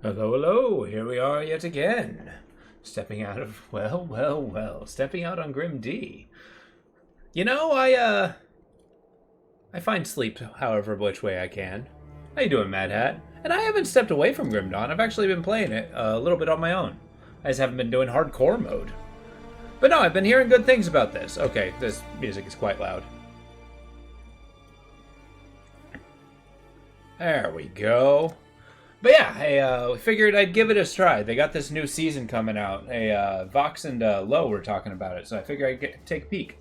Hello, hello, here we are yet again. Stepping out of, stepping out on Grim D. You know, I find sleep however which way I can. How you doing, Mad Hat? And I haven't stepped away from Grim Dawn. I've actually been playing it a little bit on my own. I just haven't been doing hardcore mode. But no, I've been hearing good things about this. Okay, this music is quite loud. There we go. But yeah, I figured I'd give it a try. They got this new season coming out. Vox and Low were talking about it, so I figured I'd take a peek.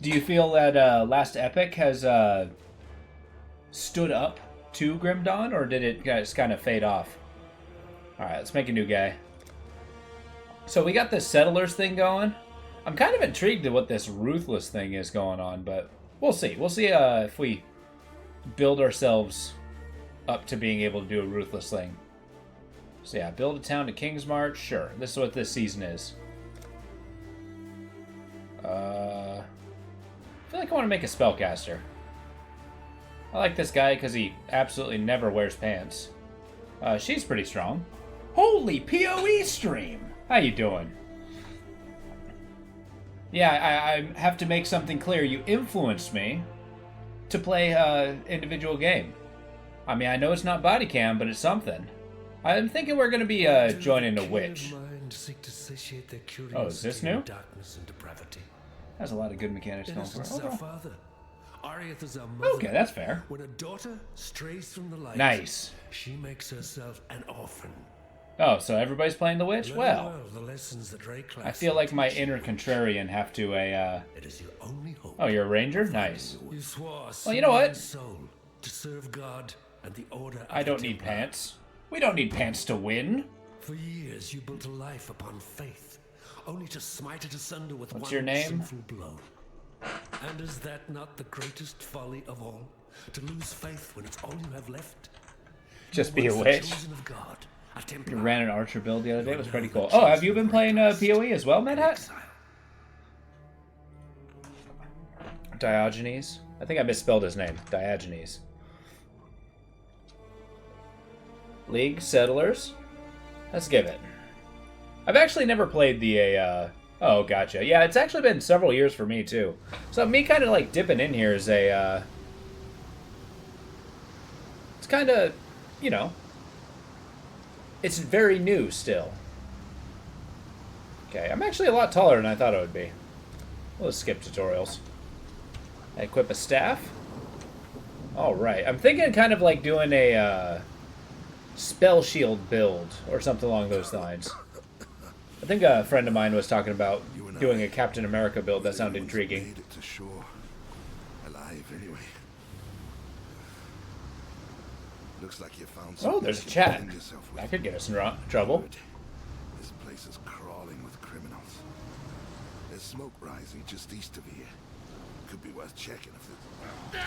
Do you feel that Last Epic has stood up to Grim Dawn, or did it just kind of fade off? Alright, let's make a new guy. So we got this Settlers thing going. I'm kind of intrigued at what this Ruthless thing is going on, but we'll see. We'll see if we build ourselves up to being able to do a Ruthless thing. So yeah, build a town to King's March. Sure, this is what this season is. I feel like I want to make a spellcaster. I like this guy because he absolutely never wears pants. She's pretty strong. Holy PoE stream! How you doing? Yeah, I have to make something clear. You influenced me to play an individual game. I mean, I know it's not body cam, but it's something. I'm thinking we're going to be joining a witch. Oh, is this new? Has a lot of good mechanics going for it. Okay, that's fair. When a daughter strays from the light, nice. She makes herself an orphan. Oh, so everybody's playing the witch? Well, the lessons that I feel like my inner contrarian have to It is your only hope. Oh, you're a ranger? Nice. You swore well, you know what? Soul to serve God and the order. I don't need pants. We don't need pants to win. For years, you built a life upon faith, only to smite it asunder with What's one your name? sinful blow. And is that not the greatest folly of all? To lose faith when it's all you have left? Just be a witch. You ran an archer build the other day. It was pretty cool. Oh, have you been playing PoE as well, Mad Hat? Diogenes? I think I misspelled his name. Diogenes. League Settlers? Let's give it. I've actually never played the oh, gotcha. Yeah, it's actually been several years for me, too. So me kind of, like, dipping in here is a, it's kind of, you know, it's very new still. Okay, I'm actually a lot taller than I thought I would be. We'll just skip tutorials. I equip a staff. Alright, I'm thinking kind of like doing a, spell shield build, or something along those lines. think a friend of mine was talking about You and doing I, a Captain America build. That sounded once intriguing. Made it to shore, alive anyway. Looks like you found Oh, something there's a you can chat. defend yourself with. That could get us in trouble. Good. This place is crawling with criminals. There's smoke rising just east of here. Could be worth checking if it...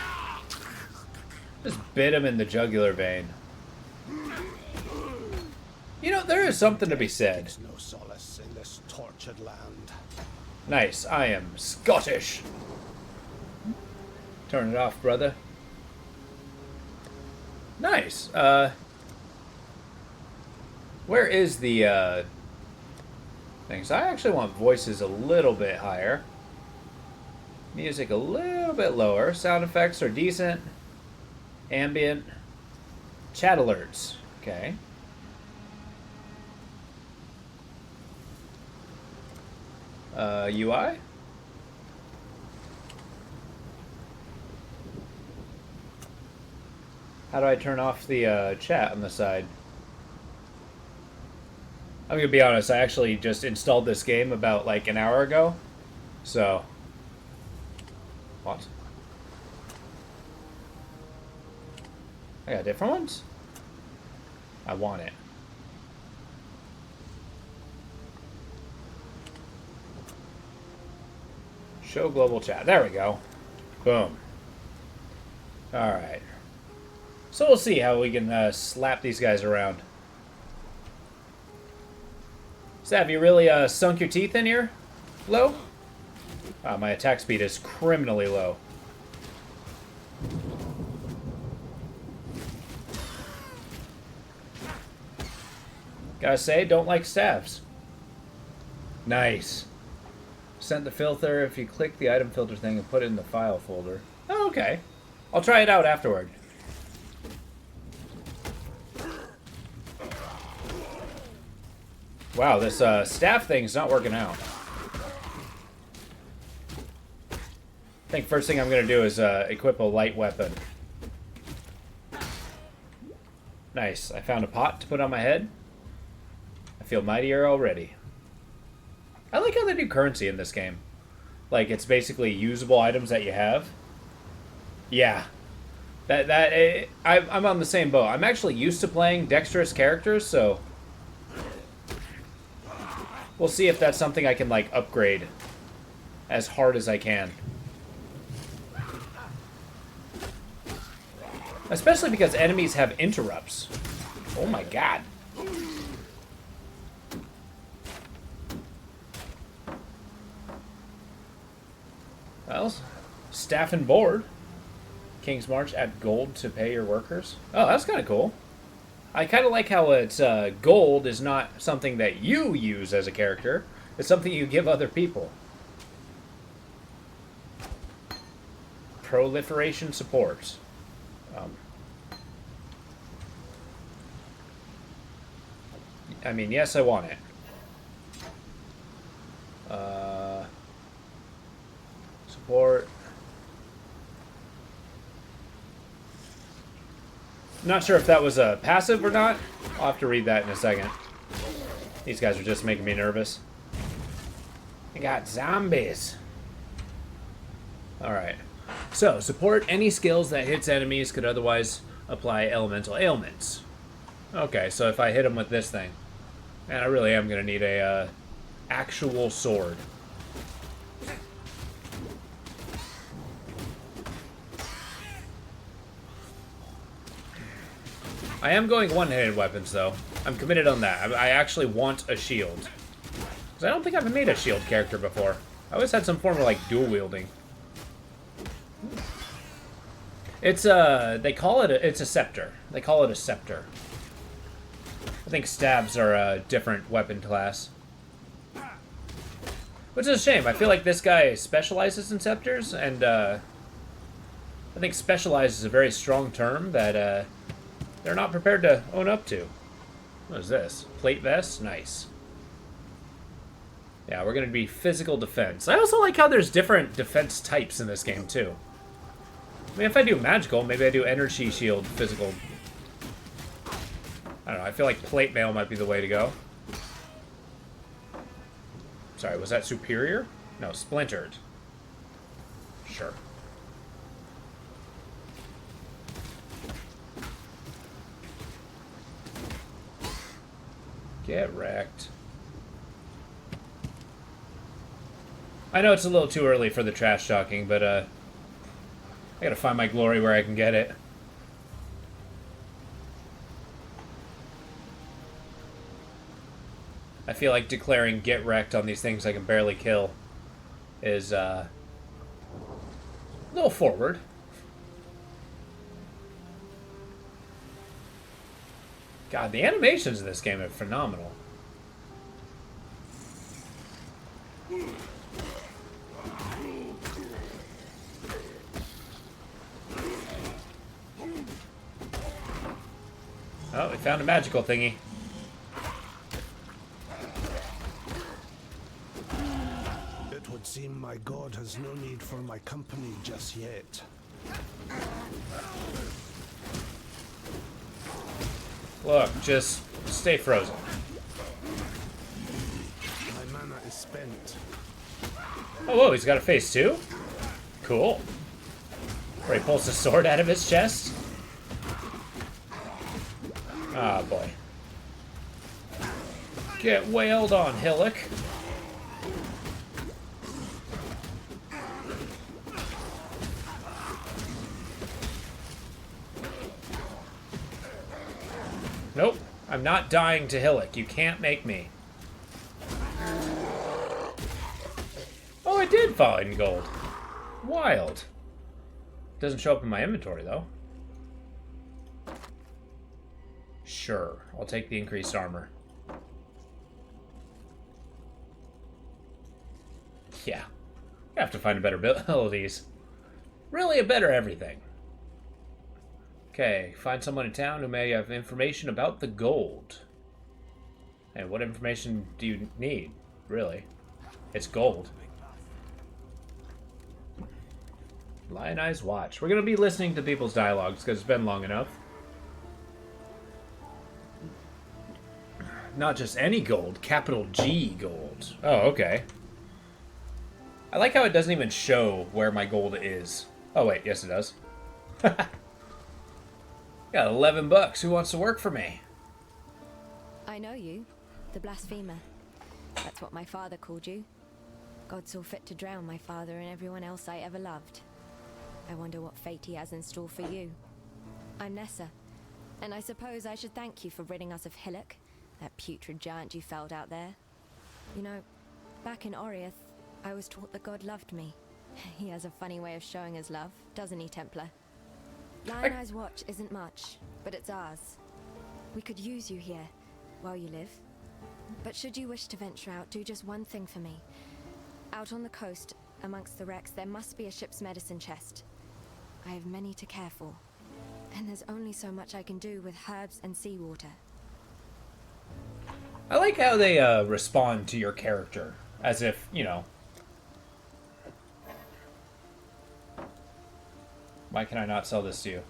Just bit him in the jugular vein. You know, there is something to be said. There's no solace in this tortured land. Nice. I am Scottish. Turn it off, brother. Nice. Where is the things? I actually want voices a little bit higher. Music a little bit lower. Sound effects are decent. Ambient. Chat alerts. Okay. UI? How do I turn off the chat on the side? I'm gonna be honest, I actually just installed this game about like an hour ago. So. What? I got different ones? I want it. Show global chat. There we go. Boom. Alright. So we'll see how we can slap these guys around. So have you really sunk your teeth in here? Low? My attack speed is criminally low. Gotta say, don't like staves. Nice. Sent the filter. If you click the item filter thing and put it in the file folder. Oh, okay. I'll try it out afterward. Wow, this staff thing's not working out. I think first thing I'm going to do is equip a light weapon. Nice. I found a pot to put on my head. I feel mightier already. I like how they do currency in this game. Like, it's basically usable items that you have. Yeah. I'm on the same boat. I'm actually used to playing dexterous characters, so... We'll see if that's something I can, like, upgrade as hard as I can. Especially because enemies have interrupts. Oh my god. Well, staff and board. King's March, add gold to pay your workers. Oh, that's kind of cool. I kind of like how it's gold is not something that you use as a character. It's something you give other people. Proliferation support. I mean, yes, I want it. Support. Not sure if that was a passive or not. I'll have to read that in a second. These guys are just making me nervous. I got zombies. Alright. So, support any skills that hits enemies could otherwise apply elemental ailments. Okay, so if I hit them with this thing. And I really am going to need a actual sword. I am going one-handed weapons, though. I'm committed on that. I actually want a shield. Because I don't think I've made a shield character before. I always had some form of, like, dual-wielding. It's, they call it it's a scepter. They call it a scepter. I think stabs are a different weapon class. Which is a shame. I feel like this guy specializes in scepters, and, I think specialize is a very strong term that, they're not prepared to own up to. What is this? Plate vest? Nice. Yeah, we're going to be physical defense. I also like how there's different defense types in this game, too. I mean, if I do magical, maybe I do energy shield, physical. I don't know, I feel like plate mail might be the way to go. Sorry, was that superior? No, splintered. Sure. Get wrecked. I know it's a little too early for the trash talking, but I gotta find my glory where I can get it. I feel like declaring get wrecked on these things I can barely kill is a little forward. God, the animations in this game are phenomenal. Oh, we found a magical thingy. It would seem my god has no need for my company just yet. Look, just stay frozen. My mana is spent. Oh, whoa, he's got a face too? Cool. Where he pulls the sword out of his chest? Ah, boy. Get wailed on, Hillock. Nope, I'm not dying to Hillock. You can't make me. Oh, I did find gold. Wild. Doesn't show up in my inventory, though. Sure, I'll take the increased armor. Yeah. I have to find a better abilities. Really a better everything. Okay, find someone in town who may have information about the gold. And what information do you need, really? It's gold. Lionized Watch. We're going to be listening to people's dialogues because it's been long enough. Not just any gold, capital G gold. Oh, okay. I like how it doesn't even show where my gold is. Oh, wait, yes it does. Got 11 bucks. Who wants to work for me? I know you, the blasphemer. That's what my father called you. God saw fit to drown my father and everyone else I ever loved. I wonder what fate he has in store for you. I'm Nessa, and I suppose I should thank you for ridding us of Hillock, that putrid giant you felled out there. You know, back in Oriath, I was taught that God loved me. He has a funny way of showing his love, doesn't he, Templar? Lionized Watch isn't much, but it's ours. We could use you here, while you live. But should you wish to venture out, do just one thing for me. Out on the coast, amongst the wrecks, there must be a ship's medicine chest. I have many to care for, and there's only so much I can do with herbs and seawater. I like how they respond to your character, as if, you know... Why can I not sell this to you?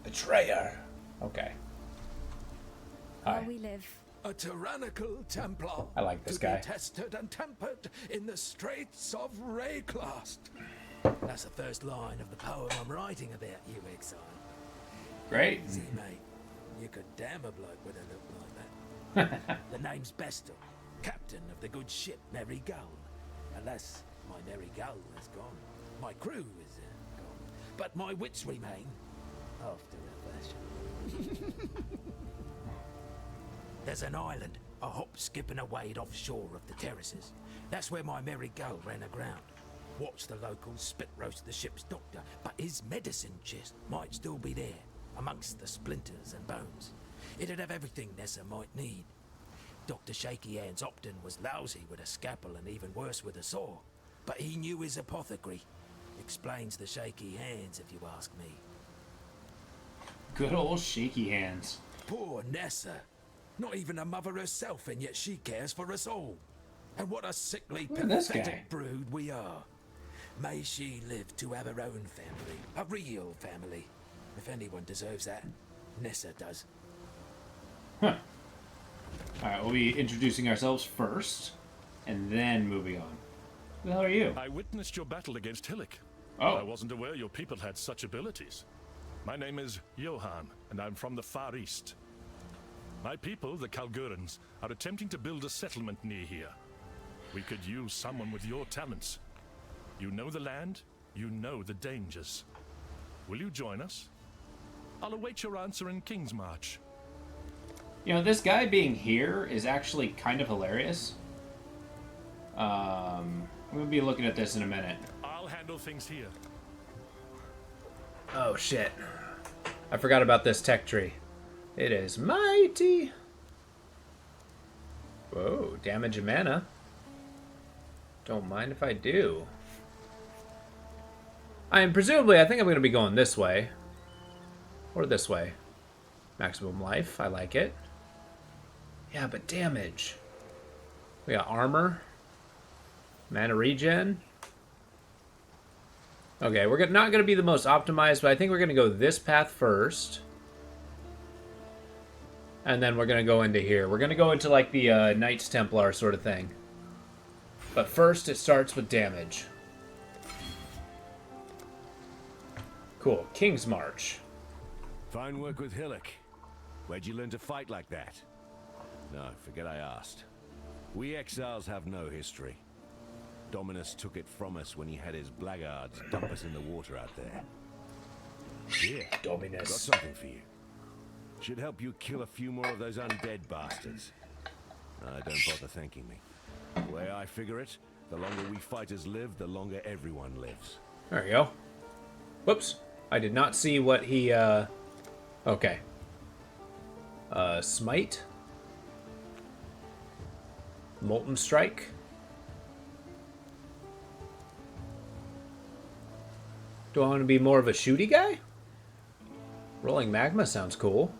Betrayer. Okay. Hi. While we live, A tyrannical Templar. I like this to guy. Be tested and tempered in the straits of Rayclast. That's the first line of the poem I'm writing about you, Exile. Great. See, mate, you could damn a bloke with a look like that. The name's Bestel, captain of the good ship Merry Gull. Alas, my Merry Gull is gone. My crew is gone. But my wits remain, after a fashion. There's an island, a hop, skip and a wade offshore of the terraces. That's where my Merry Gull ran aground. Watched the locals spit roast the ship's doctor, but his medicine chest might still be there, amongst the splinters and bones. It'd have everything Nessa might need. Dr. Shaky Hands Opton was lousy with a scalpel and even worse with a saw, but he knew his apothecary. Explains the shaky hands, if you ask me. Good old shaky hands. Poor Nessa. Not even a mother herself, and yet she cares for us all. And what a sickly, Look at this guy. pathetic brood we are. May she live to have her own family. A real family. If anyone deserves that, Nessa does. Huh. Alright, we'll be introducing ourselves first, and then moving on. Who the hell are you? I witnessed your battle against Hillik. Oh. I wasn't aware your people had such abilities. My name is Johan, and I'm from the Far East. My people, the Kalgurans, are attempting to build a settlement near here. We could use someone with your talents. You know the land, you know the dangers. Will you join us? I'll await your answer in Kingsmarch. You know, this guy being here is actually kind of hilarious. I'm gonna be looking at this in a minute. I'll handle things here. Oh shit. I forgot about this tech tree. It is mighty. Whoa, damage and mana. Don't mind if I do. I think I'm going to be going this way. Or this way. Maximum life, I like it. Yeah, but damage. We got armor. Mana regen. Okay, we're not going to be the most optimized, but I think we're going to go this path first. And then we're going to go into here. We're going to go into like the Knights Templar sort of thing. But first it starts with damage. Cool. King's March. Fine work with Hillik. Where'd you learn to fight like that? No, forget I asked. We exiles have no history. Dominus took it from us when he had his blackguards dump us in the water out there. Here, Dominus. got something for you. Should help you kill a few more of those undead bastards. Don't bother thanking me. The way I figure it, the longer we fighters live, the longer everyone lives. There we go. Whoops. I did not see what he, Okay. Smite. Molten Strike. Do I want to be more of a shooty guy? Rolling Magma sounds cool.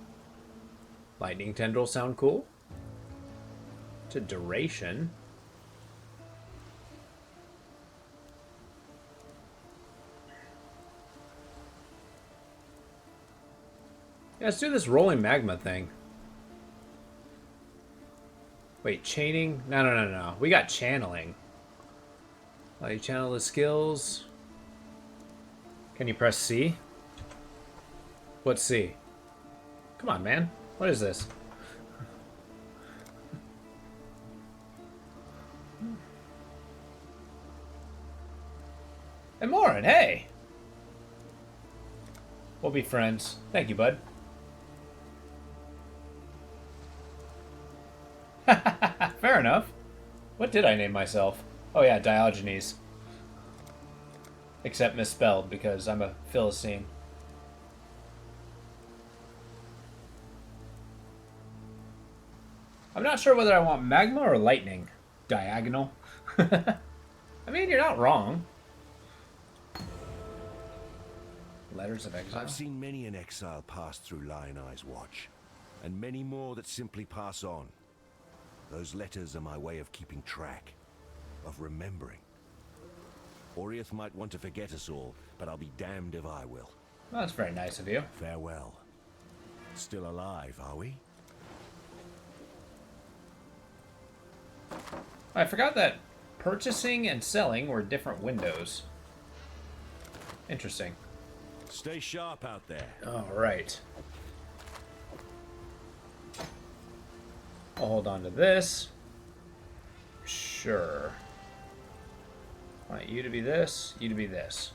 Lightning Tendrils sound cool. To duration. Yeah, let's do this rolling magma thing. Wait, chaining? No. We got channeling. Let you channel the skills. Can you press C? What's C? Come on, man. What is this? Hey, Morin, hey! We'll be friends. Thank you, bud. Fair enough. What did I name myself? Oh yeah, Diogenes. Except misspelled because I'm a Philistine. I'm not sure whether I want magma or lightning. Diagonal. I mean, you're not wrong. Letters of Exile. I've seen many an exile pass through Lion Eye's watch, and many more that simply pass on. Those letters are my way of keeping track, of remembering. Oriath might want to forget us all, but I'll be damned if I will. Well, that's very nice of you. Farewell. Still alive, are we? I forgot that purchasing and selling were different windows. Interesting. Stay sharp out there. All right. I'll hold on to this. Sure. I want you to be this, you to be this.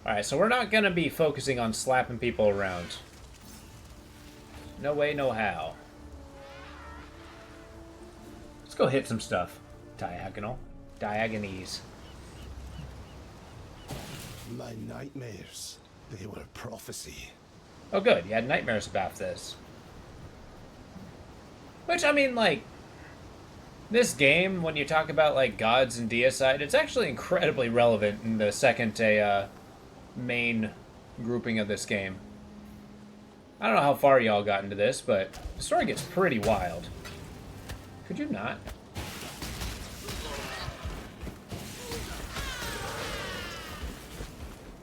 Alright, so we're not going to be focusing on slapping people around. No way, no how. Let's go hit some stuff. Diagonal. Diagonese. My nightmares, they were prophecy. Oh good, you had nightmares about this. Which, I mean, like, this game, when you talk about, like, gods and deicide, it's actually incredibly relevant in the second main grouping of this game. I don't know how far y'all got into this, but the story gets pretty wild. Could you not?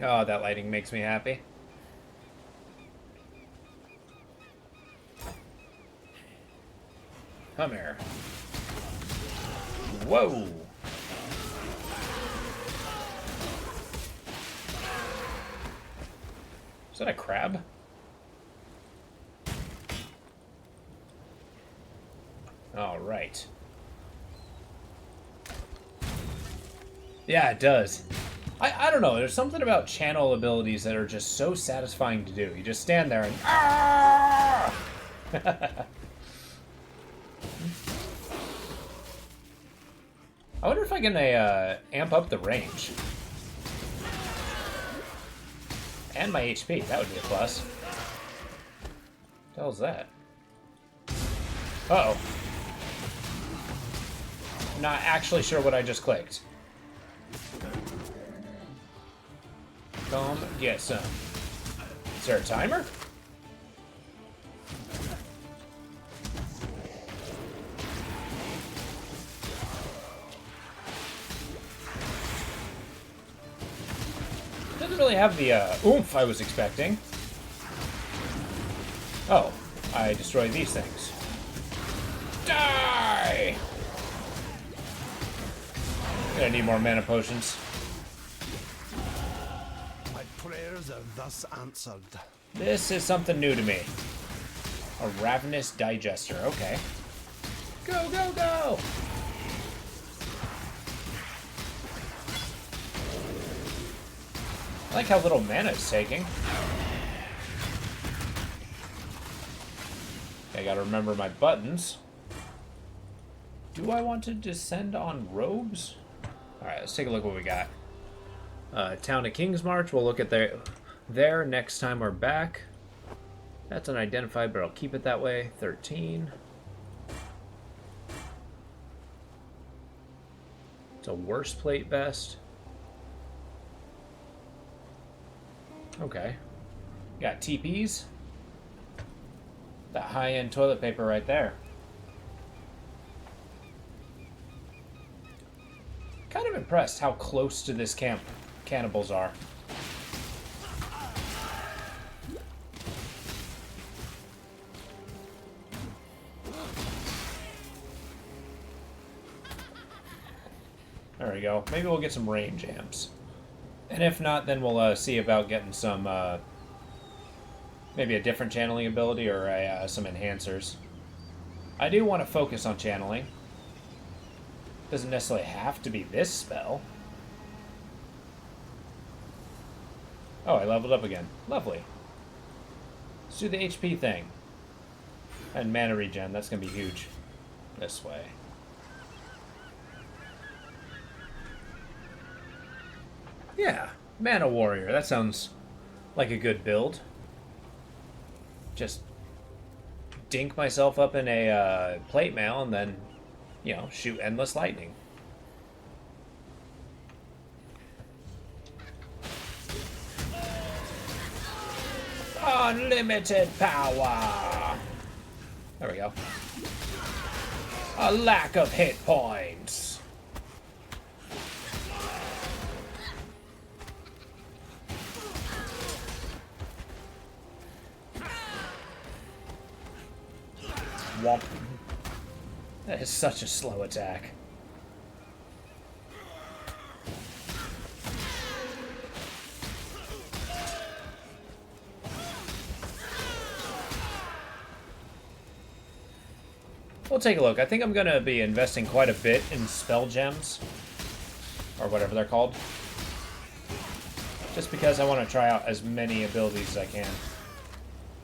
Oh, that lighting makes me happy. Come here. Whoa! Is that a crab? All right. Yeah, it does. I don't know. There's something about channel abilities that are just so satisfying to do. You just stand there and... Ah! I wonder if I can amp up the range. And my HP. That would be a plus. What the hell is that? Uh-oh. I'm not actually sure what I just clicked. Come get some. Is there a timer? Doesn't really have the oomph I was expecting. Oh, I destroyed these things. Die! Gonna need more mana potions. My prayers are thus answered. This is something new to me. A ravenous digester. Okay. Go, go, go! I like how little mana it's taking. I gotta remember my buttons. Do I want to descend on robes? Alright, let's take a look what we got. Town of Kingsmarch. We'll look at there next time we're back. That's unidentified, but I'll keep it that way. 13. It's a worse plate vest. Okay. Got TPs. That high-end toilet paper right there. Kind of impressed how close to this camp cannibals are. There we go. Maybe we'll get some range amps. And if not, then we'll see about getting some, maybe a different channeling ability or some enhancers. I do want to focus on channeling. Doesn't necessarily have to be this spell. Oh, I leveled up again. Lovely. Let's do the HP thing. And mana regen, that's going to be huge. This way. Yeah, Mana Warrior. That sounds like a good build. Just dink myself up in a plate mail and then, you know, shoot endless lightning. Unlimited power! There we go. A lack of hit points. Womp. That is such a slow attack. We'll take a look. I think I'm going to be investing quite a bit in spell gems. Or whatever they're called. Just because I want to try out as many abilities as I can.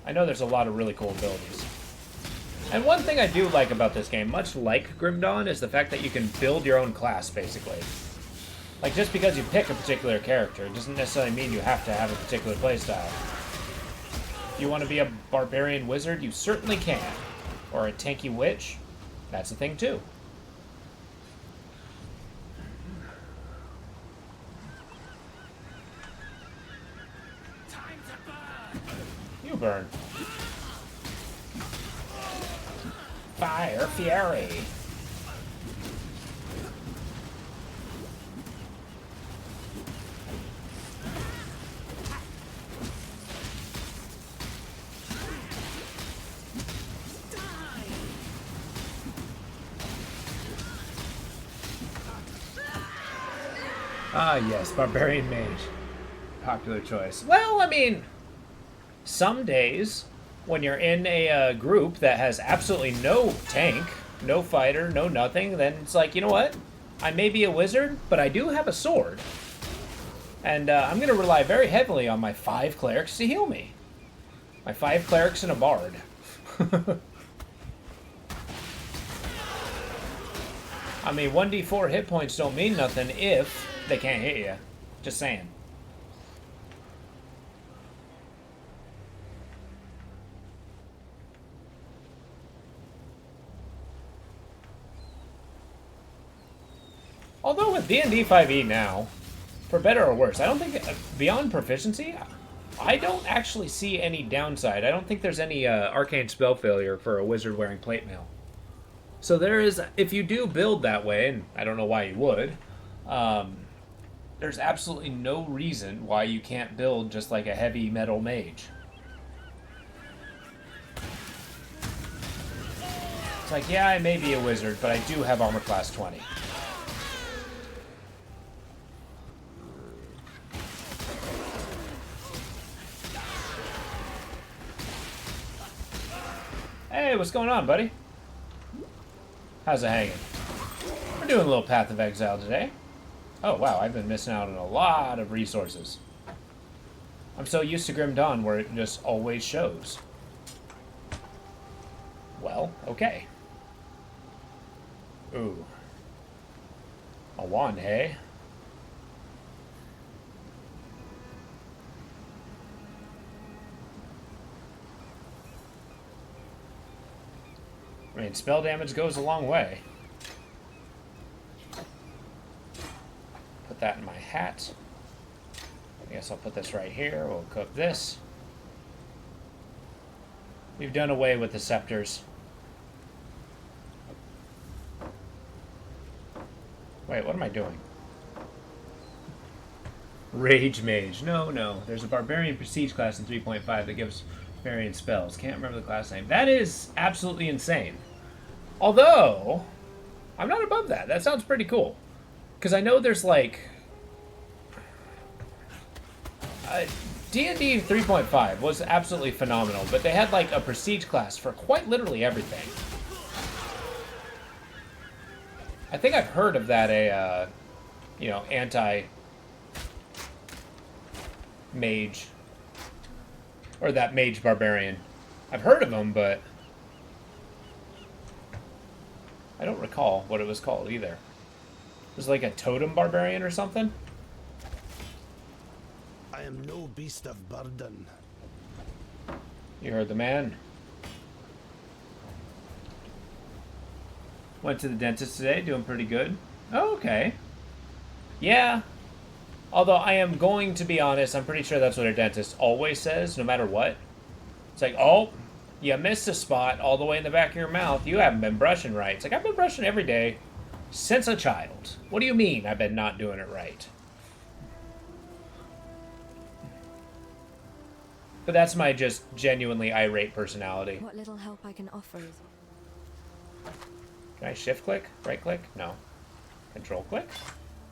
I know there's a lot of really cool abilities. And one thing I do like about this game, much like Grim Dawn, is the fact that you can build your own class, basically. Like, just because you pick a particular character, it doesn't necessarily mean you have to have a particular playstyle. If you want to be a barbarian wizard, you certainly can. Or a tanky witch, that's a thing too. Time to burn! You burn. Fire Fury. Ah, yes, Barbarian Mage. Popular choice. Well, I mean, some days when you're in a group that has absolutely no tank, no fighter, no nothing, then it's like, you know what? I may be a wizard, but I do have a sword. And I'm going to rely very heavily on my 5 clerics to heal me. My 5 clerics and a bard. I mean, 1d4 hit points don't mean nothing if they can't hit you. Just saying. Although with D&D 5e now, for better or worse, I don't think, beyond proficiency, I don't actually see any downside. I don't think there's any arcane spell failure for a wizard wearing plate mail. So there is, if you do build that way, and I don't know why you would, there's absolutely no reason why you can't build just like a heavy metal mage. It's like, yeah, I may be a wizard, but I do have armor class 20. Hey, what's going on, buddy? How's it hanging? We're doing a little Path of Exile today. Oh, wow, I've been missing out on a lot of resources. I'm so used to Grim Dawn where it just always shows. Well, okay. Ooh. A wand, hey? I mean, spell damage goes a long way. Put that in my hat. I guess I'll put this right here. We'll cook this. We've done away with the scepters. Wait, what am I doing? Rage Mage. No, no. There's a Barbarian Prestige class in 3.5 that gives variant spells. Can't remember the class name. That is absolutely insane. Although, I'm not above that. That sounds pretty cool. Because I know there's like... D&D 3.5 was absolutely phenomenal, but they had like a prestige class for quite literally everything. I think I've heard of that, you know, anti-mage. Or that mage barbarian. I've heard of them, but I don't recall what it was called either. It was like a totem barbarian or something? I am no beast of burden. You heard the man. Went to the dentist today, doing pretty good. Oh, okay. Yeah. Although I am going to be honest, I'm pretty sure that's what a dentist always says, no matter what. It's like, oh, you missed a spot all the way in the back of your mouth. You haven't been brushing right. It's like, I've been brushing every day since a child. What do you mean I've been not doing it right? But that's my just genuinely irate personality. What little help I can offer is... Can I shift click? Right click? No. Control click?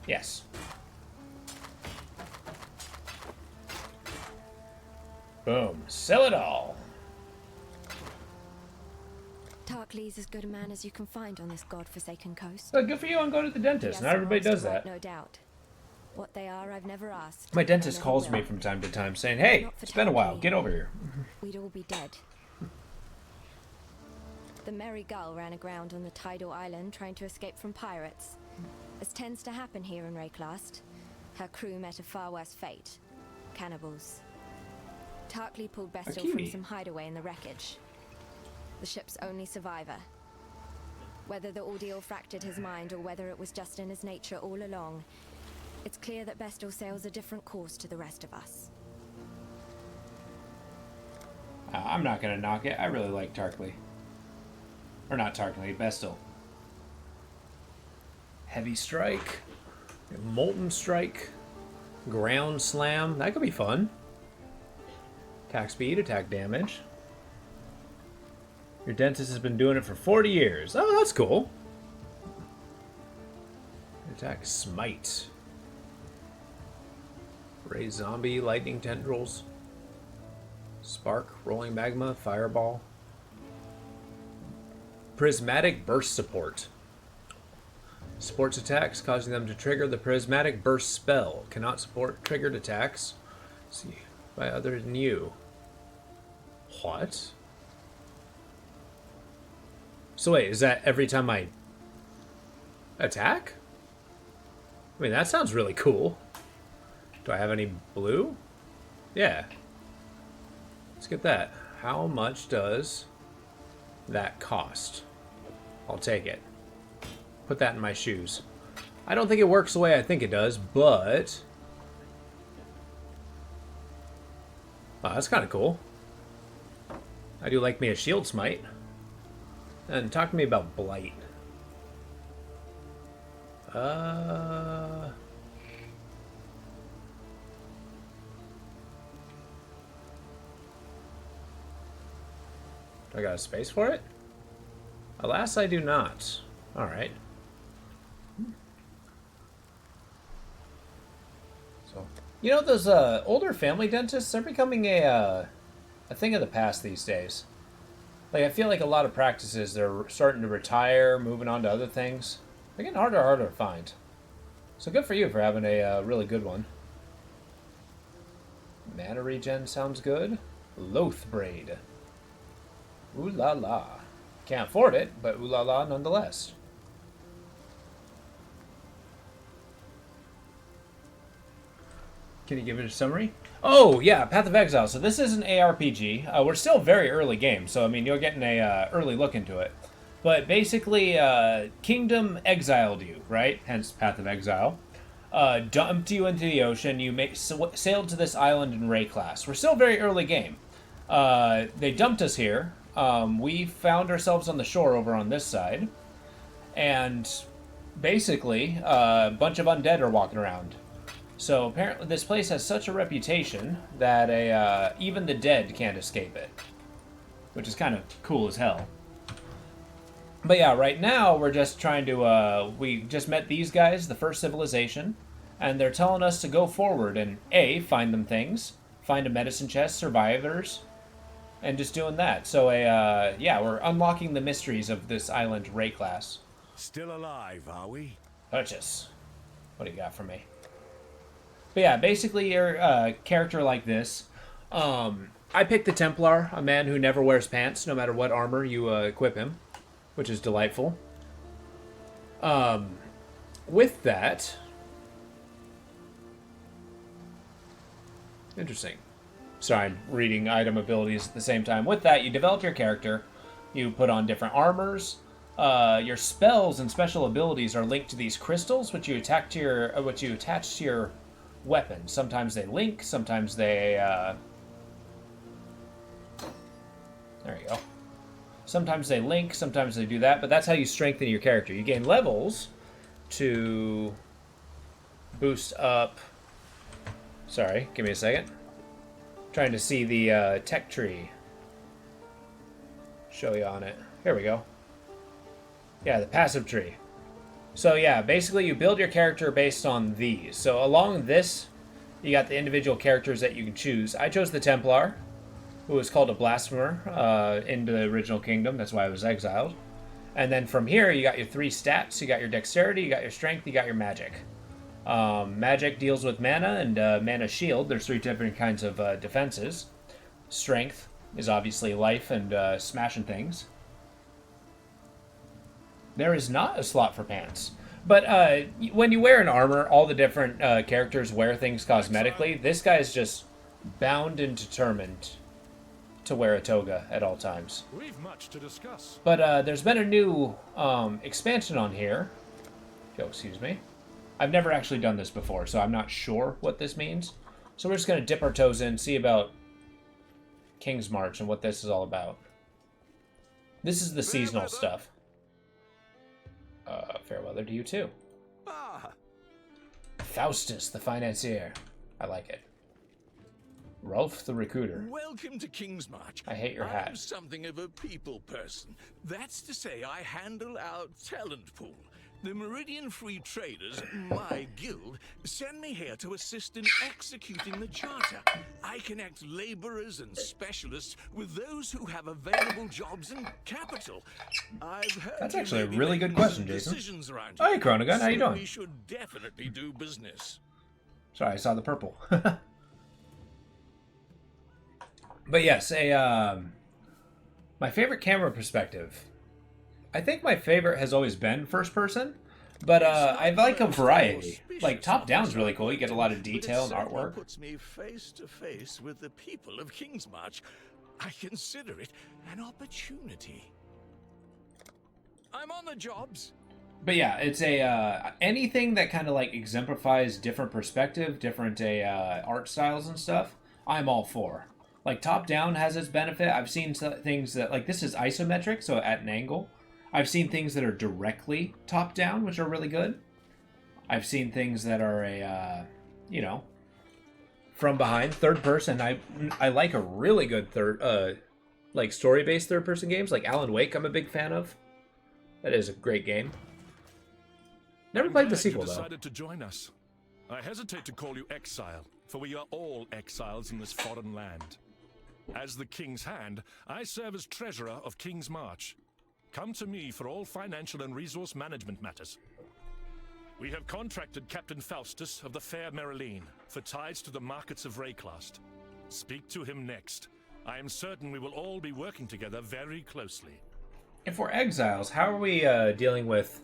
Yes. Boom. Sell it all. Tarklee's as good a man as you can find on this god-forsaken coast. So good for you and go to the dentist. He Not has everybody some does wrongs to that. right, no doubt. What they are, I've never asked. My and I dentist never calls me will. from time to time saying, hey, Not for it's been a while. Tarklee. Get over here. We'd all be dead. The Merry Gull ran aground on the tidal island trying to escape from pirates. As tends to happen here in Rayclast, her crew met a far worse fate. Cannibals. Tarklee pulled Bestel from cutie. some hideaway in the wreckage. The ship's only survivor. Whether the ordeal fractured his mind or whether it was just in his nature all along, it's clear that Bestel sails a different course to the rest of us. I'm not going to knock it. I really like Tarklee. Or not Tarklee, Bestel. Heavy Strike. Molten Strike. Ground Slam. That could be fun. Attack speed, attack damage. Your dentist has been doing it for 40 years. Oh, that's cool. Attack Smite. Ray zombie, lightning tendrils. Spark, rolling magma, fireball. Prismatic burst support. Supports attacks, causing them to trigger the prismatic burst spell. Cannot support triggered attacks. See, by other than you. What? So wait, is that every time I attack? I mean, that sounds really cool. Do I have any blue? Yeah. Let's get that. How much does that cost? I'll take it. Put that in my shoes. I don't think it works the way I think it does, but... wow, that's kind of cool. I do like me a shield smite. And talk to me about blight. Do I got a space for it? Alas, I do not. Alright. So, you know, those older family dentists are becoming a thing of the past these days. Like, I feel like a lot of practices, they're starting to retire, moving on to other things. They're getting harder and harder to find. So good for you for having a really good one. Mana regen sounds good. Loath Braid. Ooh la la. Can't afford it, but ooh la la nonetheless. Can you give it a summary? Oh, yeah, Path of Exile. So this is an ARPG. We're still very early game, so, I mean, you're getting a early look into it. But basically, Kingdom exiled you, right? Hence Path of Exile. Dumped you into the ocean. You sailed to this island in Ray class. We're still very early game. They dumped us here. We found ourselves on the shore over on this side. And basically, a bunch of undead are walking around. So apparently this place has such a reputation that even the dead can't escape it. Which is kind of cool as hell. But yeah, right now we're just trying to, we just met these guys, the first civilization, and they're telling us to go forward and A, find them things, find a medicine chest, survivors, and just doing that. So yeah, we're unlocking the mysteries of this island Ray class. Still alive, are we? Purchase. What do you got for me? But yeah, basically you're a character like this. I picked the Templar, a man who never wears pants, no matter what armor you equip him, which is delightful. With that... interesting. Sorry, I'm reading item abilities at the same time. With that, you develop your character, you put on different armors. Your spells and special abilities are linked to these crystals, which you attach to your weapon. Sometimes they link, sometimes they... there you go. Sometimes they link, sometimes they do that, but that's how you strengthen your character. You gain levels to boost up... sorry, give me a second. Trying to see the tech tree. Show you on it. Here we go. Yeah, the passive tree. So yeah, basically you build your character based on these. So along this, you got the individual characters that you can choose. I chose the Templar, who was called a blasphemer in the original kingdom. That's why I was exiled. And then from here, you got your 3 stats. You got your dexterity, you got your strength, you got your magic. Magic deals with mana and mana shield. There's 3 different kinds of defenses. Strength is obviously life and smashing things. There is not a slot for pants. But when you wear an armor, all the different characters wear things cosmetically. This guy is just bound and determined to wear a toga at all times. We've much to discuss. But there's been a new expansion on here. Oh, excuse me. I've never actually done this before, so I'm not sure what this means. So we're just going to dip our toes in, see about King's March and what this is all about. This is the seasonal stuff. Fair weather to you too. Ah, Faustus, the financier. I like it. Rolf, the recruiter. welcome to King's March. I hate your hat. I'm something of a people person. That's to say, I handle our talent pool. The Meridian Free Traders, my guild, send me here to assist in executing the charter. I connect laborers and specialists with those who have available jobs and capital. I've heard That's you actually a may be really making good question, some Jason. decisions around Hey, here, Chronogun, how you so doing? We should definitely do business. Sorry, I saw the purple. But yes, my favorite camera perspective. I think my favorite has always been first person, but I like a variety. Like top down's really cool. You get a lot of detail and artwork. Puts me face to face with the people of Kingsmarch. I consider it an opportunity. I'm on the jobs. But yeah, it's a anything that kind of like exemplifies different perspective, different art styles and stuff. I'm all for. Like top down has its benefit. I've seen things that like this is isometric, so at an angle. I've seen things that are directly top down, which are really good. I've seen things that are from behind, third person. I like a really good like story-based third-person games, like Alan Wake. I'm a big fan of. That is a great game. Never played the sequel you though. decided to join us. I hesitate to call you Exile, for we are all exiles in this foreign land. As the King's Hand, I serve as treasurer of King's March. Come to me for all financial and resource management matters. We have contracted Captain Faustus of the Fair Marilyn for ties to the markets of Rayclast. Speak to him next. I am certain we will all be working together very closely. If we're exiles, how are we dealing with...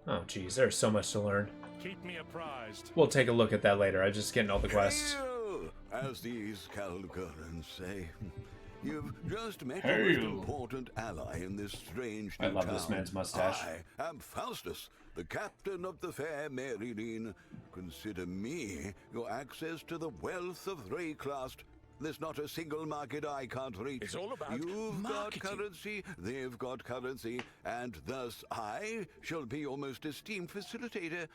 Oh, geez, there's so much to learn. Keep me apprised. We'll take a look at that later. I'm just getting all the quests. Hail, as these Calgurans say. You've just met a Hail. most important ally in this strange new I love town. this man's mustache. I am Faustus, the captain of the Fair Marilyn. Consider me your access to the wealth of Rayclast. There's not a single market I can't reach. It's all about You've marketing. got currency, they've got currency, and thus I shall be your most esteemed facilitator,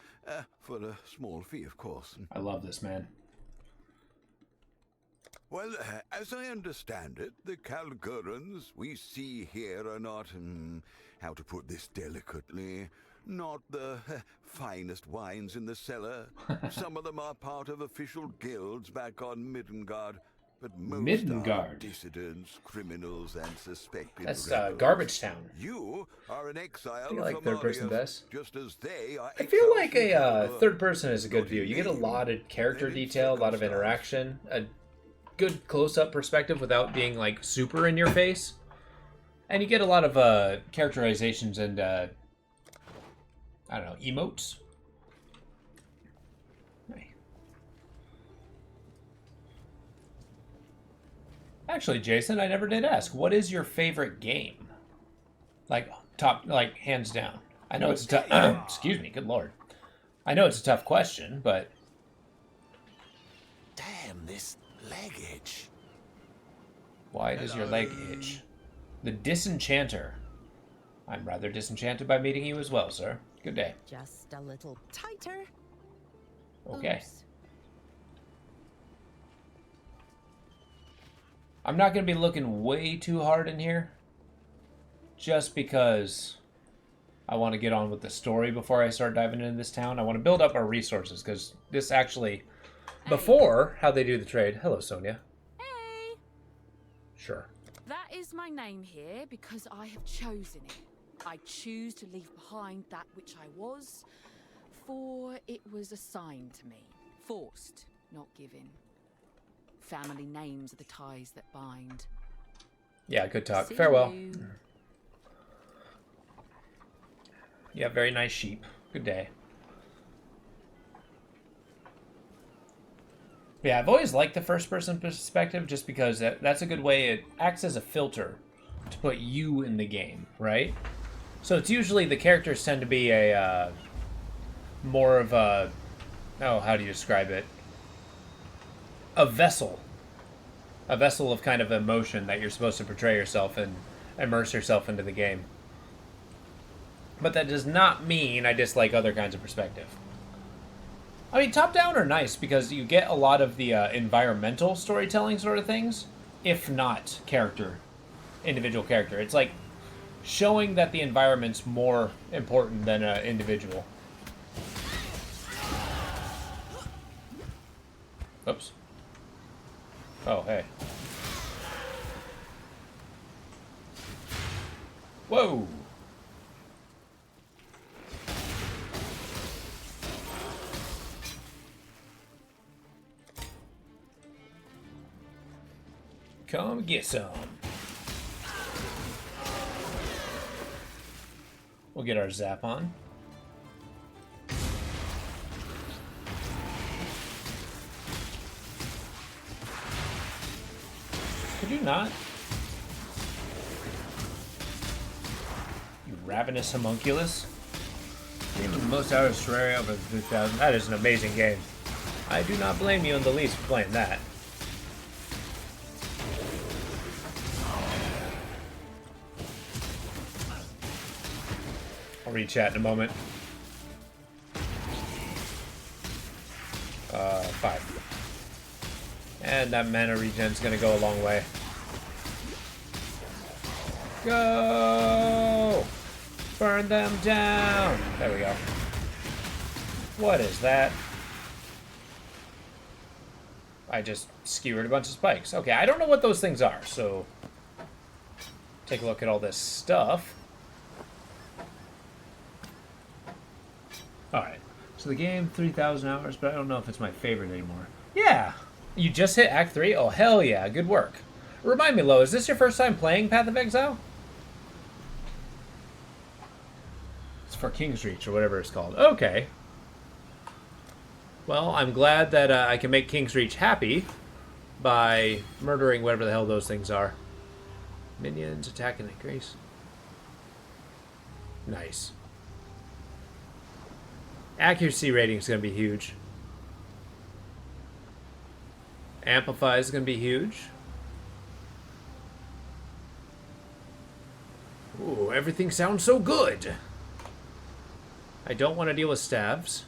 for a small fee, of course. I love this man. Well, as I understand it, the Calgurans we see here are not, how to put this delicately, not the finest wines in the cellar. Some of them are part of official guilds back on Middengard, but most are Middengard. dissidents, criminals, and suspected That's rebels. Garbage Town. You are an exile I feel like from third person Arius, best. just as they are. I feel exiles like from a Calgurn. third person is a good Not view. in You get a name, lot of character then in detail, a lot of circumstance. interaction, a good close-up perspective without being like super in your face, and you get a lot of characterizations and I don't know, emotes. Hey. Actually, Jason, I never did ask. What is your favorite game? Like top, like hands down. I know it's a tough. Excuse me. Good lord. I know it's a tough question, but Damn, this leg itch. why does your leg itch? The Disenchanter. I'm rather disenchanted by meeting you as well, sir. Good day. Just a little tighter. Okay. Oops. I'm not going to be looking way too hard in here. Just because I want to get on with the story before I start diving into this town. I want to build up our resources because this actually... Before how they do the trade. Hello, Sonia. Hey! Sure. That is my name here because I have chosen it. I choose to leave behind that which I was, for it was assigned to me. Forced, not given. Family names are the ties that bind. Yeah, good talk. See Farewell. you. Yeah, very nice sheep. Good day. Yeah, I've always liked the first-person perspective just because that's a good way. It acts as a filter to put you in the game, right? So it's usually the characters tend to be a more of a... Oh, how do you describe it? A vessel. A vessel of kind of emotion that you're supposed to portray yourself and immerse yourself into the game. But that does not mean I dislike other kinds of perspective. I mean, top-down are nice because you get a lot of the environmental storytelling sort of things, if not individual character. It's like showing that the environment's more important than an individual. Oops. Oh, hey. Whoa! Come get some. We'll get our zap on. Could you not? You ravenous homunculus. Game of the most out of Terraria over 2000. That is an amazing game. I do not blame you in the least for playing that. I'll read chat in a moment. 5. And that mana regen's gonna go a long way. Go! Burn them down! There we go. What is that? I just skewered a bunch of spikes. Okay, I don't know what those things are, so... take a look at all this stuff. Alright, so the game, 3,000 hours, but I don't know if it's my favorite anymore. Yeah! You just hit Act 3? Oh, hell yeah, good work. Remind me, Lo, is this your first time playing Path of Exile? It's for King's Reach, or whatever it's called. Okay. Well, I'm glad that I can make King's Reach happy by murdering whatever the hell those things are. Minions attack and increase. Nice. Accuracy rating is going to be huge. Amplify is going to be huge. Ooh, everything sounds so good. I don't want to deal with stabs.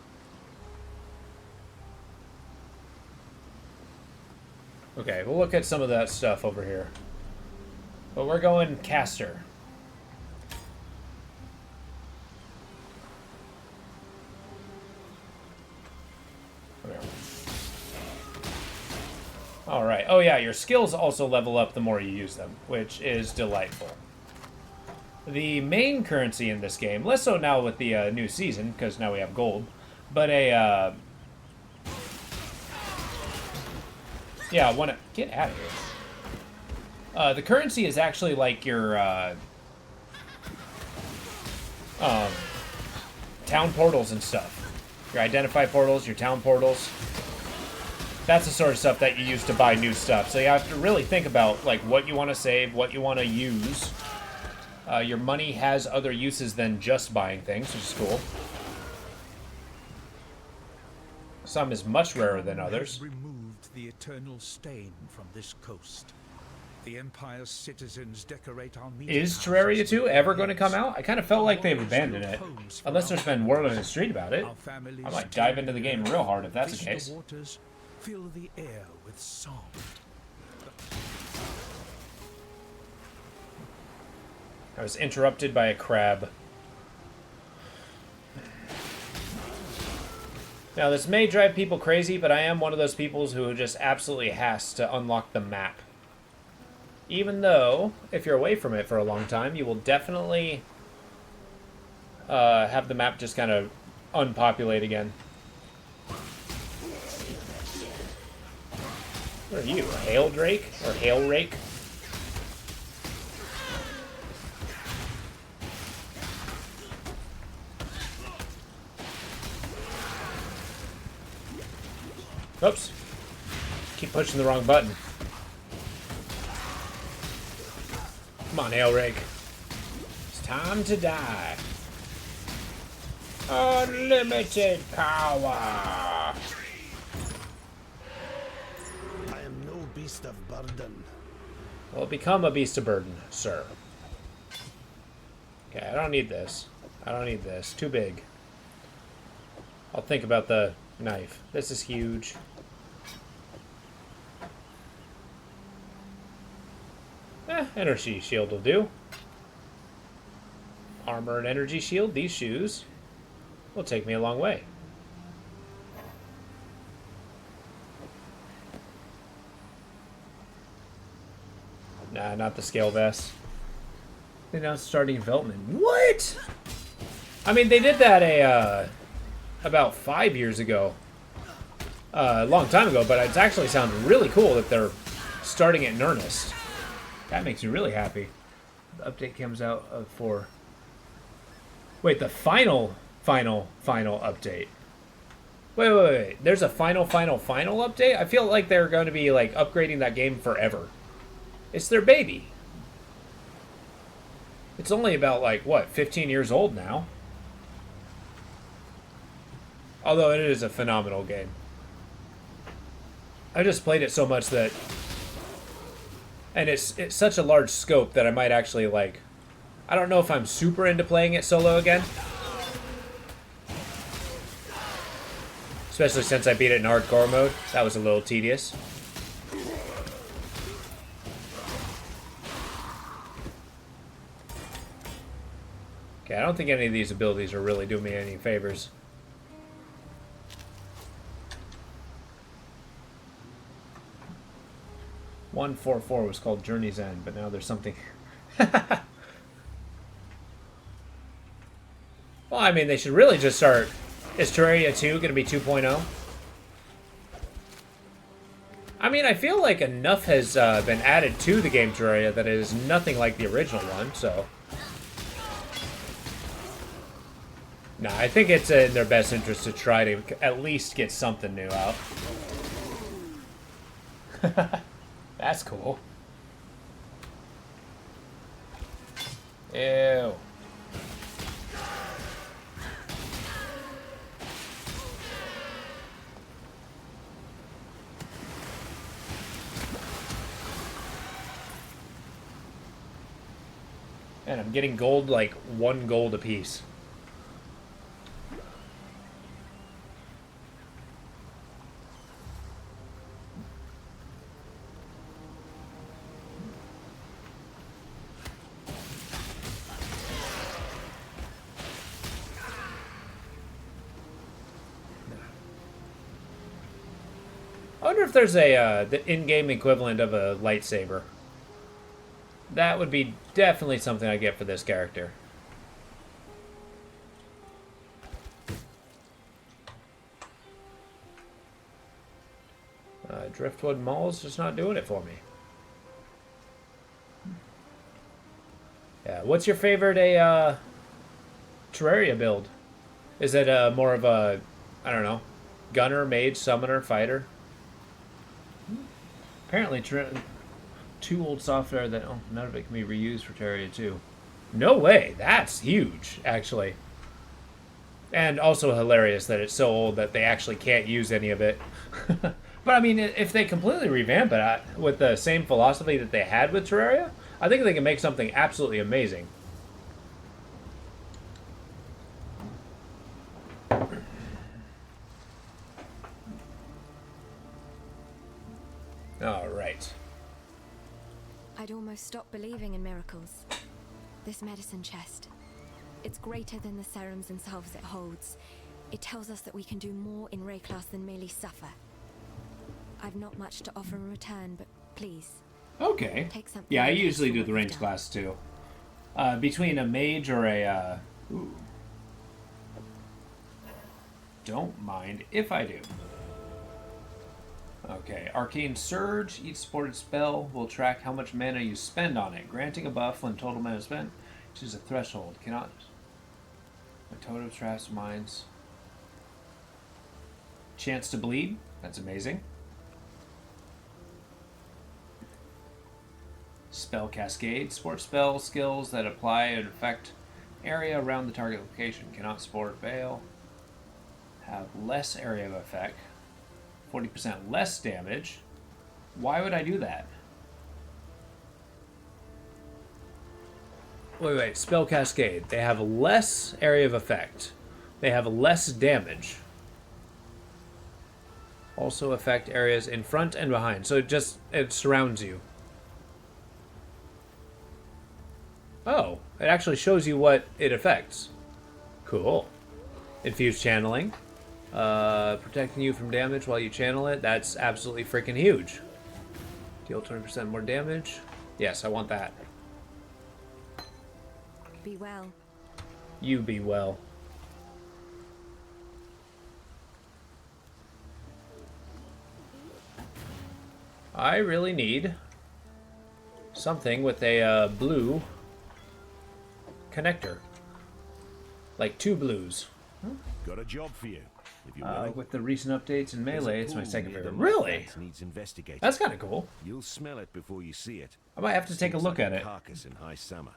Okay, we'll look at some of that stuff over here. But we're going caster. Alright. Oh yeah, your skills also level up the more you use them, which is delightful. The main currency in this game, less so now with the new season, because now we have gold, but yeah, I want to get out of here. The currency is actually like your town portals and stuff. Your identify portals, your town portals. That's the sort of stuff that you use to buy new stuff. So you have to really think about like what you want to save, what you want to use. Your money has other uses than just buying things, which is cool. Some is much rarer than others. Removed the eternal stain from this coast. The Empire's citizens decorate our meeting. Is Terraria 2 ever going to come out? I kind of felt like they've abandoned it. Unless there's been word on the street about it. I might dive into the game real hard if that's the case. Fill the air with song. I was interrupted by a crab. Now, this may drive people crazy, but I am one of those people who just absolutely has to unlock the map. Even though, if you're away from it for a long time, you will definitely have the map just kind of unpopulate again. What are you, a hail drake? Or hail rake? Oops. Keep pushing the wrong button. Come on, hail rake. It's time to die. Unlimited power. Beast of burden. Well, become a beast of burden, sir. Okay, I don't need this. I don't need this. Too big. I'll think about the knife. This is huge. Energy shield will do. Armor and energy shield. These shoes will take me a long way. Nah, not the scale vest. They're now starting development. What? I mean, they did that about 5 years ago. A long time ago, but it actually sounds really cool that they're starting it in earnest. That makes me really happy. The update comes out for... Wait, the final update. Wait. There's a final update? I feel like they're going to be, like, upgrading that game forever. It's their baby. It's only about, like, what, 15 years old now? Although it is a phenomenal game. I just played it so much that... And it's such a large scope that I might actually, like... I don't know if I'm super into playing it solo again. Especially since I beat it in hardcore mode. That was a little tedious. Okay, I don't think any of these abilities are really doing me any favors. .144 was called Journey's End, but now there's something... Well, I mean, they should really just start... Is Terraria 2 going to be 2.0? I mean, I feel like enough has been added to the game Terraria that it is nothing like the original one, so... Nah, I think it's in their best interest to try to at least get something new out. That's cool. Ew. And I'm getting gold, like 1 gold apiece. I wonder if there's a the in-game equivalent of a lightsaber. That would be definitely something I get for this character. Driftwood Mall's just not doing it for me. Yeah, what's your favorite Terraria build? Is it more of a, I don't know, gunner, mage, summoner, fighter? Apparently, too old software that none of it can be reused for Terraria 2. No way! That's huge, actually. And also hilarious that it's so old that they actually can't use any of it. But I mean, if they completely revamp it with the same philosophy that they had with Terraria, I think they can make something absolutely amazing. All right. I'd almost stopped believing in miracles. This medicine chest. It's greater than the serums and salves it holds. It tells us that we can do more in Ray class than merely suffer. I've not much to offer in return, but please. Okay. Take something. Yeah, I usually do the range class too. Between a mage or a... Ooh. Don't mind if I do. Okay, Arcane Surge. Each supported spell will track how much mana you spend on it, granting a buff when total mana spent. Choose a threshold. Cannot... My totem traps mines. Chance to bleed. That's amazing. Spell Cascade. Support spell skills that apply and affect area around the target location. Cannot support Veil. Have less area of effect. 40% less damage. Why would I do that? Wait. Spell Cascade. They have less area of effect. They have less damage. Also affect areas in front and behind. So it surrounds you. Oh, it actually shows you what it affects. Cool. Infused channeling. Protecting you from damage while you channel it. That's absolutely freaking huge. Deal 20% more damage. Yes, I want that. Be well. You be well. I really need something with a blue connector. Like 2 blues. Got a job for you. If you're willing. With the recent updates in Melee, it's my Pool second near favorite. the Really? mudflats needs investigating. That's kind of cool. You'll smell it before you see it. I might have to take a Stinks look like at a it. Carcass in high summer,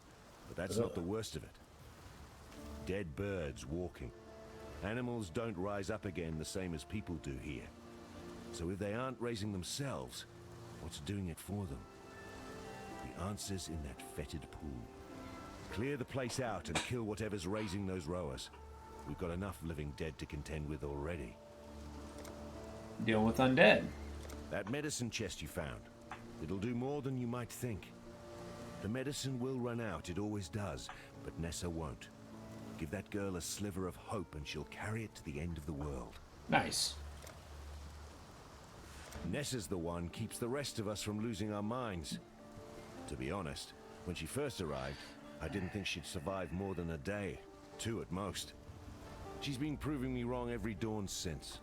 but that's Ugh. not the worst of it. Dead birds walking. Animals don't rise up again the same as people do here. So if they aren't raising themselves, what's doing it for them? The answer's in that fetid pool. Clear the place out and kill whatever's raising those rowers. We've got enough living dead to contend with already. Deal with undead. That medicine chest you found, it'll do more than you might think. The medicine will run out, it always does, but Nessa won't. Give that girl a sliver of hope and she'll carry it to the end of the world. Nice. Nessa's the one keeps the rest of us from losing our minds. To be honest, when she first arrived, I didn't think she'd survive more than a day, 2 at most. She's been proving me wrong every dawn since.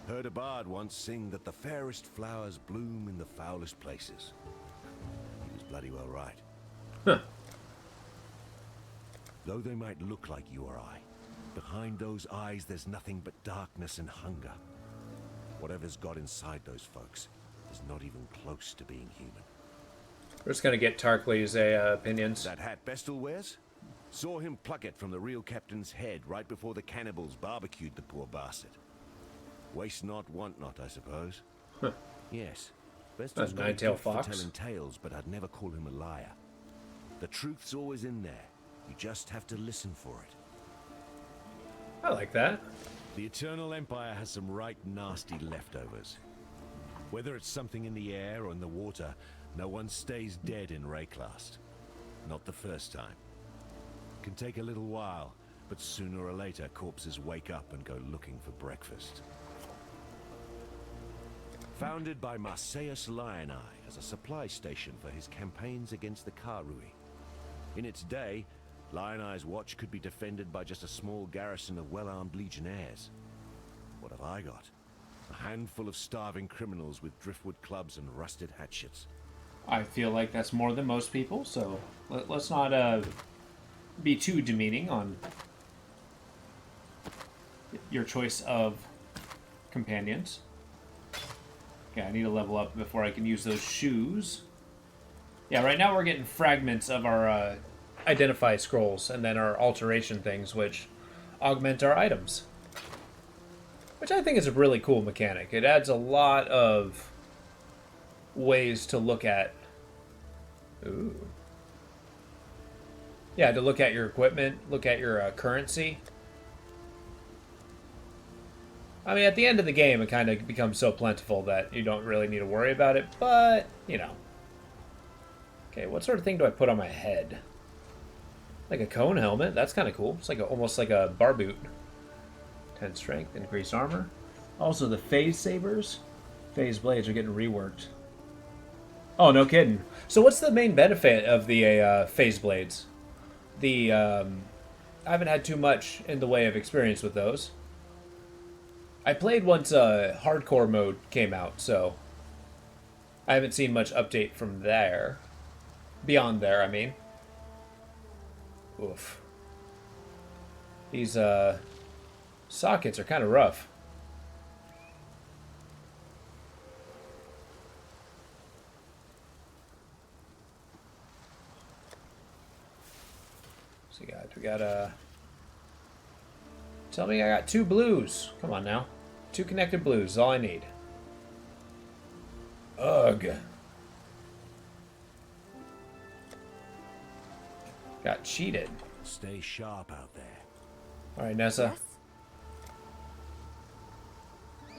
Heard a bard once sing that the fairest flowers bloom in the foulest places. He was bloody well right. Huh. Though they might look like you or I, behind those eyes there's nothing but darkness and hunger. Whatever's got inside those folks is not even close to being human. We're just gonna get Tarkley's opinions. That hat Bestel wears? Saw him pluck it from the real captain's head right before the cannibals barbecued the poor bastard. Waste not, want not, I suppose. Huh. Yes, Bestel's got a Nine-tailed gift for fox. telling tales, but I'd never call him a liar. The truth's always in there. You just have to listen for it. I like that. The Eternal Empire has some right nasty leftovers. Whether it's something in the air or in the water, no one stays dead in Rayclast. Not the first time. Can take a little while, but sooner or later corpses wake up and go looking for breakfast. Founded by Marseilles Lioneye as a supply station for his campaigns against the Karui. In its day, Lioneye's watch could be defended by just a small garrison of well-armed legionnaires. What have I got? A handful of starving criminals with driftwood clubs and rusted hatchets. I feel like that's more than most people, so let's not be too demeaning on your choice of companions. Okay, I need to level up before I can use those shoes. Yeah, right now we're getting fragments of our identify scrolls and then our alteration things, which augment our items. Which I think is a really cool mechanic. It adds a lot of ways to look at. Ooh. Yeah, to look at your equipment, look at your currency. I mean, at the end of the game, it kind of becomes so plentiful that you don't really need to worry about it, but, you know. Okay, what sort of thing do I put on my head? Like a cone helmet? That's kind of cool. It's like almost like a bar boot. 10 strength, increased armor. Also, the phase sabers. Phase blades are getting reworked. Oh, no kidding. So what's the main benefit of the phase blades? I haven't had too much in the way of experience with those. I played once hardcore mode came out, so I haven't seen much update from there. Beyond there, I mean. Oof. These sockets are kind of rough. So we got tell me I got 2 blues. Come on now. 2 connected blues is all I need. Ugh. Got cheated. Stay sharp out there. All right, Nessa. Yes?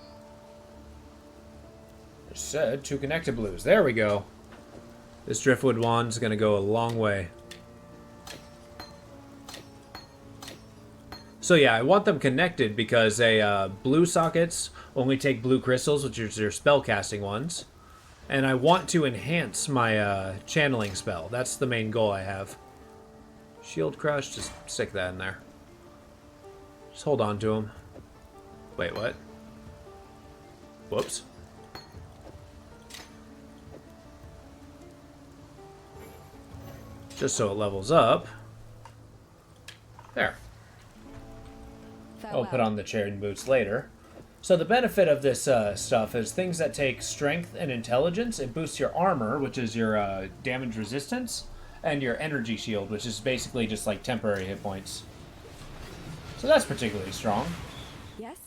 Just said 2 connected blues. There we go. This driftwood wand's gonna go a long way. So yeah, I want them connected because blue sockets only take blue crystals, which is your spell casting ones. And I want to enhance my channeling spell. That's the main goal I have. Shield crush, just stick that in there. Just hold on to him. Wait, what? Whoops. Just so it levels up. There. I'll put on the cherry boots later. So the benefit of this stuff is things that take strength and intelligence. It boosts your armor, which is your damage resistance, and your energy shield, which is basically just like temporary hit points. So that's particularly strong. Yes?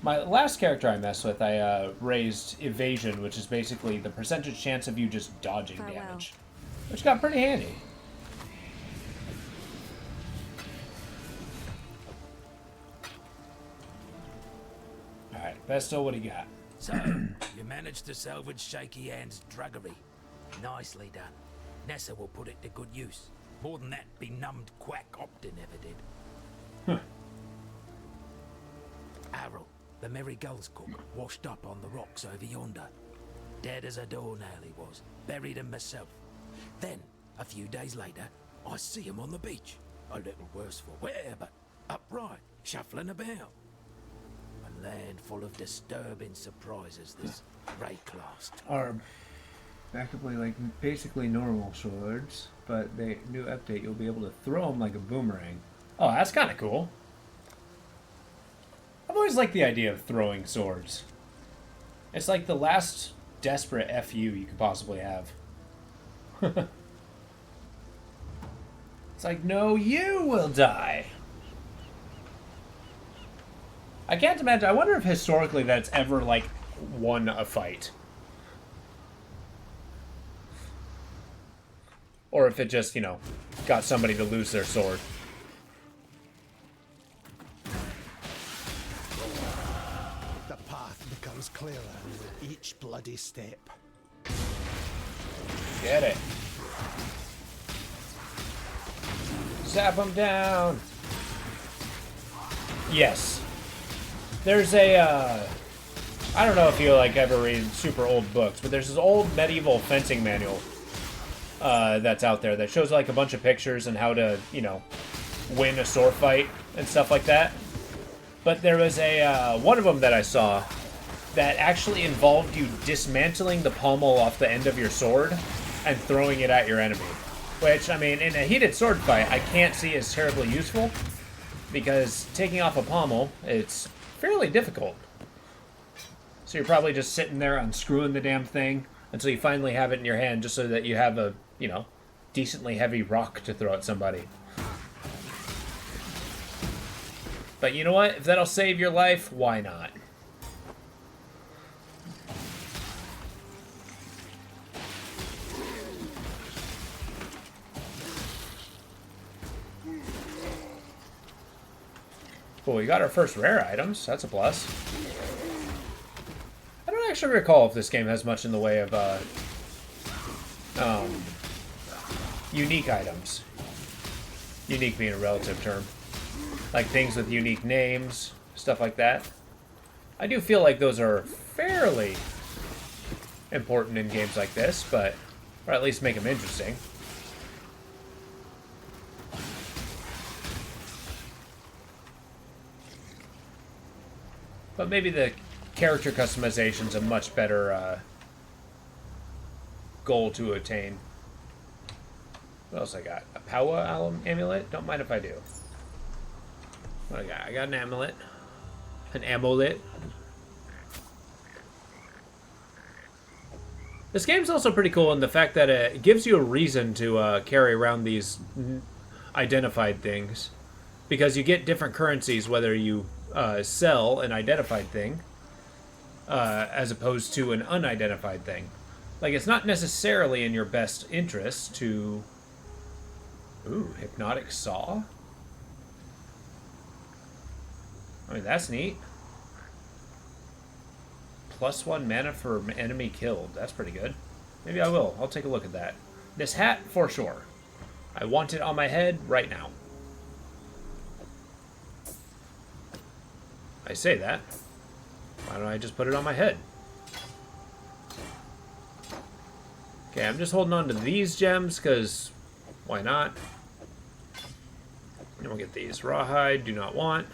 My last character I messed with, I raised evasion, which is basically the percentage chance of you just dodging damage, which got pretty handy. Alright, Besto, what do you got? So, you managed to salvage Shaky Hand's druggery. Nicely done. Nessa will put it to good use. More than that benumbed quack Optin ever did. Huh. Arrol, the Merry Gull's cook, washed up on the rocks over yonder. Dead as a doornail he was, buried him myself. Then, a few days later, I see him on the beach. A little worse for wear, but upright, shuffling about. A land full of disturbing surprises, this Rayclast. Are practically like basically normal swords, but the new update you'll be able to throw them like a boomerang. Oh, that's kind of cool. I've always liked the idea of throwing swords. It's like the last desperate FU you could possibly have. It's like, no, you will die. I can't imagine. I wonder if historically that's ever, like, won a fight. Or if it just, you know, got somebody to lose their sword. The path becomes clearer with each bloody step. Get it. Zap them down. Yes. There's a, I don't know if you, like, ever read super old books, but there's this old medieval fencing manual that's out there that shows, like, a bunch of pictures and how to, you know, win a sword fight and stuff like that. But there was a, one of them that I saw that actually involved you dismantling the pommel off the end of your sword and throwing it at your enemy. Which, I mean, in a heated sword fight, I can't see as terribly useful, because taking off a pommel, it's fairly difficult. So you're probably just sitting there unscrewing the damn thing until you finally have it in your hand, just so that you have a, you know, decently heavy rock to throw at somebody. But you know what? If that'll save your life, why not? Cool, we got our first rare items. That's a plus. I don't actually recall if this game has much in the way of unique items. Unique being a relative term. Like things with unique names, stuff like that. I do feel like those are fairly important in games like this, but, or at least make them interesting. But maybe the character customization's a much better goal to attain. What else I got? A Powa amulet? Don't mind if I do. What I got? I got an amulet. An amulet. This game's also pretty cool in the fact that it gives you a reason to carry around these identified things. Because you get different currencies whether you sell an identified thing as opposed to an unidentified thing. Like, it's not necessarily in your best interest to... Ooh, hypnotic saw? I mean, that's neat. +1 mana for enemy killed. That's pretty good. Maybe I will. I'll take a look at that. This hat, for sure. I want it on my head right now. I say that. Why don't I just put it on my head? Okay, I'm just holding on to these gems, because why not? And we'll get these. Rawhide, do not want.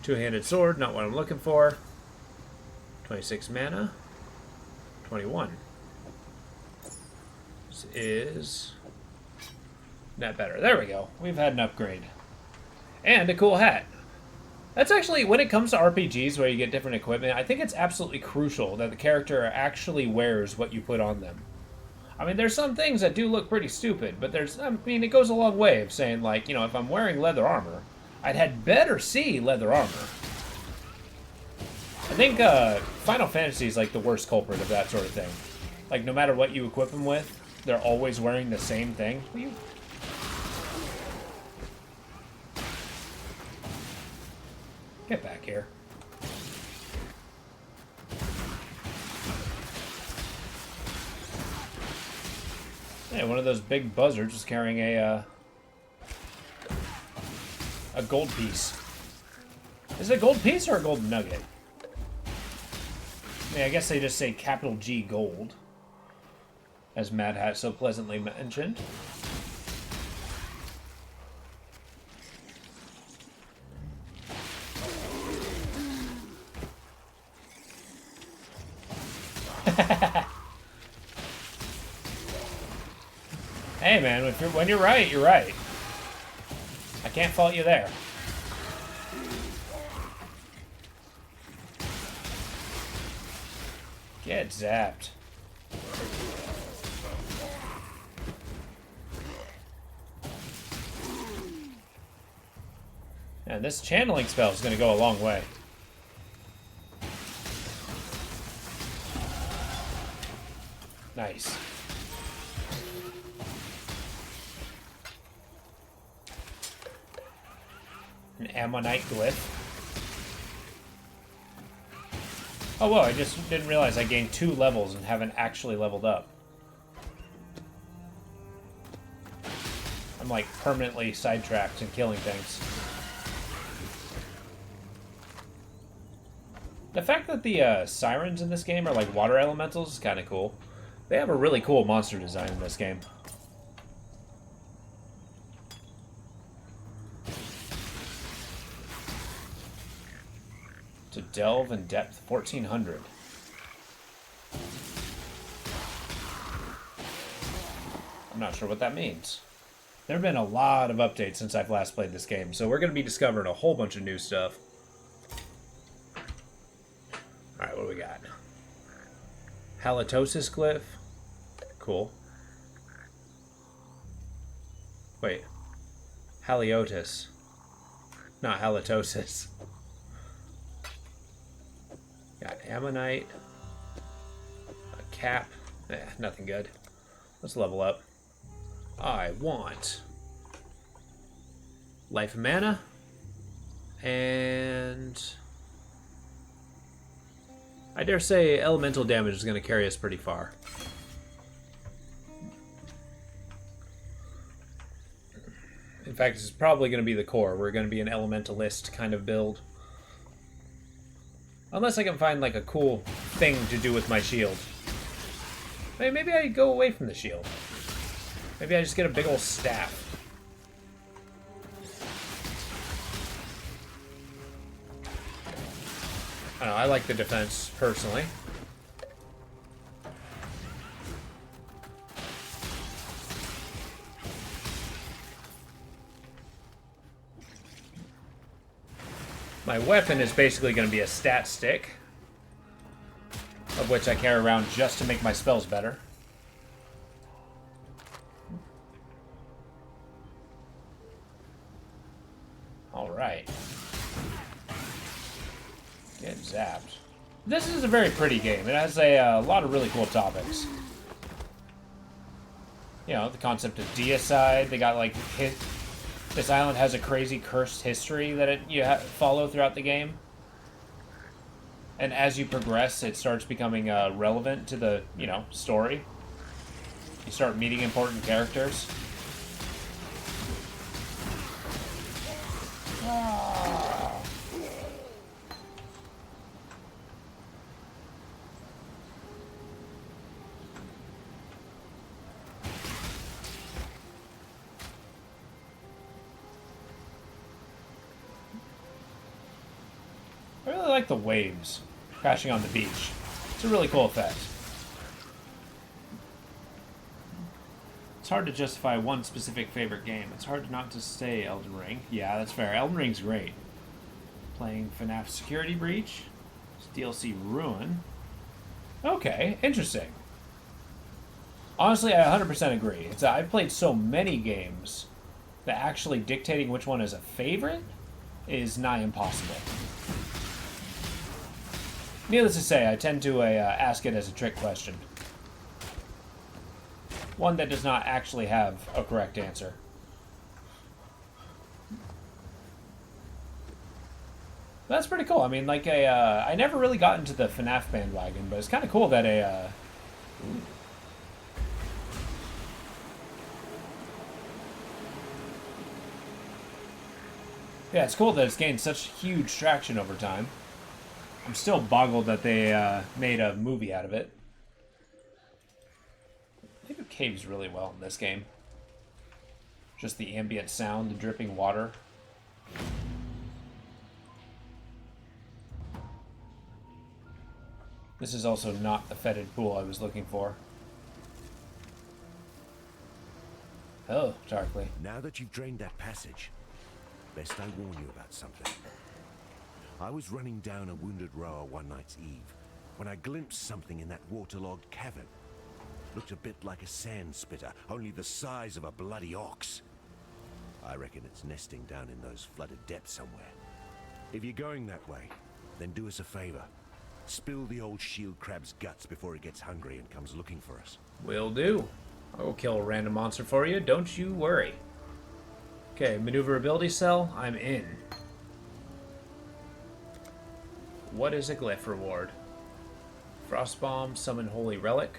Two-handed sword, not what I'm looking for. 26 mana. 21. This is not better. There we go. We've had an upgrade. And a cool hat. That's actually, when it comes to RPGs where you get different equipment, I think it's absolutely crucial that the character actually wears what you put on them. I mean, there's some things that do look pretty stupid, but it goes a long way of saying, like, you know, if I'm wearing leather armor, I'd had better see leather armor. I think Final Fantasy is like the worst culprit of that sort of thing. Like, no matter what you equip them with, they're always wearing the same thing. Get back here. Yeah, one of those big buzzards is carrying a gold piece. Is it a gold piece or a gold nugget? I mean, I guess they just say capital G gold, as Mad Hat so pleasantly mentioned. Hey man, when you're right, you're right. I can't fault you there. Get zapped. And this channeling spell is going to go a long way. Nice. An ammonite glyph. Oh, whoa, I just didn't realize I gained 2 levels and haven't actually leveled up. I'm like permanently sidetracked and killing things. The fact that the sirens in this game are like water elementals is kind of cool. They have a really cool monster design in this game. To delve in depth, 1400. I'm not sure what that means. There have been a lot of updates since I've last played this game, so we're going to be discovering a whole bunch of new stuff. Alright, what do we got? Halitosis glyph. Cool. Wait. Haliotis. Not halitosis. Got ammonite. A cap. Nothing good. Let's level up. I want life mana. And I dare say elemental damage is going to carry us pretty far. In fact, this is probably going to be the core. We're going to be an elementalist kind of build. Unless I can find like a cool thing to do with my shield. Maybe I go away from the shield. Maybe I just get a big old staff. I don't know, I like the defense personally. My weapon is basically going to be a stat stick, of which I carry around just to make my spells better. Alright. Get zapped. This is a very pretty game. It has a lot of really cool topics. You know, the concept of deicide. They got like this island has a crazy cursed history that you follow throughout the game. And as you progress, it starts becoming relevant to the, you know, story. You start meeting important characters. like the waves crashing on the beach. It's a really cool effect. It's hard to justify one specific favorite game. It's hard not to say Elden Ring. Yeah, that's fair. Elden Ring's great. Playing FNAF Security Breach. DLC Ruin. Okay, interesting. Honestly, I 100% agree. I've played so many games that actually dictating which one is a favorite is nigh impossible. Needless to say, I tend to ask it as a trick question. One that does not actually have a correct answer. That's pretty cool. I mean, like I never really got into the FNAF bandwagon, but it's kind of cool that yeah, it's cool that it's gained such huge traction over time. I'm still boggled that they made a movie out of it. I think it caves really well in this game. Just the ambient sound, the dripping water. This is also not the fetid pool I was looking for. Oh, darkly. Now that you've drained that passage, best I warn you about something. I was running down a wounded rower one night's eve when I glimpsed something in that waterlogged cavern. Looked a bit like a sand spitter, only the size of a bloody ox. I reckon it's nesting down in those flooded depths somewhere. If you're going that way, then do us a favor. Spill the old shield crab's guts before it gets hungry and comes looking for us. Will do. I will kill a random monster for you, don't you worry. Okay, maneuverability cell, I'm in. What is a glyph reward? Frostbomb, summon holy relic.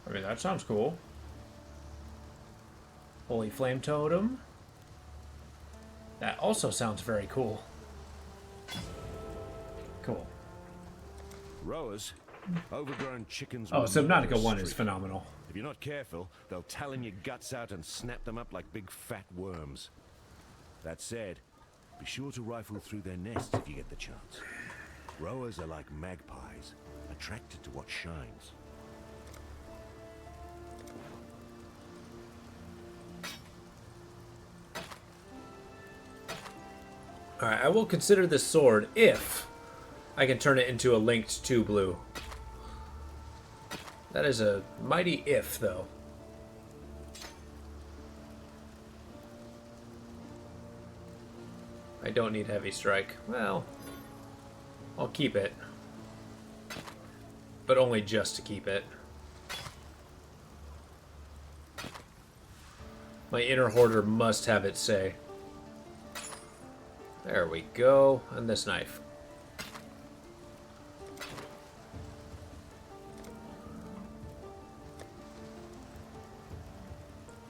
I mean, that sounds cool. Holy flame totem. That also sounds very cool. Cool. Rowers, overgrown chickens. Oh, Subnautica 1 is phenomenal. If you're not careful, they'll talon your guts out and snap them up like big fat worms. That said, be sure to rifle through their nests if you get the chance. Rowers are like magpies, attracted to what shines. Alright, I will consider this sword if I can turn it into a linked 2 blue. That is a mighty if, though. I don't need heavy strike. Well, I'll keep it. But only just to keep it. My inner hoarder must have its say. There we go. And this knife.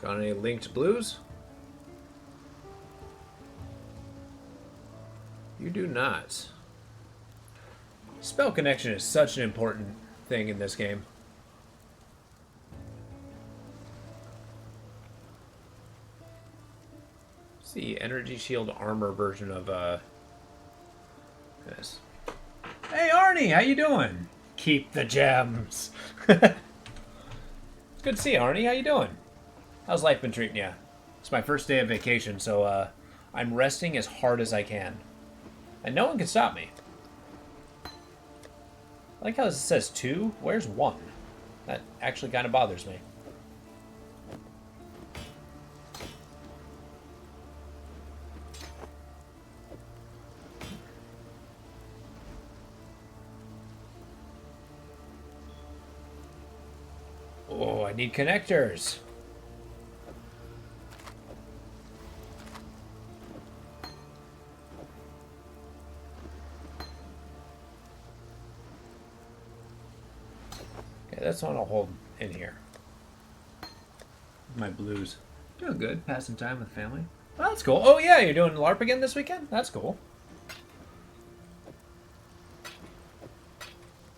Got any linked blues? You do not. Spell connection is such an important thing in this game. It's the energy shield armor version of this. Hey Arnie, how you doing? Keep the gems. It's good to see you, Arnie. How you doing? How's life been treating you? It's my first day of vacation, so I'm resting as hard as I can. And no one can stop me. I like how it says 2. Where's 1? That actually kind of bothers me. Oh, I need connectors. That's one I'll hold in here. My blues. Doing good. Passing time with family. Well, that's cool. Oh, yeah, you're doing LARP again this weekend? That's cool.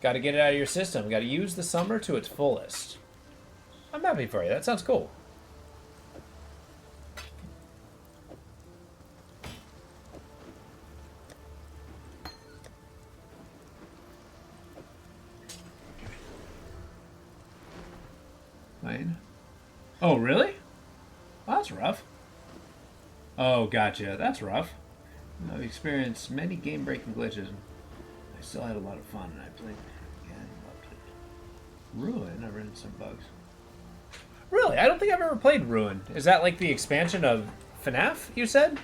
Got to get it out of your system. Got to use the summer to its fullest. I'm happy for you. That sounds cool. Explain. Oh, really? Well, that's rough. Oh, gotcha. That's rough. I've experienced many game-breaking glitches. I still had a lot of fun, and I played again. Loved it. Ruin. I've written some bugs. Really? I don't think I've ever played Ruin. Is that like the expansion of FNAF, you said?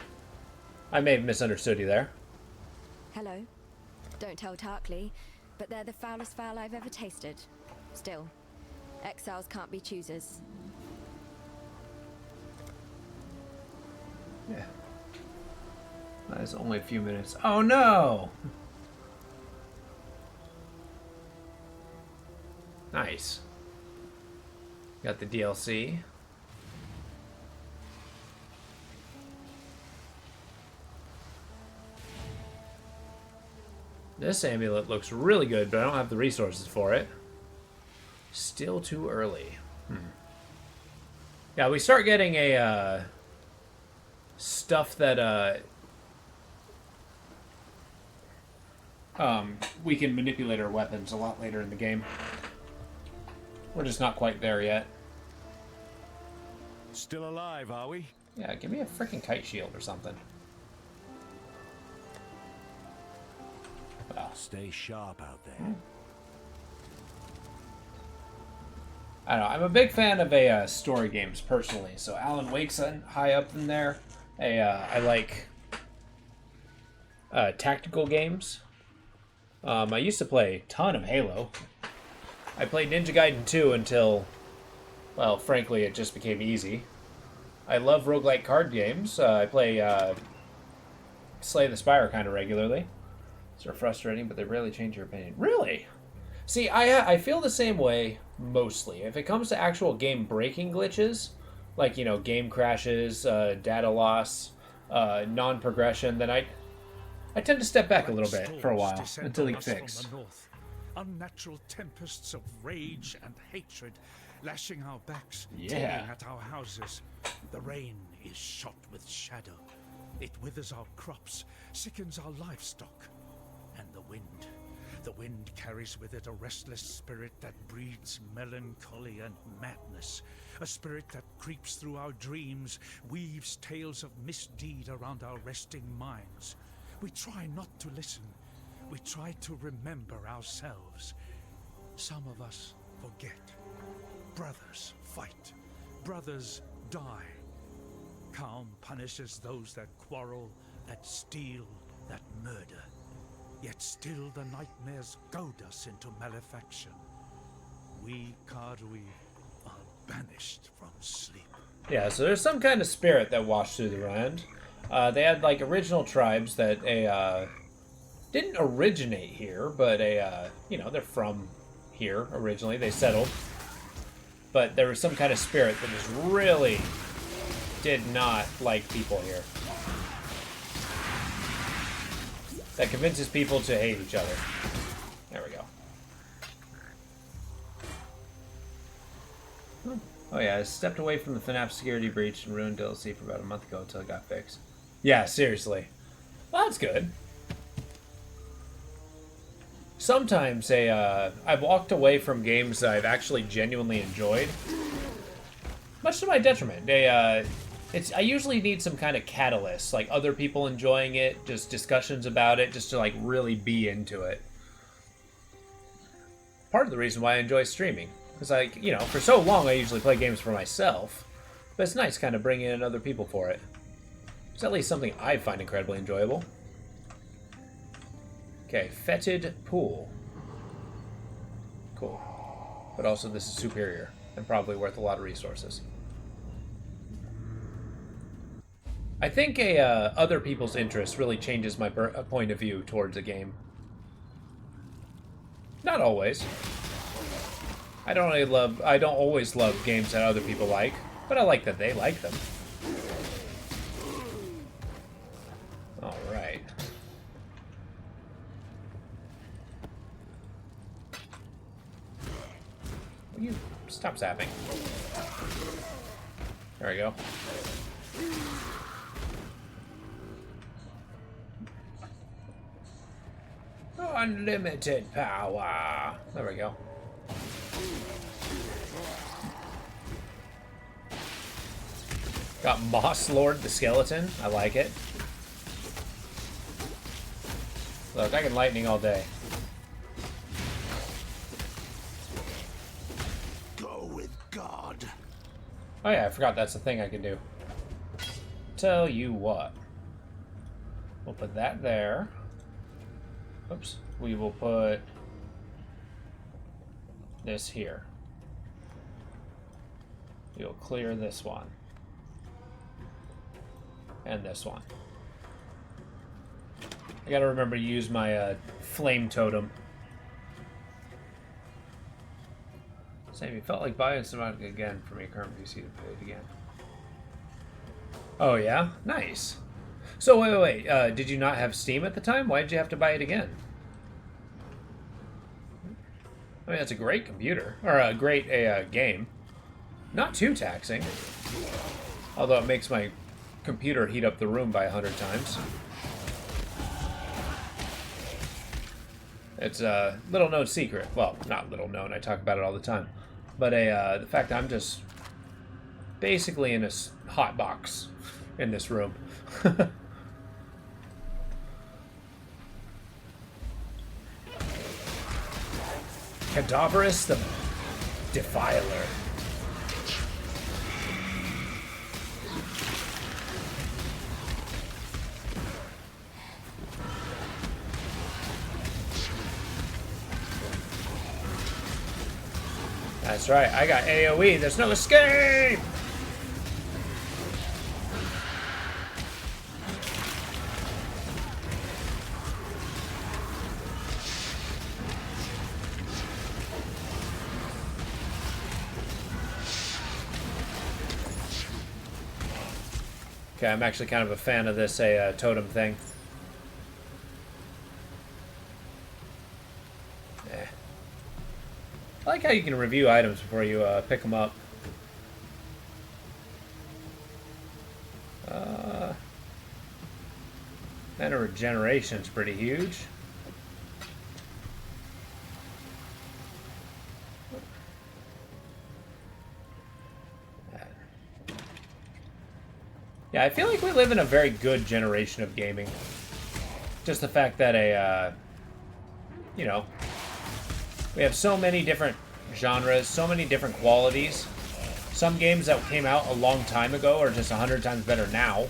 I may have misunderstood you there. Hello. Don't tell Tarkley, but they're the foulest fowl I've ever tasted. Still, exiles can't be choosers. Yeah. That is only a few minutes. Oh no! Nice. Got the DLC. This amulet looks really good, but I don't have the resources for it. Still too early. Yeah, we start getting a stuff that we can manipulate our weapons a lot later in the game. We're just not quite there yet. Still alive, are we? Yeah, give me a freaking kite shield or something. Well, stay sharp out there. I don't know. I'm a big fan of story games personally. So Alan Wake's high up in there. I like tactical games. I used to play a ton of Halo. I played Ninja Gaiden 2 until, well, frankly, it just became easy. I love roguelike card games. I play Slay the Spire kind of regularly. They're frustrating, but they rarely change your opinion. Really? See, I feel the same way mostly. If it comes to actual game-breaking glitches, like, you know, game crashes, data loss, non-progression, then I tend to step back a little bit for a while until they fix. Unnatural tempests of rage and hatred lashing our backs, Yeah. tearing at our houses. The rain is shot with shadow. It withers our crops, sickens our livestock. And the wind carries with it a restless spirit that breeds melancholy and madness. A spirit that creeps through our dreams, weaves tales of misdeed around our resting minds. We try not to listen. We try to remember ourselves. Some of us forget. Brothers fight. Brothers die. Calm punishes those that quarrel, that steal, that murder. Yet still the nightmares goad us into malefaction. We Kadui are banished from sleep. Yeah, so there's some kind of spirit that washed through the land. They had like original tribes that didn't originate here, but you know, they're from here originally. They settled, but there was some kind of spirit that just really did not like people here. That convinces people to hate each other. There we go. Oh yeah, I stepped away from the FNAF security breach and ruined DLC for about a month ago until it got fixed. Yeah, seriously. Well, that's good. Sometimes I've walked away from games that I've actually genuinely enjoyed, much to my detriment. I usually need some kind of catalyst, like other people enjoying it, just discussions about it, just to like really be into it. Part of the reason why I enjoy streaming, because you know, for so long I usually play games for myself, but it's nice kind of bringing in other people for it. It's at least something I find incredibly enjoyable. Okay, fetid pool. Cool. But also this is superior and probably worth a lot of resources. I think other people's interests really changes my point of view towards a game. Not always. I don't always love games that other people like, but I like that they like them. All right. Will you stop zapping? There we go. Unlimited power. There we go. Got Moss Lord the Skeleton. I like it. Look, I can lightning all day. Go with God. Oh yeah, I forgot that's the thing I can do. Tell you what. We'll put that there. Oops. We will put this here. We'll clear this one. And this one. I gotta remember to use my flame totem. Same, you felt like buying Cinematic again from your current PC to play it again. Oh yeah? Nice. So wait. Did you not have Steam at the time? Why did you have to buy it again? I mean, that's a great computer. Or a great game. Not too taxing. Although it makes my computer heat up the room by 100 times. It's a little known secret. Well, not little known. I talk about it all the time. But the fact that I'm just basically in a hot box in this room. Cadaverous the Defiler. That's right, I got AoE, there's no escape! Okay, I'm actually kind of a fan of this totem thing. I like how you can review items before you pick them up. Mana regeneration's pretty huge. Yeah, I feel like we live in a very good generation of gaming. Just the fact that you know, we have so many different genres, so many different qualities. Some games that came out a long time ago are just 100 times better now.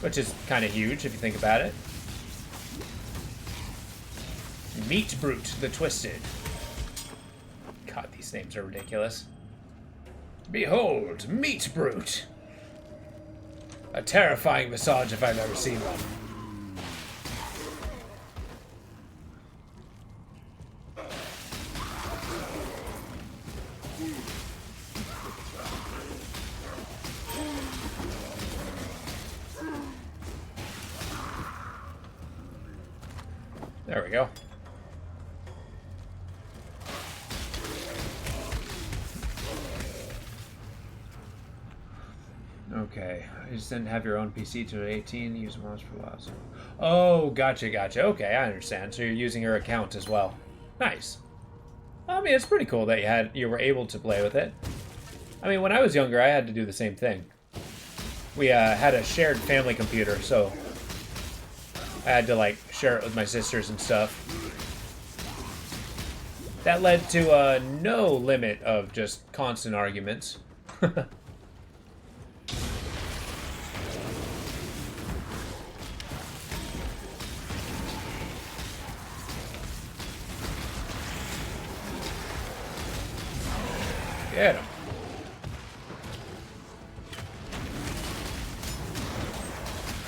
Which is kind of huge if you think about it. Meat Brute the Twisted. God, these names are ridiculous. Behold, Meat Brute. A terrifying visage if I've ever seen one. There we go. Okay, you just didn't have your own PC to 18, use mouse for a while. So. Oh, gotcha. Okay, I understand. So you're using your account as well. Nice. I mean, it's pretty cool that you were able to play with it. I mean, when I was younger, I had to do the same thing. We had a shared family computer, so I had to like share it with my sisters and stuff. That led to no limit of just constant arguments. Get him.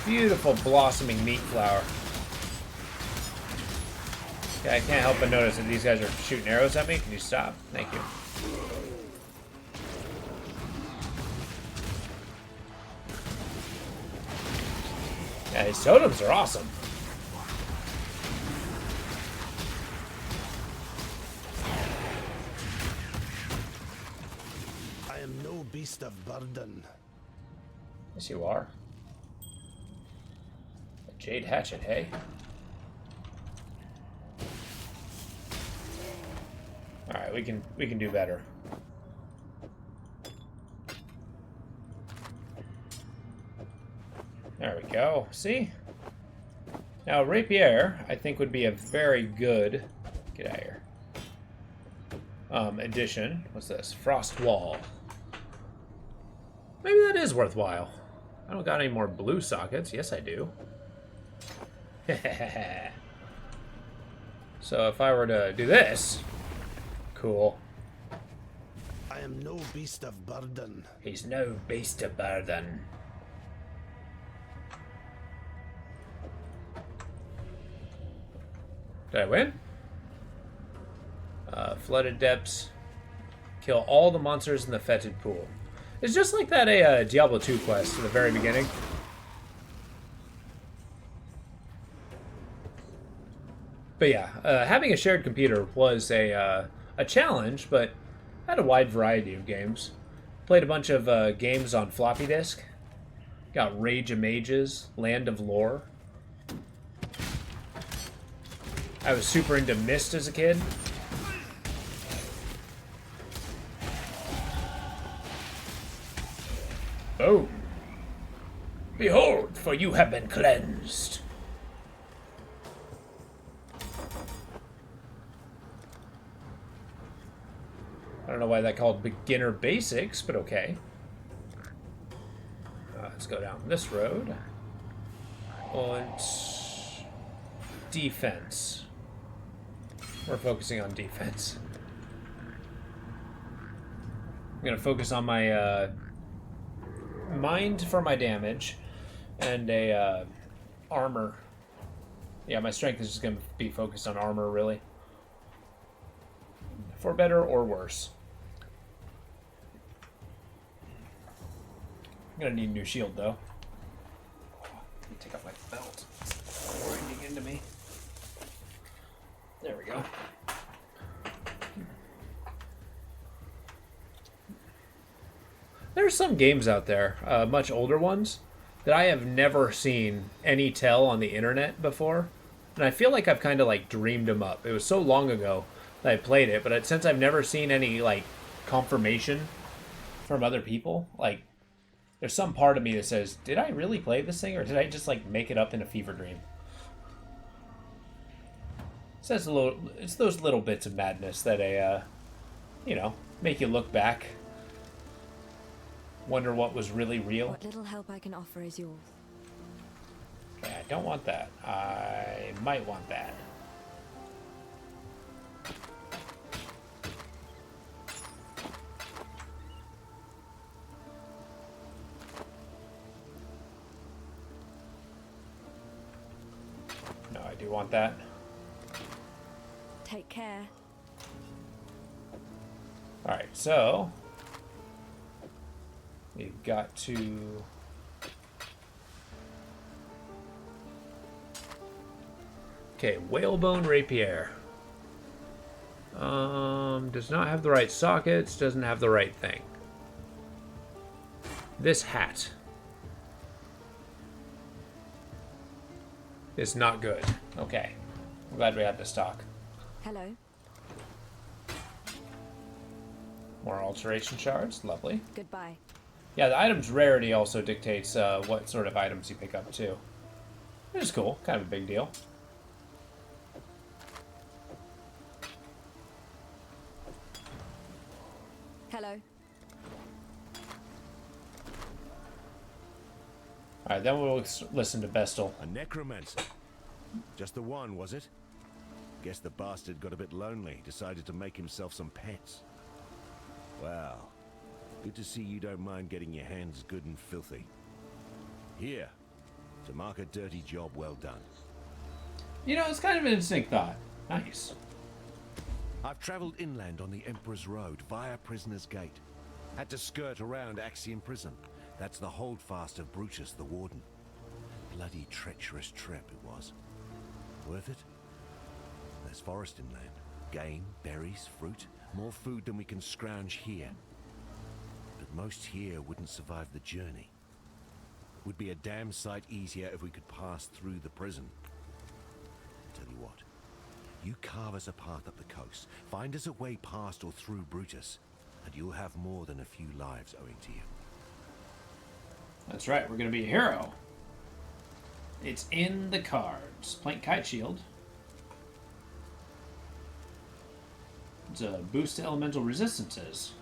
Beautiful blossoming meat flower. Okay, I can't help but notice that these guys are shooting arrows at me. Can you stop? Thank you. Yeah, his totems are awesome. I am no beast of burden. Yes, you are. A jade hatchet, hey? Alright, we can do better. There we go. See? Now, rapier, I think, would be a very good... Get out of here. Addition. What's this? Frost wall. Maybe that is worthwhile. I don't got any more blue sockets. Yes, I do. So if I were to do this... Cool. I am no beast of burden. He's no beast of burden. Did I win? Flooded depths. Kill all the monsters in the fetid pool. It's just like that Diablo 2 quest at the very beginning. But yeah, having a shared computer was a challenge, but I had a wide variety of games. Played a bunch of games on floppy disk. Got Rage of Mages, Land of Lore. I was super into Myst as a kid. Boom. Behold, for you have been cleansed. I don't know why that called beginner basics, but okay. Let's go down this road. And defense. We're focusing on defense. I'm gonna focus on my mind for my damage and a armor. Yeah, my strength is just gonna be focused on armor, really. For better or worse. I'm gonna need a new shield, though. Let me take off my belt. It's grinding into me. There we go. There's some games out there, much older ones, that I have never seen any tell on the internet before. And I feel like I've kind of like dreamed them up. It was so long ago that I played it, but since I've never seen any like confirmation from other people, like there's some part of me that says, did I really play this thing, or did I just like make it up in a fever dream? It's those little bits of madness that you know, make you look back, wonder what was really real. What little help I can offer is yours. Okay, I don't want that. I might want that. No, I do want that. Take care. Alright, so we've got to okay, whalebone rapier. Does not have the right sockets, doesn't have the right thing. This hat is not good. Okay. I'm glad we had the stock. Hello. More alteration shards, lovely. Goodbye. Yeah, the item's rarity also dictates what sort of items you pick up too. Which is cool, kind of a big deal. Hello. Alright, then we'll listen to Bestel. A necromancer? Just the one, was it? Guess the bastard got a bit lonely, decided to make himself some pets. Well, good to see you don't mind getting your hands good and filthy. Here, to mark a dirty job well done. You know, it's kind of an instinct thought. Nice. I've traveled inland on the Emperor's Road via Prisoner's Gate. Had to skirt around Axiom Prison. That's the holdfast of Brutus the Warden. Bloody treacherous trip it was. Worth it? There's forest inland. Game, berries, fruit. More food than we can scrounge here. But most here wouldn't survive the journey. Would be a damn sight easier if we could pass through the prison. Tell you what. You carve us a path up the coast. Find us a way past or through Brutus. And you'll have more than a few lives owing to you. That's right, we're going to be a hero. It's in the cards. Plank Kite Shield. It's a boost to elemental resistances.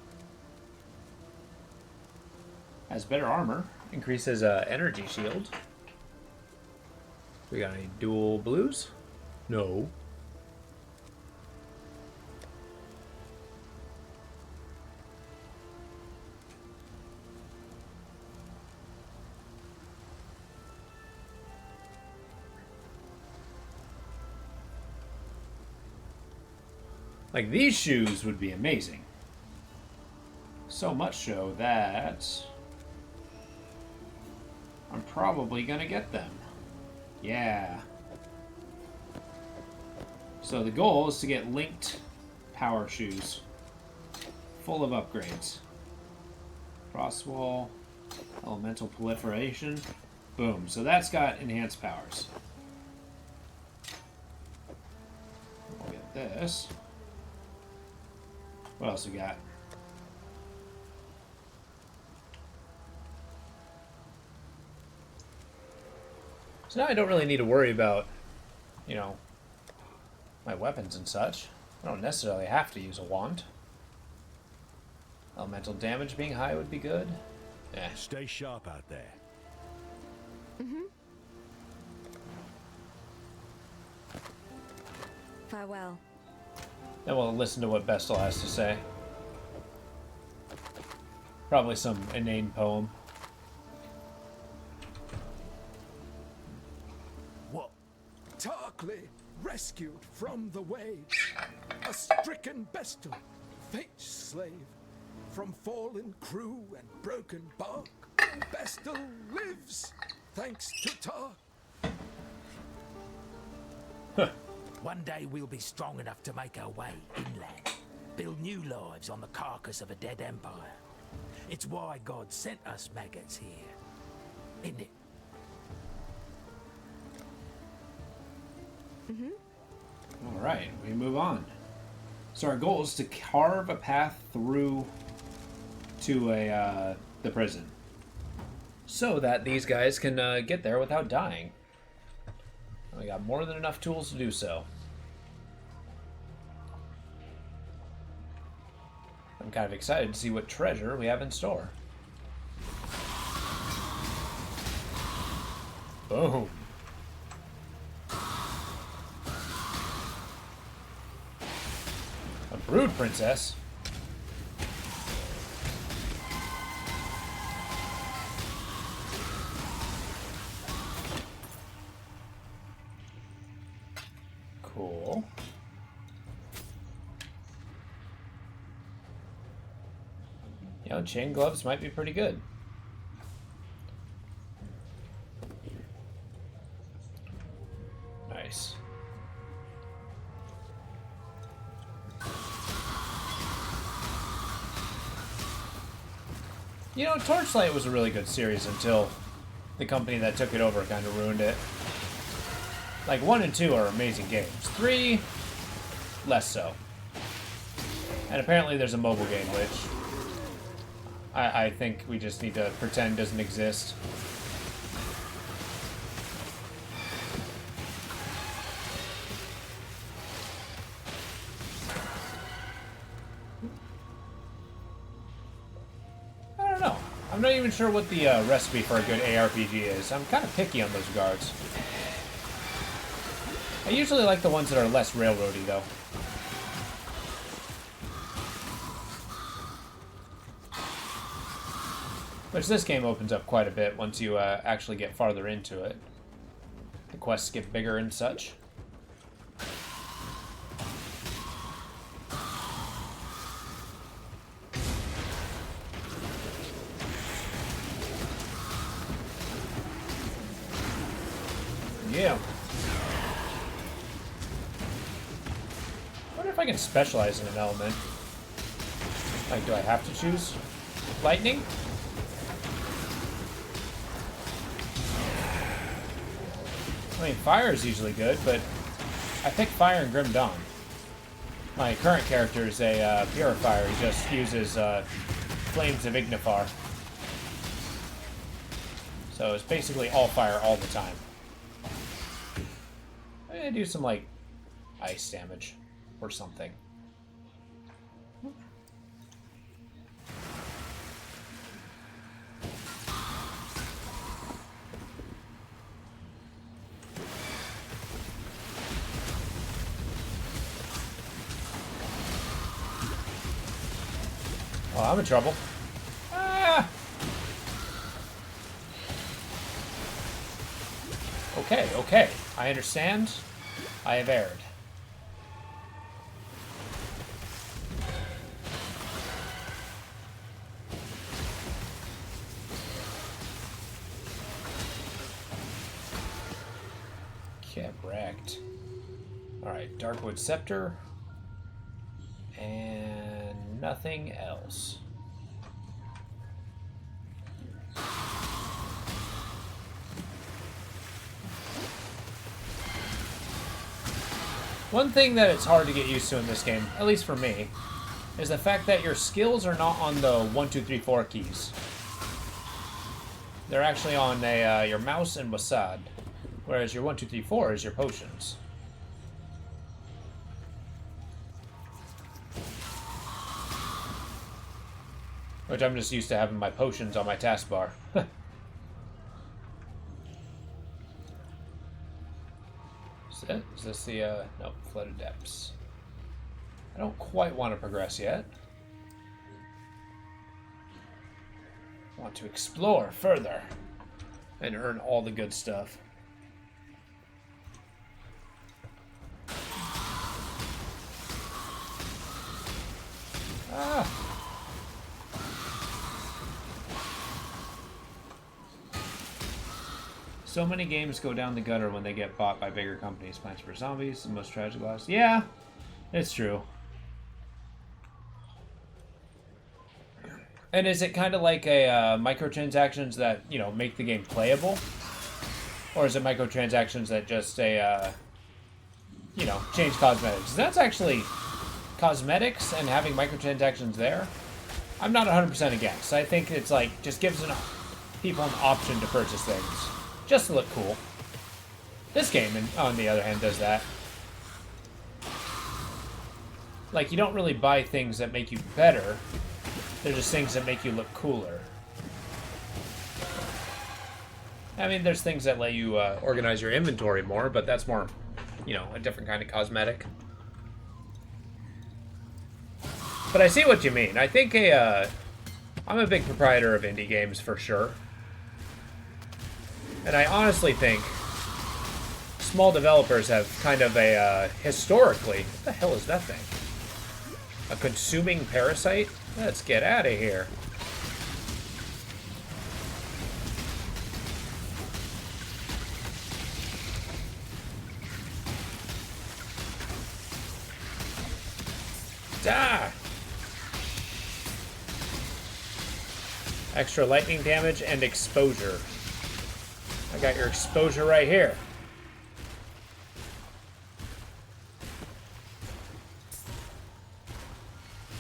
Has better armor. Increases energy shield. We got any dual blues? No. Like, these shoes would be amazing. So much so that I'm probably gonna get them. Yeah. So the goal is to get linked power shoes. Full of upgrades. Crosswall. Elemental proliferation. Boom. So that's got enhanced powers. We'll get this. What else we got? So now I don't really need to worry about, you know, my weapons and such. I don't necessarily have to use a wand. Elemental damage being high would be good. Yeah. Stay sharp out there. Farewell. Then we'll listen to what Bestel has to say. Probably some inane poem. What? Tarkly rescued from the waves, a stricken Bestel, fate's slave, from fallen crew and broken bark. Bestel lives, thanks to Tark. One day we'll be strong enough to make our way inland, build new lives on the carcass of a dead empire. It's why God sent us maggots here, isn't it? Alright, we move on. So our goal is to carve a path through to the prison. So that these guys can get there without dying. And we got more than enough tools to do so. I'm kind of excited to see what treasure we have in store. Boom. A brood princess? Cool. You know, chain gloves might be pretty good. Nice. You know, Torchlight was a really good series until the company that took it over kind of ruined it. Like, 1 and 2 are amazing games. 3, less so. And apparently there's a mobile game, which I think we just need to pretend doesn't exist. I don't know. I'm not even sure what the recipe for a good ARPG is. I'm kind of picky on those regards. I usually like the ones that are less railroady, though. Which this game opens up quite a bit once you actually get farther into it. The quests get bigger and such. Yeah. I wonder if I can specialize in an element. Like, do I have to choose lightning? I mean, fire is usually good, but I pick fire in Grim Dawn. My current character is a purifier. He just uses flames of Ignifar. So it's basically all fire all the time. do some, like, ice damage or something. Oh, I'm in trouble. Ah! Okay, okay. I understand. I have erred. Get wrecked. Alright, Darkwood Scepter. And nothing else. One thing that it's hard to get used to in this game, at least for me, is the fact that your skills are not on the 1, 2, 3, 4 keys. They're actually on your mouse and WASD, whereas your 1, 2, 3, 4 is your potions. Which I'm just used to having my potions on my taskbar. Is it? Is this the, nope, Flooded Depths. I don't quite want to progress yet. I want to explore further and earn all the good stuff. Ah! So many games go down the gutter when they get bought by bigger companies. Plants vs. Zombies, the most tragic loss. Yeah, it's true. And is it kind of like a microtransactions that, you know, make the game playable? Or is it microtransactions that just you know, change cosmetics? That's actually cosmetics and having microtransactions there. I'm not 100% against. I think it's like, just gives people an option to purchase things. Just to look cool. This game, on the other hand, does that. Like, you don't really buy things that make you better. They're just things that make you look cooler. I mean, there's things that let you organize your inventory more, but that's more, you know, a different kind of cosmetic. But I see what you mean. I think I'm a big proprietor of indie games for sure. And I honestly think small developers have kind of a, historically, what the hell is that thing? A consuming parasite? Let's get out of here. Ah! Extra lightning damage and exposure. I got your exposure right here.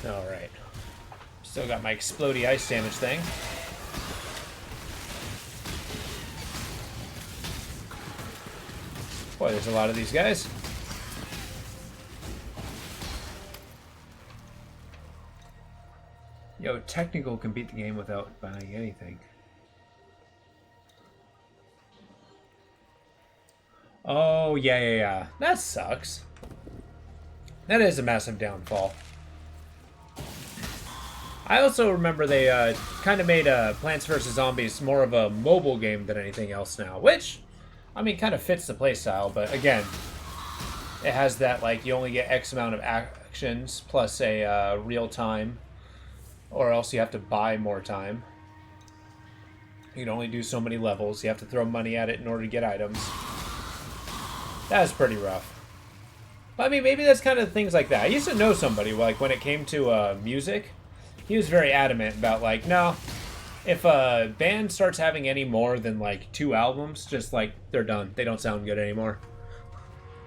Alright. Still got my explodey ice damage thing. Boy, there's a lot of these guys. Yo, technical can beat the game without buying anything. Oh, yeah. That sucks. That is a massive downfall. I also remember they kind of made Plants vs. Zombies more of a mobile game than anything else now, which, I mean, kind of fits the playstyle, but again, it has that, like, you only get X amount of actions plus a real time, or else you have to buy more time. You can only do so many levels. You have to throw money at it in order to get items. That's pretty rough. But I mean, maybe that's kind of things like that. I used to know somebody, like, when it came to music, he was very adamant about, like, no, if a band starts having any more than, like, 2 albums, just, like, they're done. They don't sound good anymore.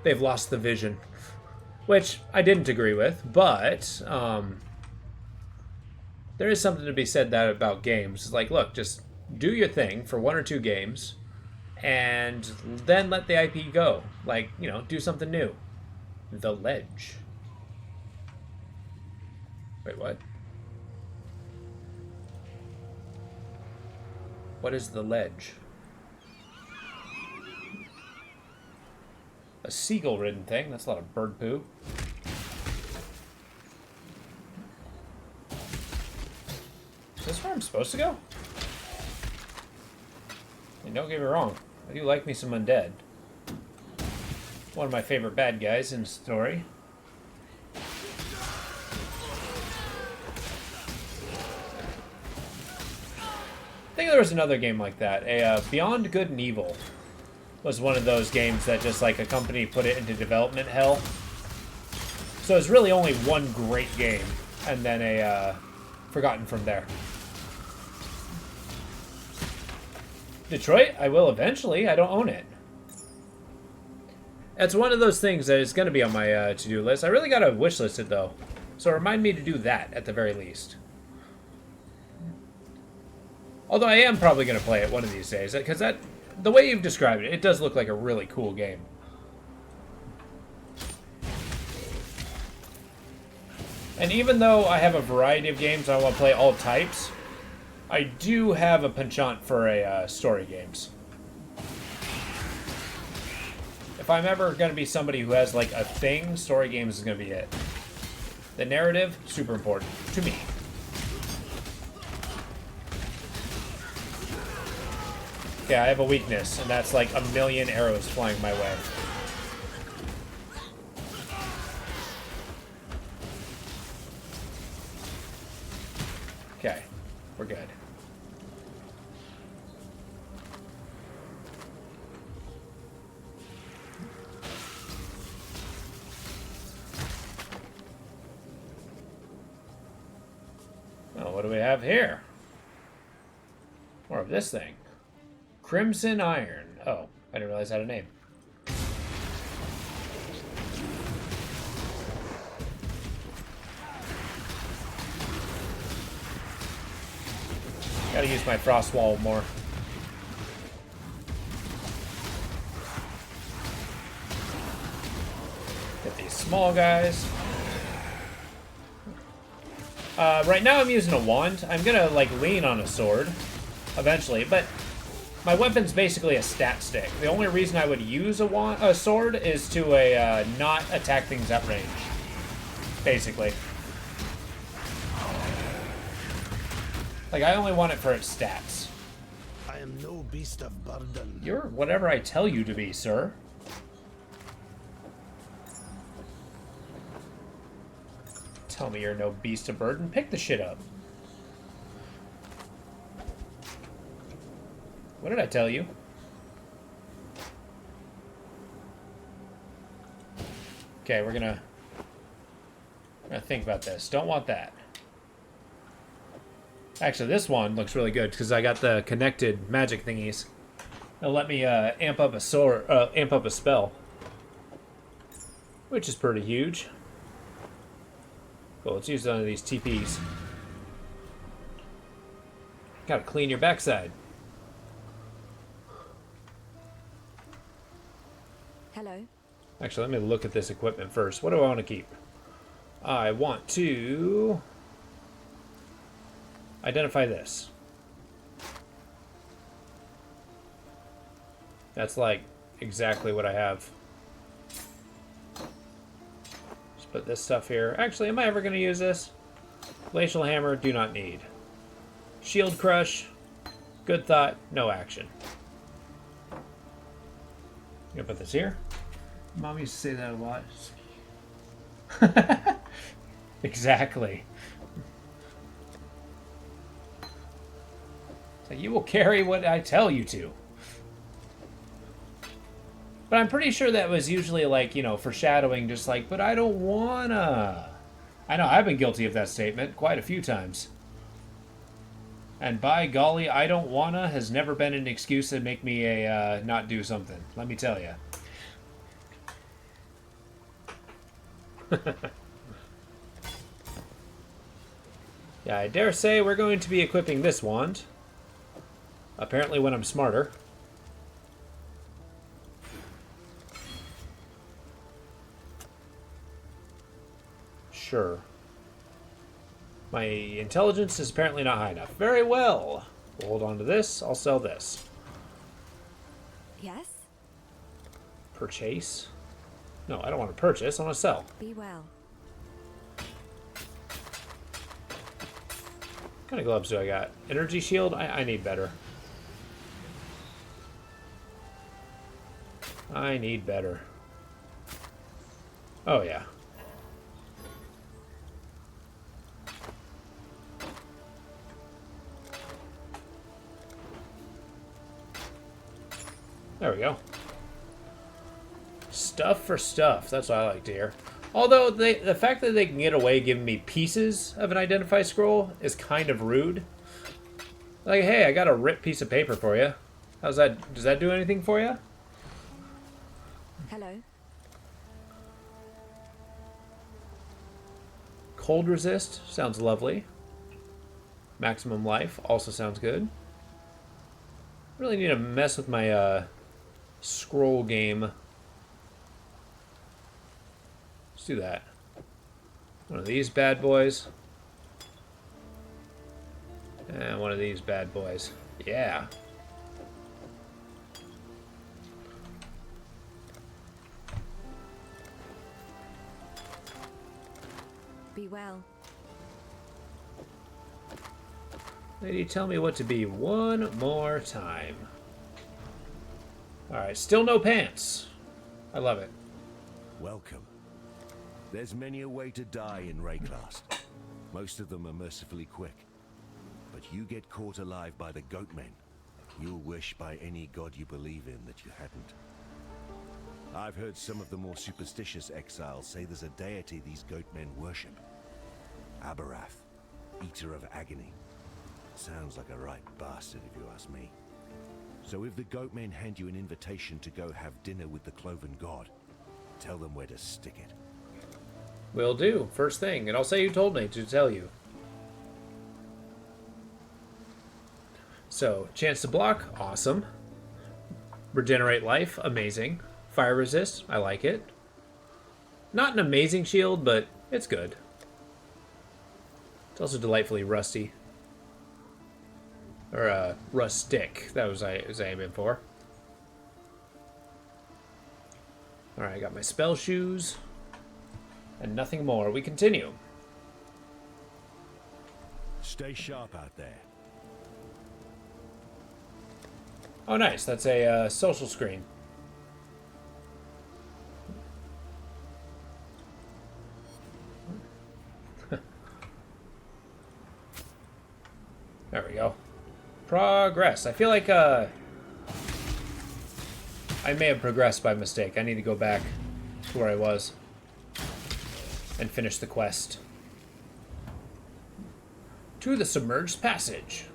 They've lost the vision. Which I didn't agree with, but there is something to be said that about games. It's like, look, just do your thing for 1 or 2 games, and then let the IP go. Like, you know, do something new. The Ledge. Wait, what? What is the Ledge? A seagull-ridden thing. That's a lot of bird poo. Is this where I'm supposed to go? And don't get me wrong, I do like me some undead. One of my favorite bad guys in the story. I think there was another game like that. Beyond Good and Evil was one of those games that just like a company put it into development hell. So it's really only one great game, and then forgotten from there. Detroit, I will eventually. I don't own it. It's one of those things that is going to be on my to-do list. I really got to wish list it, though. So remind me to do that, at the very least. Although I am probably going to play it one of these days. Because that, the way you've described it, it does look like a really cool game. And even though I have a variety of games, I want to play all types, I do have a penchant for story games. If I'm ever going to be somebody who has like a thing, story games is going to be it. The narrative, super important to me. Okay, I have a weakness, and that's like a million arrows flying my way. Okay, we're good. Oh, what do we have here? More of this thing. Crimson Iron. Oh, I didn't realize it had a name. Gotta use my frost wall more. Get these small guys. Right now I'm using a wand. I'm gonna like lean on a sword eventually, but my weapon's basically a stat stick. The only reason I would use a sword is to not attack things at range, basically. Like, I only want it for its stats. I am no beast of burden. You're whatever I tell you to be, sir. Tell me you're no beast of burden. Pick the shit up. What did I tell you? Okay, we're gonna think about this. Don't want that. Actually, this one looks really good because I got the connected magic thingies. It'll let me amp up a spell, which is pretty huge. Cool. Let's use one of these TPs. Gotta clean your backside. Hello. Actually, let me look at this equipment first. What do I want to keep? I want to identify this. That's like exactly what I have. Just put this stuff here. Actually, am I ever going to use this? Glacial Hammer, do not need. Shield Crush, good thought, no action. I'm gonna put this here. Mom used to say that a lot. Exactly. So you will carry what I tell you to. But I'm pretty sure that was usually like, you know, foreshadowing, just like, but I don't wanna. I know, I've been guilty of that statement quite a few times. And by golly, I don't wanna has never been an excuse to make me not do something. Let me tell you. Yeah, I dare say we're going to be equipping this wand. Apparently when I'm smarter. Sure. My intelligence is apparently not high enough. Very well. We'll hold on to this. I'll sell this. Yes? Purchase? No, I don't want to purchase. I want to sell. Be well. What kind of gloves do I got? Energy shield? I need better. I need better. Oh, yeah. There we go. Stuff for stuff. That's what I like to hear. Although, the fact that they can get away giving me pieces of an identify scroll is kind of rude. Like, hey, I got a ripped piece of paper for you. How's that? Does that do anything for you? Hello. Cold resist sounds lovely. Maximum life also sounds good. Really need to mess with my scroll game. Let's do that. One of these bad boys. And one of these bad boys. Yeah. Be well. Lady, tell me what to be one more time. Alright, still no pants. I love it. Welcome. There's many a way to die in Rayclast. Most of them are mercifully quick. But you get caught alive by the Goatmen, you'll wish by any god you believe in that you hadn't. I've heard some of the more superstitious exiles say there's a deity these Goatmen worship. Abarath, Eater of Agony. Sounds like a right bastard if you ask me. So if the Goatmen hand you an invitation to go have dinner with the Cloven God, tell them where to stick it. Will do. First thing. And I'll say you told me to tell you. So, chance to block. Awesome. Regenerate life. Amazing. Fire resist. I like it. Not an amazing shield, but it's good. It's also delightfully rusty. Or, rustic. That was I was aiming for. Alright, I got my spell shoes. And nothing more. We continue. Stay sharp out there. Oh, nice. That's a social screen. There we go. Progress. I feel like I may have progressed by mistake. I need to go back to where I was and finish the quest. To the submerged passage.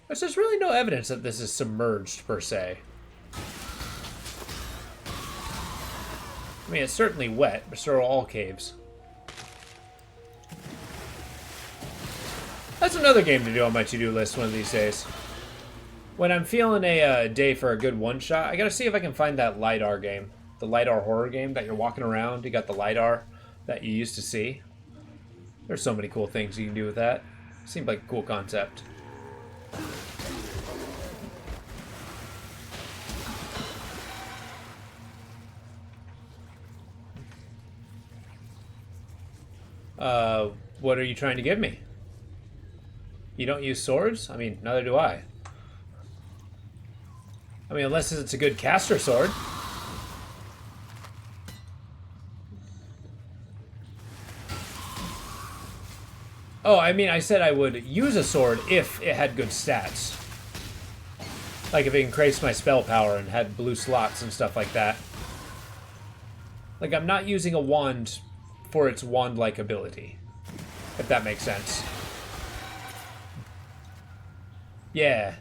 But there's really no evidence that this is submerged, per se. I mean, it's certainly wet, but so are all caves. That's another game to do on my to-do list one of these days. When I'm feeling a day for a good one-shot, I gotta see if I can find that LiDAR game. The LiDAR horror game that you're walking around. You got the LiDAR that you used to see. There's so many cool things you can do with that. Seemed like a cool concept. What are you trying to give me? You don't use swords? I mean, neither do I. I mean, unless it's a good caster sword. Oh, I mean, I said I would use a sword if it had good stats. Like if it increased my spell power and had blue slots and stuff like that. Like, I'm not using a wand for its wand-like ability. If that makes sense. Yeah.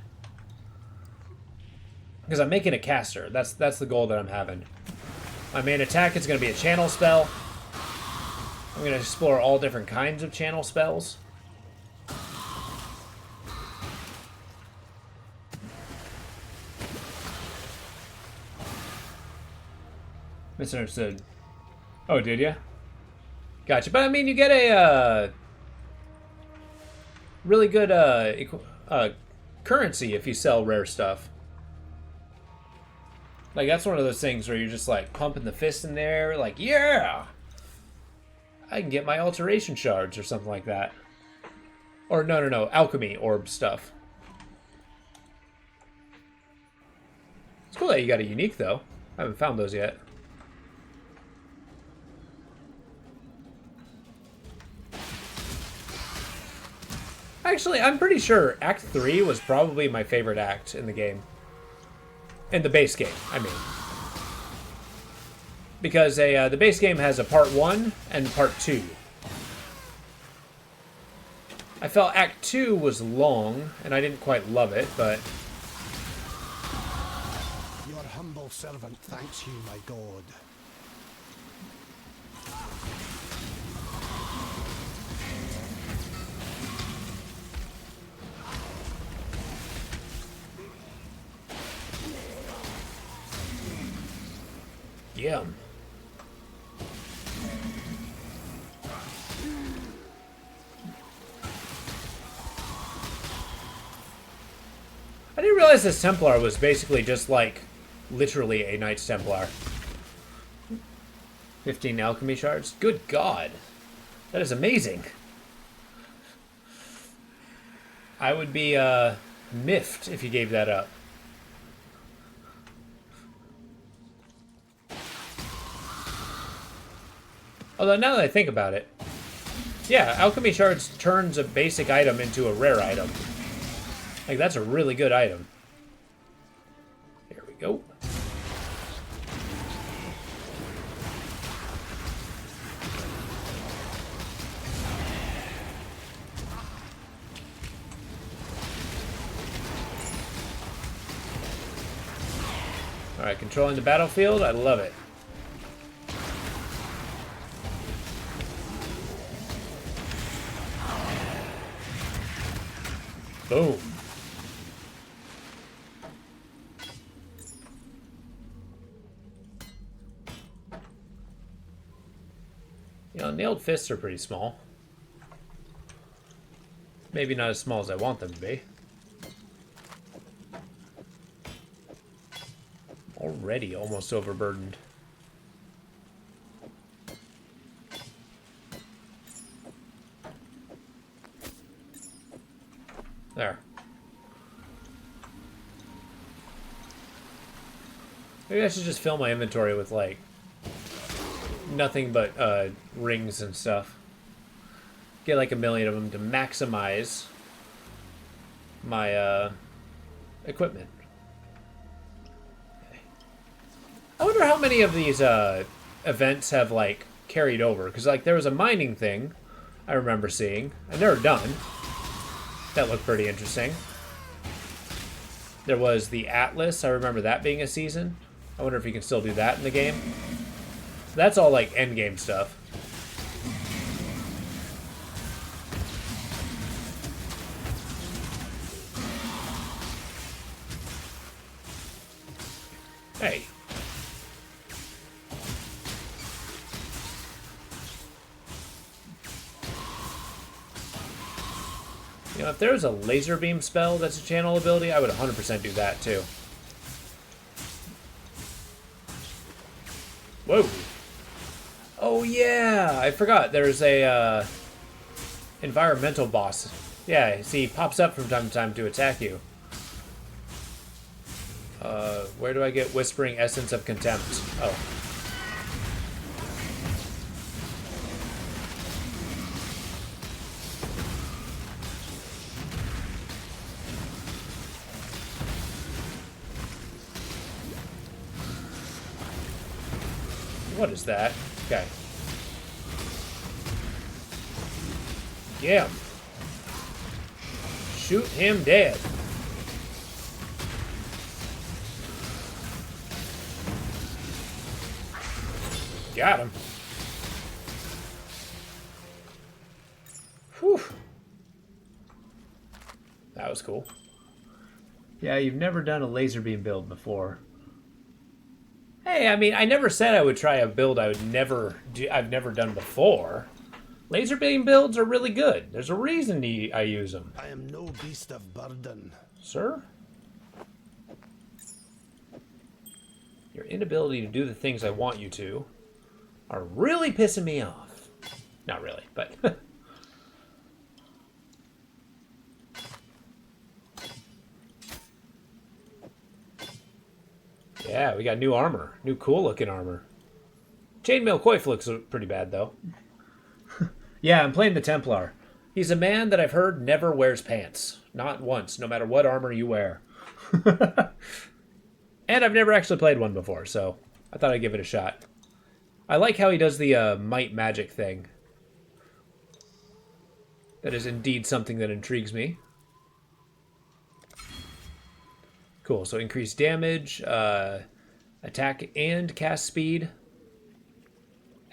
Because I'm making a caster. That's the goal that I'm having. My main attack is going to be a channel spell. I'm going to explore all different kinds of channel spells. Misunderstood. Oh, did you? Gotcha. But I mean, you get a really good currency if you sell rare stuff. Like, that's one of those things where you're just, like, pumping the fist in there, like, yeah! I can get my alteration shards or something like that. Or, no, alchemy orb stuff. It's cool that you got a unique, though. I haven't found those yet. Actually, I'm pretty sure Act 3 was probably my favorite act in the game. In the base game, I mean. Because the base game has a part 1 and part 2. I felt Act 2 was long, and I didn't quite love it, but... Your humble servant thanks you, my god. Yum. I didn't realize this Templar was basically just like literally a Knights Templar. 15 alchemy shards? Good God. That is amazing. I would be miffed if you gave that up. Although now that I think about it, yeah, alchemy shards turns a basic item into a rare item. Like, that's a really good item. Here we go. Alright, controlling the battlefield, I love it. Boom. You know, nailed fists are pretty small. Maybe not as small as I want them to be. Already almost overburdened. There. Maybe I should just fill my inventory with, like, nothing but rings and stuff. Get like 1,000,000 of them to maximize my equipment. Okay. I wonder how many of these events have, like, carried over. Because, like, there was a mining thing I remember seeing, and they're done. That looked pretty interesting. There was the Atlas. I remember that being a season. I wonder if you can still do that in the game. So that's all, like, endgame stuff. Hey. You know, if there was a laser beam spell that's a channel ability, I would 100% do that too. Whoa. Oh yeah, I forgot. There's a environmental boss. Yeah, see, he pops up from time to time to attack you. Where do I get Whispering Essence of Contempt? Oh. What is that? Okay. Yeah. Shoot him dead. Got him. Whew. That was cool. Yeah, you've never done a laser beam build before. Hey, I mean, I never said I would try a build I've never done before. Laser beam builds are really good. There's a reason I use them. I am no beast of burden. Sir? Your inability to do the things I want you to are really pissing me off. Not really, but... Yeah, we got new armor. New cool-looking armor. Chainmail Coif looks pretty bad, though. Yeah, I'm playing the Templar. He's a man that I've heard never wears pants. Not once, no matter what armor you wear. And I've never actually played one before, so I thought I'd give it a shot. I like how he does the might magic thing. That is indeed something that intrigues me. Cool, so increased damage, attack and cast speed,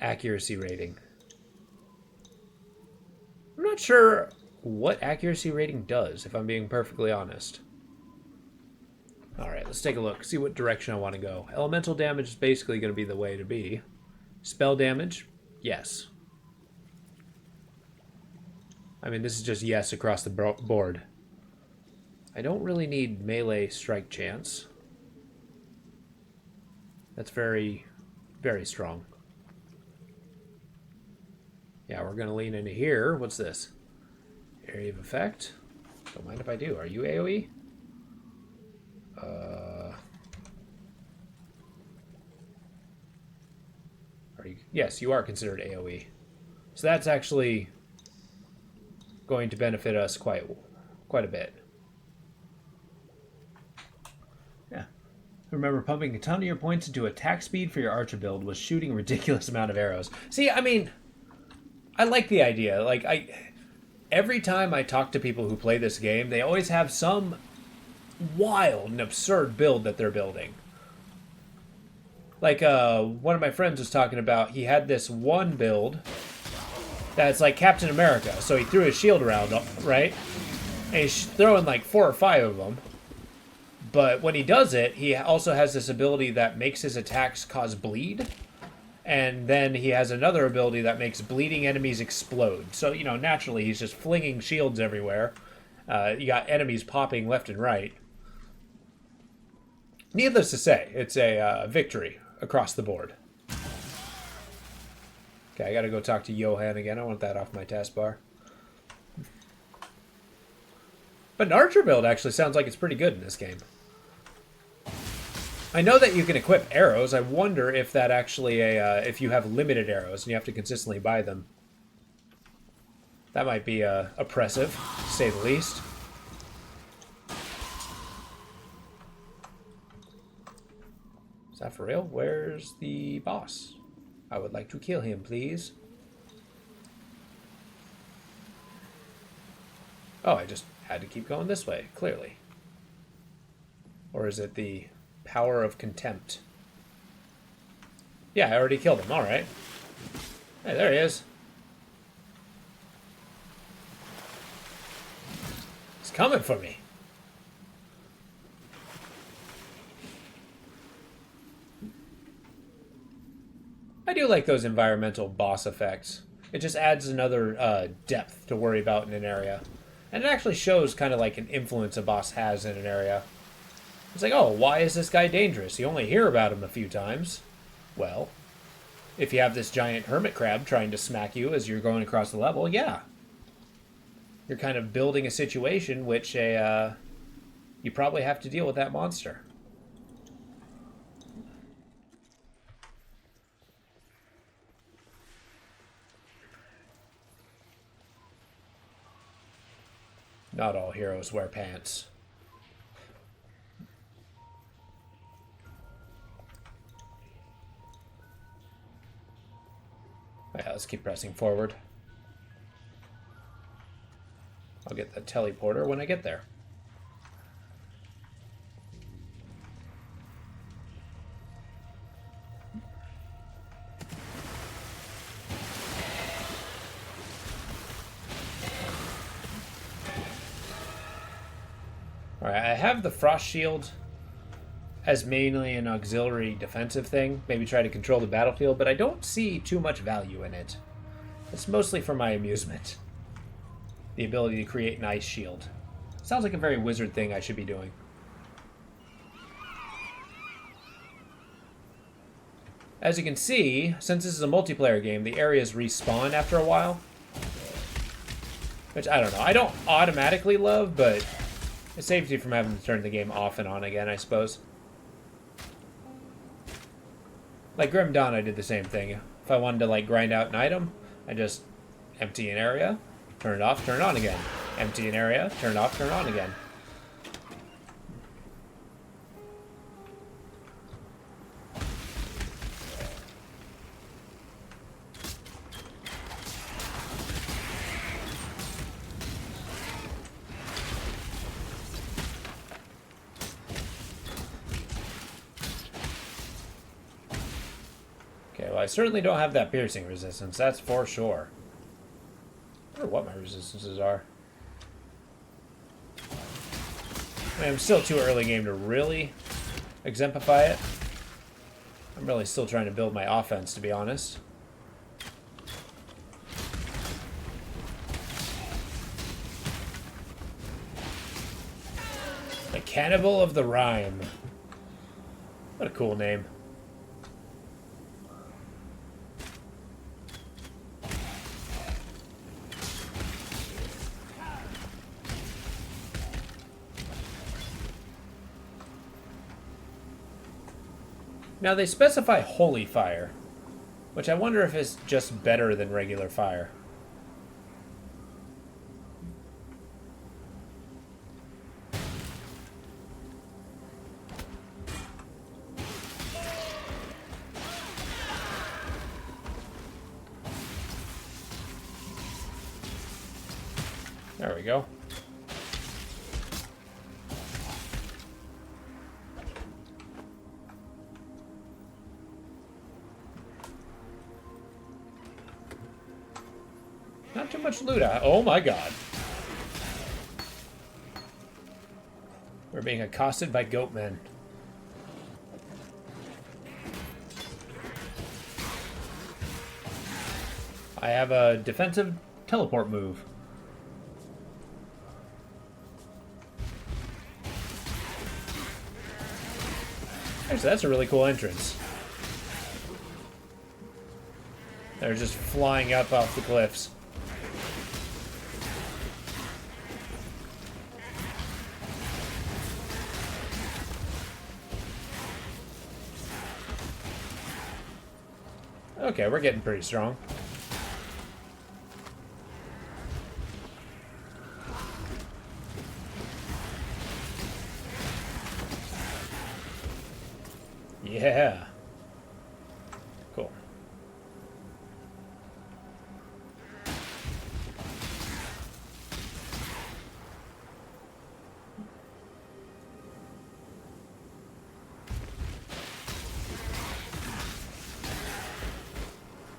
accuracy rating. I'm not sure what accuracy rating does, if I'm being perfectly honest. Alright, let's take a look, see what direction I want to go. Elemental damage is basically going to be the way to be. Spell damage, yes. I mean, this is just yes across the board. I don't really need melee strike chance. That's very, very strong. Yeah, we're going to lean into here. What's this? Area of effect. Don't mind if I do. Are you AoE? Are you? Yes, you are considered AoE. So that's actually going to benefit us quite a bit. Yeah. Remember, pumping a ton of your points into attack speed for your archer build was shooting a ridiculous amount of arrows. See, I mean, I like the idea. Like, every time I talk to people who play this game, they always have some wild and absurd build that they're building. Like, one of my friends was talking about, he had this one build that's like Captain America. So he threw his shield around, right? And he's throwing like 4 or 5 of them. But when he does it, he also has this ability that makes his attacks cause bleed. And then he has another ability that makes bleeding enemies explode. So, you know, naturally he's just flinging shields everywhere. You got enemies popping left and right. Needless to say, it's a victory across the board. Okay, I gotta go talk to Johan again. I want that off my taskbar. But an archer build actually sounds like it's pretty good in this game. I know that you can equip arrows. I wonder if that actually if you have limited arrows and you have to consistently buy them. That might be oppressive, to say the least. Is that for real? Where's the boss? I would like to kill him, please. Oh, I just had to keep going this way, clearly. Or is it the power of contempt? Yeah, I already killed him. All right. Hey, there he is. He's coming for me. I do like those environmental boss effects. It just adds another depth to worry about in an area. And it actually shows kind of like an influence a boss has in an area. It's like, oh, why is this guy dangerous? You only hear about him a few times. Well, if you have this giant hermit crab trying to smack you as you're going across the level, yeah. You're kind of building a situation which you probably have to deal with that monster. Not all heroes wear pants. Yeah, let's keep pressing forward. I'll get the teleporter when I get there. Alright, I have the frost shield as mainly an auxiliary defensive thing. Maybe try to control the battlefield, but I don't see too much value in it. It's mostly for my amusement. The ability to create an ice shield. Sounds like a very wizard thing I should be doing. As you can see, since this is a multiplayer game, the areas respawn after a while. Which, I don't know. I don't automatically love, but it saves you from having to turn the game off and on again, I suppose. Like Grim Dawn, I did the same thing. If I wanted to, like, grind out an item, I just empty an area, turn it off, turn it on again. Empty an area, turn it off, turn it on again. Okay, well, I certainly don't have that piercing resistance, that's for sure. I wonder what my resistances are. I mean, I'm still too early game to really exemplify it. I'm really still trying to build my offense, to be honest. The Cannibal of the Rhyme. What a cool name. Now they specify holy fire, which I wonder if is just better than regular fire. There we go. Not too much loot. Oh my god. We're being accosted by goatmen. I have a defensive teleport move. Actually, that's a really cool entrance. They're just flying up off the cliffs. Okay, we're getting pretty strong. Yeah. Cool.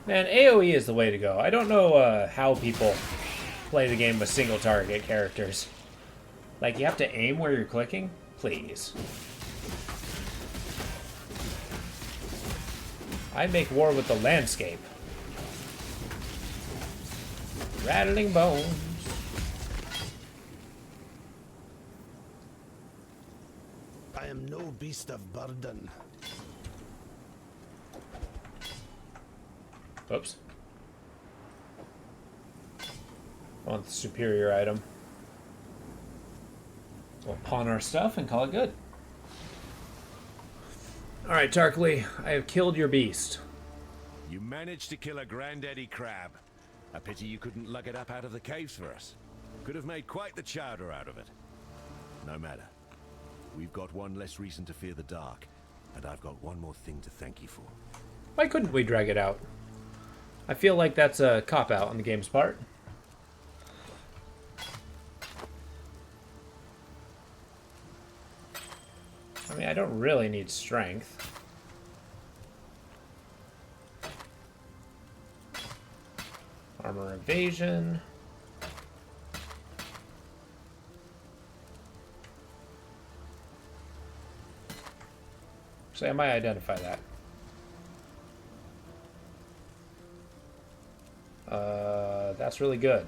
Man, AoE is the way to go. I don't know how people play the game with single target characters. Like, you have to aim where you're clicking? Please. I make war with the landscape. Rattling bones. I am no beast of burden. Oops. I want the superior item. We'll pawn our stuff and call it good. Alright, Tarkley, I have killed your beast. You managed to kill a granddaddy crab. A pity you couldn't lug it up out of the caves for us. Could have made quite the chowder out of it. No matter. We've got one less reason to fear the dark, and I've got one more thing to thank you for. Why couldn't we drag it out? I feel like that's a cop-out on the game's part. I mean, I don't really need strength. Armor evasion. So I might identify that. That's really good.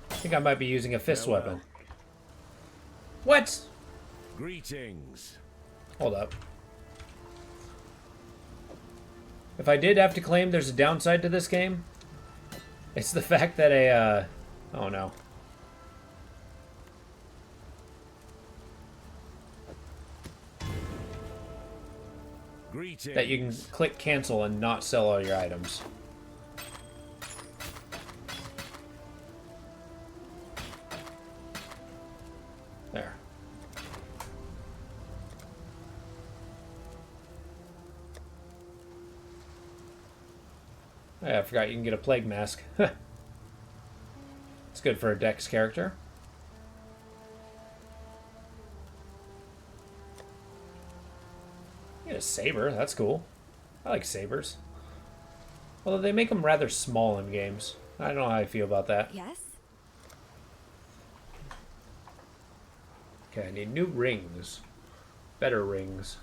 I think I might be using a fist weapon. What? Greetings. Hold up. If I did have to claim there's a downside to this game, it's the fact that oh no. Greetings. That you can click cancel and not sell all your items. There. Yeah, I forgot you can get a plague mask. It's good for a Dex character. Get a saber, that's cool. I like sabers. Although they make them rather small in games. I don't know how I feel about that. Yes? Okay, I need new rings. Better rings.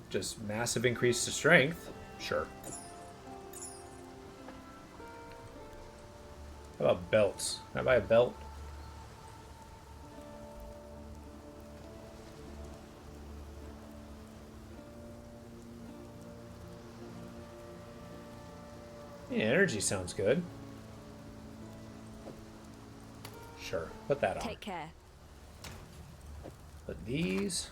Just massive increase to strength? Sure. How about belts? Can I buy a belt? Yeah, energy sounds good. Sure, put that on. Take care. Put these.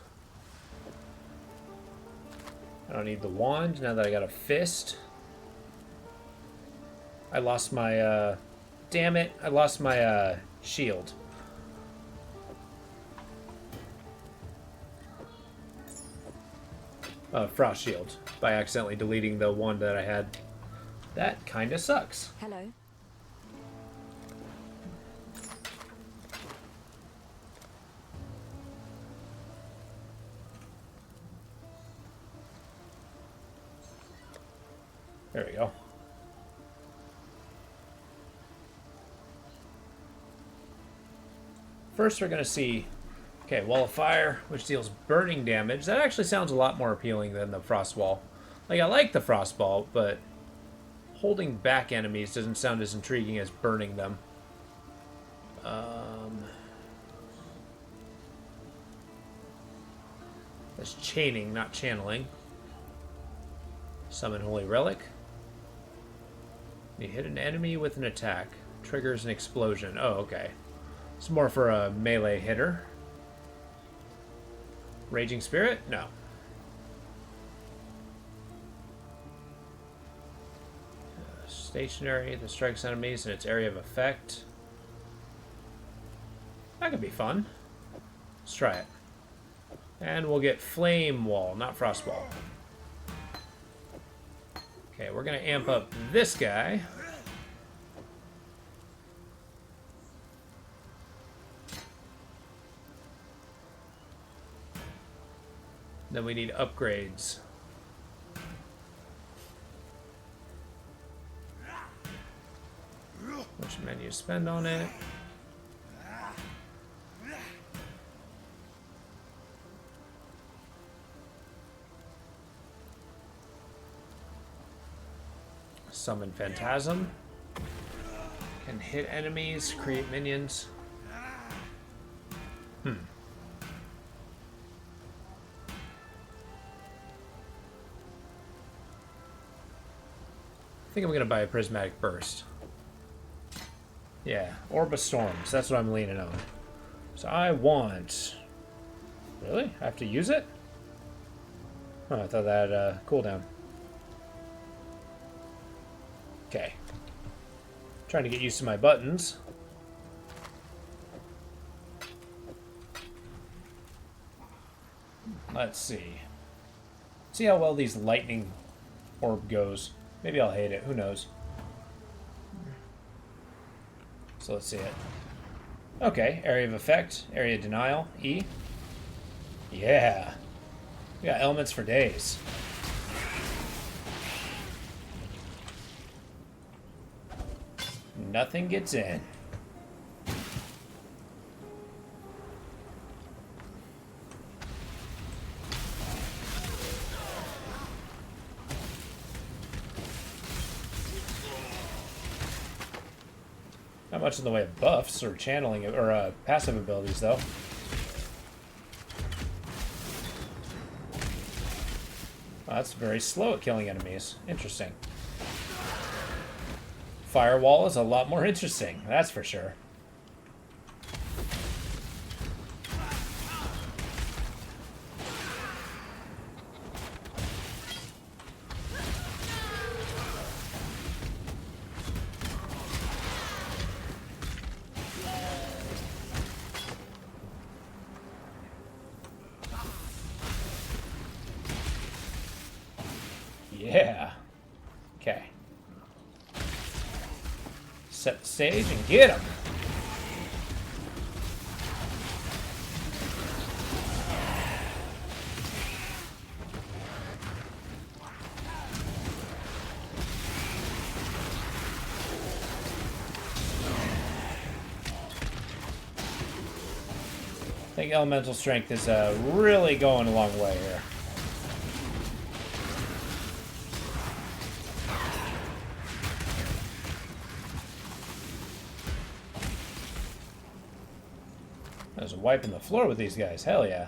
I don't need the wand now that I got a fist. I lost my, damn it, I lost my, shield. Frost shield by accidentally deleting the one that I had. That kinda sucks. Hello. There we go. First we're going to see, okay, Wall of Fire, which deals burning damage. That actually sounds a lot more appealing than the Frost Wall. Like, I like the Frost Ball, but holding back enemies doesn't sound as intriguing as burning them. That's chaining, not channeling. Summon Holy Relic. You hit an enemy with an attack. Triggers an explosion. Oh, okay. It's more for a melee hitter. Raging Spirit? No. Stationary that strikes enemies in its area of effect. That could be fun. Let's try it. And we'll get Flame Wall, not Frost Wall. Okay, we're going to amp up this guy. Then we need upgrades. Which menu spend on it? Summon Phantasm. Can hit enemies, create minions. I think I'm going to buy a Prismatic Burst. Yeah, Orb of Storms. That's what I'm leaning on. So I want... Really? I have to use it? Oh, I thought that had cooldown. Okay. Trying to get used to my buttons. Let's see. See how well these lightning orb goes. Maybe I'll hate it. Who knows? So let's see it. Okay, area of effect, area denial, E. Yeah. We got elements for days. nothing gets in. Not much in the way of buffs or channeling or passive abilities, though. Oh, that's very slow at killing enemies. Interesting. Firewall is a lot more interesting, that's for sure. Yeah. Okay. Set the stage and get him. I think elemental strength is really going a long way here. I was wiping the floor with these guys. Hell yeah.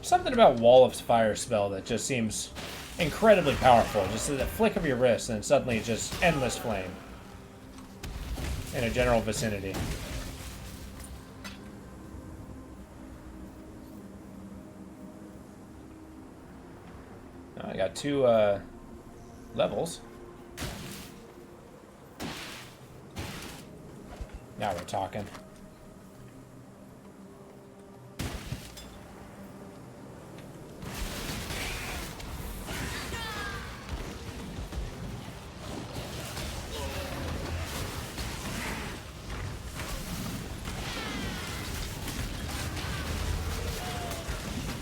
Something about Wall of Fire spell that just seems incredibly powerful. Just at the flick of your wrist, and suddenly it's just endless flame in a general vicinity. I got 2 levels. Now we're talking.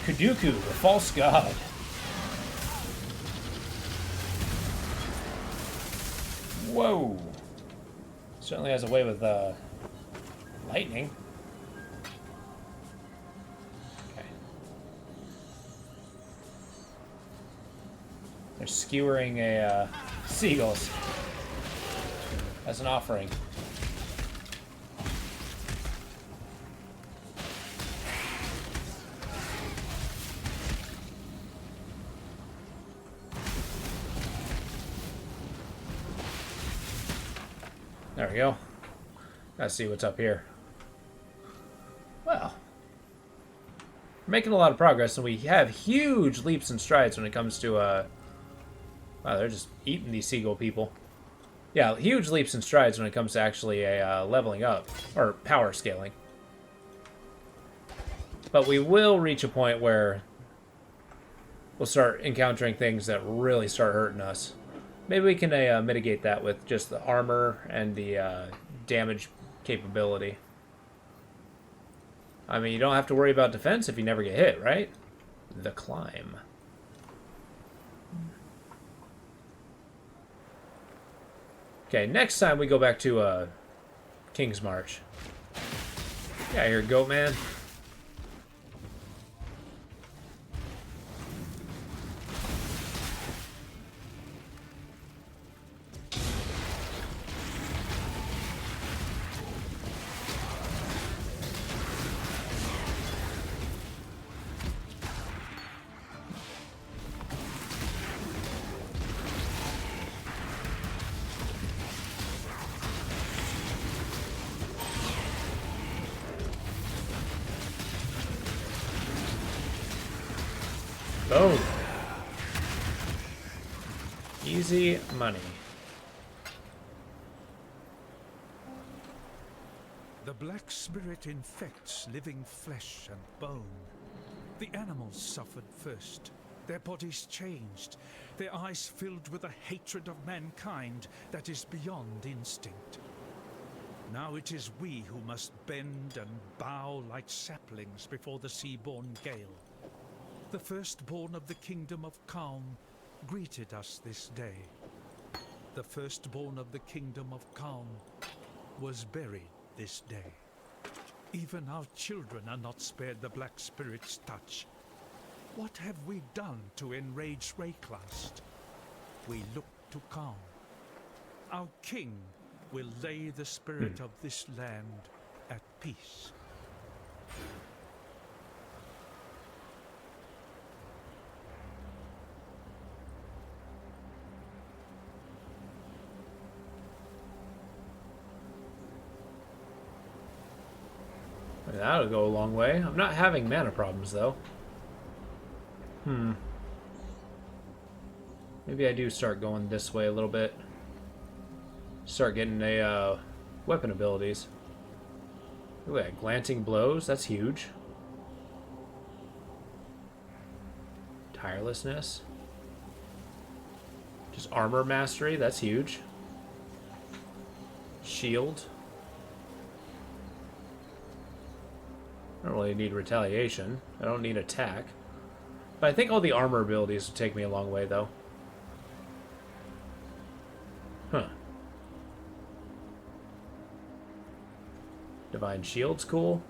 Kuduku, the false god. Whoa. Certainly has a way with lightning. Okay. They're skewering a seagulls as an offering. There we go. Let's see what's up here. Well, we're making a lot of progress, and we have huge leaps and strides when it comes to, wow, they're just eating these seagull people. Yeah, huge leaps and strides when it comes to actually a leveling up, or power scaling. But we will reach a point where we'll start encountering things that really start hurting us. Maybe we can mitigate that with just the armor and the damage capability. I mean, you don't have to worry about defense if you never get hit, right? The climb. Okay, next time we go back to King's March. Yeah, here, goat man. Boom. Easy money. The Black Spirit infects living flesh and bone. The animals suffered first. their bodies changed, their eyes filled with a hatred of mankind that is beyond instinct. Now it is we who must bend and bow like saplings before the sea-born gale. The firstborn of the kingdom of Calm greeted us this day. The firstborn of the kingdom of Calm was buried this day. Even our children are not spared the Black Spirit's touch. What have we done to enrage Rayclast? We look to Calm. Our king will lay the spirit of this land at peace. That'll go a long way. I'm not having mana problems, though. Maybe I do start going this way a little bit. Start getting a weapon abilities. Look at that, glancing blows. That's huge. Tirelessness. Just armor mastery. That's huge. Shield. I don't really need retaliation. I don't need attack. But I think all the armor abilities would take me a long way, though. Huh. Divine Shield's cool.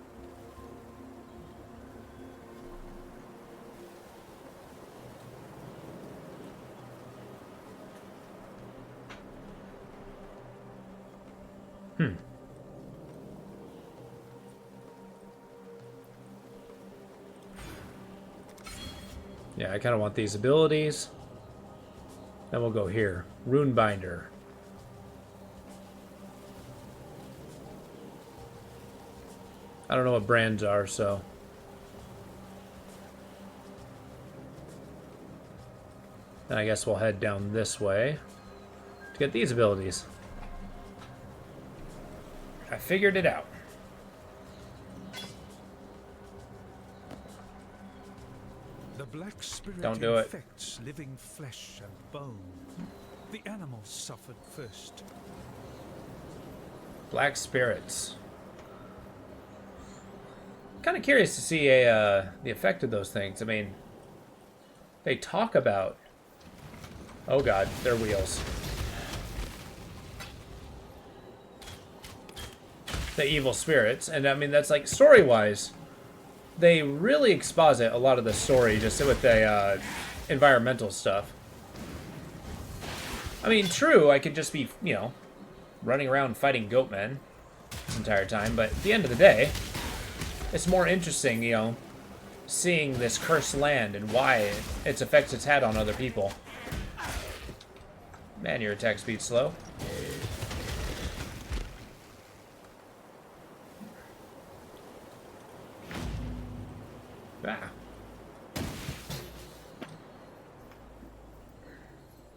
Yeah, I kind of want these abilities. Then we'll go here. Runebinder. I don't know what brands are, so... Then I guess we'll head down this way to get these abilities. I figured it out. The Black Spirit Don't do it. infects living flesh and bone. The animals suffered first. Black Spirits. Kind of curious to see the effect of those things. I mean, they talk about... Oh god, they're wheels. The evil spirits. And I mean, that's like, story-wise, they really exposit a lot of the story just with the environmental stuff. I mean, true, I could just be, you know, running around fighting goatmen this entire time, but at the end of the day, it's more interesting, you know, seeing this cursed land and why its effects it's had on other people. Man, your attack speed's slow. Ah.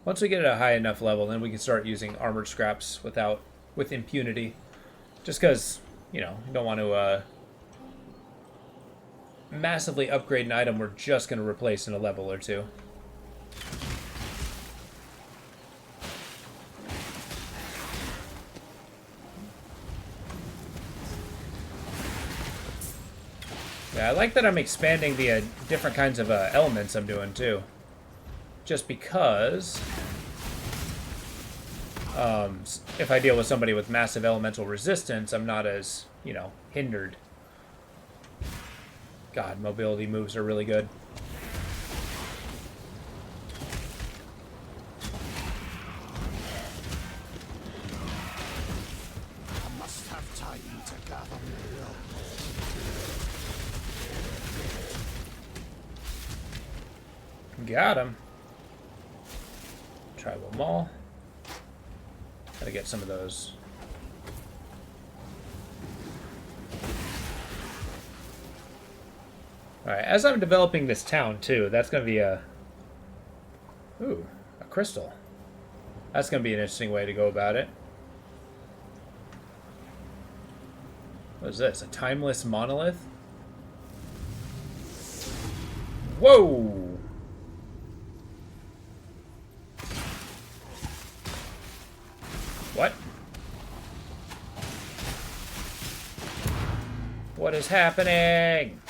Once we get at a high enough level, then we can start using armored scraps with impunity. Just because, you know, you don't want to massively upgrade an item we're just going to replace in a level or two. Yeah, I like that I'm expanding the different kinds of elements I'm doing, too. Just because... if I deal with somebody with massive elemental resistance, I'm not as, you know, hindered. God, mobility moves are really good. I must have time to gather more. Got him. Tribal Mall. Gotta get some of those. Alright, as I'm developing this town, too, that's gonna be a... Ooh, a crystal. That's gonna be an interesting way to go about it. What is this? A timeless monolith? Whoa! What is happening?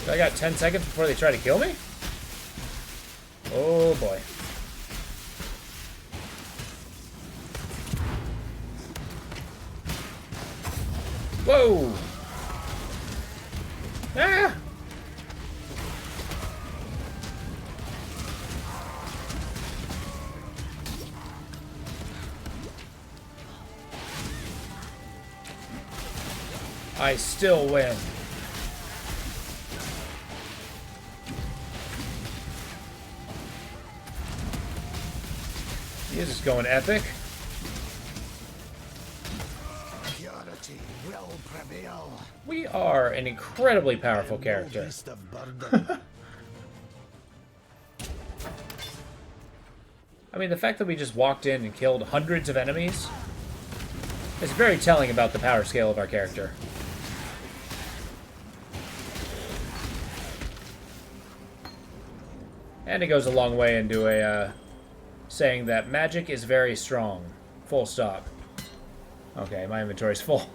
I got 10 seconds before they try to kill me? Oh boy. Whoa! Ah! I still win. He is just going epic. Purity will prevail. We are an incredibly powerful character. Beast of burden. I mean, the fact that we just walked in and killed hundreds of enemies is very telling about the power scale of our character. And it goes a long way into a saying that magic is very strong. Full stop. Okay, my inventory's full.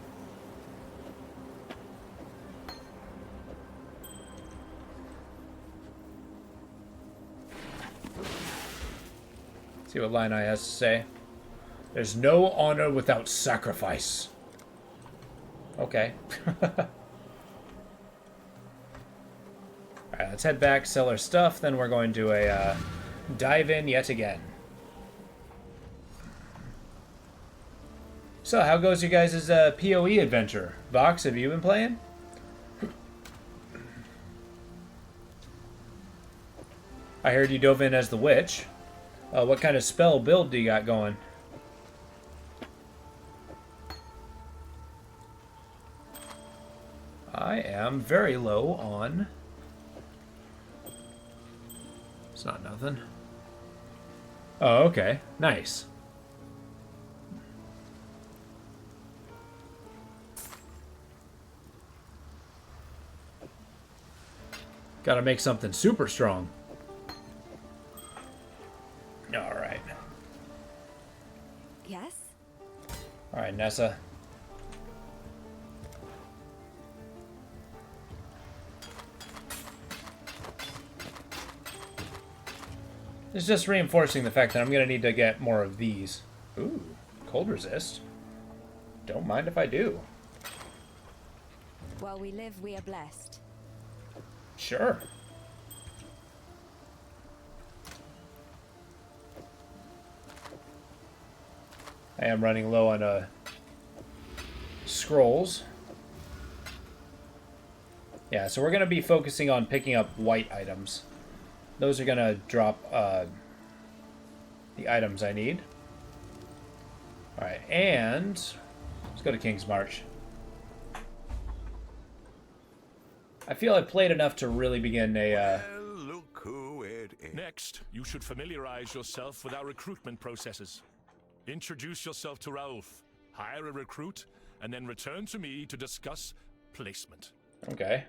See what Line Eye has to say. There's no honor without sacrifice. Okay. Alright, let's head back, sell our stuff, then we're going to dive in yet again. So, how goes your guys' PoE adventure? Vox, have you been playing? I heard you dove in as the witch. What kind of spell build do you got going? I am very low on... It's not nothing. Oh, okay. Nice. Gotta make something super strong. Alright. Yes? Alright, Nessa. It's just reinforcing the fact that I'm gonna need to get more of these. Ooh, cold resist. Don't mind if I do. While we live, we are blessed. Sure. I am running low on scrolls. Yeah, so we're going to be focusing on picking up white items. Those are going to drop the items I need. Alright, and let's go to King's March. I feel I played enough to really begin a... Well, look who it is. Next, you should familiarize yourself with our recruitment processes. Introduce yourself to Raouf, hire a recruit, and then return to me to discuss placement. Okay.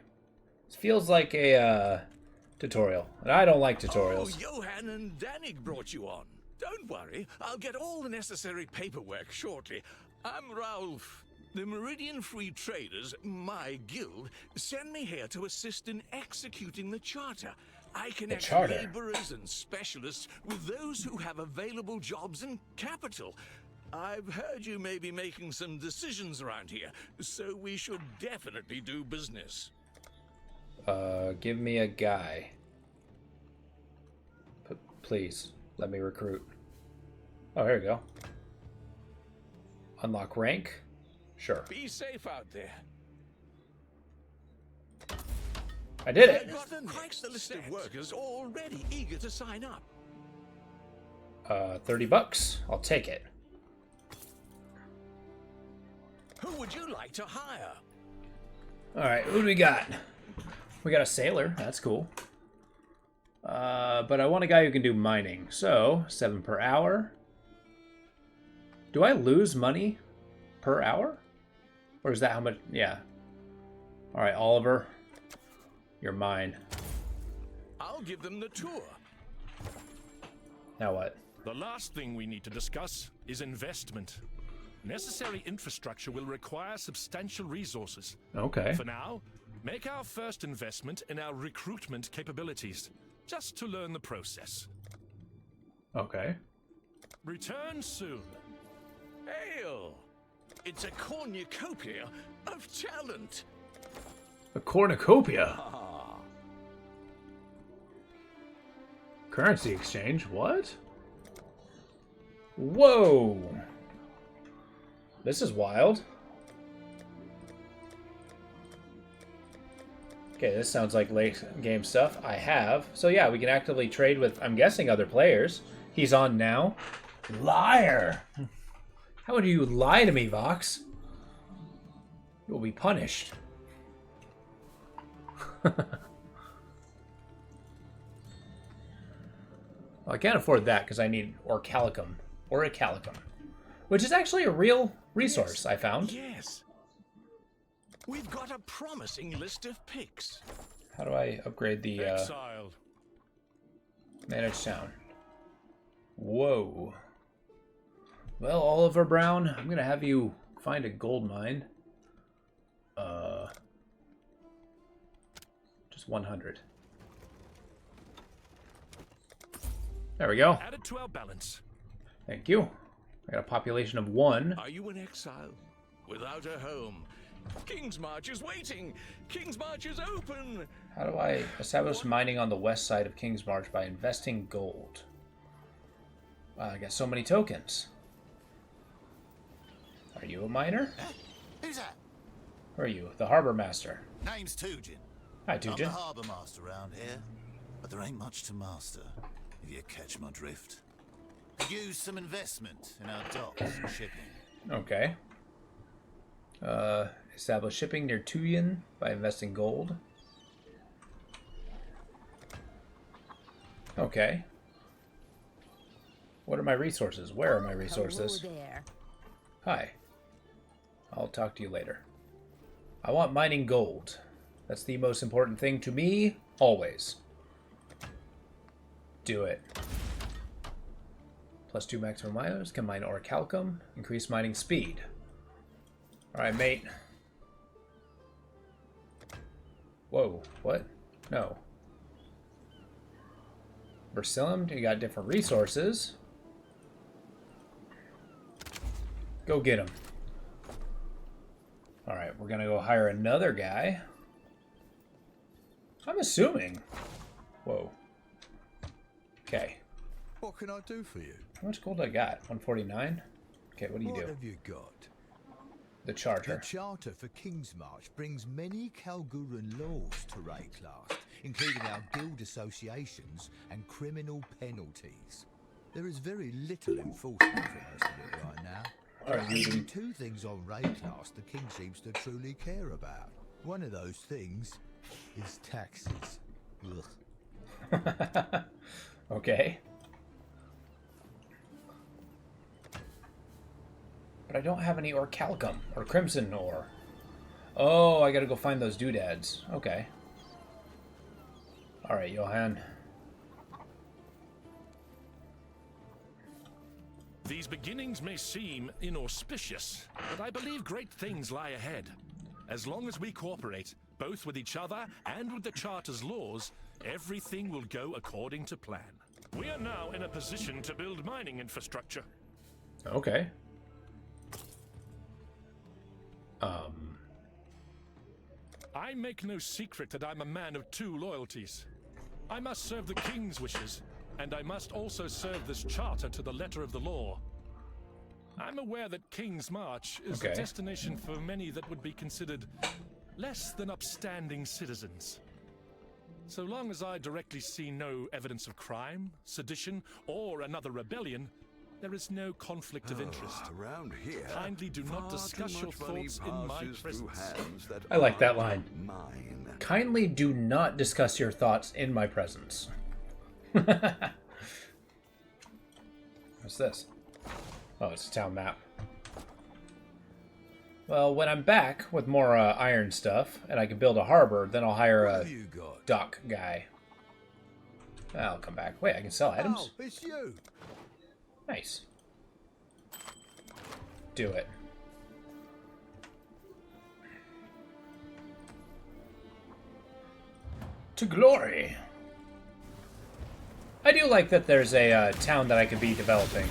This feels like a tutorial, and I don't like tutorials. Oh, Johan and Danig brought you on. Don't worry, I'll get all the necessary paperwork shortly. I'm Raouf. The Meridian Free Traders, my guild, send me here to assist in executing the charter. I connect laborers and specialists with those who have available jobs and capital. I've heard you may be making some decisions around here, so we should definitely do business. Give me a guy. Please, let me recruit. Oh, here we go. Unlock rank? Sure. Be safe out there. I did it! I've got quite the list of workers already eager to sign up. $30. I'll take it. Who would you like to hire? Alright, who do we got? We got a sailor. That's cool. But I want a guy who can do mining. So, 7 per hour. Do I lose money per hour? Or is that how much? Yeah. Alright, Oliver. You're mine. I'll give them the tour. Now what? The last thing we need to discuss is investment. Necessary infrastructure will require substantial resources. Okay. For now, make our first investment in our recruitment capabilities, just to learn the process. Okay. Return soon. Ale! It's a cornucopia of talent. A cornucopia? Currency exchange? What? Whoa! This is wild. Okay, this sounds like late game stuff. I have. So yeah, we can actively trade with, I'm guessing, other players. He's on now. Liar! How would you lie to me, Vox? You will be punished. Well, I can't afford that because I need orcalicum. Orcalicum. Which is actually a real resource, I found. Yes. We've got a promising list of picks. How do I upgrade the Exile. managed town? Whoa. Well, Oliver Brown, I'm gonna have you find a gold mine. Just 100. There we go. Add it to our balance. Thank you. I got a population of 1. Are you in exile? Without a home? Kingsmarch is waiting! Kingsmarch is open! How do I establish mining on the west side of Kingsmarch by investing gold? I got so many tokens. Are you a miner? Who's that? Who are you? The harbor master. Name's Tujin. Hi, I'm the Tujin. harbour master around here, but there ain't much to master, if you catch my drift. Could use some investment in our docks and shipping. Okay. Establish shipping near Tuyen by investing gold. Okay. What are my resources? Where are my resources? Hello there. Hi. I'll talk to you later. I want mining gold. That's the most important thing to me, always. Do it. +2 maximum miners can mine orichalcum. Increase mining speed. Alright, mate. Whoa, what? No. Versilum, you got different resources. Go get him. Alright, we're gonna go hire another guy. I'm assuming. Whoa. Okay. What can I do for you? How much gold I got? 149? Okay, what do you What do? have you got? The charter. The charter for Kingsmarch brings many Kalguran laws to Rayclast, including our guild associations and criminal penalties. There is very little enforcement for most of it right now. Alright, Only meeting. 2 things on Rayclast the king seems to truly care about. One of those things is taxes. Ugh. Okay. But I don't have any orichalcum or crimson ore. Oh, I gotta go find those doodads. Okay. Alright, Johan. These beginnings may seem inauspicious, but I believe great things lie ahead. As long as we cooperate, both with each other and with the Charter's laws, everything will go according to plan. We are now in a position to build mining infrastructure. Okay. I make no secret that I'm a man of 2 loyalties. I must serve the King's wishes, and I must also serve this charter to the letter of the law. I'm aware that King's March is a Okay. destination for many that would be considered less than upstanding citizens. So long as I directly see no evidence of crime, sedition, or another rebellion, there is no conflict of interest. Around here, Kindly do not far discuss too your much money thoughts in my passes through presence. hands that I like that aren't line. Mine. Kindly do not discuss your thoughts in my presence. What's this? Oh, it's a town map. Well, when I'm back with more iron stuff and I can build a harbor, then I'll hire What a have you got? dock guy. I'll come back. Wait, I can sell items? Oh, it's you. Nice. Do it. To glory. I do like that there's a town that I could be developing.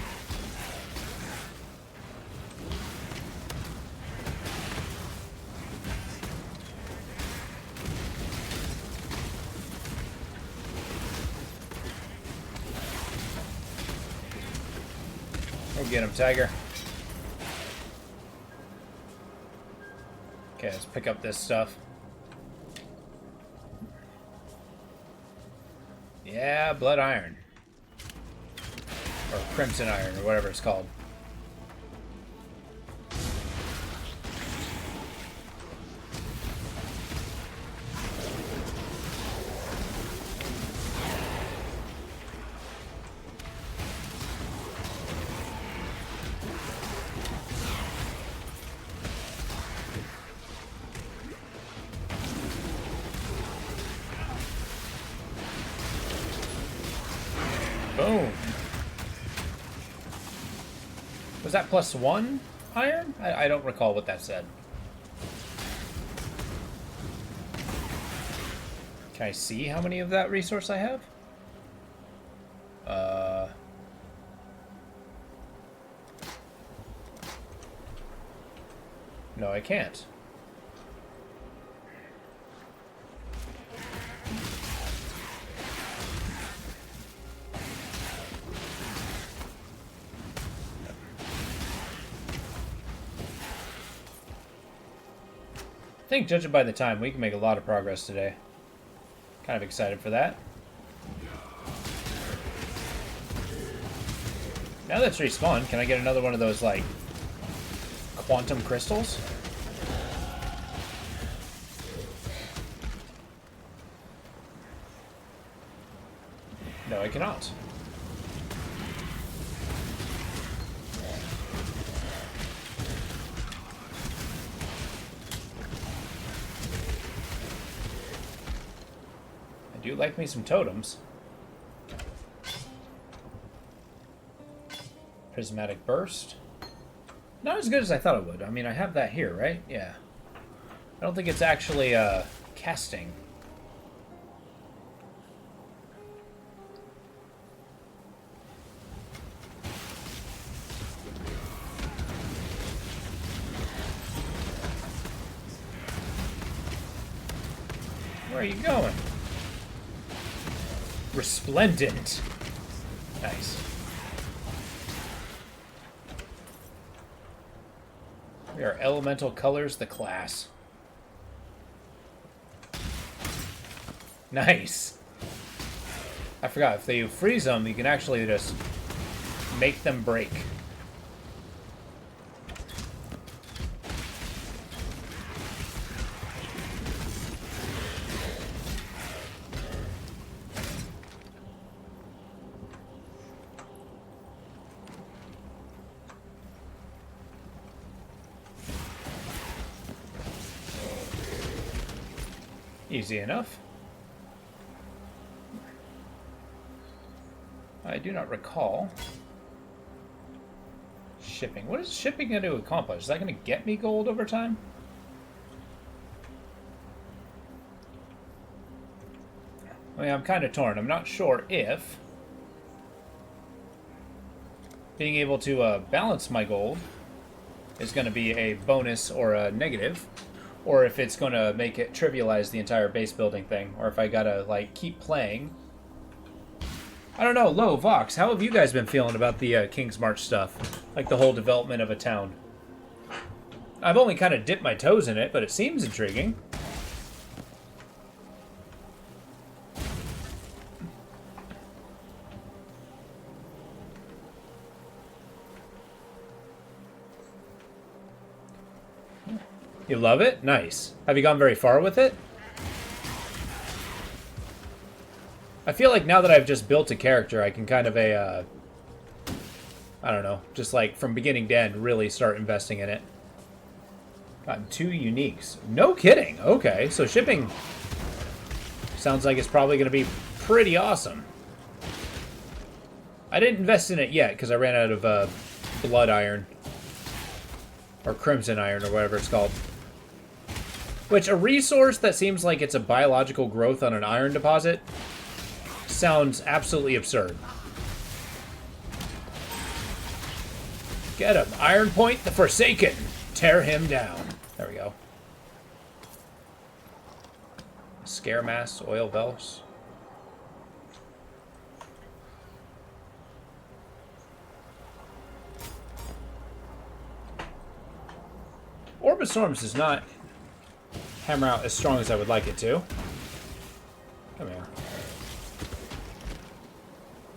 Go get him, Tiger. Okay, let's pick up this stuff. Yeah, blood iron. Or crimson iron, or whatever it's called. Boom. Was that +1 iron? I don't recall what that said. Can I see how many of that resource I have? No, I can't. I think, judging by the time, we can make a lot of progress today. Kind of excited for that. Now that's respawned, can I get another one of those, like, quantum crystals? No, I cannot. I do like me some totems. Prismatic burst. Not as good as I thought it would. I mean, I have that here, right? Yeah. I don't think it's actually casting. Where are you going? Resplendent. Nice. We are elemental colors, the class. Nice. I forgot, if you freeze them, you can actually just make them break. Easy enough. I do not recall. Shipping. What is shipping going to accomplish? Is that going to get me gold over time? I mean, I'm kind of torn. I'm not sure if being able to balance my gold is going to be a bonus or a negative, or if it's going to make it trivialize the entire base building thing, or if I gotta, like, keep playing. I don't know. Lo, Vox, how have you guys been feeling about the King's March stuff? Like the whole development of a town. I've only kind of dipped my toes in it, but it seems intriguing. You love it? Nice. Have you gone very far with it? I feel like now that I've just built a character, I can kind of I don't know, just like from beginning to end, really start investing in it. Gotten 2 uniques. No kidding. Okay, so shipping sounds like it's probably going to be pretty awesome. I didn't invest in it yet because I ran out of blood iron. Or crimson iron, or whatever it's called. Which, a resource that seems like it's a biological growth on an iron deposit sounds absolutely absurd. Get him. Iron Point the Forsaken. Tear him down. There we go. Scare Mass, Oil Velos. Orbit Storms does not hammer out as strong as I would like it to. Come here.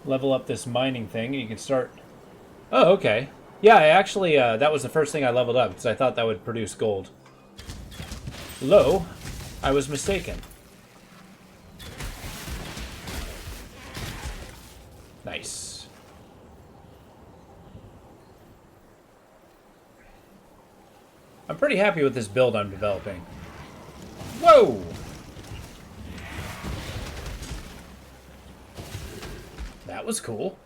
Level up this mining thing and you can start... Oh, okay. Yeah, I actually, that was the first thing I leveled up because I thought that would produce gold. Lo, I was mistaken. Nice. I'm pretty happy with this build I'm developing. Whoa! That was cool.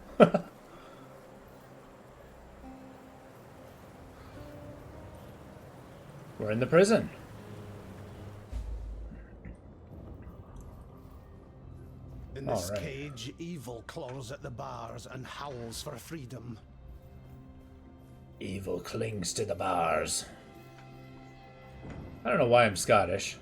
We're in the prison. In this cage, evil claws at the bars and howls for freedom. Evil clings to the bars. I don't know why I'm Scottish.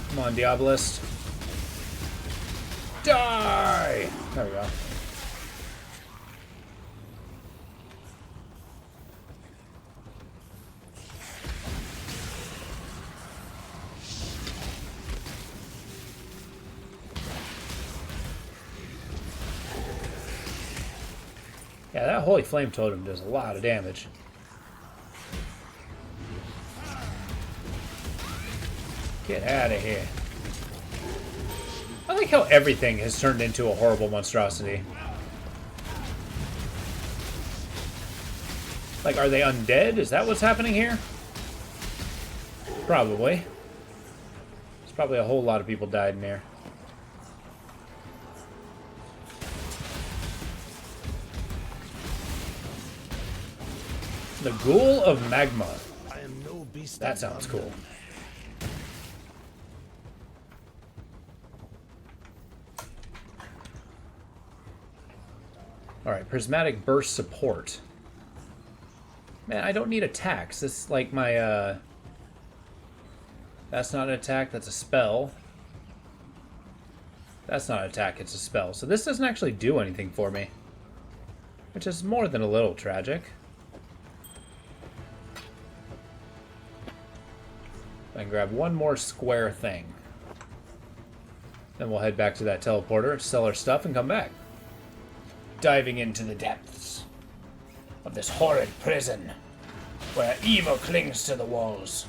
Come on, Diabolist. Die! There we go. Yeah, that Holy Flame Totem does a lot of damage. Get out of here. I like how everything has turned into a horrible monstrosity. Like, are they undead? Is that what's happening here? Probably. There's probably a whole lot of people died in there. The Ghoul of Magma. I am no beast. That sounds cool. Alright, Prismatic Burst Support. Man, I don't need attacks. This is like my, That's not an attack, that's a spell. That's not an attack, it's a spell. So this doesn't actually do anything for me. Which is more than a little tragic. I can grab one more square thing. Then we'll head back to that teleporter, sell our stuff, and come back. Diving into the depths of this horrid prison where evil clings to the walls.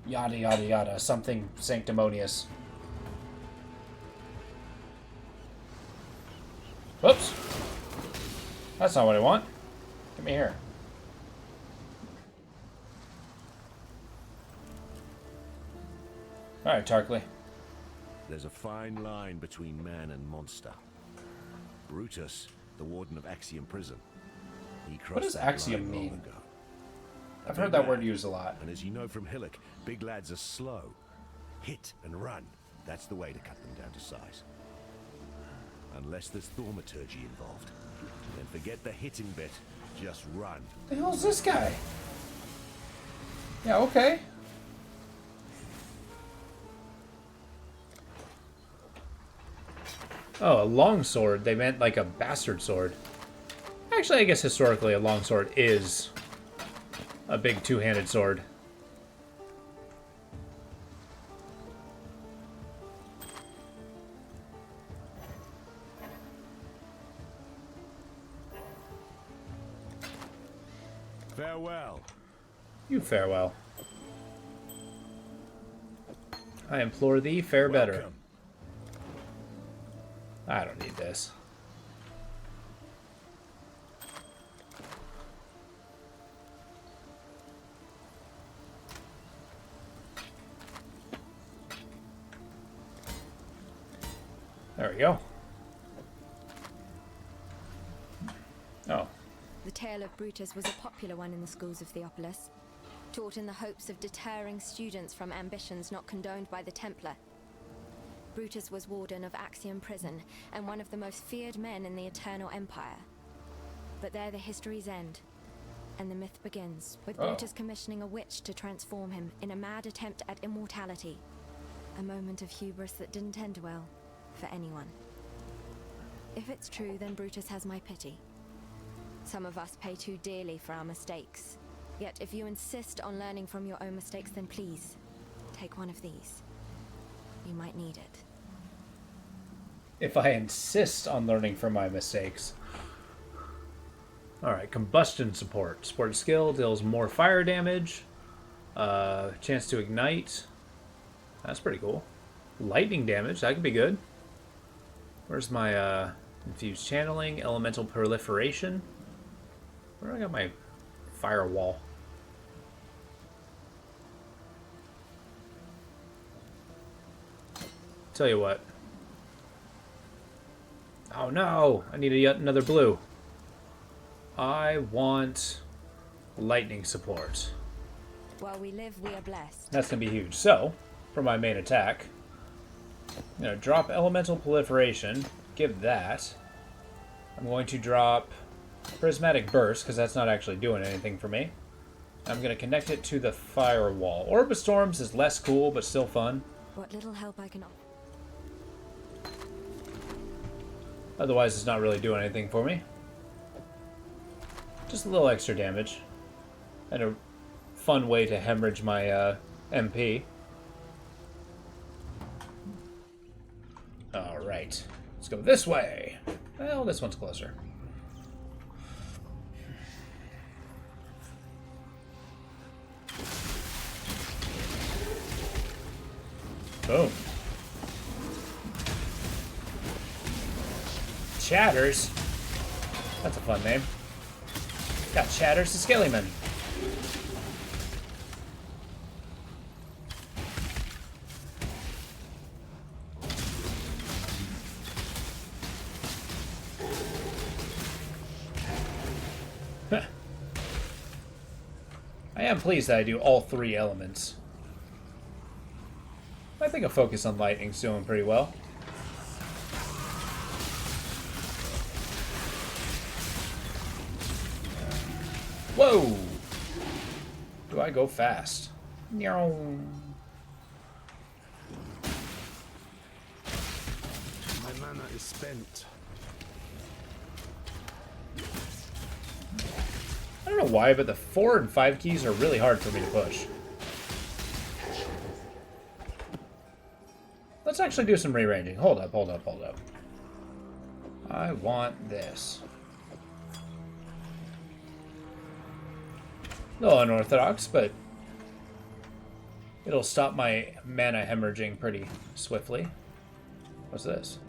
Yada yada yada, something sanctimonious. Whoops! That's not what I want. Come here. Alright, Tarkley. There's a fine line between man and monster. Brutus, the warden of Axiom Prison. He crossed What does that Axiom line long mean? ago. I've heard that word used a lot. And as you know from Hillock, big lads are slow. Hit and run. That's the way to cut them down to size. Unless there's thaumaturgy involved. Then forget the hitting bit. Just run. The hell's this guy? Yeah, okay. Oh, a longsword. They meant like a bastard sword. Actually, I guess historically a longsword is a big two-handed sword. Farewell. You farewell. I implore thee, fare better. I don't need this. There we go. Oh. The tale of Brutus was a popular one in the schools of Theopolis, taught in the hopes of deterring students from ambitions not condoned by the Templar. Brutus was warden of Axiom Prison and one of the most feared men in the Eternal Empire. But there the histories end, and the myth begins, with Brutus commissioning a witch to transform him in a mad attempt at immortality. A moment of hubris that didn't end well for anyone. If it's true, then Brutus has my pity. Some of us pay too dearly for our mistakes. Yet if you insist on learning from your own mistakes, then please, take one of these. You might need it. If I insist on learning from my mistakes. Alright, combustion support. Support skill deals more fire damage. Chance to ignite. That's pretty cool. Lightning damage, that could be good. Where's my infused channeling? Elemental proliferation. Where do I got my firewall? Tell you what. Oh no! I need yet another blue. I want lightning support. While we live, we are blessed. That's gonna be huge. So, for my main attack, I'm gonna drop elemental proliferation. Give that. I'm going to drop prismatic burst because that's not actually doing anything for me. I'm gonna connect it to the firewall. Orb of Storms is less cool, but still fun. What little help I can offer. Otherwise, it's not really doing anything for me. Just a little extra damage. And a fun way to hemorrhage my MP. Alright. Let's go this way. Well, this one's closer. Boom. Chatters? That's a fun name. Got Chatters the Skellyman. I am pleased that I do all three elements. I think a focus on lightning's doing pretty well. Whoa! Do I go fast? Meow. My mana is spent. I don't know why, but the 4 and 5 keys are really hard for me to push. Let's actually do some rearranging. Hold up, hold up, hold up. I want this. A little unorthodox, but it'll stop my mana hemorrhaging pretty swiftly. What's this?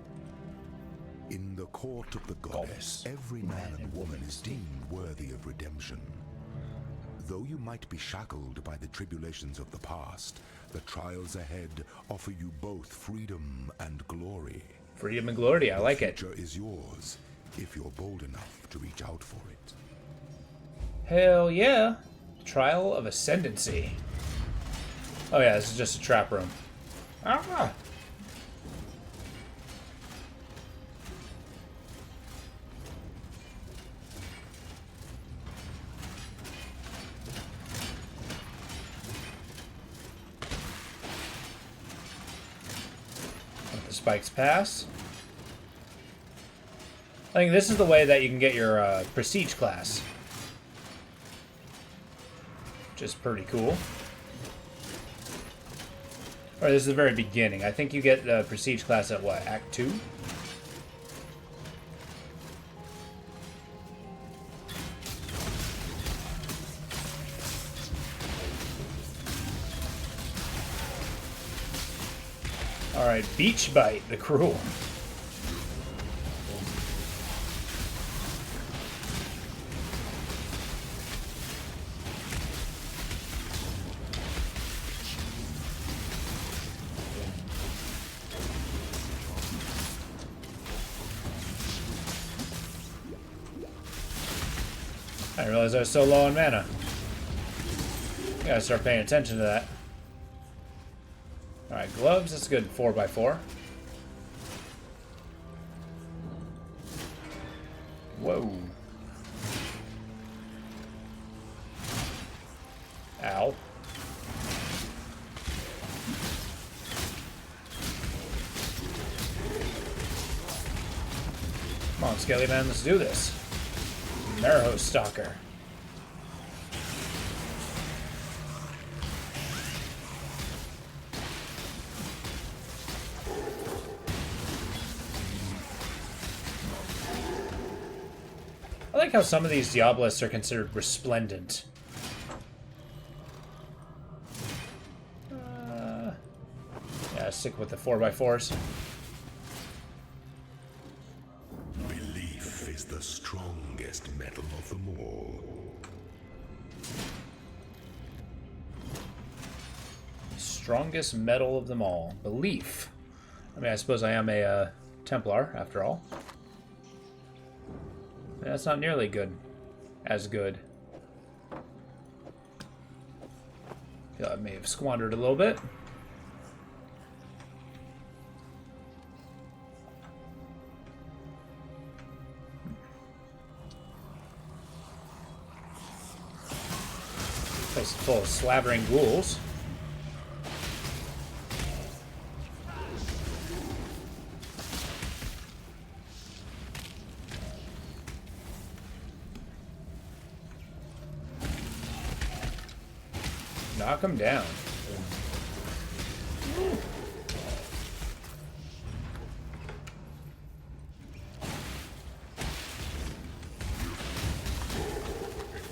In the court of the goddess, every man and woman is deemed worthy of redemption. Though you might be shackled by the tribulations of the past, the trials ahead offer you both freedom and glory. Freedom and glory, I like it. The future is yours, if you're bold enough to reach out for it. Hell yeah. Trial of Ascendancy. Oh yeah, this is just a trap room. Ah! Let the spikes pass. I think this is the way that you can get your prestige class. Which is pretty cool. Or this is the very beginning. I think you get the prestige class at what, Act 2? Alright, Beach Bite, the Cruel. I didn't realize I was so low on mana. Gotta start paying attention to that. Alright, gloves, that's a good 4x4. Whoa. Ow. Come on, Skelly Man, let's do this. Marrow Stalker. I like how some of these Diabolists are considered resplendent. Yeah, stick with the 4x4s. Belief is the strongest metal of them all. Strongest metal of them all. Belief. I mean, I suppose I am a Templar, after all. That's not nearly good. As good. Feel I may have squandered a little bit. Place full of slavering ghouls. Knock him down.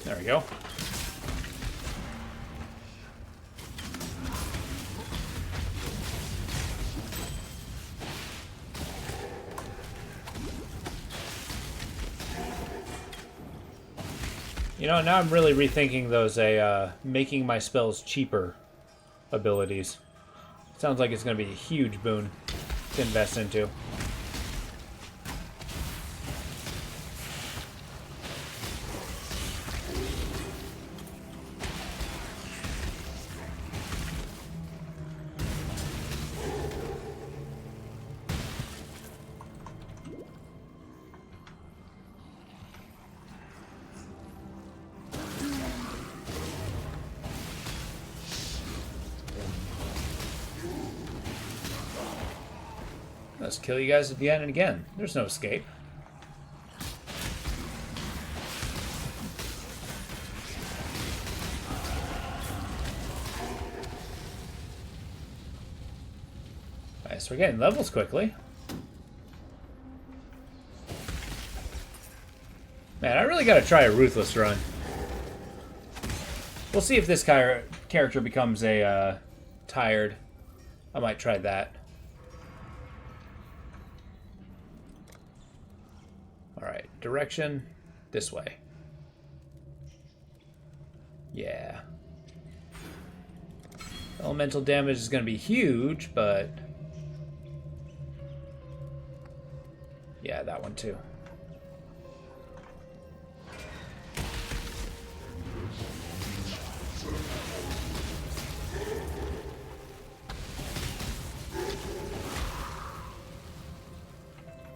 There we go. You know, now I'm really rethinking those making my spells cheaper abilities. Sounds like it's going to be a huge boon to invest into. Let's kill you guys again and again. There's no escape. Alright, so we're getting levels quickly. Man, I really gotta try a Ruthless run. We'll see if this character becomes a tired. I might try that. Alright, direction this way. Yeah. Elemental damage is going to be huge, but... yeah, that one too.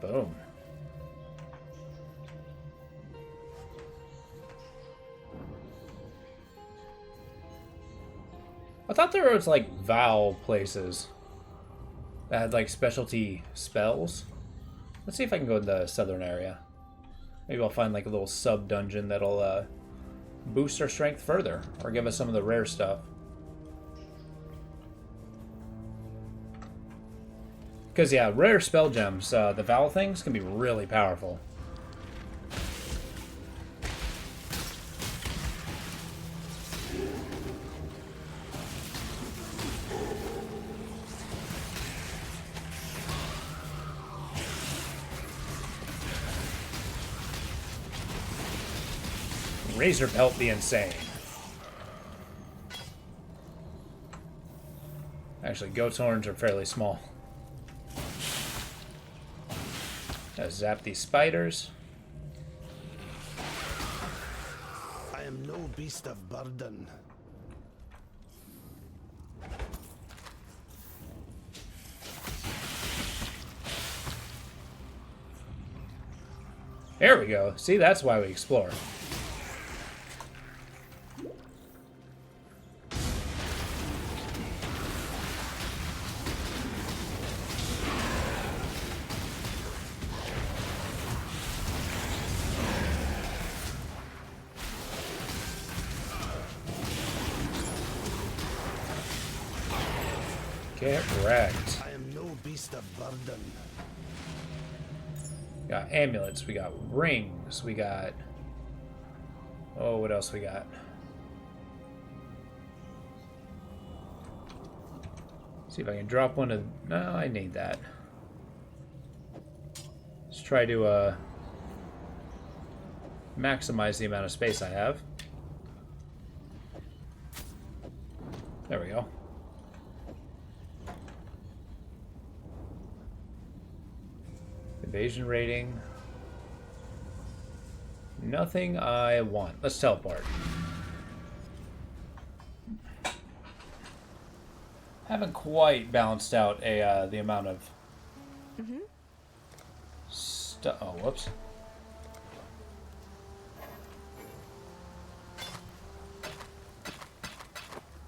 Boom. I thought there was like Val places that had like specialty spells. Let's see if I can go in the southern area. Maybe I'll find like a little sub dungeon that'll boost our strength further or give us some of the rare stuff. Because yeah, rare spell gems, the Val things can be really powerful. Razor Pelt be insane. Actually, goat's horns are fairly small. Zap these spiders. no beast of burden. There we go. See, that's why we explore. Get wrecked. I am no beast of burden. We got amulets, we got rings, we got... Oh, what else we got? See if I can drop one of... No, I need that. Let's try to maximize the amount of space I have. There we go. Evasion rating. Nothing I want. Let's teleport. Haven't quite balanced out the amount of stuff. Oh, whoops.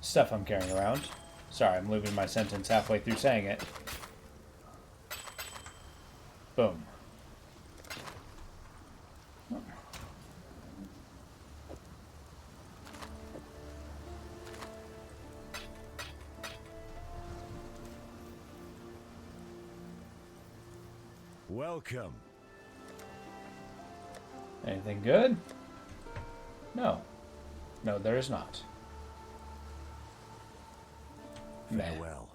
Stuff I'm carrying around. Sorry, I'm losing my sentence halfway through saying it. Boom. Welcome. Anything good? No. No, there is not. Farewell.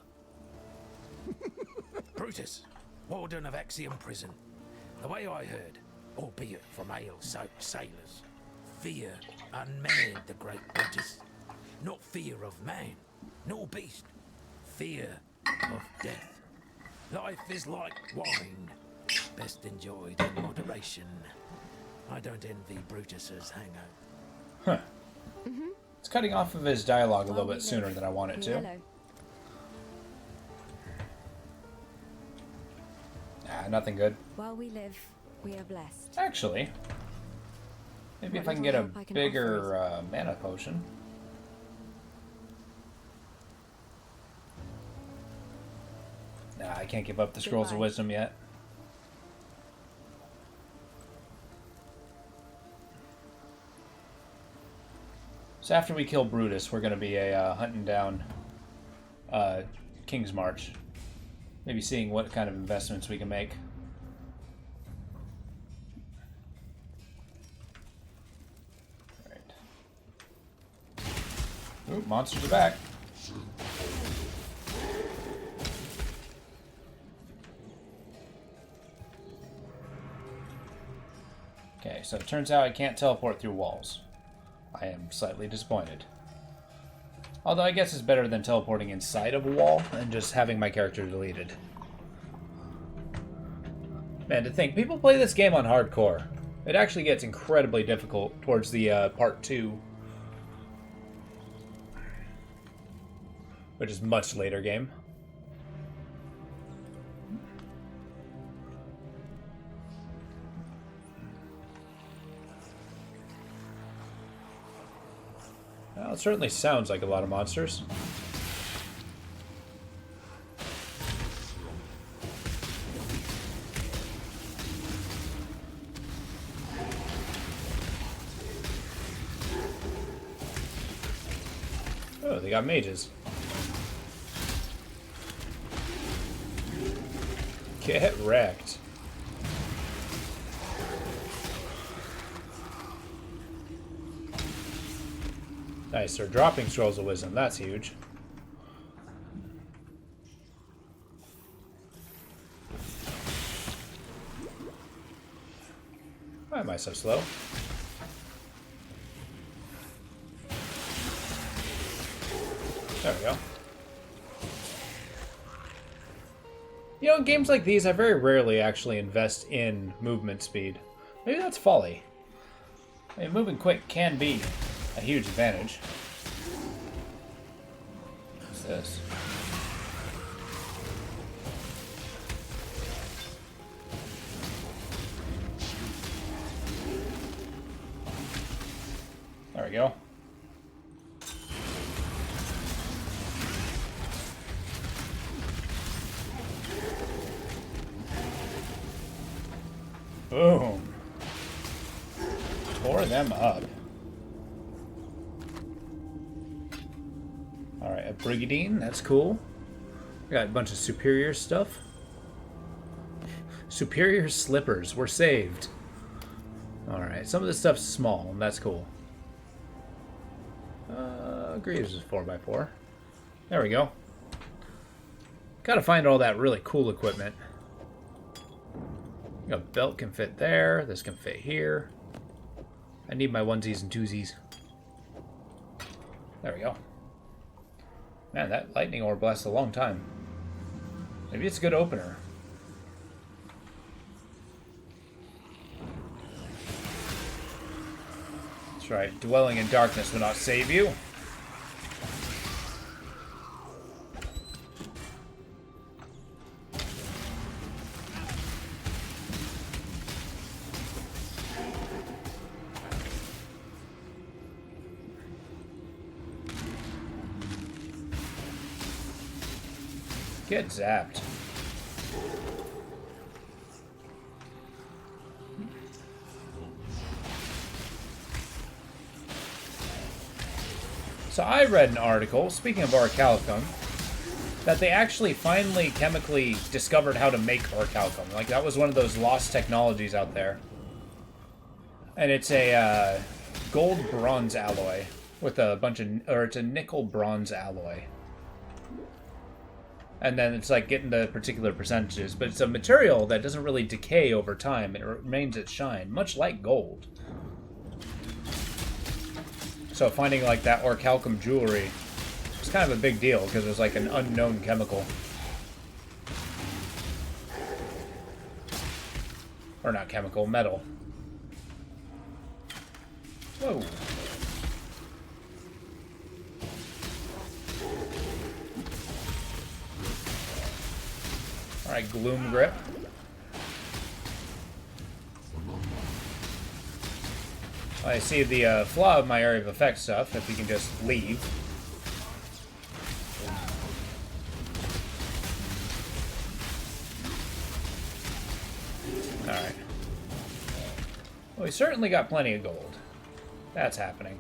Brutus, warden of Exile prison. The way I heard, albeit from ale-soaked sailors, fear unmanned the great Brutus. Not fear of man, nor beast. Fear of death. Life is like wine, best enjoyed in moderation. I don't envy Brutus's hangout. Huh. It's cutting off of his dialogue a little bit sooner than I want it to. Hello. Nothing good. While we live, we are blessed. Actually, maybe if I can get a bigger mana potion. Nah, I can't give up the Scrolls of Wisdom yet. So after we kill Brutus, we're going to be hunting down King's March. Maybe seeing what kind of investments we can make. Right. Ooh, monsters are back. Okay, so it turns out I can't teleport through walls. I am slightly disappointed. Although I guess it's better than teleporting inside of a wall and just having my character deleted. Man, to think, people play this game on hardcore. It actually gets incredibly difficult towards the part 2. Which is a much later game. Well, it certainly sounds like a lot of monsters. Oh, they got mages. Get wrecked. Nice, they're dropping Scrolls of Wisdom. That's huge. Why am I so slow? There we go. You know, in games like these, I very rarely actually invest in movement speed. Maybe that's folly. I mean, moving quick can be a huge advantage. What's this? There we go. Boom. Tore them up. Alright, a Brigadine, that's cool. We got a bunch of superior stuff. Superior slippers, we're saved. Alright, some of this stuff's small, and that's cool. Greaves is 4x4. There we go. Gotta find all that really cool equipment. A belt can fit there. This can fit here. I need my onesies and twosies. There we go. Man, that lightning orb lasts a long time. Maybe it's a good opener. That's right. Dwelling in darkness will not save you. Get zapped. So I read an article, speaking of orichalcum, that they actually finally chemically discovered how to make orichalcum. Like, that was one of those lost technologies out there. And it's a gold-bronze alloy with a bunch of... or it's a nickel-bronze alloy. And then it's like getting the particular percentages. But it's a material that doesn't really decay over time. It remains its shine, much like gold. So finding like that orichalcum jewelry was kind of a big deal because it was like an unknown chemical. Or not chemical, metal. Whoa. Alright, Gloom Grip. I see the flaw of my area of effect stuff, if you can just leave. Alright. Well, we certainly got plenty of gold. That's happening.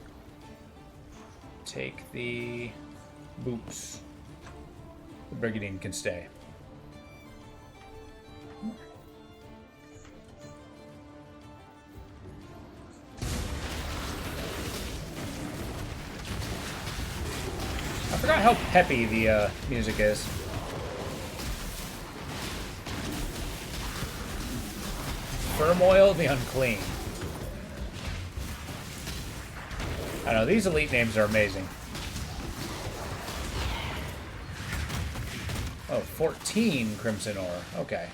Take the boots. The Brigadine can stay. I forgot how peppy the music is. Turmoil the Unclean. I know, these elite names are amazing. Oh, 14 Crimson Ore. Okay.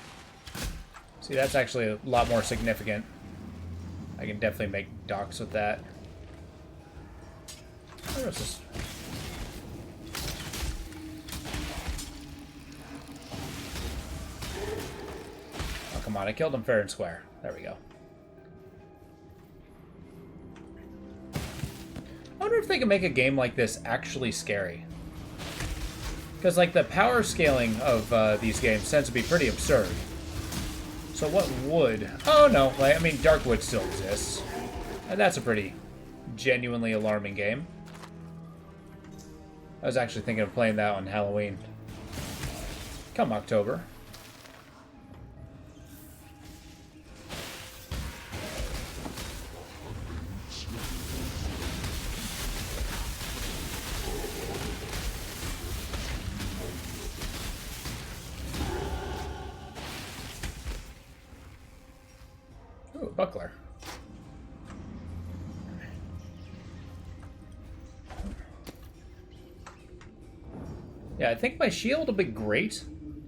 See, that's actually a lot more significant. I can definitely make docks with that. Where is this? Oh, come on. I killed him fair and square. There we go. I wonder if they can make a game like this actually scary. Because, like, the power scaling of these games tends to be pretty absurd. So what would... Oh, no. Like, I mean, Darkwood still exists. And that's a pretty genuinely alarming game. I was actually thinking of playing that on Halloween. Come October. Ooh, buckler. Yeah, I think my shield will be great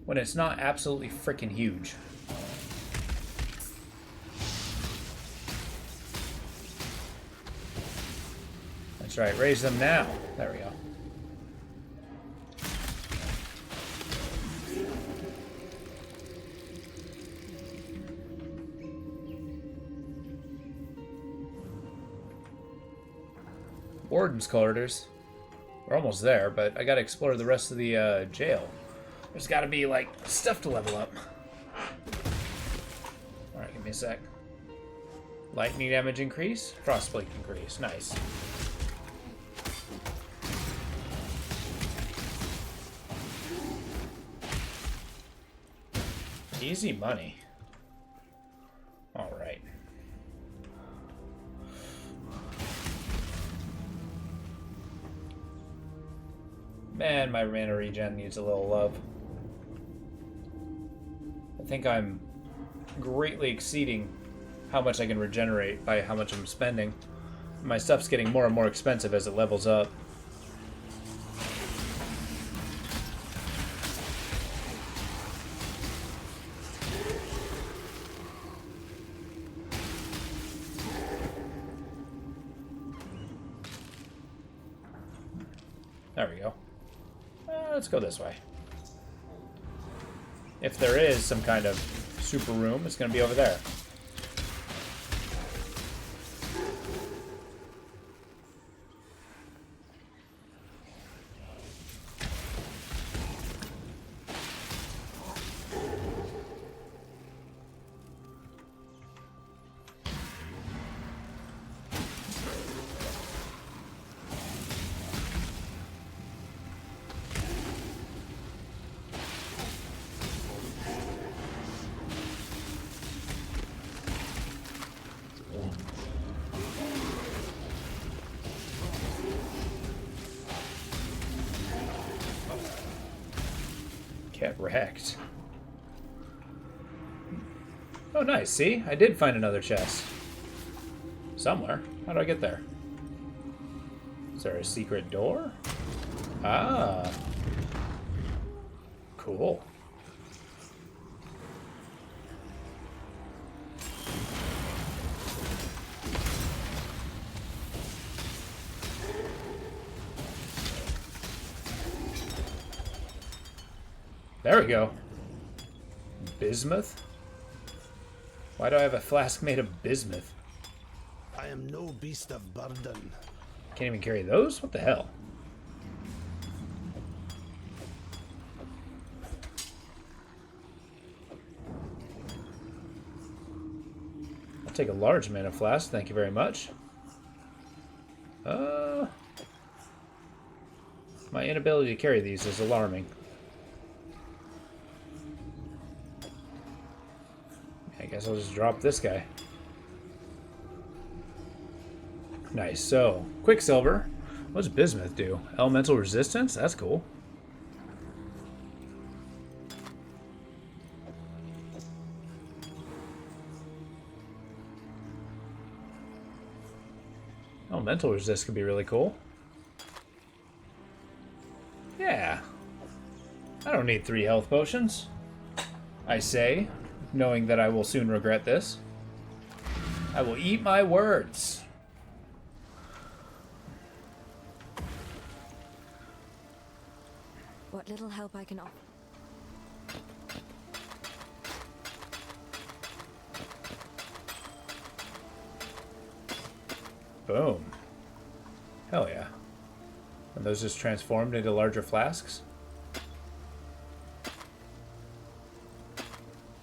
when it's not absolutely freaking huge. That's right, raise them now. There we go. Warden's quarters. We're almost there, but I gotta explore the rest of the jail. There's gotta be, like, stuff to level up. Alright, give me a sec. Lightning damage increase, frostblade increase. Nice. Easy money. Alright. Man, my mana regen needs a little love. I think I'm greatly exceeding how much I can regenerate by how much I'm spending. My stuff's getting more and more expensive as it levels up. There we go. Let's go this way. If there is some kind of super room, it's going to be over there. Get wrecked. Oh, nice. See? I did find another chest. Somewhere. How do I get there? Is there a secret door? Ah. Cool. There we go. Bismuth? Why do I have a flask made of bismuth? I am no beast of burden. Can't even carry those? What the hell? I'll take a large mana flask, thank you very much. My inability to carry these is alarming. I guess I'll just drop this guy. Nice. So, Quicksilver. What does Bismuth do? Elemental resistance? That's cool. Elemental resist could be really cool. Yeah. I don't need 3 health potions. I say, knowing that I will soon regret this. I will eat my words. What little help I can offer. Boom. Hell yeah. And those just transformed into larger flasks?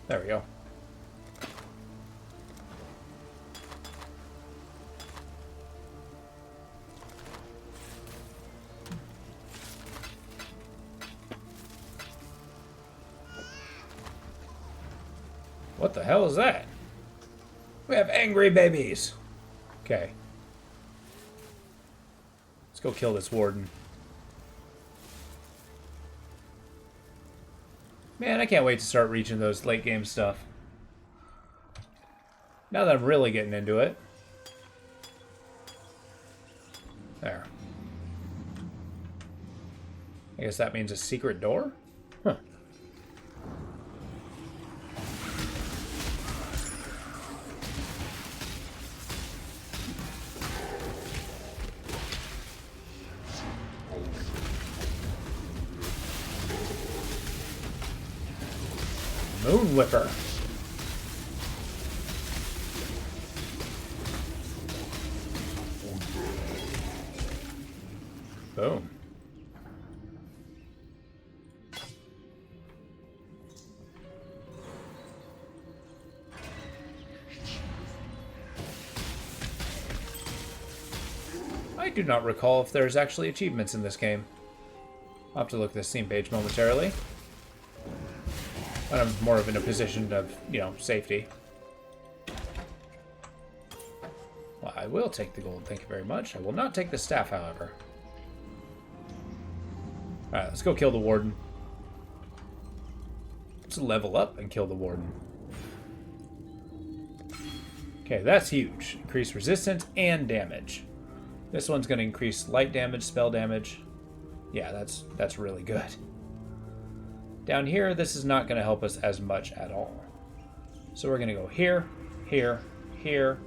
There we go. What the hell is that? We have angry babies. Okay. Let's go kill this warden. Man, I can't wait to start reaching those late game stuff. Now that I'm really getting into it. There. I guess that means a secret door? Huh. Moon Whipper. Boom. I do not recall if there's actually achievements in this game. I'll have to look at this scene page momentarily. When I'm more of in a position of, you know, safety. Well, I will take the gold, thank you very much. I will not take the staff, however. Alright, let's go kill the warden. Let's level up and kill the warden. Okay, that's huge. Increase resistance and damage. This one's going to increase light damage, spell damage. Yeah, that's really good. Down here, this is not going to help us as much at all. So we're going to go here, here, here,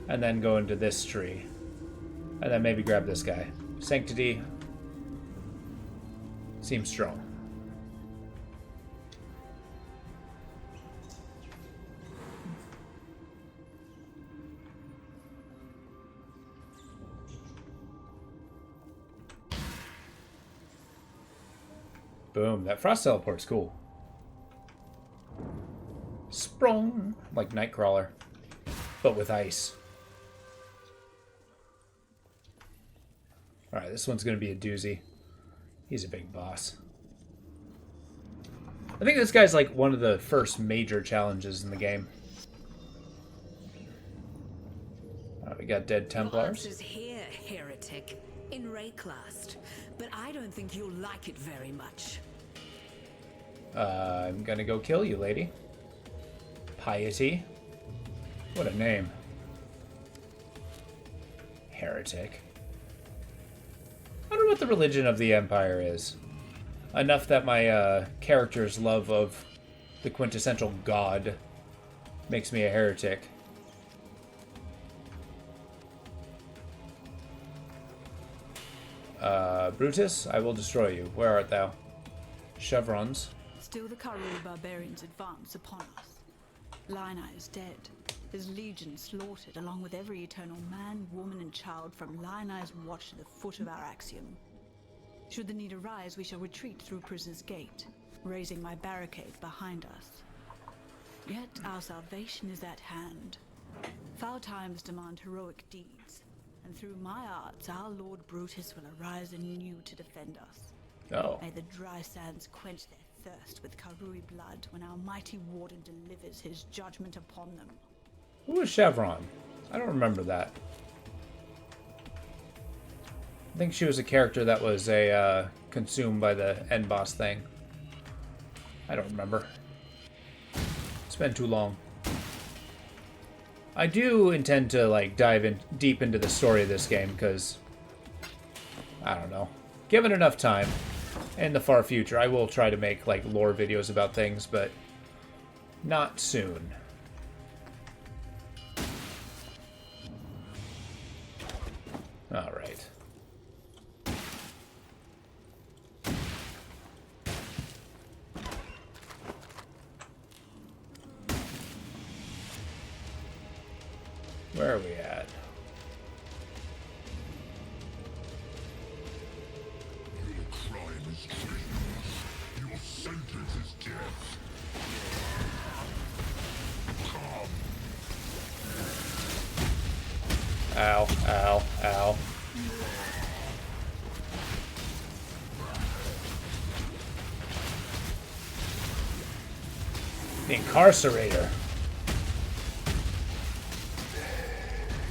and then go into this tree. And then maybe grab this guy. Sanctity seems strong. Boom, that frost teleport's cool. Sprung, like Nightcrawler, but with ice. Alright, this one's going to be a doozy. He's a big boss. I think this guy's like one of the first major challenges in the game. We got dead Templars. Your answer's here, heretic, in Rayclast, but I don't think you'll like it very much. I'm gonna go kill you, lady. Piety. What a name. Heretic. I wonder what the religion of the Empire is. Enough that my character's love of the quintessential god makes me a heretic. Brutus, I will destroy you. Where art thou? Chevrons. Still the Karui barbarians advance upon us. Lina is dead, his legion slaughtered, along with every eternal man, woman, and child from Lina's watch to the foot of our axiom. Should the need arise, we shall retreat through Prisoner's Gate, raising my barricade behind us. Yet our salvation is at hand. Foul times demand heroic deeds, and through my arts, our Lord Brutus will arise anew to defend us. Oh. May the dry sands quench their thirst with Karui blood when our mighty warden delivers his judgment upon them. Who is Chevron? I don't remember that. I think she was a character that was consumed by the end boss thing. I don't remember. It's been too long. I do intend to like dive in deep into the story of this game because I don't know. Given enough time in the far future, I will try to make like lore videos about things, but not soon. All right. Where are we at? Your crime is treason. Your sentence is death. Come. Ow, ow, ow. The Incarcerator.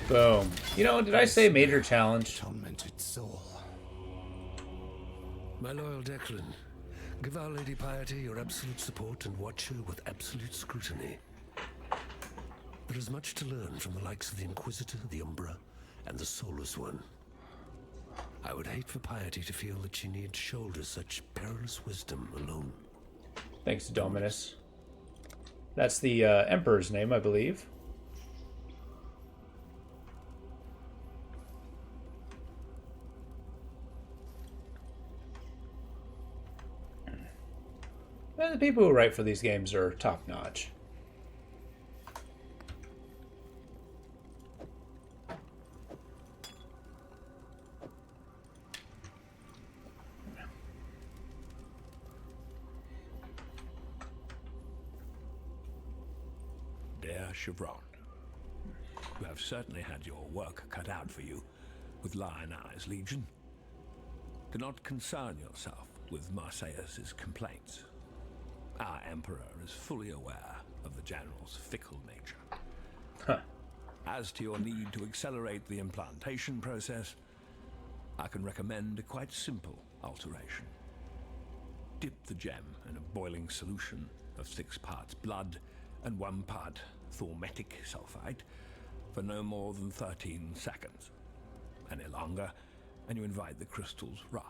Boom. You know, did I say major challenge? Tormented soul. My loyal Declan, give Our Lady Piety your absolute support and watch her with absolute scrutiny. There is much to learn from the likes of the Inquisitor, the Umbra, and the Soulless One. I would hate for Piety to feel that she need shoulder such perilous wisdom alone. Thanks, Dominus. That's the Emperor's name, I believe. And the people who write for these games are top-notch. Dear Chevron, you have certainly had your work cut out for you with Lion Eyes Legion. Do not concern yourself with Marseilles' complaints. Our Emperor is fully aware of the General's fickle nature. Huh. As to your need to accelerate the implantation process, I can recommend a quite simple alteration. Dip the gem in a boiling solution of 6 parts blood and 1 part thormetic sulfite for no more than 13 seconds. Any longer, and you invite the crystal's wrath.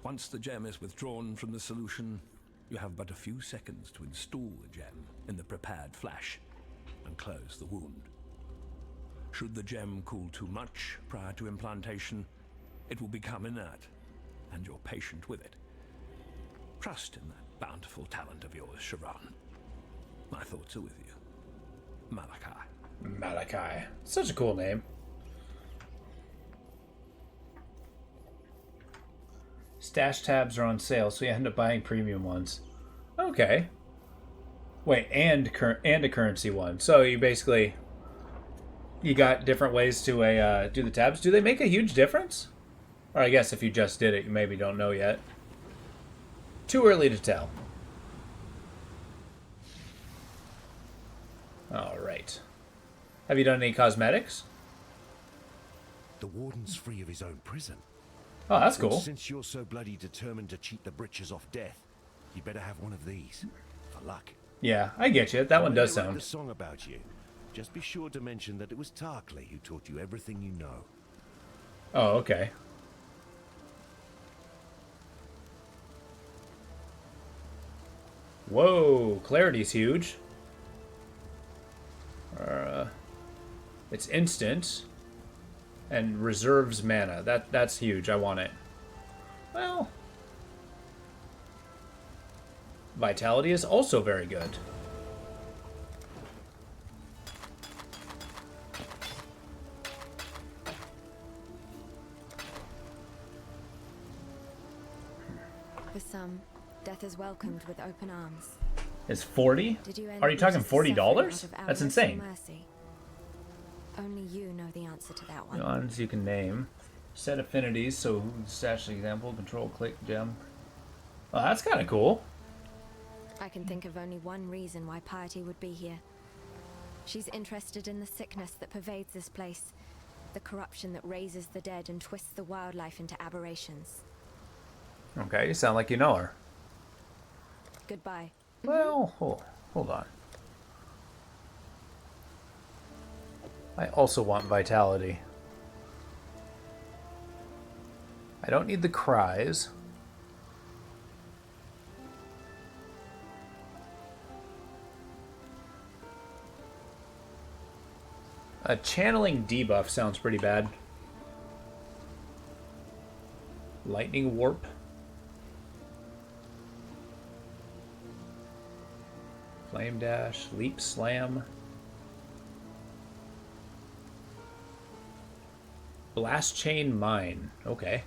Once the gem is withdrawn from the solution, you have but a few seconds to install the gem in the prepared flesh and close the wound. Should the gem cool too much prior to implantation, it will become inert, and your patient with it. Trust in that bountiful talent of yours, Chevron. My thoughts are with you. Malachi. Malachi. Such a cool name. Stash tabs are on sale, so you end up buying premium ones. Okay. Wait, and a currency one. So you basically... You got different ways to do the tabs. Do they make a huge difference? Or I guess if you just did it, you maybe don't know yet. Too early to tell. Alright. Have you done any cosmetics? The warden's free of his own prison. Oh, that's cool. Since you're so bloody determined to cheat the britches off death, you better have one of these. For luck. Yeah, I get you. That one does When I write sound... the song about you, just be sure to mention that it was Tarkley who taught you everything you know. Oh, okay. Whoa, clarity's huge. It's instant and reserves mana. That's huge. I want it. Well, vitality is also very good. For some, death is welcomed with open arms. Is 40? Did you end Are you talking up suffering out $40? of That's avarice or insane. mercy? Only you know the answer to that one. Ones you can name. Set affinities, so stash example, control, click, gem. Oh, that's kind of cool. I can think of only one reason why Piety would be here. She's interested in the sickness that pervades this place, the corruption that raises the dead and twists the wildlife into aberrations. Okay, you sound like you know her. Goodbye. Well, hold on. I also want vitality. I don't need the cries. A channeling debuff sounds pretty bad. Lightning warp. Flame dash, leap slam. Blast chain mine. Okay.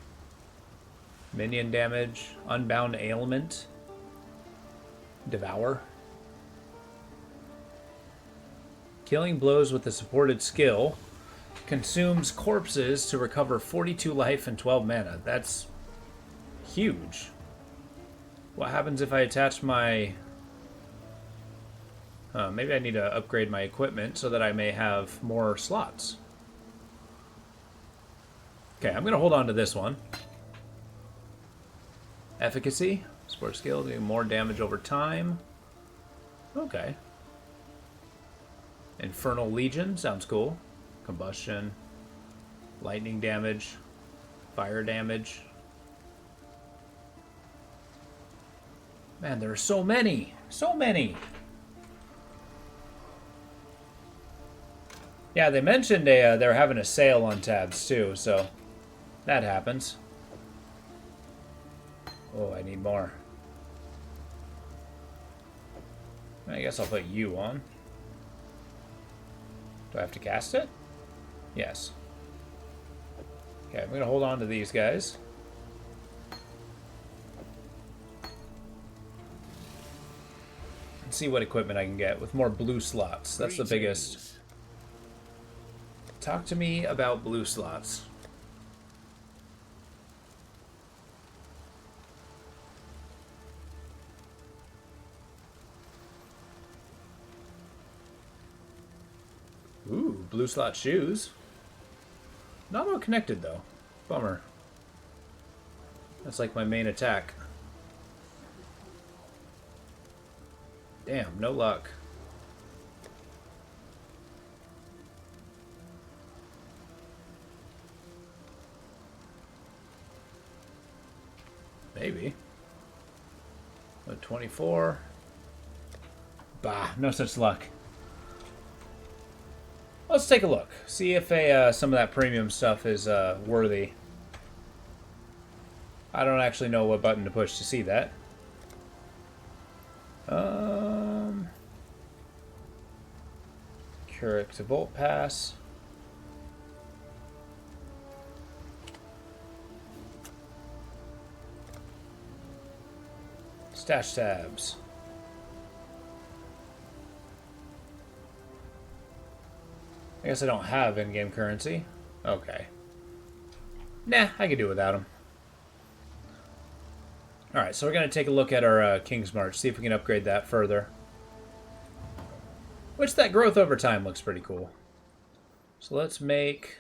Minion damage, unbound ailment. Devour. Killing blows with a supported skill consumes corpses to recover 42 life and 12 mana. That's huge. What happens if I attach my... maybe I need to upgrade my equipment so that I may have more slots. Okay, I'm going to hold on to this one. Efficacy. Support skill, doing more damage over time. Okay. Infernal Legion, sounds cool. Combustion. Lightning damage. Fire damage. Man, there are so many! So many! Yeah, they mentioned they're having a sale on tabs too, so that happens. Oh, I need more. I guess I'll put you on. Do I have to cast it? Yes. Okay, I'm going to hold on to these guys. And see what equipment I can get with more blue slots. That's the biggest. Talk to me about blue slots. Ooh, blue slot shoes. Not all connected though. Bummer. That's like my main attack. Damn, no luck. Maybe. 24. Bah, no such luck. Let's take a look. See if some of that premium stuff is worthy. I don't actually know what button to push to see that. Curic to Volt Pass. Stash tabs. I guess I don't have in-game currency. Okay. Nah, I can do without them. Alright, so we're going to take a look at our King's March, see if we can upgrade that further. Which, that growth over time looks pretty cool. So let's make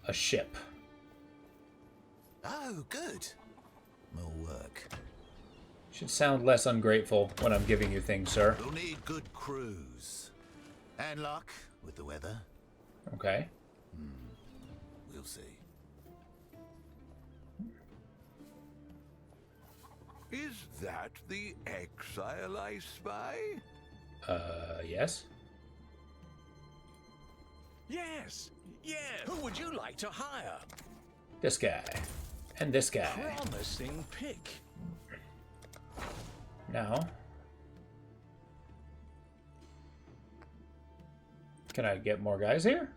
a ship. Oh, good. More work. Should sound less ungrateful when I'm giving you things, sir. You'll need good crews. And luck with the weather. Okay. We'll see. Is that the Exile I spy? Yes? Yes, yeah. Who would you like to hire? This guy. And this guy. Promising pick. Now. Can I get more guys here?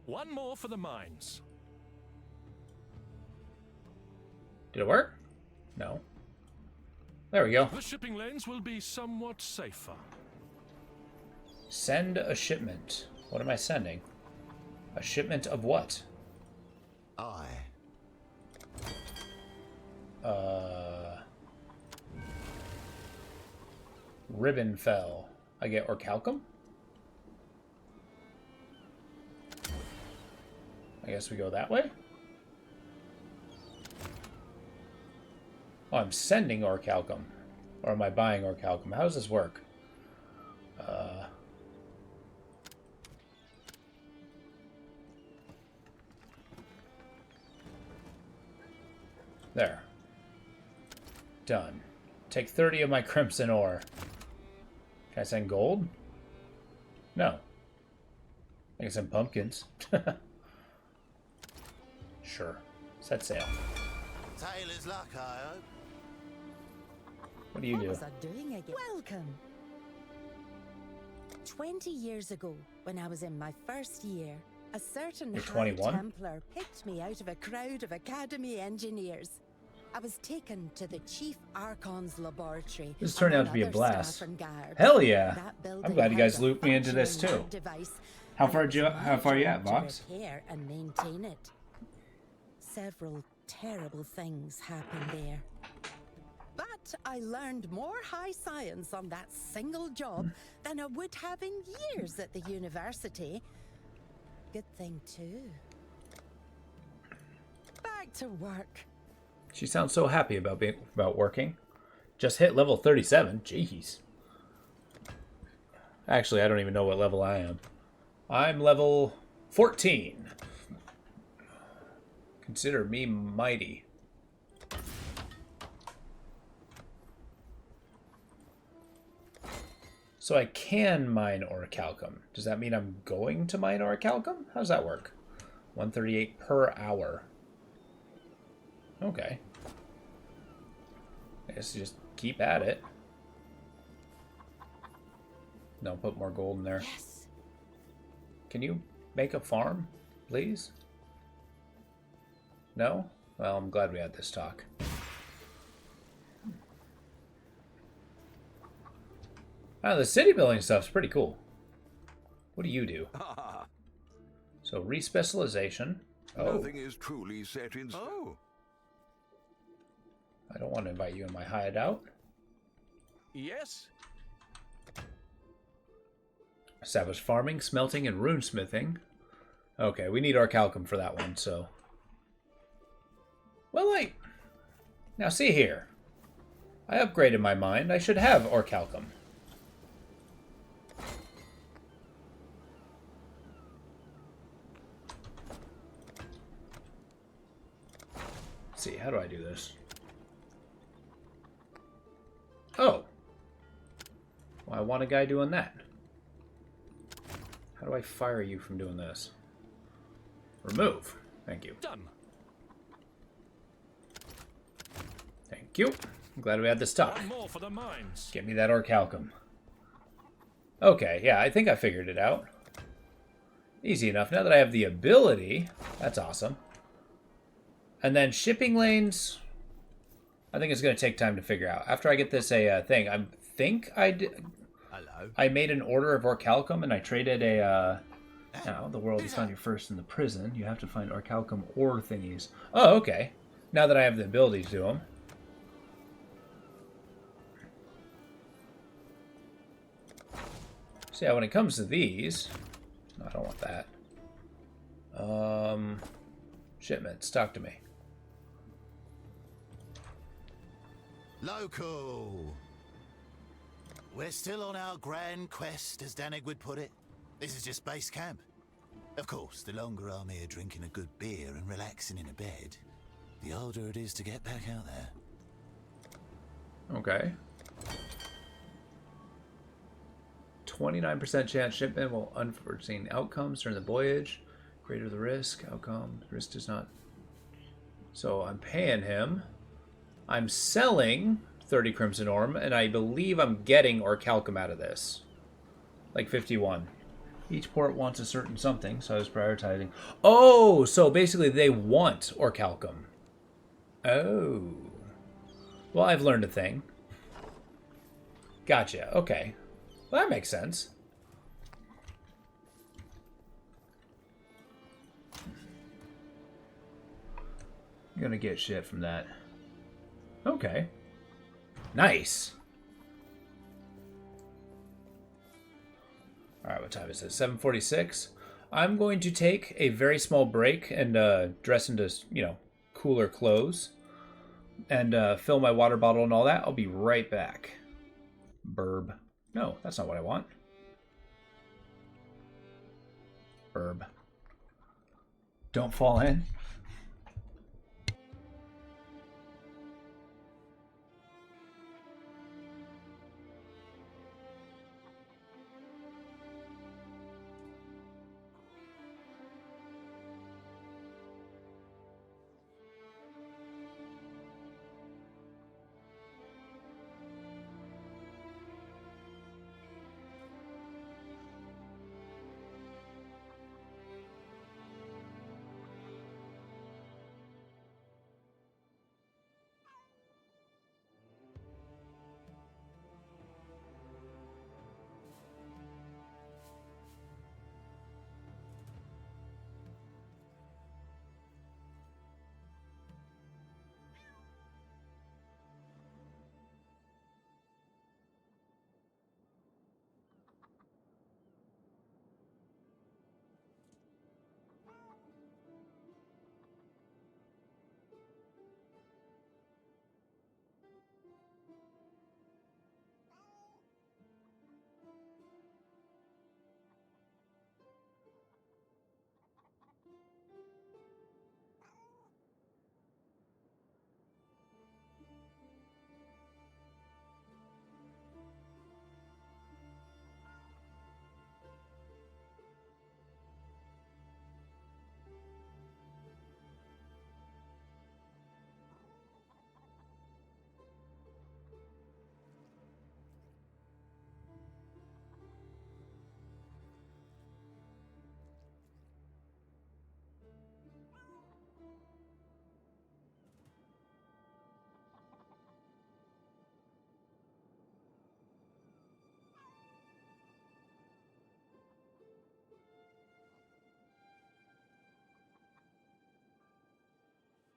One more for the mines. Did it work? No. There we go. The shipping lanes will be somewhat safer. Send a shipment. What am I sending? A shipment of what? Ribbon fell. I get orichalcum? I guess we go that way? Oh, I'm sending orichalcum. Or am I buying orichalcum? How does this work? There. Done. Take 30 of my crimson ore. Can I send gold? No. I can send pumpkins. Sure. Set sail. Tailor's luck, I hope. What do you do? What was I doing again? Welcome. 20 years ago, when I was in my first year, a certain You're High 21? Templar picked me out of a crowd of Academy engineers. I was taken to the Chief Archon's laboratory. This turned out to be a among other blast. staff and guards. Hell yeah! That building I'm glad you guys had a looped me into this too. functioning device, How and far it was are you my at, job Vox? to repair and maintain it. Several terrible things happened there. But I learned more high science on that single job than I would have in years at the university. Good thing, too. Back to work. She sounds so happy about working. Just hit level 37. Jeez. Actually, I don't even know what level I am. I'm level 14. Consider me mighty. So I can mine orichalcum. Does that mean I'm going to mine orichalcum? How does that work? 138 per hour. Okay. I guess just keep at it. No, put more gold in there. Yes. Can you make a farm, please? No? Well, I'm glad we had this talk. Oh, the city building stuff's pretty cool. What do you do? So, respecialization. Oh. Nothing is truly set in stone. Oh. I don't want to invite you in my hideout. Yes. Establish farming, smelting, and runesmithing. Okay, we need orichalcum for that one, so... Well, now see here. I upgraded my mind. I should have orichalcum. Let's see, how do I do this? Oh. Well, I want a guy doing that. How do I fire you from doing this? Remove. Thank you. Done. Thank you. I'm glad we had this talk. One more for the mines. Get me that orichalcum. Okay, yeah, I think I figured it out. Easy enough. Now that I have the ability, that's awesome. And then shipping lanes, I think it's going to take time to figure out. After I get this thing, I made an order of orichalcum, and I traded a... Now, the world is found you first in the prison. You have to find orichalcum ore thingies. Oh, okay. Now that I have the ability to do them. So yeah, when it comes to these... No, I don't want that. Shipments, talk to me. Local! We're still on our grand quest, as Danig would put it. This is just base camp. Of course, the longer I'm here drinking a good beer and relaxing in a bed, the harder it is to get back out there. Okay. 29% chance shipment will unforeseen outcomes during the voyage. Greater the risk. Outcome. Risk does not... So I'm paying him. I'm selling 30 Crimson Orm, and I believe I'm getting orichalcum out of this. Like 51. Each port wants a certain something, so I was prioritizing. Oh, so basically they want orichalcum. Oh. Well, I've learned a thing. Gotcha, okay. Well, that makes sense. You're gonna get shit from that. Okay. Nice. Alright, what time is it? 7:46. I'm going to take a very small break and dress into, cooler clothes. And fill my water bottle and all that. I'll be right back. Burb. No, that's not what I want. Burb. Don't fall in.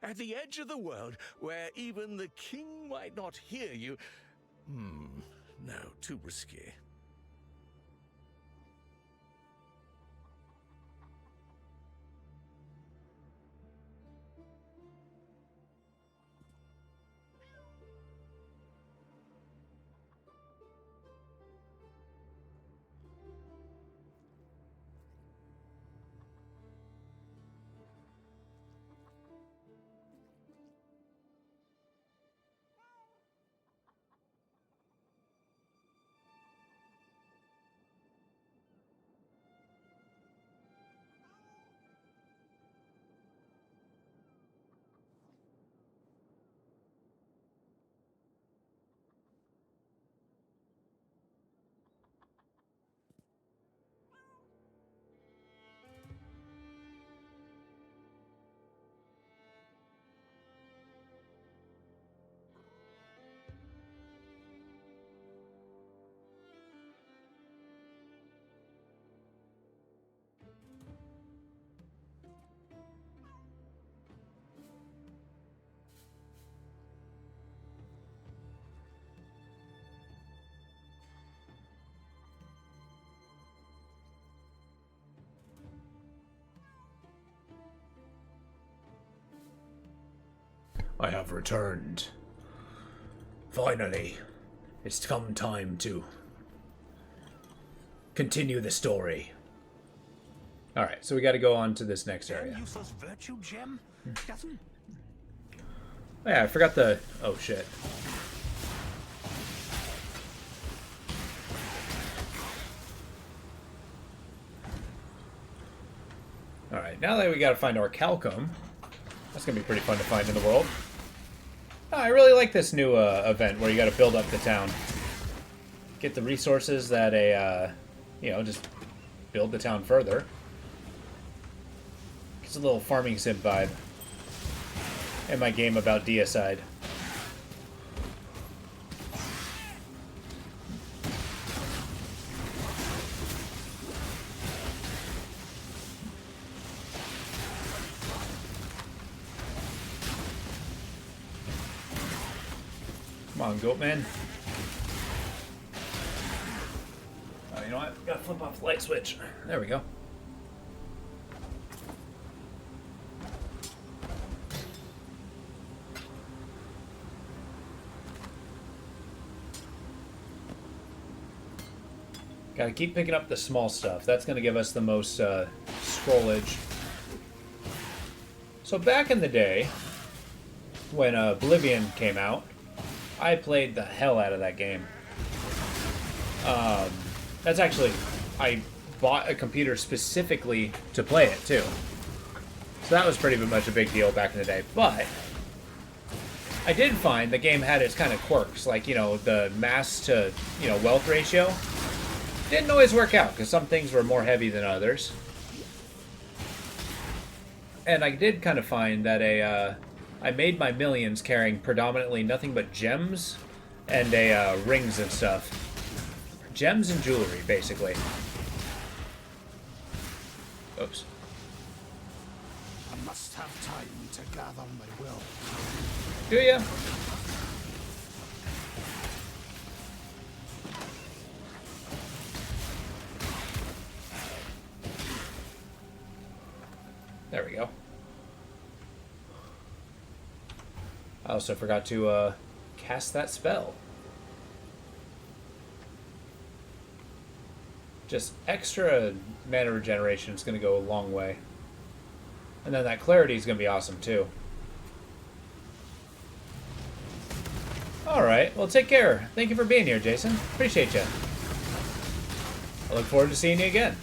At the edge of the world, where even the king might not hear you. No, too risky. I have returned. Finally, it's come time to continue the story. Alright, so we gotta go on to this next area. Useless virtue gem? Doesn't... Oh, yeah, I forgot the... Oh, shit. Alright, now that we gotta find our Calcum, that's gonna be pretty fun to find in the world. Oh, I really like this new event where you gotta build up the town. Get the resources that you know, just build the town further. It's a little farming sim vibe in my game about deicide. Come on, Goatman. Oh, you know what? Gotta flip off the light switch. There we go. Gotta keep picking up the small stuff. That's gonna give us the most scrollage. So back in the day, when Oblivion came out, I played the hell out of that game. That's actually... I bought a computer specifically to play it, too. So that was pretty much a big deal back in the day. But I did find the game had its kind of quirks. Like, you know, the mass to, you know, wealth ratio didn't always work out, because some things were more heavy than others. And I did kind of find that I made my millions carrying predominantly nothing but gems and rings and stuff. Gems and jewelry, basically. Oops. I must have time to gather my will. Do ya? There we go. I also forgot to cast that spell. Just extra mana regeneration is going to go a long way. And then that clarity is going to be awesome too. Alright, well take care. Thank you for being here, Jason. Appreciate you. I look forward to seeing you again.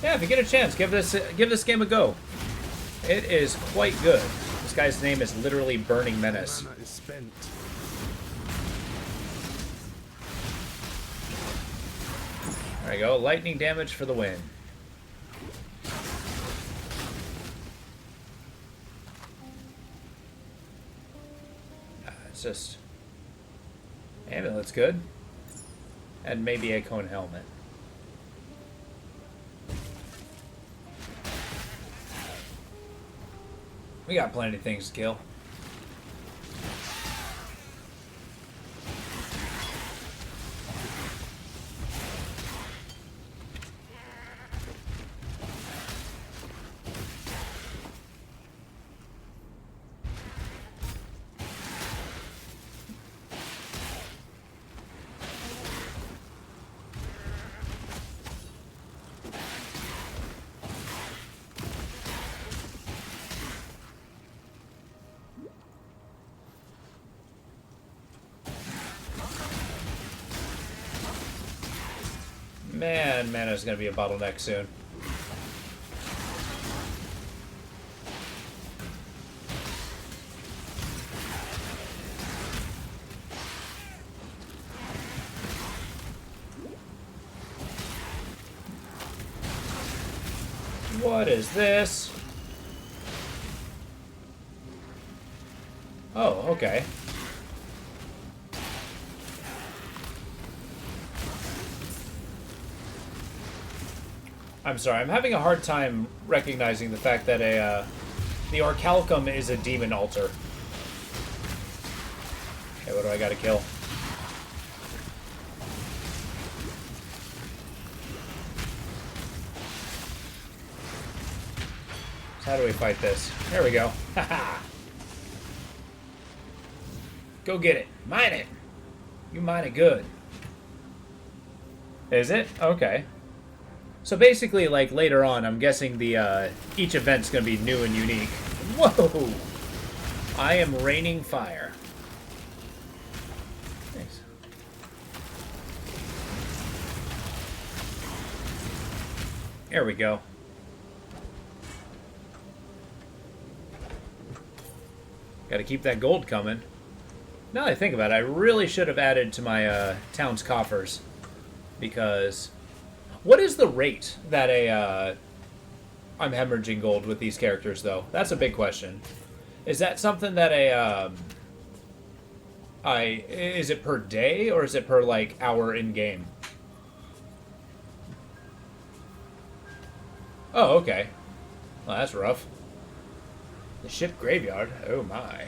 Yeah, if you get a chance, give this game a go. It is quite good. This guy's name is literally Burning Menace. Mana is spent. There we go. Lightning damage for the win. It's just... Amulet's good. And maybe a cone helmet. We got plenty of things to kill. Man, mana's gonna be a bottleneck soon. What is this? Oh, okay. I'm sorry, I'm having a hard time recognizing the fact that the Orichalcum is a demon altar. Okay, what do I gotta kill? So how do we fight this? There we go. Haha. Go get it. Mine it. You mine it good. Is it? Okay. So basically, like, later on, I'm guessing the, each event's gonna be new and unique. Whoa! I am raining fire. Nice. There we go. Gotta keep that gold coming. Now that I think about it, I really should have added to my, town's coffers. Because... what is the rate that I'm hemorrhaging gold with these characters, though? That's a big question. Is that something that is it per day, or is it per, like, hour in-game? Oh, okay. Well, that's rough. The ship graveyard? Oh, my.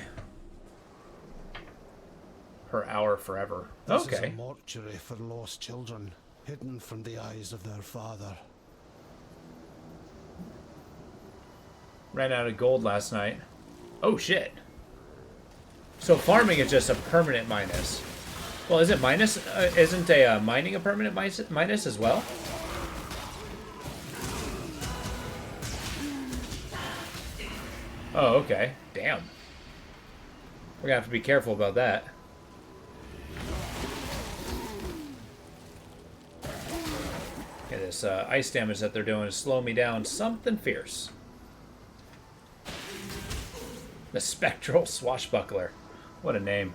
Per hour forever. This Okay. is a mortuary for lost children, hidden from the eyes of their father. Ran out of gold last night. Oh, shit. So farming is just a permanent minus. Well, is it minus? Isn't a mining a permanent minus as well? Oh, okay. Damn. We're gonna have to be careful about that. Okay, this ice damage that they're doing is slowing me down something fierce. The Spectral Swashbuckler. What a name.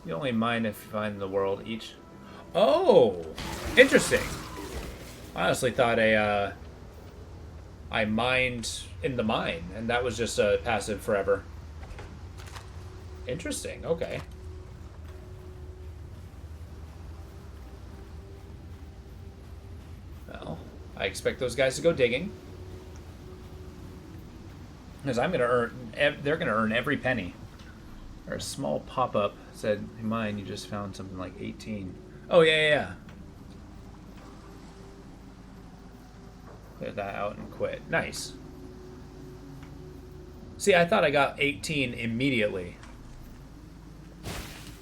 You only mine if you find the world each. Oh! Interesting. I honestly thought I mined in the mine, and that was just a passive forever. Interesting, okay. Well, I expect those guys to go digging. Because I'm gonna earn, they're gonna earn every penny. Or a small pop-up said, "Hey, mine, you just found something like 18." Oh, yeah. Clear that out and quit. Nice. See, I thought I got 18 immediately.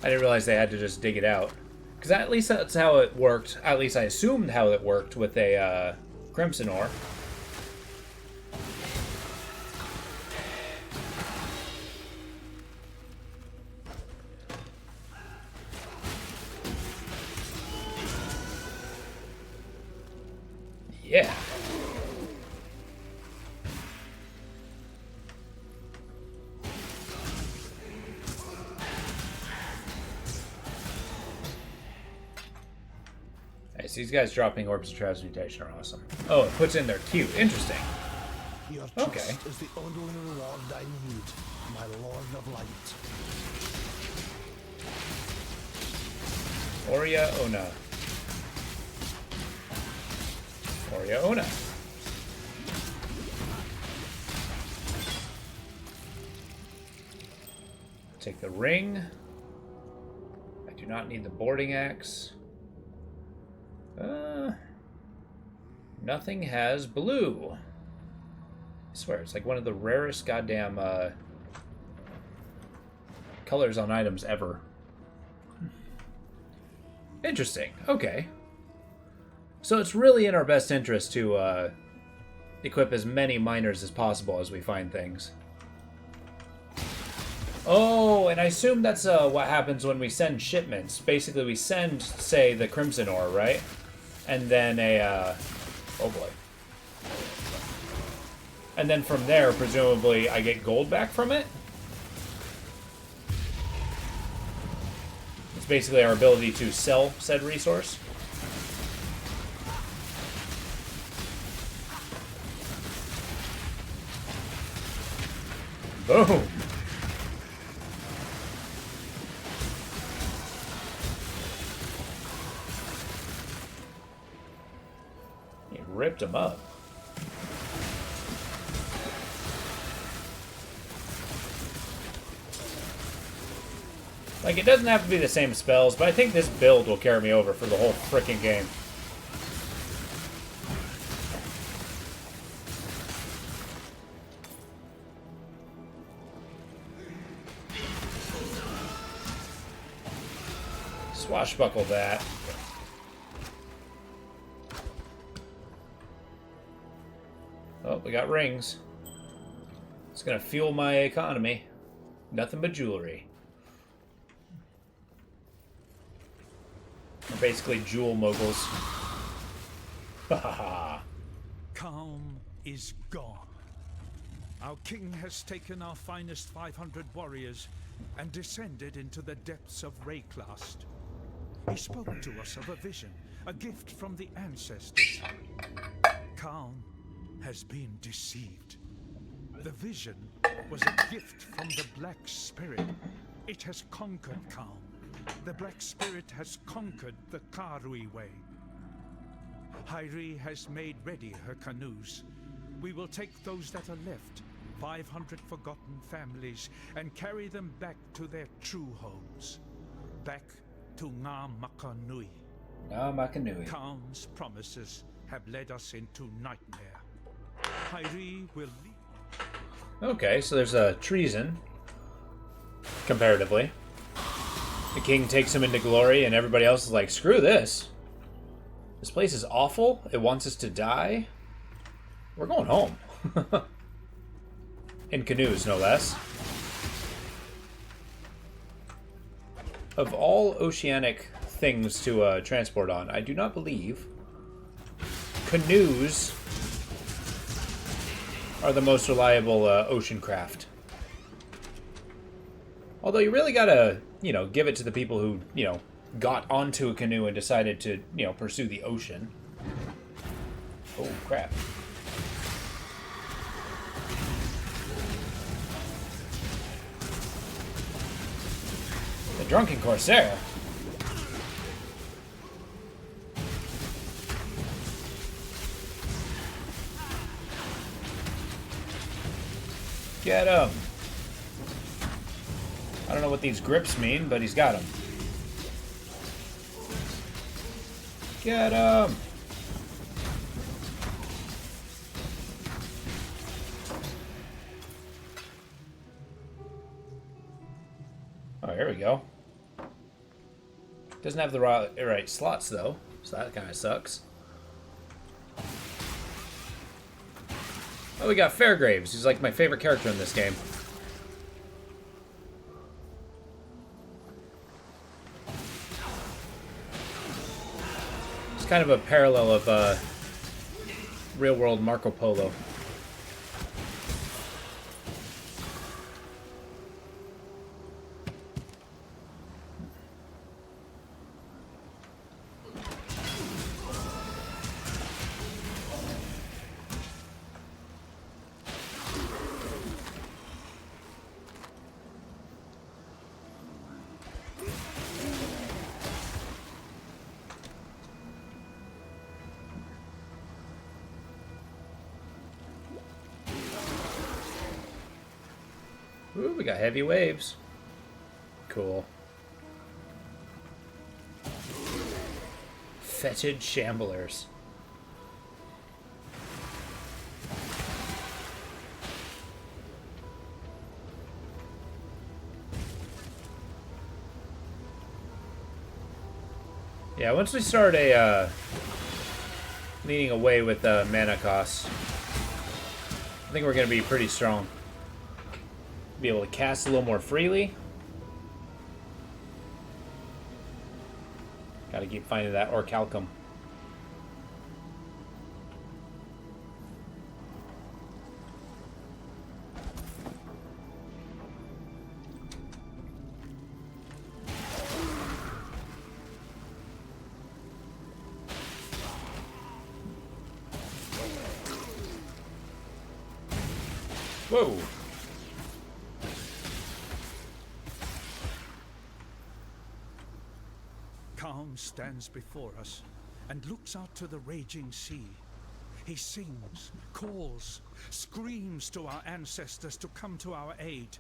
I didn't realize they had to just dig it out. Because at least that's how it worked. At least I assumed how it worked with a Crimson Ore. Yeah. Nice. These guys dropping orbs of transmutation are awesome. Oh, it puts in their Q. Interesting. Your Okay. trust is the only reward I need, my Lord of Light. Oria Ona. Oria Ona. Take the ring. I do not need the boarding axe. Nothing has blue. I swear, it's like one of the rarest goddamn colors on items ever. Interesting. Okay. So it's really in our best interest to equip as many miners as possible as we find things. Oh, and I assume that's what happens when we send shipments. Basically, we send, say, the Crimson Ore, right? And then a... oh boy. And then from there, presumably, I get gold back from it? It's basically our ability to sell said resource. Boom! He ripped him up. Like, it doesn't have to be the same spells, but I think this build will carry me over for the whole frickin' game. Swashbuckle that. Oh, we got rings. It's gonna fuel my economy. Nothing but jewelry. We're basically jewel moguls. Ha ha ha. Calm is gone. Our king has taken our finest 500 warriors and descended into the depths of Rayclast. He spoke to us of a vision, a gift from the ancestors. Calm has been deceived. The vision was a gift from the Black Spirit. It has conquered Calm. The Black Spirit has conquered the Karui way. Hyri has made ready her canoes. We will take those that are left, 500 forgotten families, and carry them back to their true homes. Back to Ngā Makanui. Ngā Makanui. Calm's promises have led us into nightmare. Hyri will lead. Okay, so there's a treason. Comparatively. The king takes him into glory, and everybody else is like, screw this. This place is awful. It wants us to die. We're going home. In canoes, no less. Of all oceanic things to transport on, I do not believe canoes are the most reliable ocean craft. Although you really gotta, you know, give it to the people who, you know, got onto a canoe and decided to, you know, pursue the ocean. Oh, crap. The drunken corsair. Get him. I don't know what these grips mean, but he's got them. Get him. Oh, here we go. Doesn't have the right slots, though, so that kind of sucks. Oh, we got Fairgraves. He's like my favorite character in this game. It's kind of a parallel of real-world Marco Polo. Ooh, we got heavy waves. Cool. Fetid Shamblers. Yeah, once we start leading away with mana costs, I think we're going to be pretty strong. Be able to cast a little more freely. Gotta keep finding that orichalcum. Whoa! Calm stands before us and looks out to the raging sea. He sings, calls, screams to our ancestors to come to our aid.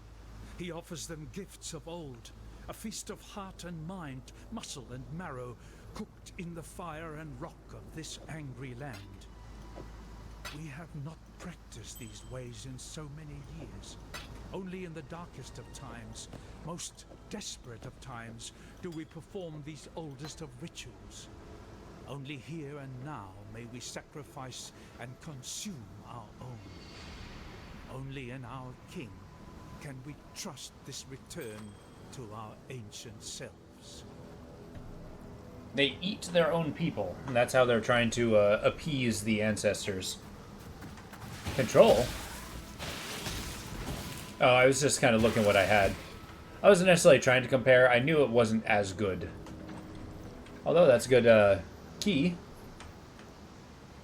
He offers them gifts of old, a feast of heart and mind, muscle and marrow, cooked in the fire and rock of this angry land. We have not practiced these ways in so many years. Only in the darkest of times, most desperate of times, do we perform these oldest of rituals. Only here and now may we sacrifice and consume our own. Only in our King can we trust this return to our ancient selves. They eat their own people, and that's how they're trying to appease the ancestors. Control? Oh, I was just kind of looking what I had. I wasn't necessarily trying to compare. I knew it wasn't as good. Although that's a good key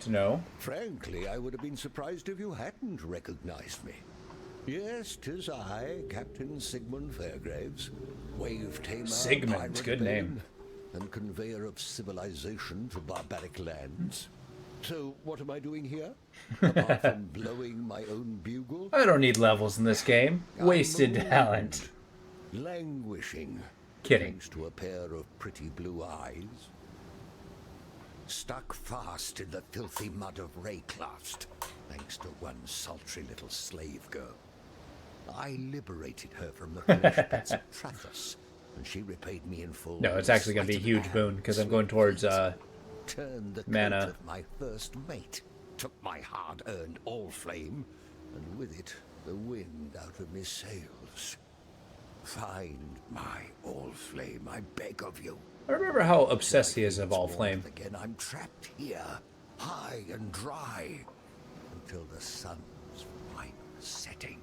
to know. Frankly, I would have been surprised if you hadn't recognized me. Yes, 'tis I, Captain Sigmund Fairgraves, wave tamer, Sigmund, pirate good name. bane, and conveyor of civilization to barbaric lands. So, what am I doing here? Apart from blowing my own bugle? I don't need levels in this game. Wasted talent. Languishing. Kidding. Thanks to a pair of pretty blue eyes. Stuck fast in the filthy mud of Rayclast, thanks to one sultry little slave girl. I liberated her from the foolish pits of Trathus, and she repaid me in full. No, it's actually going to be a huge boon, because I'm going towards Turned the mana. coat of my first mate, took my hard-earned all-flame, and with it, the wind out of me sails. Find my all-flame, I beg of you. I remember how obsessed he is of all flame. Again, I'm trapped here, high and dry, until the sun's final setting.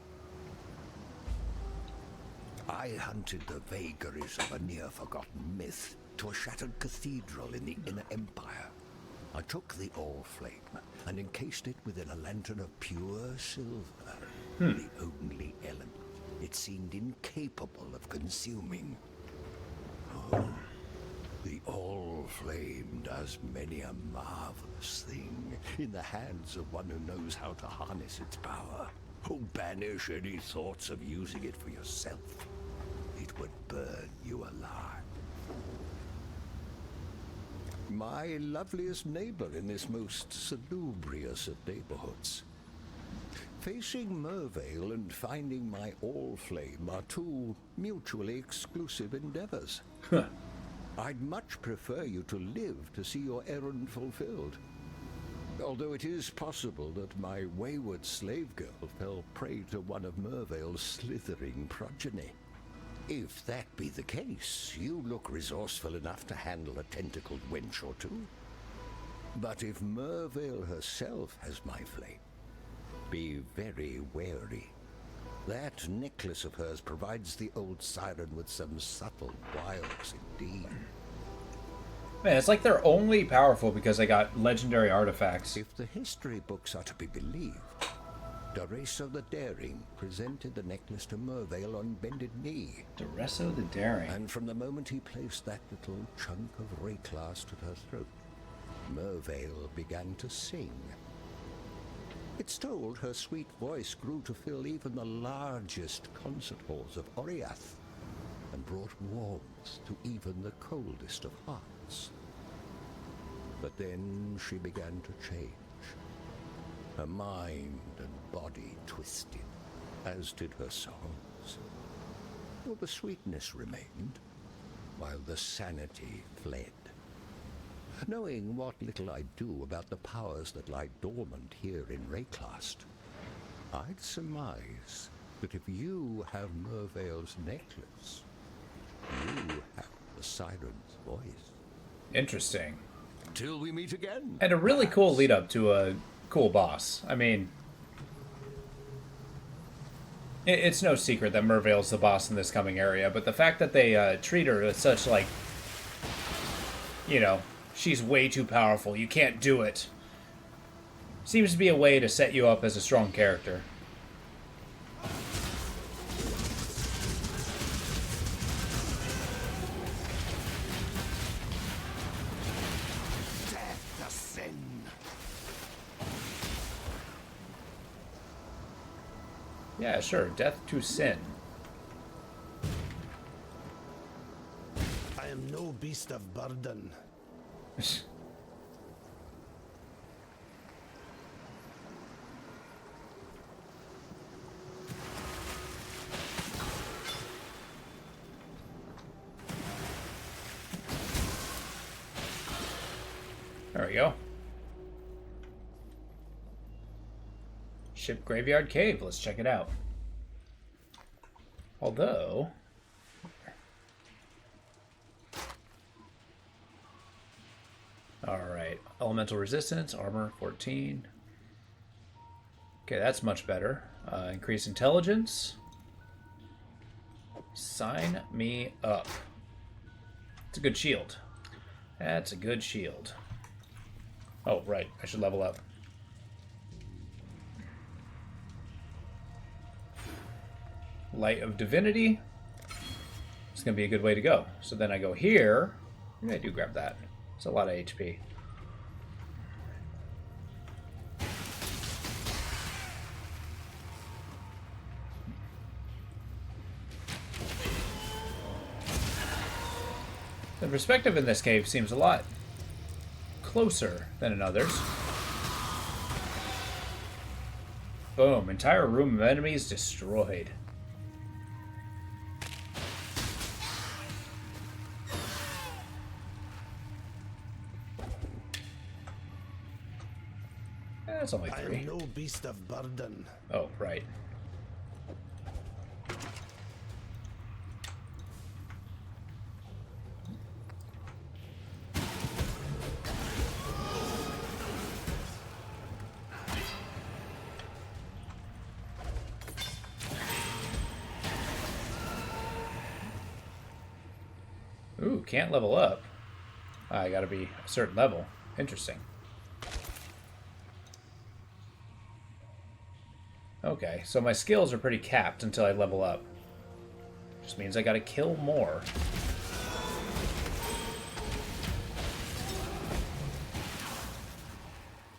I hunted the vagaries of a near-forgotten myth to a shattered cathedral in the Inner Empire. I took the All-Flame and encased it within a lantern of pure silver, the only element it seemed incapable of consuming. Oh, the All-Flame does many a marvelous thing in the hands of one who knows how to harness its power. Oh, banish any thoughts of using it for yourself. It would burn you alive. My loveliest neighbor in this most salubrious of neighborhoods. Facing Mervale and finding my All-Flame are two mutually exclusive endeavors. I'd much prefer you to live to see your errand fulfilled. Although it is possible that my wayward slave girl fell prey to one of Mervale's slithering progeny. If that be the case, you look resourceful enough to handle a tentacled wench or two. But if Mervale herself has my flame, be very wary. That necklace of hers provides the old siren with some subtle wiles indeed. Man, it's like they're only powerful because they got legendary artifacts. If the history books are to be believed, Doreso the Daring presented the necklace to Mervale on bended knee. Doreso the Daring. And from the moment he placed that little chunk of Rayclast at her throat, Mervale began to sing. It's told her sweet voice grew to fill even the largest concert halls of Oriath, and brought warmth to even the coldest of hearts. But then she began to change. Her mind and body twisted, as did her songs. For the sweetness remained, while the sanity fled. Knowing what little I do about the powers that lie dormant here in Rayclast, I'd surmise that if you have Mervale's necklace, you have the siren's voice. Interesting. Till we meet again. And a really cool lead up to a cool boss. I mean, it's no secret that Mervale's the boss in this coming area, but the fact that they treat her as such, like, you know, she's way too powerful, you can't do it, seems to be a way to set you up as a strong character. Death to sin. Yeah, sure. Death to sin. I am no beast of burden. There we go. Ship Graveyard Cave. Let's check it out. Although... Alright. Elemental Resistance, Armor 14. Okay, that's much better. Increase Intelligence. Sign me up. It's a good shield. That's a good shield. Oh, right. I should level up. Light of Divinity. It's going to be a good way to go. So then I go here. Maybe I do grab that. It's a lot of HP. The perspective in this cave seems a lot closer than in others. Boom. Entire room of enemies destroyed. That's only 3. I am no beast of burden. Oh, right. Ooh, can't level up. I gotta be a certain level. Interesting. Okay, so my skills are pretty capped until I level up. Just means I gotta kill more.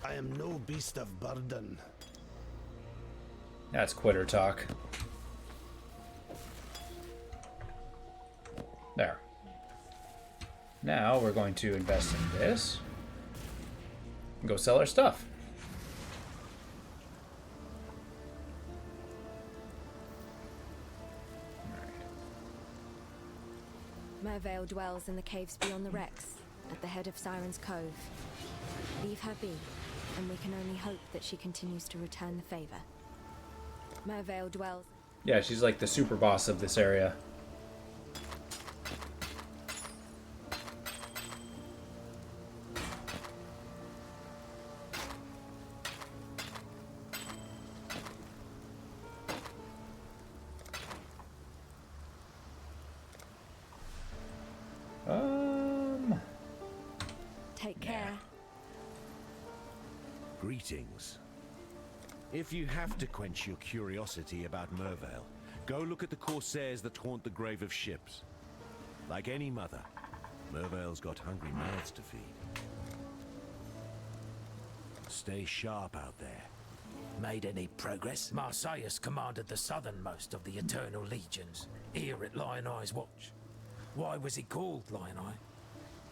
I am no beast of burden. That's quitter talk. There. Now we're going to invest in this. And go sell our stuff. Mervale dwells in the caves beyond the wrecks, at the head of Siren's Cove. Leave her be, and we can only hope that she continues to return the favor. Mervale dwells... Yeah, she's like the super boss of this area. Take care. Greetings. If you have to quench your curiosity about Mervale, go look at the corsairs that haunt the grave of ships. Like any mother, Mervale's got hungry mouths to feed. Stay sharp out there. Made any progress? Marsyas commanded the southernmost of the Eternal Legions, here at Lion Eye's watch. Why was he called Lion Eye?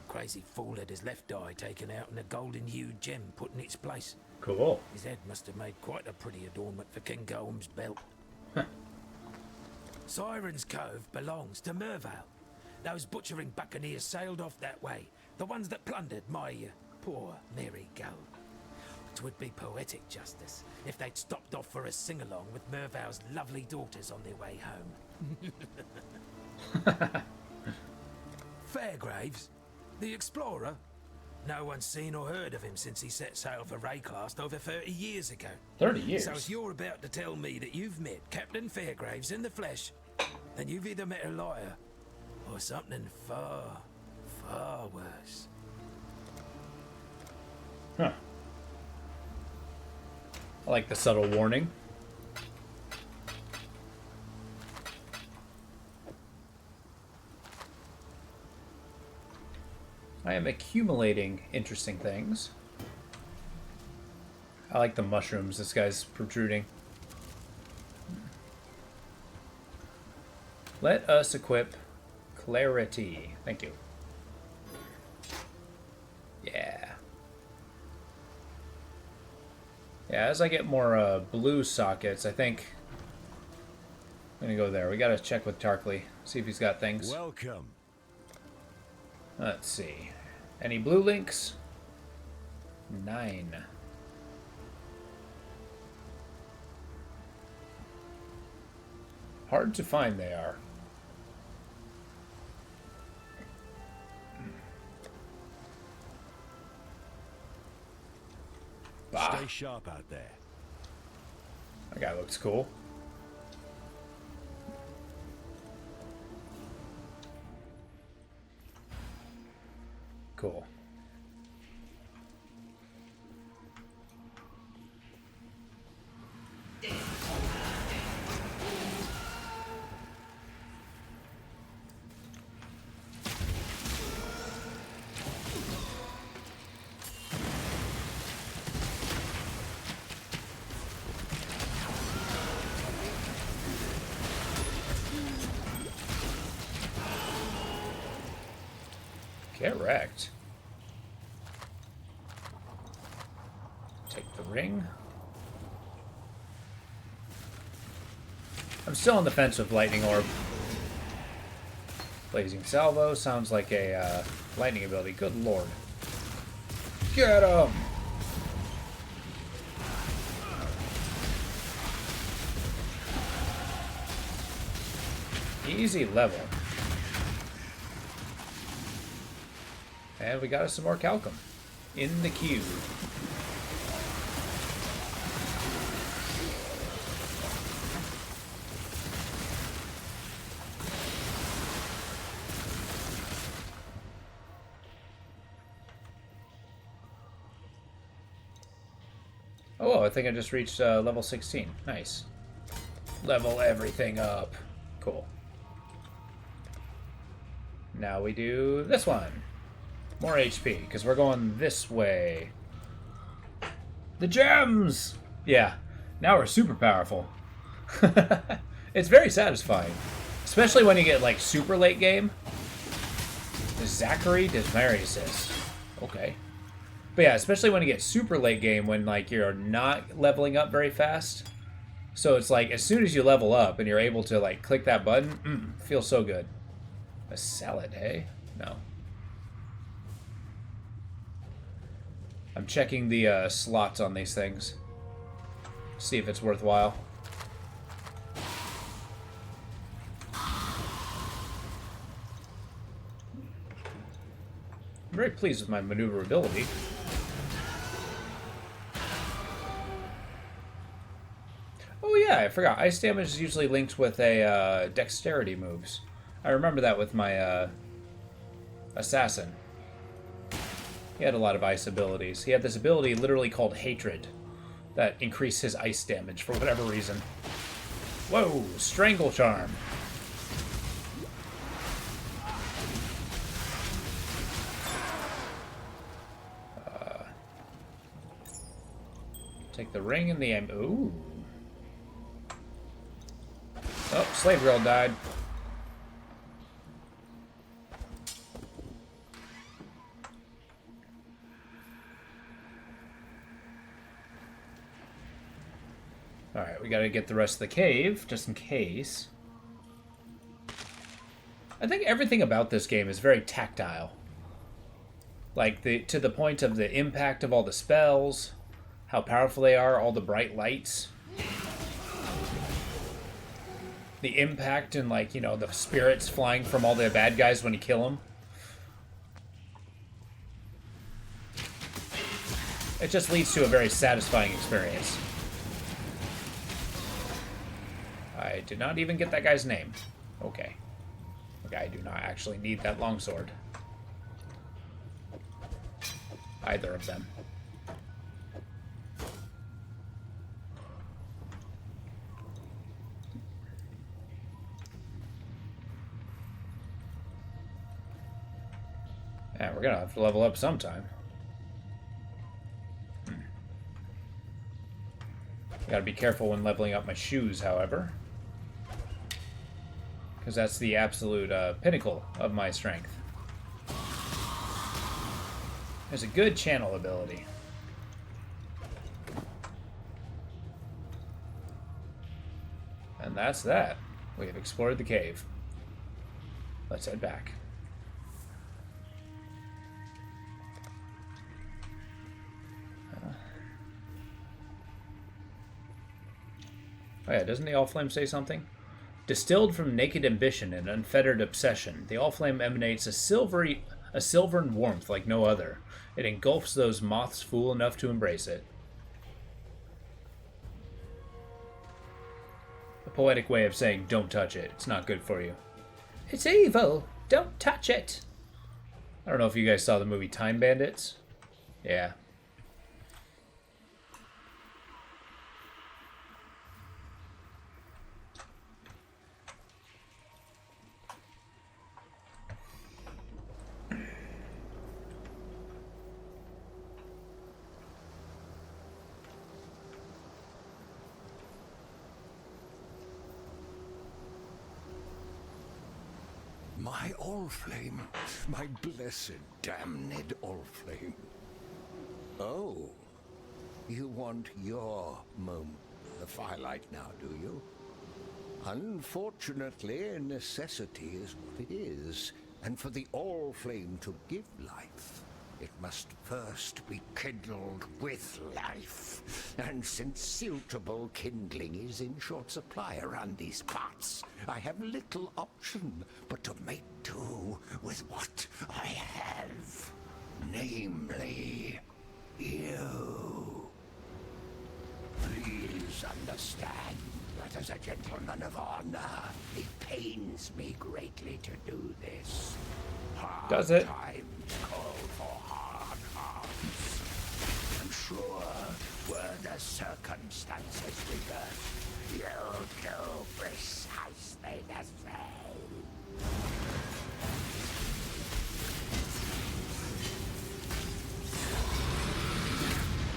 Crazy fool had his left eye taken out and a golden-hued gem put in its place. Cool. His head must have made quite a pretty adornment for King Golem's belt. Siren's Cove belongs to Mervale. Those butchering buccaneers sailed off that way. The ones that plundered my poor Mary Gull. It would be poetic justice if they'd stopped off for a sing-along with Mervale's lovely daughters on their way home. Fairgraves? The explorer? No one's seen or heard of him since he set sail for Rayclast over 30 years ago. 30 years? So if you're about to tell me that you've met Captain Fairgraves in the flesh, then you've either met a liar or something far, far worse. Huh. I like the subtle warning. I am accumulating interesting things. I like the mushrooms this guy's protruding. Let us equip clarity. Thank you. Yeah. Yeah, as I get more blue sockets, I think I'm gonna go there. We gotta check with Tarkley, see if he's got things. Welcome. Let's see. Any blue links? 9. Hard to find they are. Bah. Stay sharp out there. That guy looks cool. Cool. Get wrecked. Take the ring. I'm still on the fence with Lightning Orb. Blazing Salvo sounds like a lightning ability. Good lord. Get him! Easy level. And we got us some more Calcum in the queue. Oh, I think I just reached level 16. Nice. Level everything up. Cool. Now we do this one. More HP, because we're going this way. The gems! Yeah, now we're super powerful. It's very satisfying. Especially when you get, like, super late game. Zachary Desmarius. Okay. But yeah, especially when you get super late game when, like, you're not leveling up very fast. So it's like, as soon as you level up and you're able to, like, click that button, feels so good. A salad, hey? No. I'm checking the slots on these things. See if it's worthwhile. I'm very pleased with my maneuverability. Oh yeah, I forgot. Ice damage is usually linked with a dexterity moves. I remember that with my assassin. He had a lot of ice abilities. He had this ability literally called Hatred that increased his ice damage for whatever reason. Whoa, Strangle Charm. Take the ring and the aim. Ooh. Oh, slave girl died. Alright, we gotta get the rest of the cave, just in case. I think everything about this game is very tactile. Like, to the point of the impact of all the spells, how powerful they are, all the bright lights. The impact and, like, you know, the spirits flying from all the bad guys when you kill them. It just leads to a very satisfying experience. I did not even get that guy's name. Okay. Okay, I do not actually need that longsword. Either of them. Yeah, we're gonna have to level up sometime. Gotta be careful when leveling up my shoes, however. Because that's the absolute pinnacle of my strength. There's a good channel ability. And that's that. We have explored the cave. Let's head back. Oh yeah, doesn't the All-Flame say something? Distilled from naked ambition and unfettered obsession, the All-Flame emanates a silvern warmth like no other. It engulfs those moths fool enough to embrace it. A poetic way of saying, don't touch it. It's not good for you. It's evil. Don't touch it. I don't know if you guys saw the movie Time Bandits. Yeah. My All-Flame, my blessed, damned All-Flame. Oh, you want your moment in the firelight now, do you? Unfortunately, necessity is what it is, and for the All-Flame to give life, it must first be kindled with life. And since suitable kindling is in short supply around these parts, I have little option but to make do with what I have. Namely, you. Please understand that as a gentleman of honor, it pains me greatly to do this. Hard Does it? times call for hard hearts. I'm sure were the circumstances reversed, you'd do precisely the same.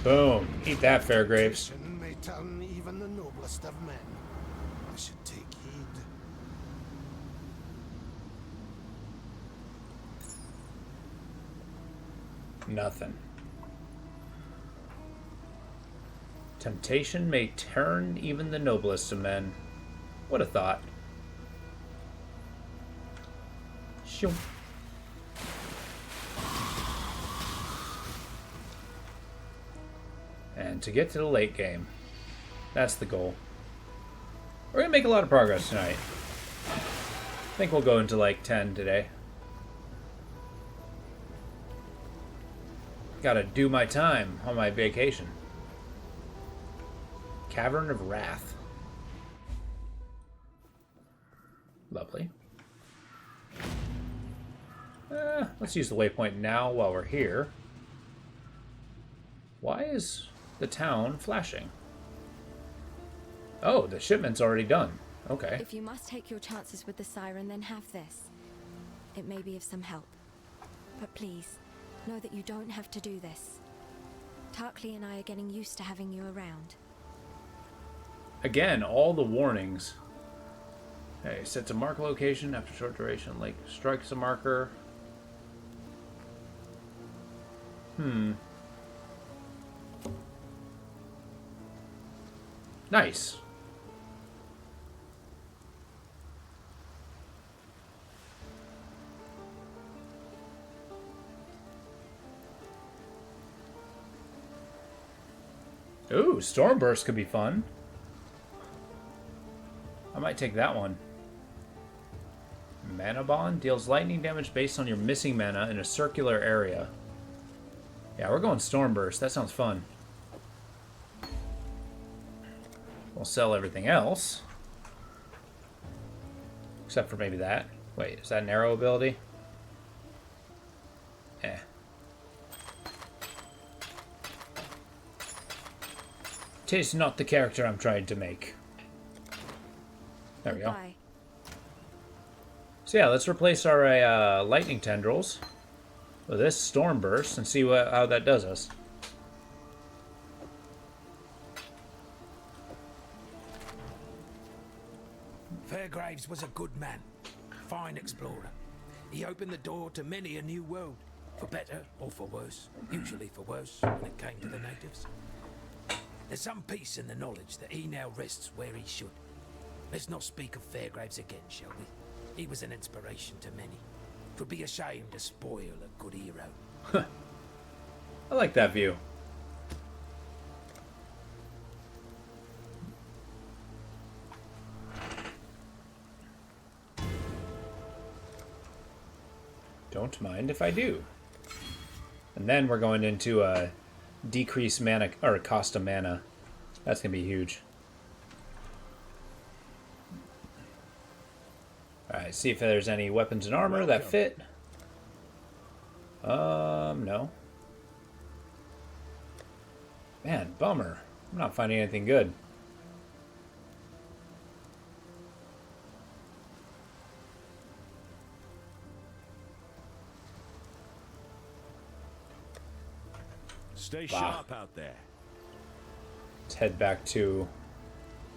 Boom. Eat that, Fairgraves. Sin may turn even the noblest of men. I should take heed. Nothing. Temptation may turn even the noblest of men. What a thought. Shoo. And to get to the late game. That's the goal. We're going to make a lot of progress tonight. I think we'll go into like 10 today. Gotta do my time on my vacation. Cavern of Wrath. Lovely. Let's use the waypoint now while we're here. Why is the town flashing? Oh, the shipment's already done. Okay. If you must take your chances with the siren, then have this. It may be of some help. But please, know that you don't have to do this. Tarkley and I are getting used to having you around. Again, all the warnings. Okay, sets a mark location after short duration. Like, strikes a marker. Nice. Ooh, Stormburst could be fun. I might take that one. Mana Bond deals lightning damage based on your missing mana in a circular area. Yeah, we're going Stormburst. That sounds fun. We'll sell everything else. Except for maybe that. Wait, is that an arrow ability? Eh. Tis not the character I'm trying to make. There we go. So yeah, let's replace our lightning tendrils with this storm burst and see how that does us. Fairgraves was a good man, fine explorer. He opened the door to many a new world, for better or for worse, usually for worse when it came to the natives. There's some peace in the knowledge that he now rests where he should. Let's not speak of Fairgraves again, shall we? He was an inspiration to many. 'Twould be a shame to spoil a good hero. I like that view. Don't mind if I do. And then we're going into a decreased mana or cost of mana. That's gonna be huge. Alright, see if there's any weapons and armor that fit. No. Man, bummer. I'm not finding anything good. Stay sharp out there. Let's head back to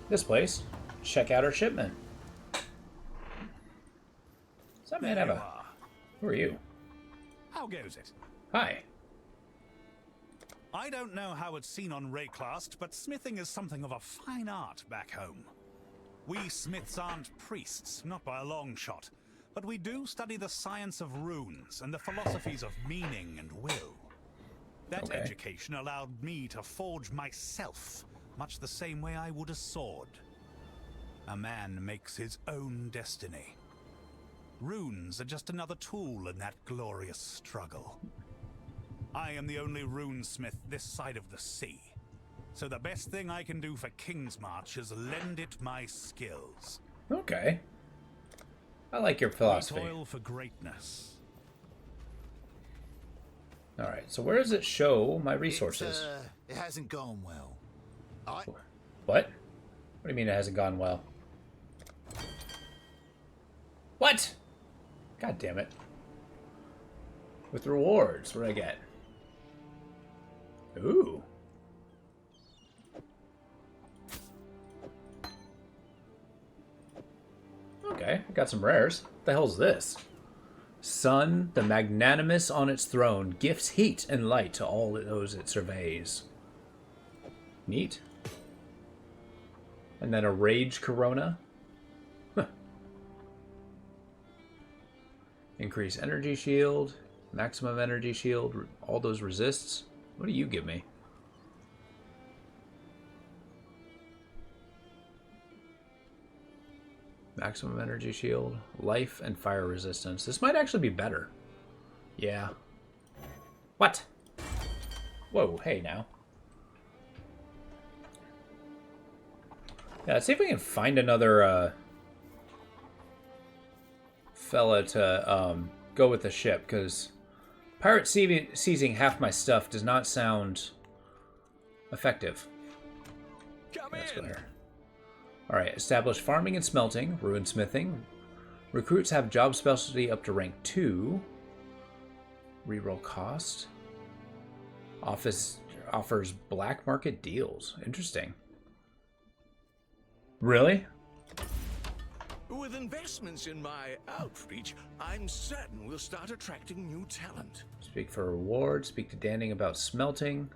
this place. Check out our shipment. Does that man have a... Who are you? How goes it? Hi. I don't know how it's seen on Rayclast, but smithing is something of a fine art back home. We smiths aren't priests, not by a long shot, but we do study the science of runes and the philosophies of meaning and will. That education allowed me to forge myself, much the same way I would a sword. A man makes his own destiny. Runes are just another tool in that glorious struggle. I am the only runesmith this side of the sea, so the best thing I can do for Kingsmarch is lend it my skills. Okay. I like your philosophy. Toil for greatness. Alright, so where does it show my resources? It hasn't gone well. What? What do you mean it hasn't gone well? What? God damn it. With rewards, what do I get? Ooh. Okay, I got some rares. What the hell's this? Sun, the magnanimous on its throne, gifts heat and light to all those it surveys. Neat. And then a rage corona. Huh. Increase energy shield, maximum energy shield, all those resists. What do you give me? Maximum energy shield, life, and fire resistance. This might actually be better. Yeah. What? Whoa, hey now. Yeah, let's see if we can find another fella to go with the ship, because pirate seizing half my stuff does not sound effective. Let's go here. Alright, establish farming and smelting, runesmithing. Recruits have job specialty up to rank 2. Reroll cost. Office offers black market deals. Interesting. Really? With investments in my outreach, I'm certain we'll start attracting new talent. Speak for reward. Speak to Danning about smelting.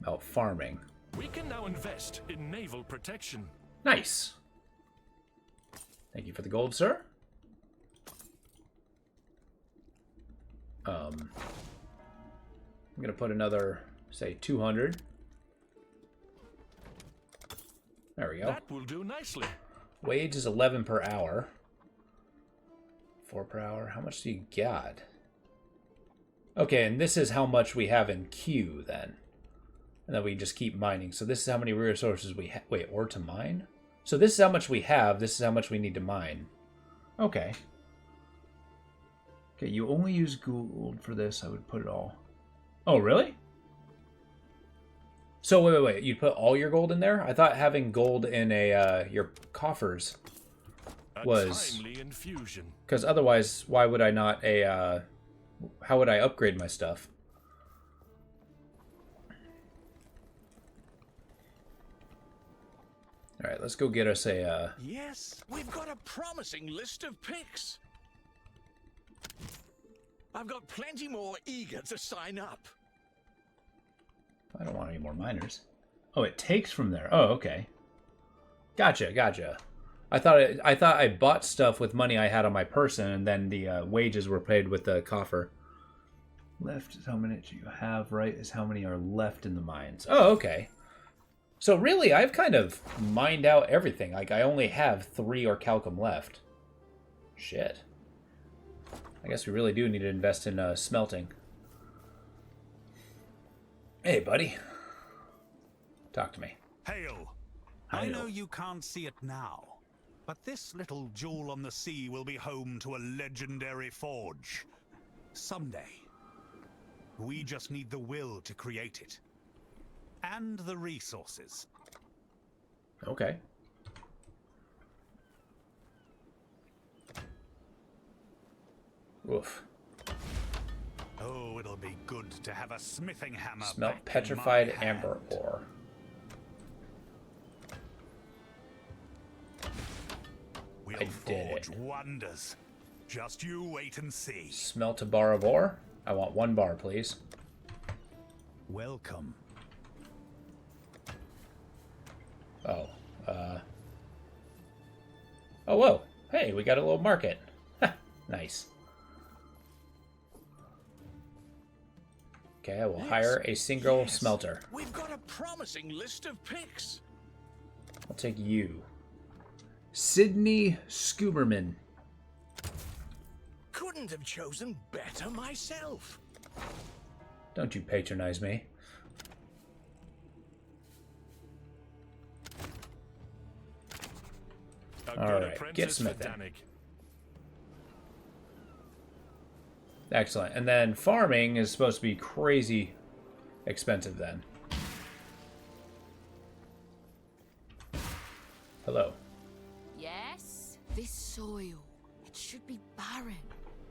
About farming. We can now invest in naval protection. Nice. Thank you for the gold, sir. I'm gonna put another, say, 200. There we go. That will do nicely. Wage is 11 per hour. 4 per hour. How much do you got? Okay, and this is how much we have in queue then. And then we just keep mining. So this is how many resources we have. Wait, or to mine? So this is how much we have. This is how much we need to mine. Okay. Okay, you only use gold for this. I would put it all. Oh, really? So wait. You put all your gold in there? I thought having gold in your coffers was a timely infusion. Because otherwise, why would I not how would I upgrade my stuff? All right, let's go get us a. Yes, we've got a promising list of picks. I've got plenty more eager to sign up. I don't want any more miners. Oh, it takes from there. Oh, okay. Gotcha. I thought I bought stuff with money I had on my person, and then the wages were paid with the coffer. Left is how many you have. Right is how many are left in the mines. Oh, okay. So really, I've kind of mined out everything. Like, I only have 3 orichalcum left. Shit. I guess we really do need to invest in smelting. Hey, buddy. Talk to me. Hail. I know you can't see it now, but this little jewel on the sea will be home to a legendary forge. Someday. We just need the will to create it. And the resources. Okay. Oof. Oh, it'll be good to have a smithing hammer. Smelt back petrified in my hand. amber ore. We'll I did forge wonders. Just you wait and see. Smelt a bar of ore. I want 1 bar, please. Welcome. Oh, oh, whoa. Hey, we got a little market. Nice. Okay, I will hire a single smelter. We've got a promising list of picks. I'll take you. Sydney Scooberman. Couldn't have chosen better myself. Don't you patronize me. Alright, get smithing. Excellent. And then farming is supposed to be crazy expensive then. Hello. Yes? This soil, it should be barren.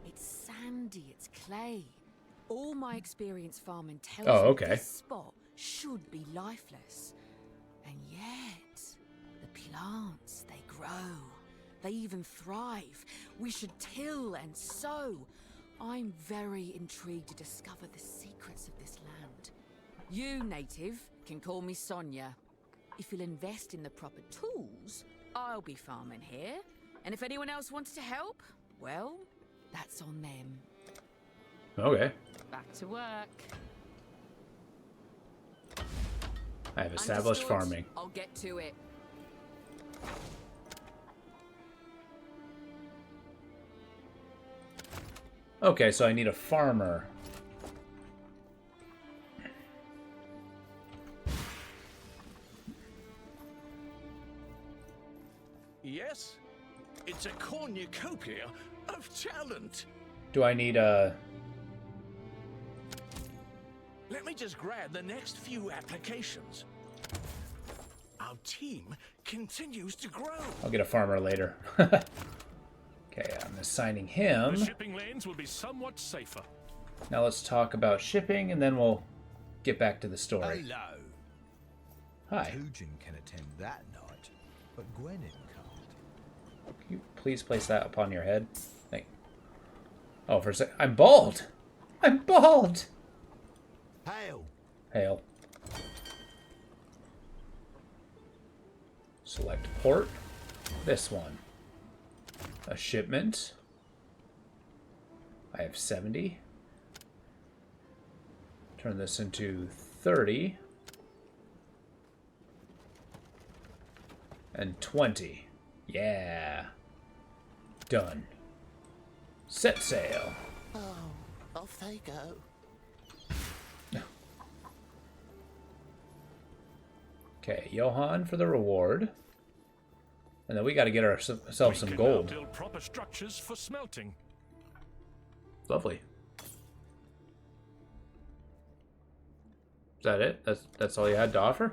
It's sandy, it's clay. All my experience farming tells me this spot should be lifeless. And yet, the plants, they grow. They even thrive. We should till and sow. I'm very intrigued to discover the secrets of this land. You, native, can call me Sonia. If you'll invest in the proper tools, I'll be farming here. And if anyone else wants to help, well, that's on them. Okay. Back to work. I have established farming. I'll get to it. Okay, so I need a farmer. Yes, it's a cornucopia of talent. Do I need a... Let me just grab the next few applications. Our team continues to grow. I'll get a farmer later. Okay, I'm assigning him. The shipping lanes will be somewhat safer. Now let's talk about shipping, and then we'll get back to the story. Hello. Hi. Tujin can attend that night, but Gwenin can't. Can you please place that upon your head? Thank. Oh, for a sec. I'm bald! I'm bald! Hail. Hail. Select port. This one. A shipment. I have 70. Turn this into 30. And 20. Yeah. Done. Set sail. Oh, off they go. Okay, Johann for the reward. And then we got to get ourselves some gold. Build proper structures for smelting. Lovely. Is that it? That's all you had to offer?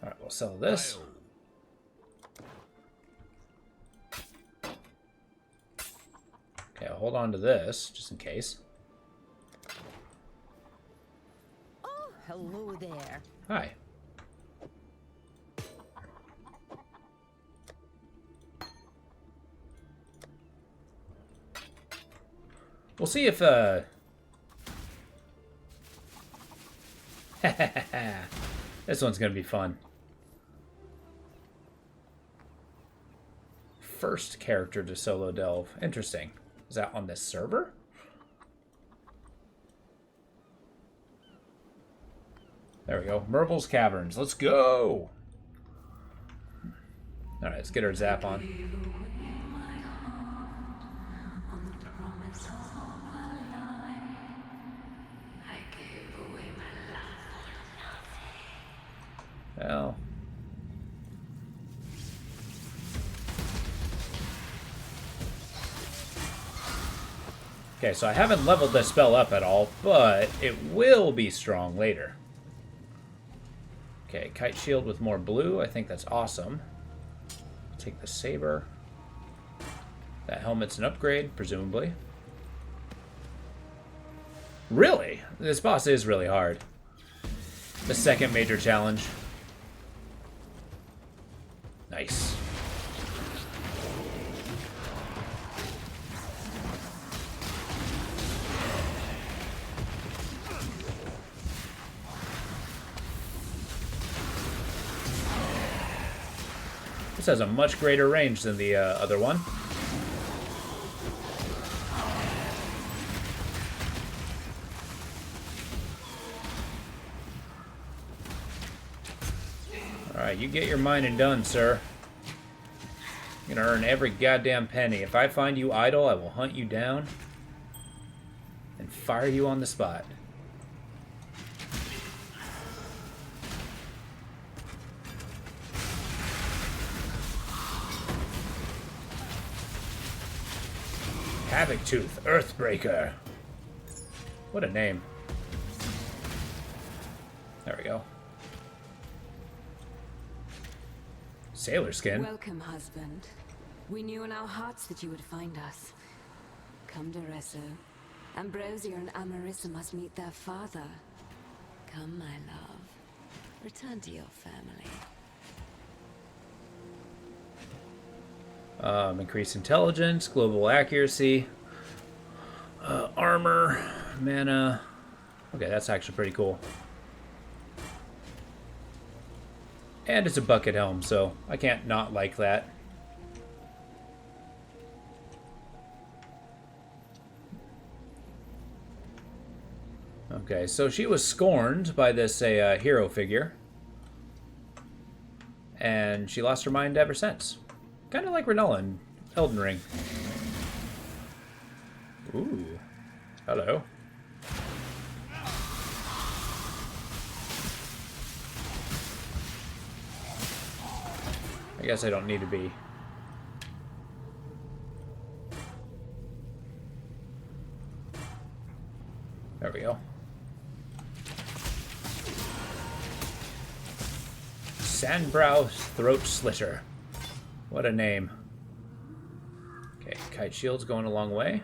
Alright, we'll sell this. Okay, I'll hold on to this, just in case. Oh, hello there. Hi. We'll see if, this one's gonna be fun. First character to solo delve. Interesting. Is that on this server? There we go. Merville's Caverns. Let's go! Alright, let's get our zap on. Well. Okay, so I haven't leveled this spell up at all, but it will be strong later. Okay, kite shield with more blue. I think that's awesome. Take the saber. That helmet's an upgrade, presumably. Really? This boss is really hard. The second major challenge. Nice. This has a much greater range than the other one. Alright, you get your mining done, sir. You're gonna earn every goddamn penny. If I find you idle, I will hunt you down and fire you on the spot. Havoc Tooth, Earthbreaker. What a name. There we go. Sailor skin. Welcome, husband. We knew in our hearts that you would find us. Come to Resso. Ambrosia and Amarissa must meet their father. Come, my love. Return to your family. Increased intelligence, global accuracy, armor, mana. Okay, that's actually pretty cool. And it's a bucket helm, so I can't not like that. Okay, so she was scorned by this hero figure. And she lost her mind ever since. Kind of like Renella in Elden Ring. Ooh. Hello. I guess I don't need to be. There we go. Sandbrow Throat Slitter. What a name. Kite shield's going a long way.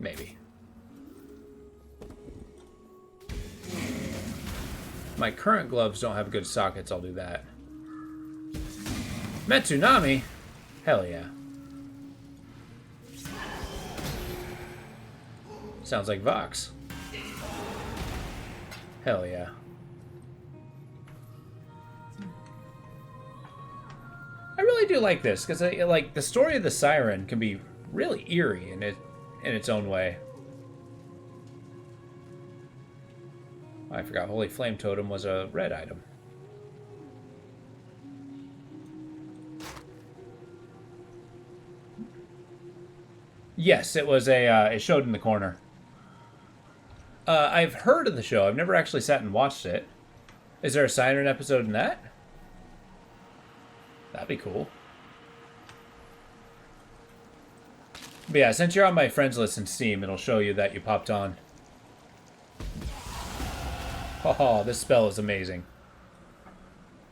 Maybe. My current gloves don't have good sockets, I'll do that. Metsunami? Hell yeah. Sounds like Vox. Hell yeah. I really do like this, because like the story of the Siren can be really eerie in its own way. I forgot Holy Flame Totem was a red item. Yes, it was it showed in the corner. I've heard of the show. I've never actually sat and watched it. Is there a Siren episode in that? That'd be cool. But yeah, since you're on my friends list in Steam, it'll show you that you popped on. Oh, this spell is amazing.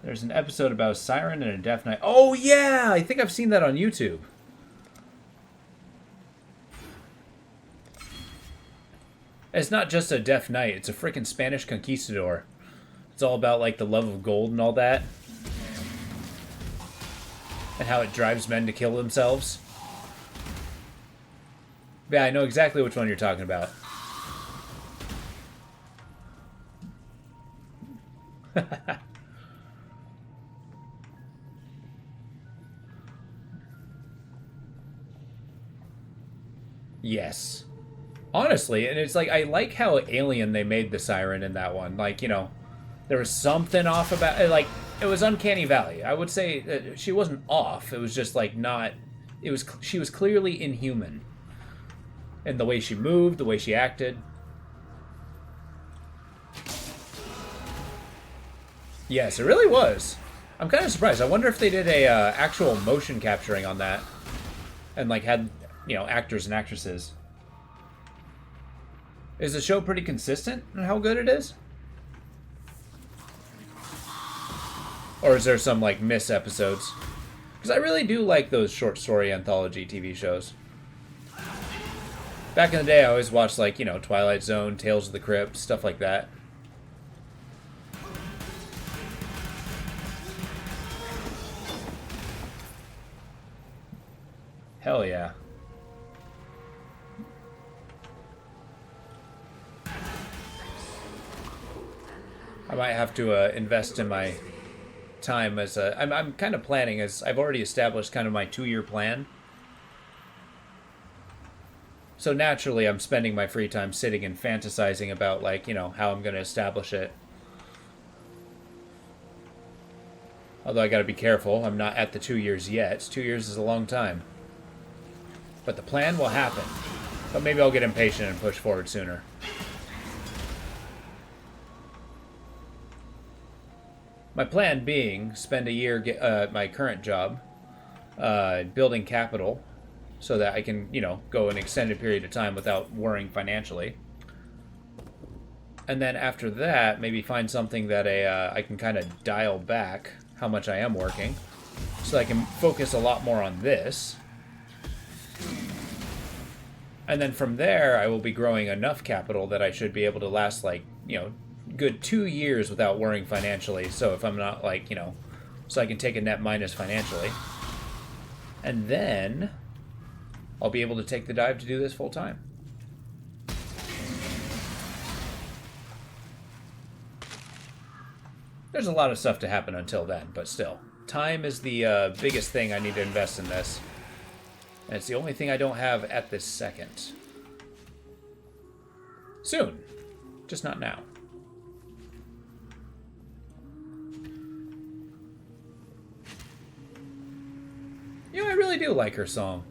There's an episode about a siren and a death knight. Oh yeah, I think I've seen that on YouTube. It's not just a deaf knight, it's a freaking Spanish conquistador. It's all about like the love of gold and all that. And how it drives men to kill themselves. Yeah, I know exactly which one you're talking about. Yes. Honestly, and it's like, I like how alien they made the Siren in that one. Like, you know, there was something off about it. Like, it was Uncanny Valley. I would say that she wasn't off. It was just like not... She was clearly inhuman. And the way she moved, the way she acted. Yes, it really was. I'm kind of surprised. I wonder if they did a actual motion capturing on that. And like had, you know, actors and actresses. Is the show pretty consistent in how good it is? Or is there some like miss episodes? Because I really do like those short story anthology TV shows. Back in the day, I always watched like, you know, Twilight Zone, Tales of the Crypt, stuff like that. Hell yeah. I might have to invest in my time as a... I'm kind of planning, as I've already established kind of my 2-year plan. So naturally, I'm spending my free time sitting and fantasizing about, like, you know, how I'm going to establish it. Although I got to be careful. I'm not at the 2 years yet. 2 years is a long time. But the plan will happen. But maybe I'll get impatient and push forward sooner. My plan being, spend a year at my current job, building capital, so that I can, you know, go an extended period of time without worrying financially. And then after that, maybe find something that I can kind of dial back how much I am working, so I can focus a lot more on this. And then from there, I will be growing enough capital that I should be able to last, like, you know, good 2 years without worrying financially. So if I'm not, like, you know, so I can take a net minus financially. And then I'll be able to take the dive to do this full time. There's a lot of stuff to happen until then, but still. Time is the biggest thing I need to invest in this. And it's the only thing I don't have at this second. Soon. Just not now. You know, I really do like her song.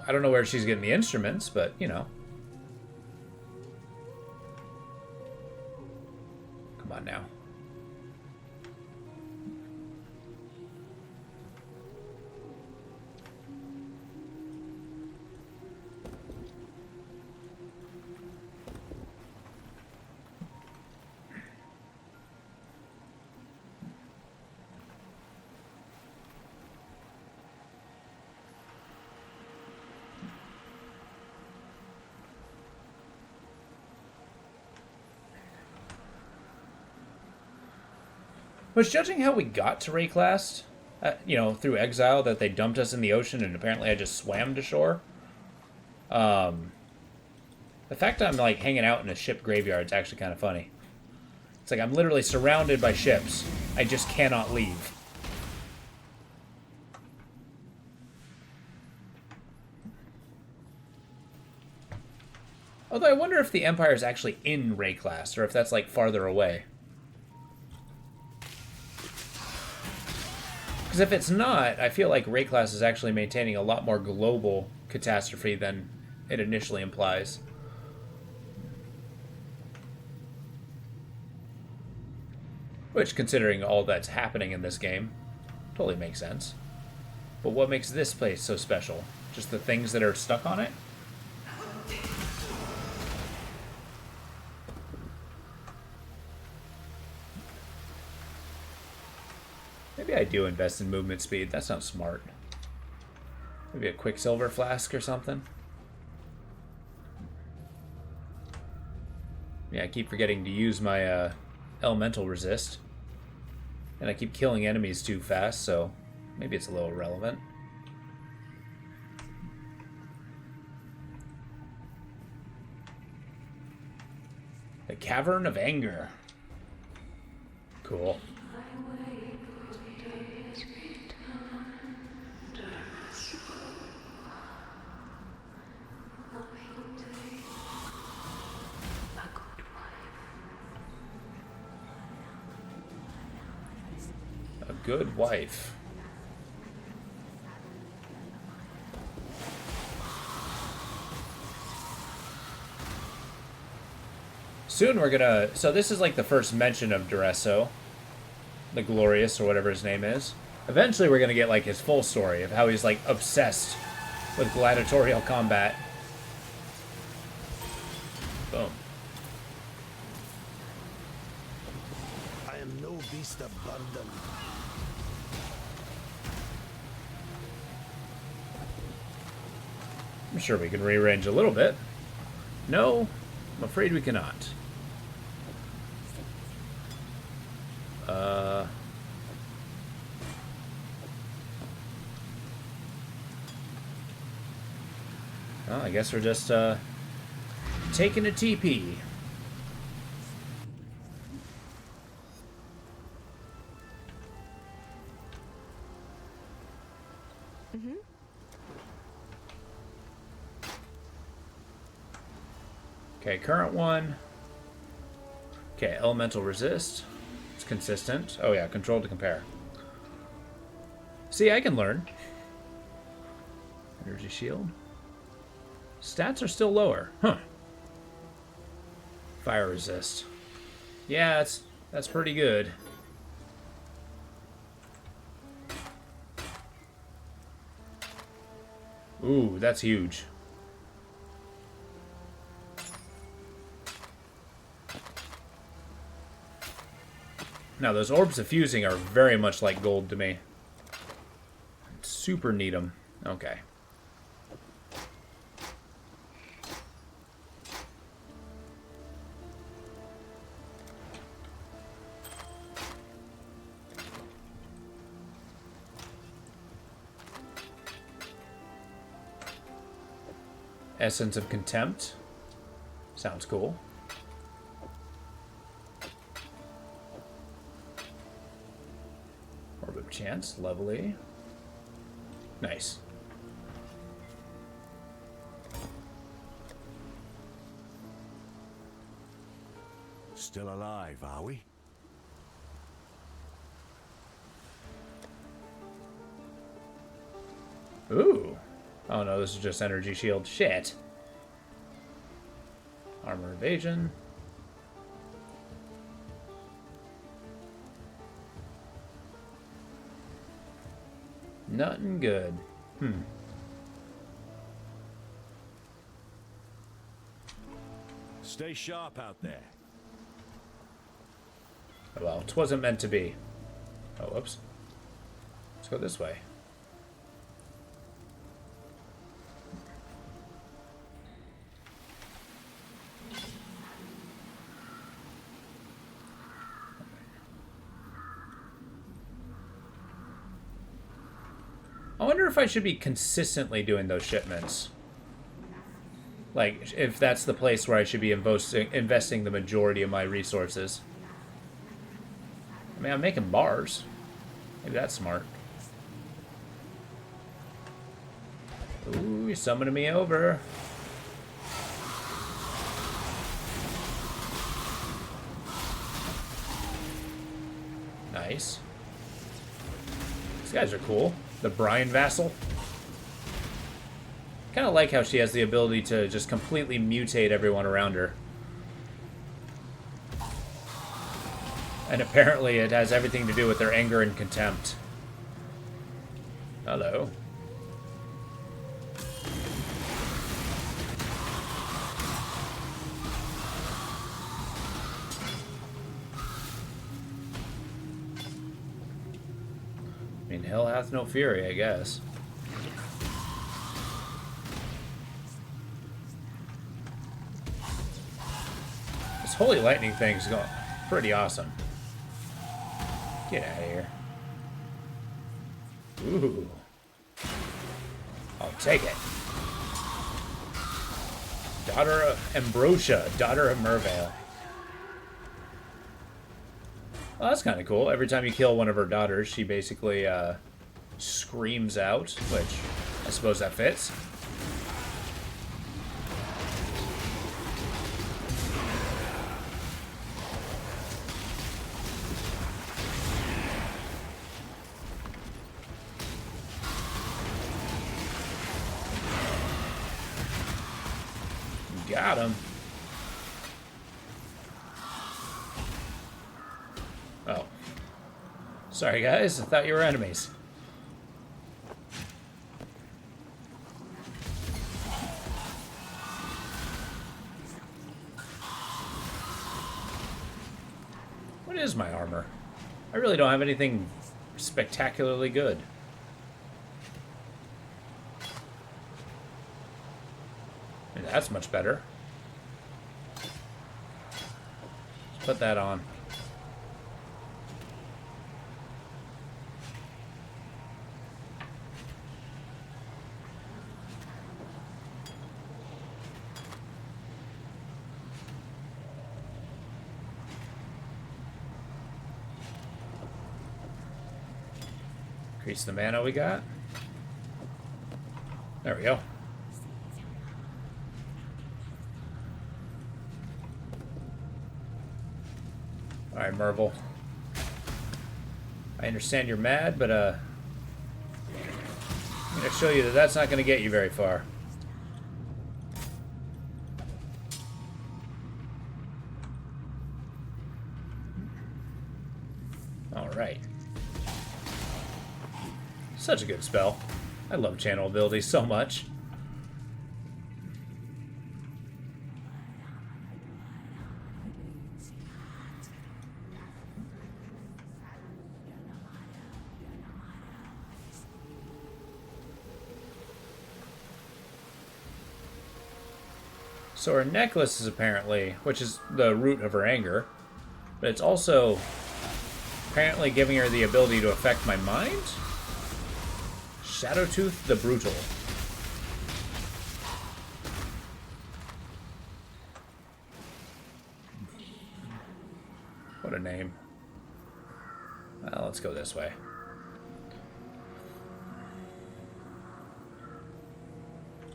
I don't know where she's getting the instruments, but, you know. Come on now. Was judging how we got to Rayclast, you know, through Exile, that they dumped us in the ocean and apparently I just swam to shore. The fact that I'm like hanging out in a ship graveyard is actually kind of funny. It's like I'm literally surrounded by ships. I just cannot leave. Although I wonder if the Empire is actually in Rayclast, or if that's like farther away. Because if it's not, I feel like Rayclast is actually maintaining a lot more global catastrophe than it initially implies. Which, considering all that's happening in this game, totally makes sense. But what makes this place so special? Just the things that are stuck on it? Maybe I do invest in movement speed. That sounds smart. Maybe a Quicksilver flask or something. Yeah, I keep forgetting to use my elemental resist. And I keep killing enemies too fast, so maybe it's a little relevant. The Cavern of Anger. Cool. A good wife. Soon we're gonna... So this is like the first mention of Duresso. The Glorious, or whatever his name is. Eventually we're gonna get like his full story of how he's like obsessed with gladiatorial combat. Boom. I am no beast of burden. I'm sure we can rearrange a little bit. No, I'm afraid we cannot. Well, I guess we're just taking a TP. Mm-hmm. Okay, current one. Okay, elemental resist. It's consistent. Oh yeah, control to compare. See, I can learn. Energy shield. Stats are still lower. Huh. Fire resist. Yeah, that's pretty good. Ooh, that's huge. Now, those orbs of fusing are very much like gold to me. Super need 'em. Okay. Essence of Contempt. Sounds cool. Orb of Chance, lovely. Nice. Still alive, are we? Ooh. Oh no, this is just energy shield. Shit. Armor evasion. Nothing good. Stay sharp out there. Well, it wasn't meant to be. Oh, whoops. Let's go this way. I wonder if I should be consistently doing those shipments. Like, if that's the place where I should be investing the majority of my resources. I mean, I'm making bars. Maybe that's smart. Ooh, you're summoning me over. Nice. These guys are cool. The Brian Vassal. Kind of like how she has the ability to just completely mutate everyone around her. And apparently it has everything to do with their anger and contempt. Hello. I mean, hell hath no fury, I guess. This holy lightning thing's going pretty awesome. Get out of here. Ooh. I'll take it. Daughter of Ambrosia, daughter of Mervale. Well, that's kind of cool. Every time you kill one of her daughters, she basically screams out, which I suppose that fits. Got him. Oh. Sorry, guys. I thought you were enemies. What is my armor? I really don't have anything spectacularly good. And that's much better. Let's put that on. Increase the mana we got. There we go. Alright, Merville. I understand you're mad, but I'm going to show you that that's not going to get you very far. Alright. Such a good spell. I love channel abilities so much. So her necklace is apparently, which is the root of her anger, but it's also apparently giving her the ability to affect my mind? Shadowtooth the Brutal. What a name. Well, let's go this way.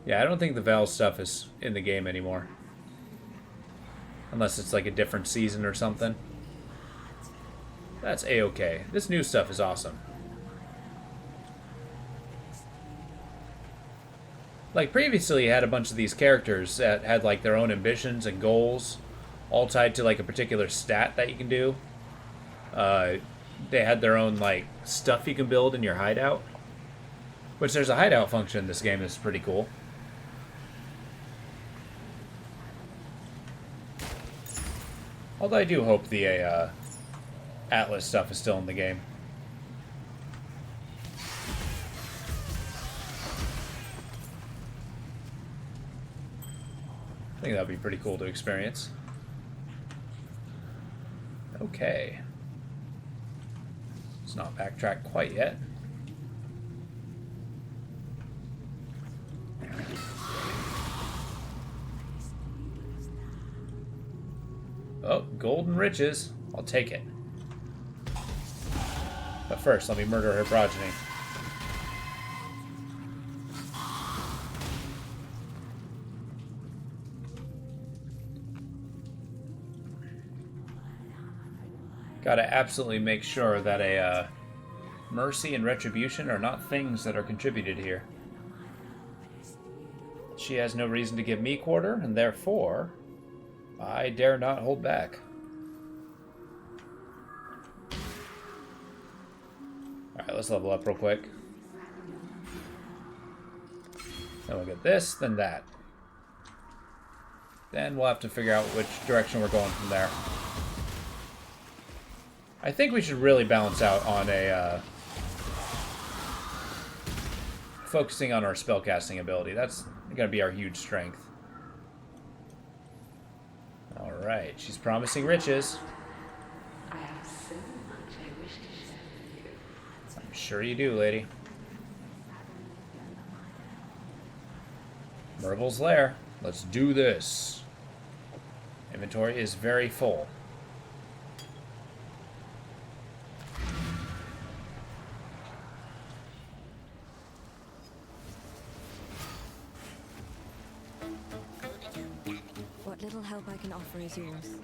Yeah, I don't think the Val stuff is in the game anymore. Unless it's like a different season or something. That's A-okay. This new stuff is awesome. Like, previously you had a bunch of these characters that had, like, their own ambitions and goals, all tied to, like, a particular stat that you can do. They had their own, like, stuff you can build in your hideout. Which, there's a hideout function in this game that's pretty cool. Although I do hope the Atlas stuff is still in the game. I think that'd be pretty cool to experience. Okay. Let's not backtrack quite yet. Oh, gold and riches. I'll take it. But first, let me murder her progeny. Gotta absolutely make sure that a mercy and retribution are not things that are contributed here. She has no reason to give me quarter, and therefore, I dare not hold back. Alright, let's level up real quick. Then we'll get this, then that. Then we'll have to figure out which direction we're going from there. I think we should really balance out on a focusing on our spellcasting ability. That's going to be our huge strength. Alright, she's promising riches. I have so much I wish to share with you. I'm sure you do, lady. Merville's Lair. Let's do this. Inventory is very full. What little help I can offer is yours.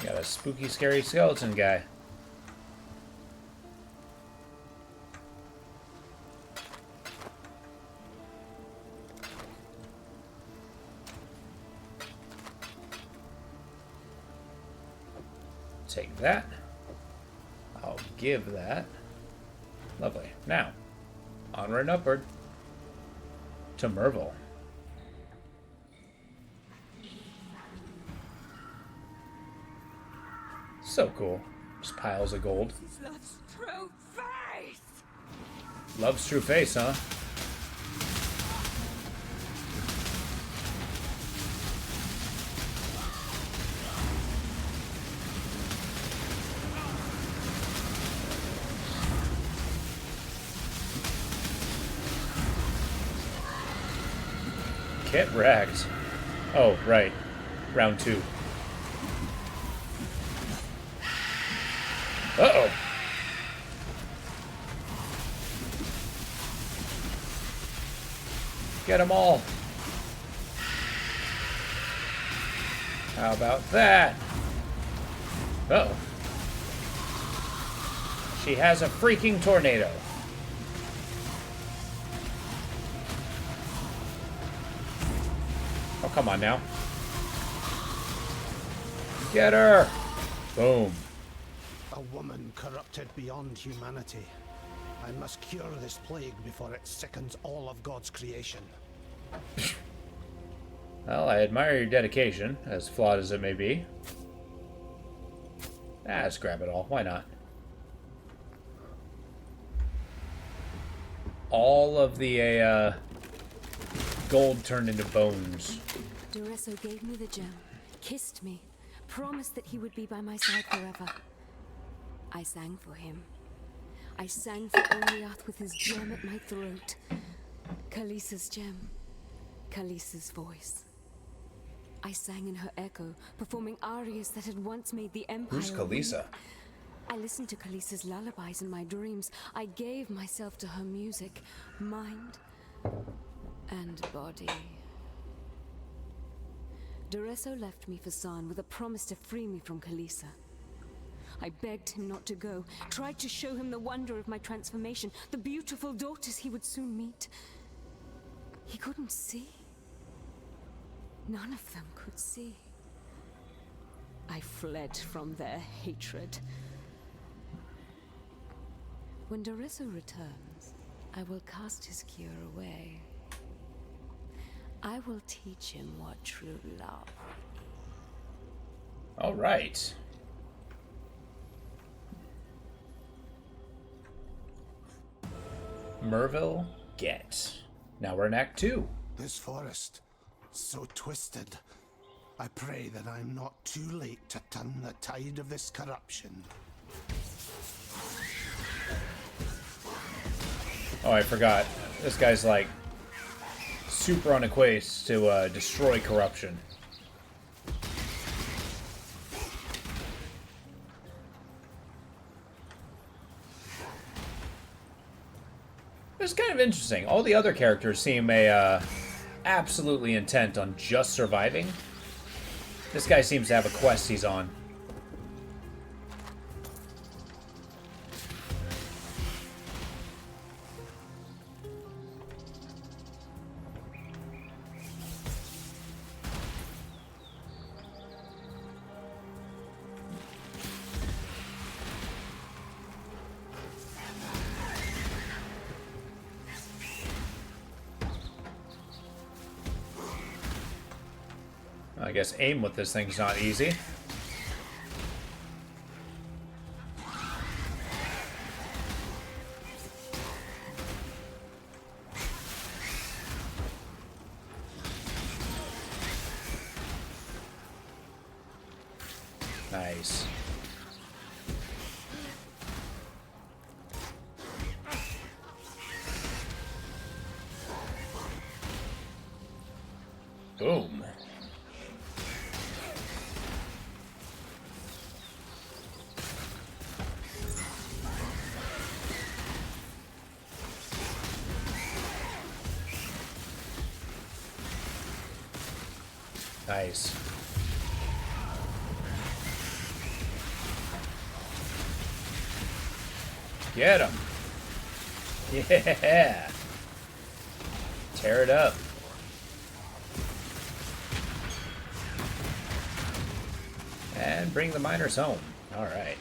Got a spooky, scary skeleton guy. Take that. I'll give that. Lovely. Now, onward and upward to Merville. So cool. Just piles of gold. Love's true face. Love's true face, huh? Get wrecked. Oh, right. Round 2. Uh-oh. Get them all. How about that? Uh-oh. She has a freaking tornado. Oh, come on now. Get her! Boom. A woman corrupted beyond humanity. I must cure this plague before it sickens all of God's creation. Well, I admire your dedication, as flawed as it may be. Let's grab it all. Why not? All of the gold turned into bones. Dureso gave me the gem, kissed me, promised that he would be by my side forever. I sang for him. I sang for Oriath with his gem at my throat. Khaleesi's gem. Khaleesi's voice. I sang in her echo, performing arias that had once made the Empire. Who's Khaleesi? I listened to Khaleesi's lullabies in my dreams. I gave myself to her music, mind and body. Dureso left me for San with a promise to free me from Khaleesi. I begged him not to go, tried to show him the wonder of my transformation, the beautiful daughters he would soon meet. He couldn't see. None of them could see. I fled from their hatred. When Dureso returns, I will cast his cure away. I will teach him what true love. All right. Merville, get. Now we're in Act 2. This forest, so twisted. I pray that I'm not too late to turn the tide of this corruption. Oh, I forgot. This guy's like super on a quest to destroy corruption. It's kind of interesting. All the other characters seem absolutely intent on just surviving. This guy seems to have a quest he's on. I guess aim with this thing's not easy. Nice. Boom. Nice. Get him. Yeah. Tear it up. And bring the miners home. All right.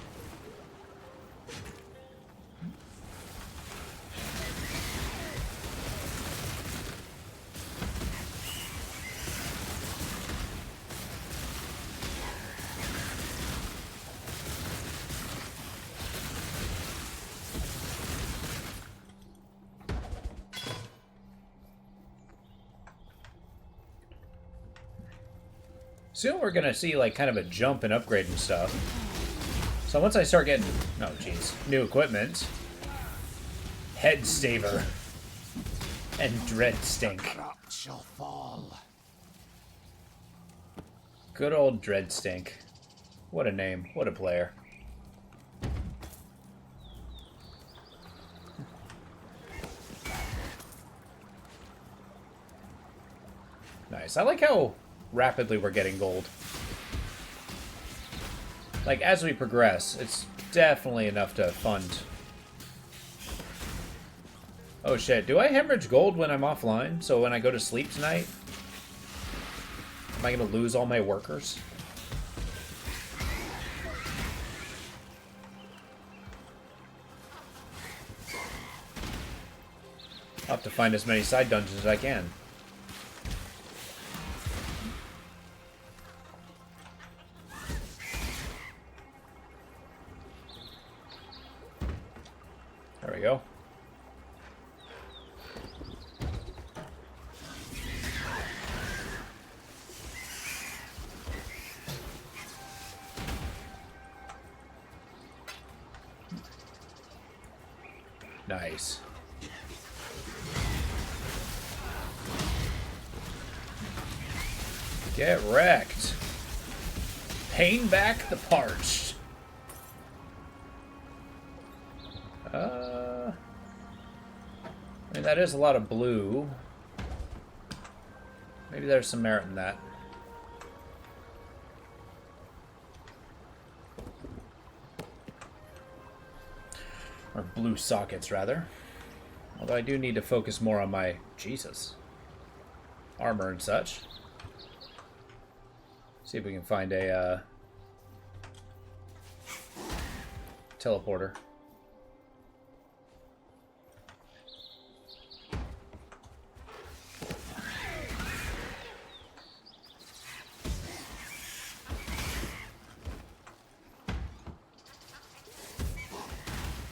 Soon we're gonna see like kind of a jump in upgrade and stuff. So once I start getting, oh geez, new equipment, head staver, and dread stink. Shall fall. Good old dread stink. What a name. What a player. Nice. I like how rapidly we're getting gold. Like, as we progress, it's definitely enough to fund. Oh shit, do I hemorrhage gold when I'm offline? So when I go to sleep tonight? Am I gonna lose all my workers? I'll have to find as many side dungeons as I can. There we go. Nice. Get wrecked. Pain back the parched. I mean, that is a lot of blue. Maybe there's some merit in that. Or blue sockets, rather. Although I do need to focus more on my... Jesus. Armor and such. See if we can find a teleporter.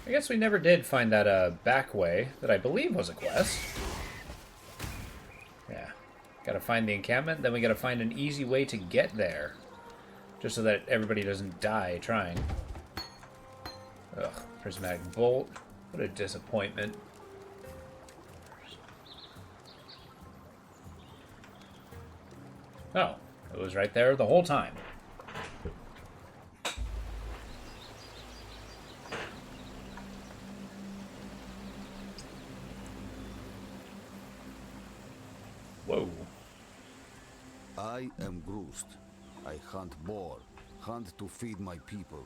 I guess we never did find that back way that I believe was a quest. Yeah. Gotta find the encampment, then we gotta find an easy way to get there. Just so that everybody doesn't die trying. Ugh, prismatic bolt. What a disappointment. Oh, it was right there the whole time. Whoa. I am Groost. I hunt boar, hunt to feed my people.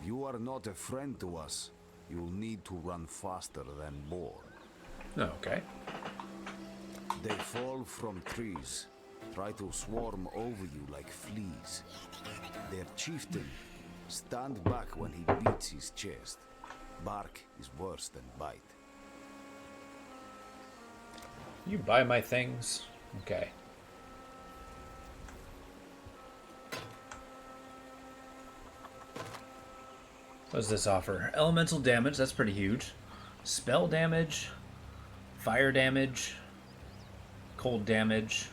If you are not a friend to us, you'll need to run faster than boar. Okay. They fall from trees, try to swarm over you like fleas. Their chieftain, stand back when he beats his chest. Bark is worse than bite. You buy my things? Okay. What does this offer? Elemental damage, that's pretty huge. Spell damage, fire damage, cold damage.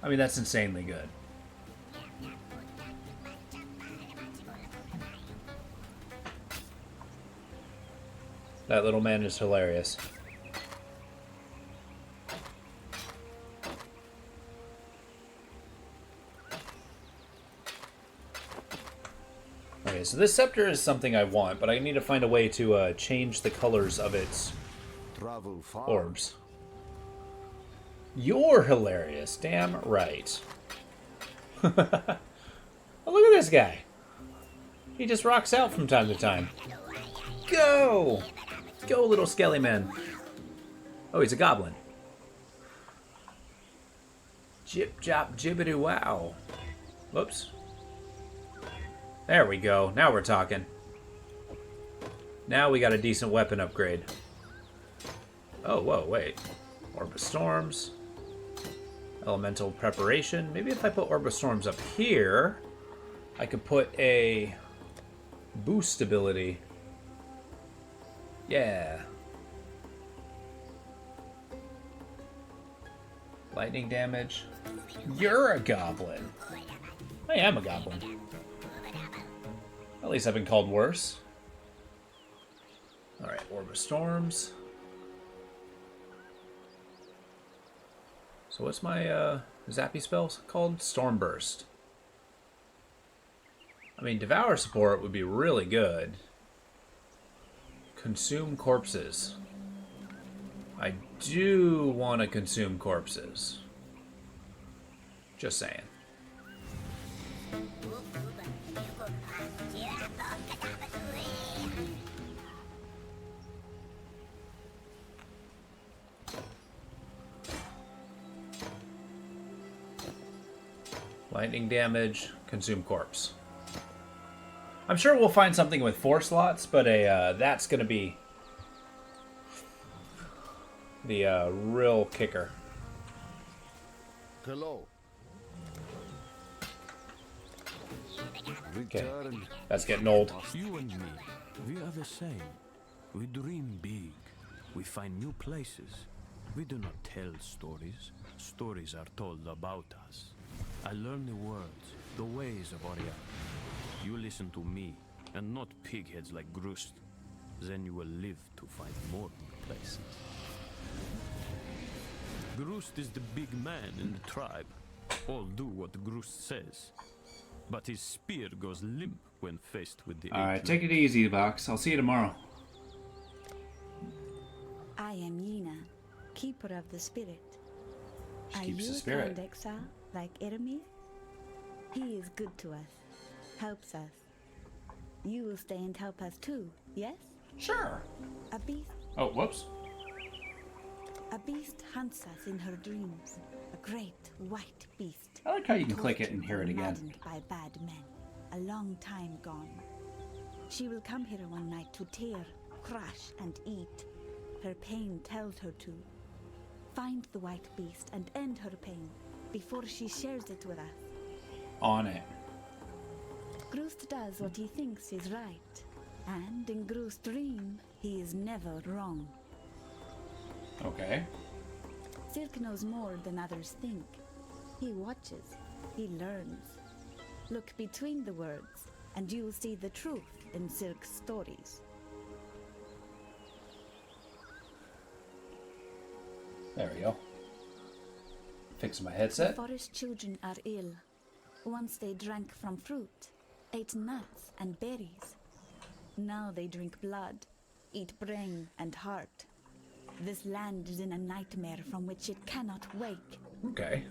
I mean, that's insanely good. That little man is hilarious. Okay, so this scepter is something I want, but I need to find a way to change the colors of its orbs. You're hilarious, damn right. Oh, look at this guy. He just rocks out from time to time. Go! Go, little skelly man. Oh, he's a goblin. Jip jop jibbity wow. Whoops. There we go. Now we're talking. Now we got a decent weapon upgrade. Oh, whoa, wait. Orb of Storms. Elemental Preparation. Maybe if I put Orb of Storms up here, I could put a boost ability. Yeah. Lightning damage. You're a goblin. I am a goblin. At least I've been called worse. Alright, Orb of Storms. So what's my zappy spells called? Stormburst. I mean, Devour support would be really good. Consume corpses. I do want to consume corpses. Just saying. Lightning damage, consume corpse. I'm sure we'll find something with 4 slots, but that's going to be the real kicker. Hello. Okay, that's getting old. You and me, we are the same. We dream big. We find new places. We do not tell stories. Stories are told about us. I learn the words, the ways of Oriana. You listen to me, and not pigheads like Groost. Then you will live to find more new places. Groost is the big man in the tribe. All do what Groost says. But his spear goes limp when faced with the Alright, take it easy, Box. I'll see you tomorrow. I am Yina, keeper of the spirit. She Are keeps you the spirit. a kind exile like Eremir? He is good to us, helps us. You will stay and help us too, yes? Sure. A beast. Oh, whoops. A beast hunts us in her dreams. A great white beast. I like how you can click it and hear it again. Maddened by bad men, a long time gone. She will come here one night to tear, crush, and eat. Her pain tells her to. Find the white beast and end her pain before she shares it with us. On it. Groost does what he thinks is right. And in Groost's dream, he is never wrong. Okay. Silk knows more than others think. He watches, he learns. Look between the words, and you'll see the truth in Silk's stories. There we go. Fixing my headset. The forest children are ill. Once they drank from fruit, ate nuts and berries. Now they drink blood, eat brain and heart. This land is in a nightmare from which it cannot wake. Okay.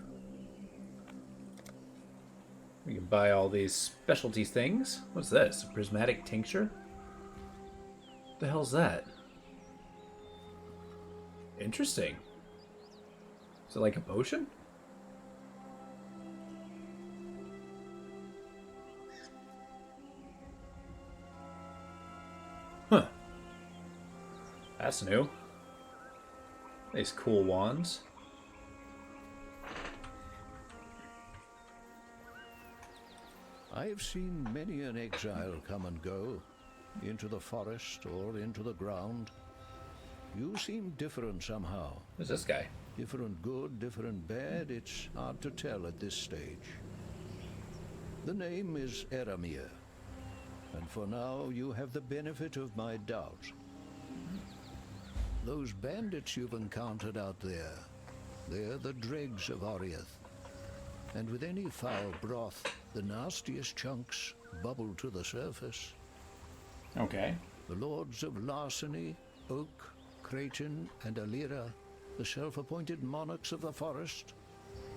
We can buy all these specialty things. What's this? A prismatic tincture? What the hell's that? Interesting. Is it like a potion? Huh. That's new. These cool wands. I've seen many an exile come and go, into the forest or into the ground. You seem different somehow. Who's this guy? Different good, different bad, it's hard to tell at this stage. The name is Eramir, and for now you have the benefit of my doubt. Those bandits you've encountered out there, they're the dregs of Oriath. And with any foul broth, the nastiest chunks bubble to the surface. Okay. The lords of Larceny, Oak, Creighton, and Alira, the self-appointed monarchs of the forest.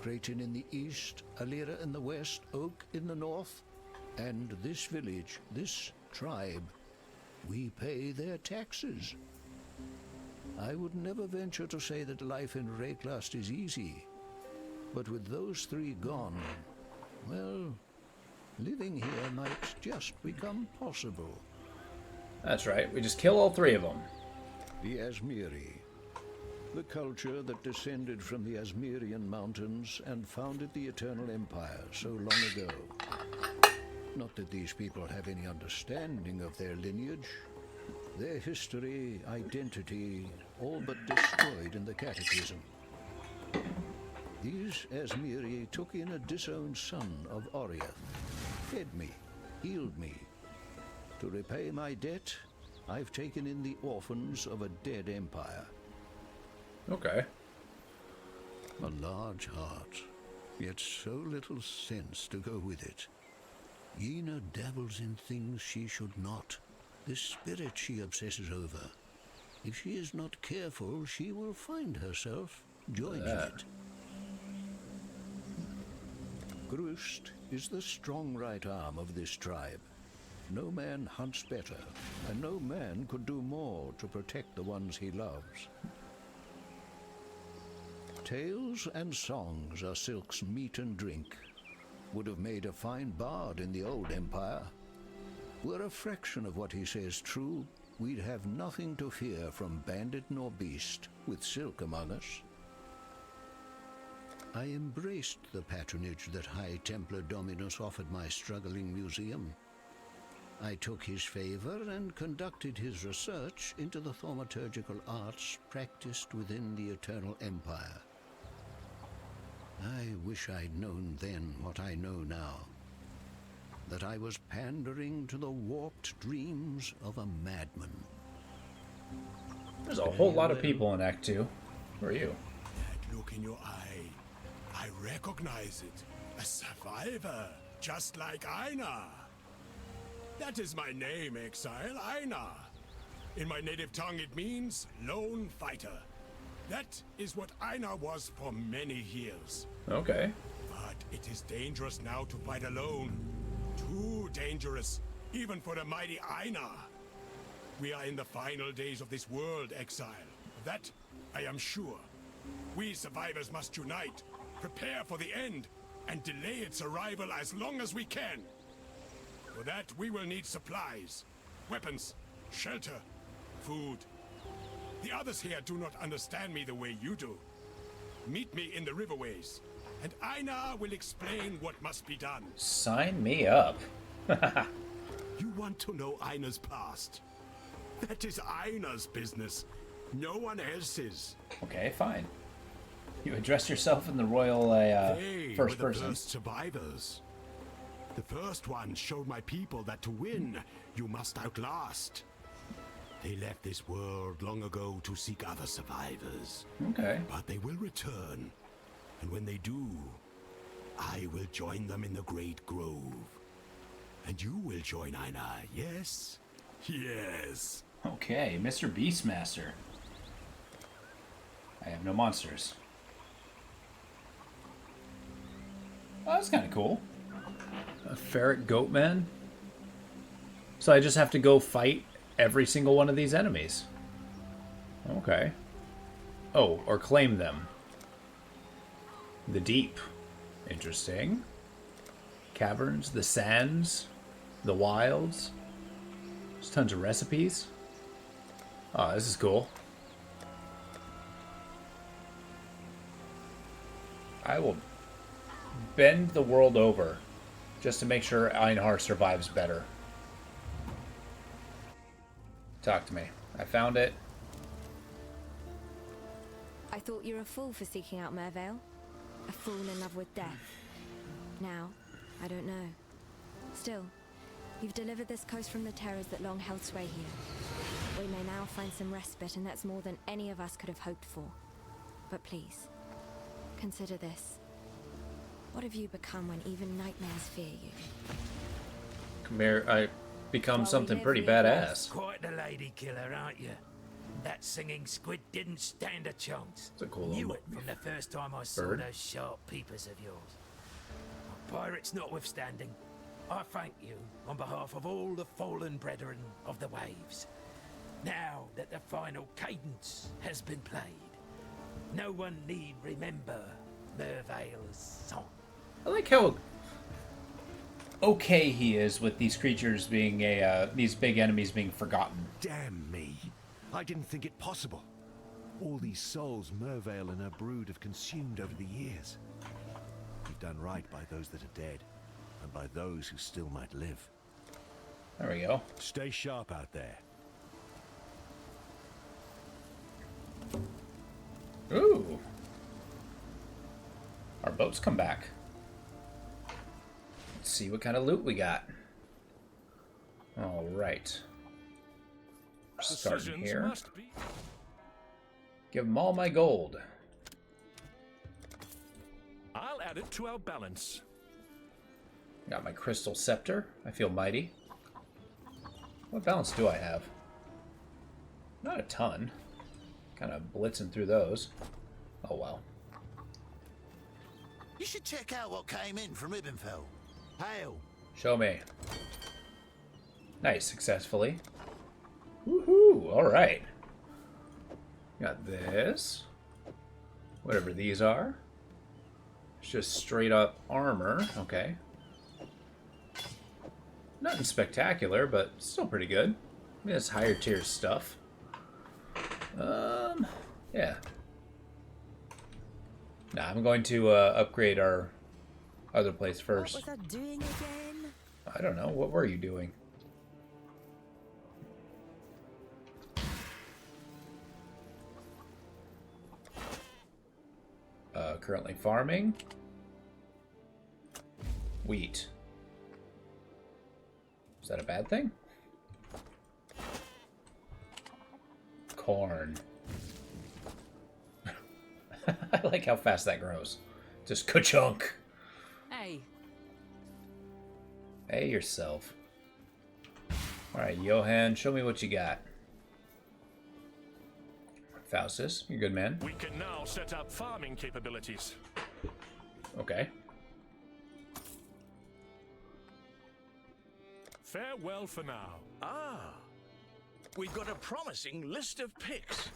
Creighton in the east, Alira in the west, Oak in the north. And this village, this tribe, we pay their taxes. I would never venture to say that life in Rayclast is easy. But with those three gone, well, living here might just become possible. That's right, we just kill all three of them. The Asmiri, the culture that descended from the Asmirian mountains and founded the Eternal Empire so long ago. Not that these people have any understanding of their lineage. Their history, identity, all but destroyed in the Cataclysm. These Asmiri took in a disowned son of Oriath, fed me, healed me. To repay my debt, I've taken in the orphans of a dead empire. Okay. A large heart, yet so little sense to go with it. Yena dabbles in things she should not. This spirit she obsesses over. If she is not careful, she will find herself joining it. Grust is the strong right arm of this tribe. No man hunts better, and no man could do more to protect the ones he loves. Tales and songs are Silk's meat and drink. Would have made a fine bard in the old empire. Were a fraction of what he says true, we'd have nothing to fear from bandit nor beast, with Silk among us. I embraced the patronage that High Templar Dominus offered my struggling museum. I took his favor and conducted his research into the thaumaturgical arts practiced within the Eternal Empire. I wish I'd known then what I know now. That I was pandering to the warped dreams of a madman. There's a whole lot of people in Act 2. Who are you? That look in your eye. I recognize it. A survivor, just like Einar. That is my name, Exile, Einar. In my native tongue it means lone fighter. That is what Einar was for many years. Okay. But it is dangerous now to fight alone. Too dangerous, even for the mighty Einar. We are in the final days of this world, Exile. Of that, I am sure. We survivors must unite, prepare for the end, and delay its arrival as long as we can. For that, we will need supplies, weapons, shelter, food. The others here do not understand me the way you do. Meet me in the riverways, and Einar will explain what must be done. Sign me up. You want to know Einar's past? That is Einar's business. No one else's. Okay, fine. You address yourself in the royal first were the person. First survivors. The first one showed my people that to win, you must outlast. They left this world long ago to seek other survivors. Okay. But they will return. And when they do, I will join them in the Great Grove. And you will join Einar, yes? Yes. Okay, Mr. Beastmaster. I have no monsters. Oh, that's kind of cool. A ferret goatman? So I just have to go fight every single one of these enemies. Okay. Oh, or claim them. The deep. Interesting. Caverns, the sands, the wilds. There's tons of recipes. Oh, this is cool. I will bend the world over just to make sure Einhar survives better. Talk to me. I found it. I thought you were a fool for seeking out Mervale. A fool in love with death. Now, I don't know. Still, you've delivered this coast from the terrors that long held sway here. We may now find some respite, and that's more than any of us could have hoped for. But please, consider this. What have you become when even nightmares fear you? Come here, I become something pretty badass. Quite the lady killer, aren't you? That singing squid didn't stand a chance. It's a cool Knew little it from the first time I saw bird. those sharp peepers of yours. Pirates notwithstanding, I thank you on behalf of all the fallen brethren of the waves. Now that the final cadence has been played, no one need remember Mervale's song. I like how okay he is with these creatures being these big enemies being forgotten. Damn me. I didn't think it possible. All these souls Mervale and her brood have consumed over the years. You've done right by those that are dead, and by those who still might live. There we go. Stay sharp out there. Ooh. Our boats come back. Let's see what kind of loot we got. All right. Starting here. Give them all my gold. I'll add it to our balance. Got my crystal scepter. I feel mighty. What balance do I have? Not a ton. Kind of blitzing through those. Oh well. You should check out what came in from Ibbenfell. Hail. Show me. Nice, successfully. Woohoo! Alright. Got this. Whatever these are. It's just straight up armor. Okay. Nothing spectacular, but still pretty good. I mean, it's higher tier stuff. Yeah. Nah, I'm going to upgrade our other place first. What was I doing again? I don't know. What were you doing? Currently farming. Wheat. Is that a bad thing? Corn. I like how fast that grows. Just ka-chunk. Hey. Hey yourself. Alright, Johan, show me what you got. Faustus, you're a good man. We can now set up farming capabilities. Okay. Farewell for now. Ah, we've got a promising list of picks.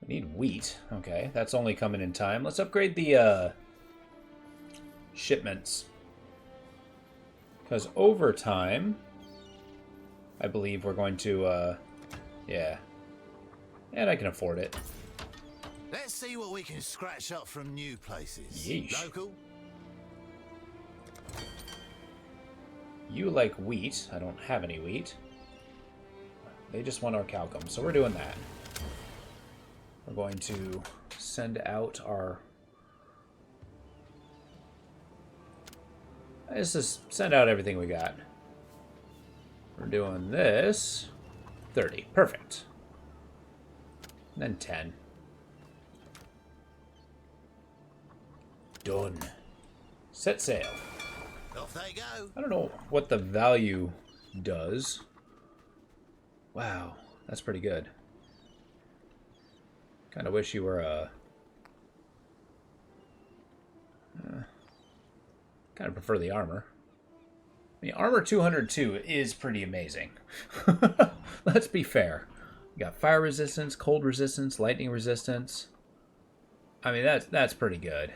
We need wheat. Okay, that's only coming in time. Let's upgrade the shipments. Because over time, I believe we're going to, yeah. And I can afford it. Let's see what we can scratch up from new places. Yeesh. Local? You like wheat. I don't have any wheat. They just want our calcum, so we're doing that. We're going to send out our... Let's just send out everything we got. We're doing this. 30. Perfect. And then 10. Done. Set sail. Off they go. I don't know what the value does. Wow, that's pretty good. Kind of wish you were kind of prefer the armor. I mean, armor 202 is pretty amazing. Let's be fair. You got fire resistance, cold resistance, lightning resistance. I mean, that's pretty good.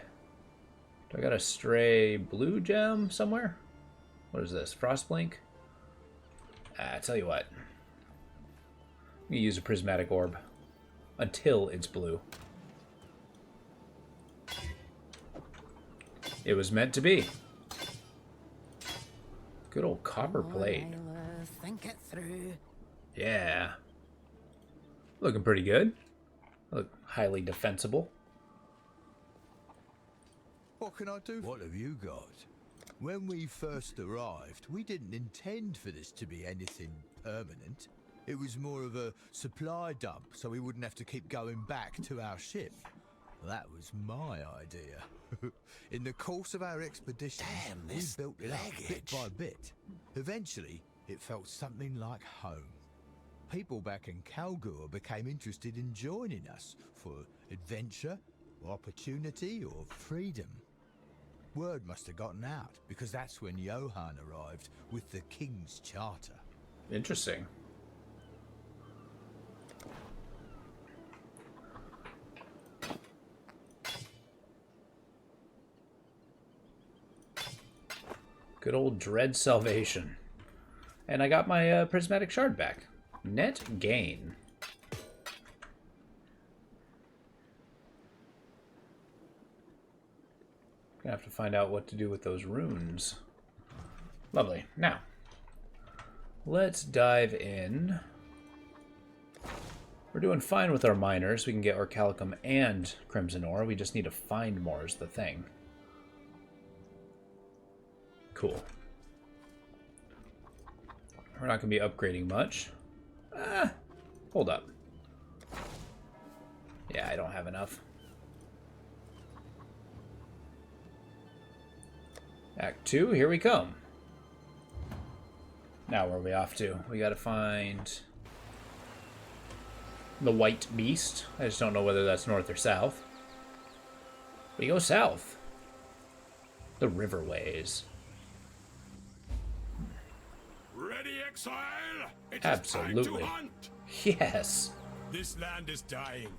Do I got a stray blue gem somewhere? What is this? Frostblink? I tell you what. I'm going to use a prismatic orb until it's blue. It was meant to be. Good old copper plate. I'll think it through. Yeah. Looking pretty good. Look highly defensible. What can I do? What have you got? When we first arrived, we didn't intend for this to be anything permanent. It was more of a supply dump, so we wouldn't have to keep going back to our ship. That was my idea. In the course of our expedition, we built it up bit by bit. Eventually, it felt something like home. People back in Kalgur became interested in joining us for adventure, or opportunity, or freedom. Word must have gotten out, because that's when Johann arrived with the King's Charter. Interesting. Good old Dread Salvation. And I got my prismatic shard back. Net gain. Gonna have to find out what to do with those runes. Lovely. Now, let's dive in. We're doing fine with our miners. We can get Orcalicum and Crimson Ore. We just need to find more is the thing. Cool. We're not going to be upgrading much. Hold up. Yeah, I don't have enough. Act 2, here we come. Now where are we off to? We got to find the White Beast. I just don't know whether that's north or south. We go south. The Riverways. Ready, Exile? It is Absolutely. time to hunt. Yes. This land is dying,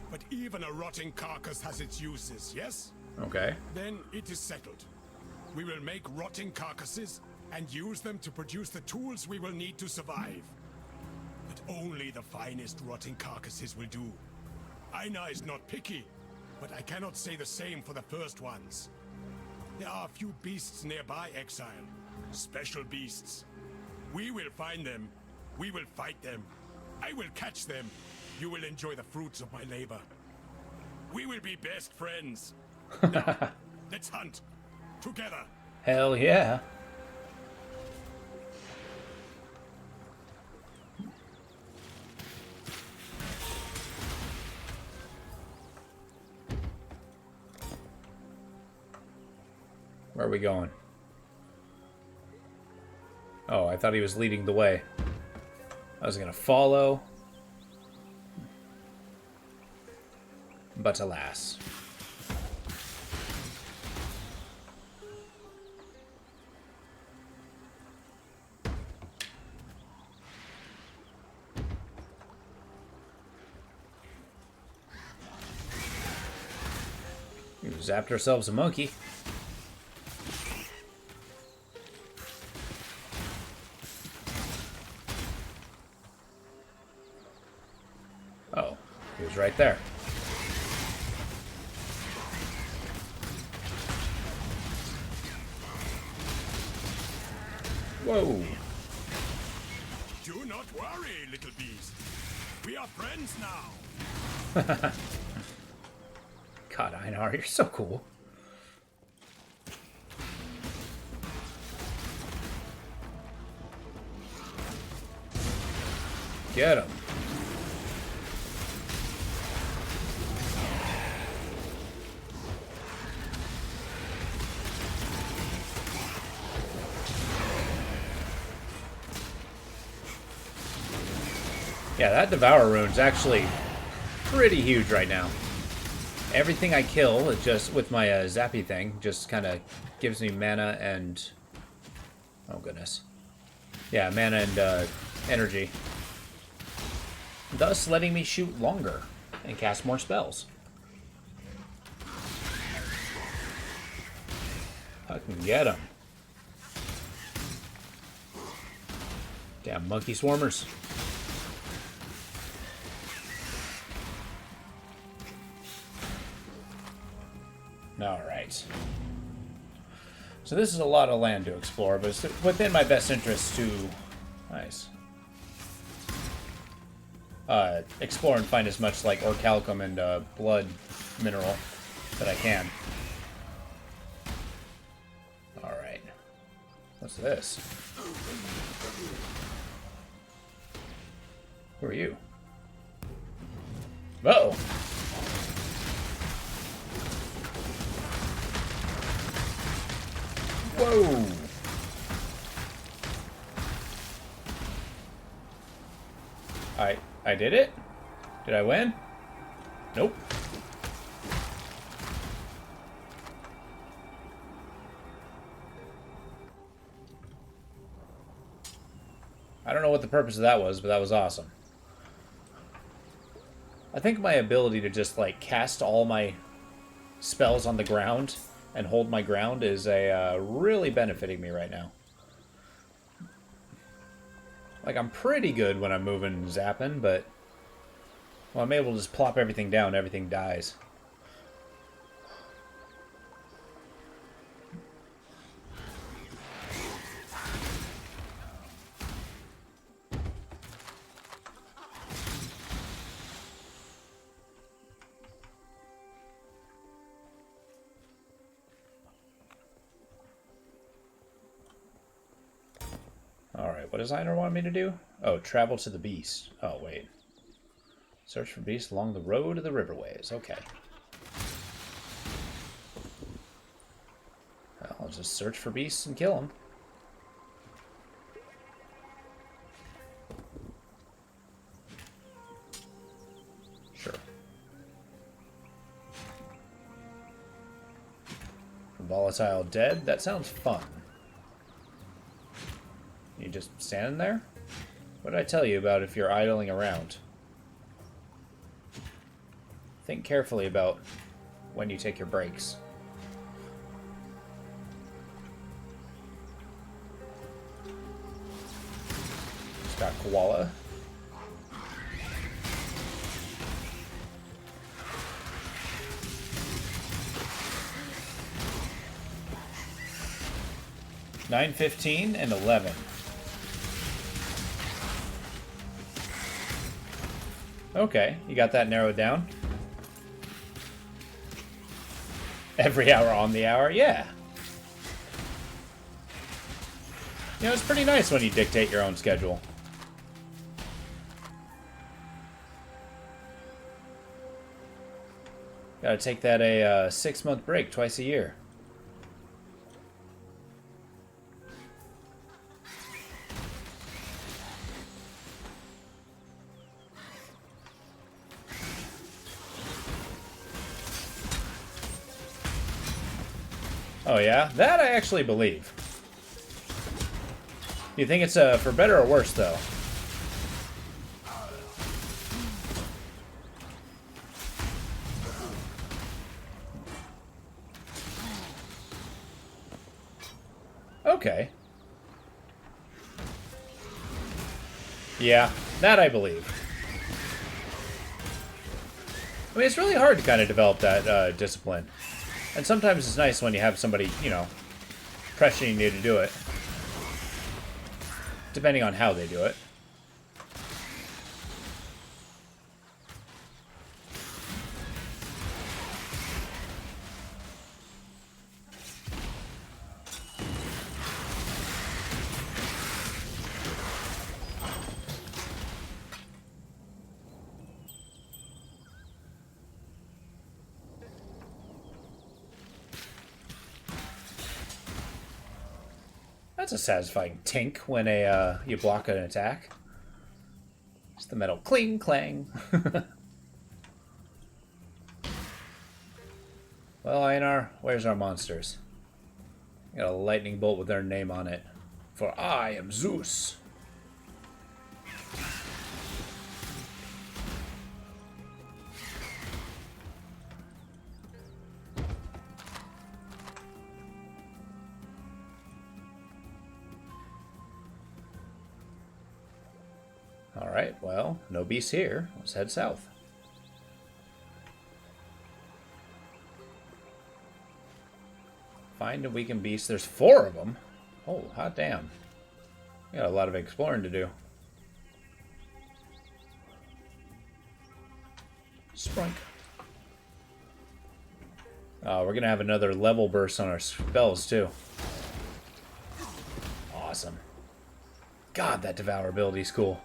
but even a rotting carcass has its uses, yes? Okay. Then it is settled. We will make rotting carcasses and use them to produce the tools we will need to survive. But only the finest rotting carcasses will do. Aina is not picky, but I cannot say the same for the first ones. There are a few beasts nearby, Exile. Special beasts. We will find them. We will fight them. I will catch them. You will enjoy the fruits of my labor. We will be best friends. Now, let's hunt. Together. Hell yeah. Where are we going? Oh, I thought he was leading the way. I was gonna follow. But alas. We zapped ourselves a monkey. Oh, he was right there. Whoa. Do not worry, little beast. We are friends now. God, Einar, you're so cool. Get him. Yeah, that Devour rune's actually pretty huge right now. Everything I kill, it just with my zappy thing, just kind of gives me mana and... Oh, goodness. Yeah, mana and energy. Thus letting me shoot longer and cast more spells. I can get them. Damn monkey swarmers. Alright. So this is a lot of land to explore, but it's within my best interest to... Nice. Explore and find as much, like, orichalcum and blood mineral that I can. Alright. What's this? Who are you? Uh-oh! Whoa! I did it? Did I win? Nope. I don't know what the purpose of that was, but that was awesome. I think my ability to just, like, cast all my spells on the ground and hold my ground is really benefiting me right now. Like, I'm pretty good when I'm moving and zapping, but when I'm able to just plop everything down, everything dies. Alright, what does Einar want me to do? Oh, travel to the beast. Oh, wait. Search for beasts along the road to the riverways. Okay. Well, I'll just search for beasts and kill them. Sure. Volatile dead? That sounds fun. You just standing there? What did I tell you about if you're idling around? Think carefully about when you take your breaks. Just got koala. $9, $15, and $11. Okay, you got that narrowed down. Every hour on the hour, yeah. You know, it's pretty nice when you dictate your own schedule. Gotta take that a 6-month break twice a year. Oh yeah? That I actually believe. You think it's for better or worse, though? Okay. Yeah, that I believe. I mean, it's really hard to kind of develop that discipline. And sometimes it's nice when you have somebody, you know, pressuring you to do it. Depending on how they do it. That's a satisfying tink when you block an attack. Just the metal cling clang. Well, Einar, where's our monsters? Got a lightning bolt with their name on it. For I am Zeus. Alright, well, no beasts here. Let's head south. Find a weakened beast. There's 4 of them. Oh, hot damn. We got a lot of exploring to do. Sprunk. Oh, we're going to have another level burst on our spells, too. Awesome. God, that Devour ability is cool.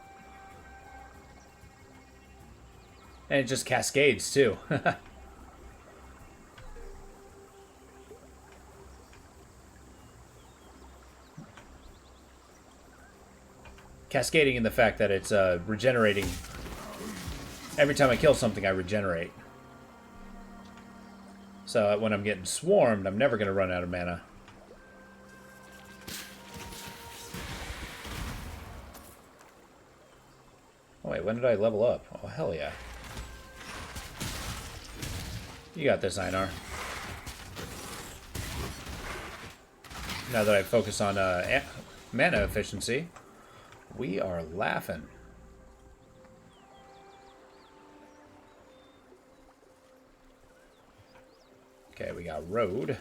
And it just cascades, too. Cascading in the fact that it's regenerating. Every time I kill something, I regenerate. So when I'm getting swarmed, I'm never going to run out of mana. Oh wait, when did I level up? Oh, hell yeah. You got this, Einar. Now that I focus on mana efficiency, we are laughing. Okay, we got road.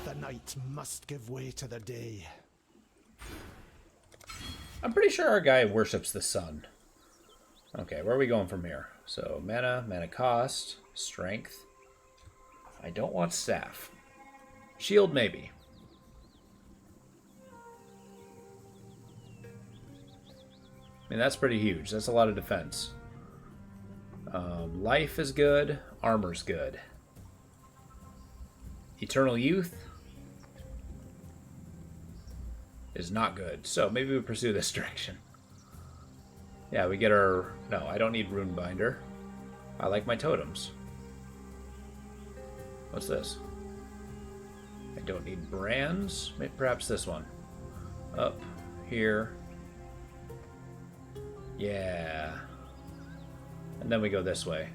The night must give way to the day. I'm pretty sure our guy worships the sun. Okay, where are we going from here? So, mana cost, strength. I don't want staff. Shield, maybe. I mean, that's pretty huge. That's a lot of defense. Life is good. Armor's good. Eternal Youth is not good. So maybe we pursue this direction. Yeah, we get our... No, I don't need Rune Binder. I like my totems. What's this? I don't need brands. Maybe perhaps this one. Up here. Yeah. And then we go this way.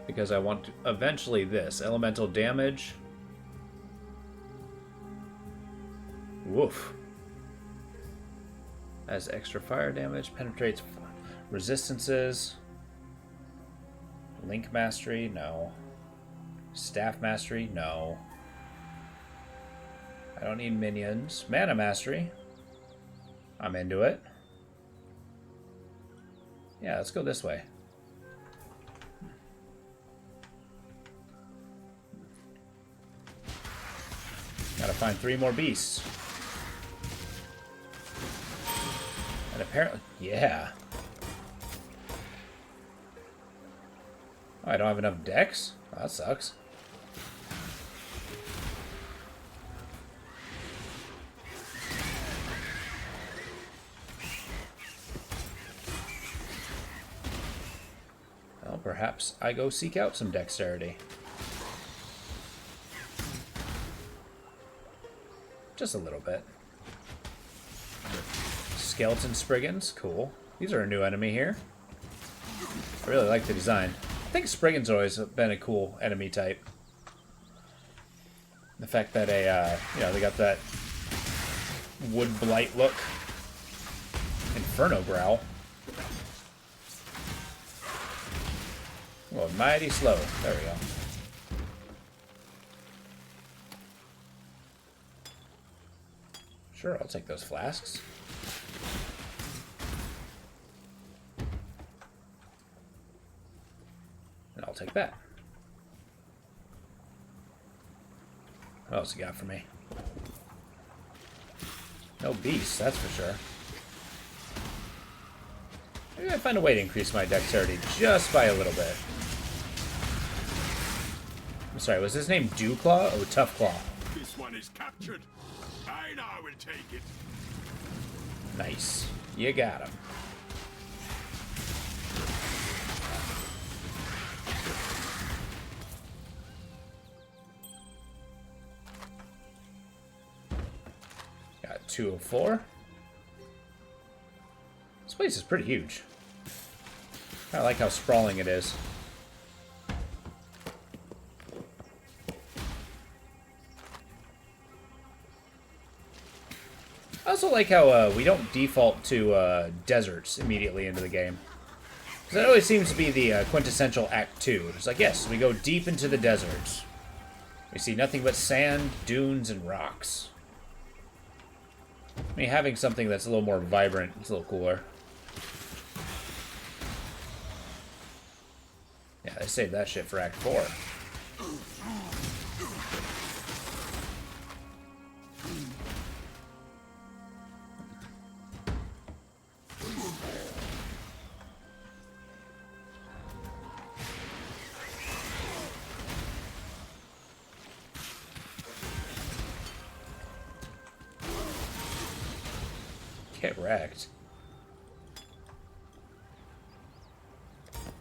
Because I want to, eventually this. Elemental damage. Woof. Has extra fire damage. Penetrates resistances. Link mastery? No. Staff mastery? No. I don't need minions. Mana mastery. I'm into it. Yeah, let's go this way. Gotta find 3 more beasts. And apparently... Yeah. Oh, I don't have enough decks? Oh, that sucks. Well, perhaps I go seek out some dexterity. Just a little bit. Skeleton Spriggans, cool. These are a new enemy here. I really like the design. I think Spriggans always been a cool enemy type. The fact that you know, they got that wood blight look. Inferno growl. Well, mighty slow. There we go. Sure, I'll take those flasks. And I'll take that. What else you got for me? No beasts, that's for sure. Maybe I find a way to increase my dexterity just by a little bit. I'm sorry, was his name Dewclaw or Toughclaw? This one is captured. I will take it. Nice. You got him. 2 of 4. This place is pretty huge. I like how sprawling it is. I also like how we don't default to deserts immediately into the game. Because that always seems to be the quintessential Act 2. It's like, yes, we go deep into the deserts. We see nothing but sand, dunes, and rocks. I mean, having something that's a little more vibrant is a little cooler. Yeah, they saved that shit for Act 4. Get wrecked.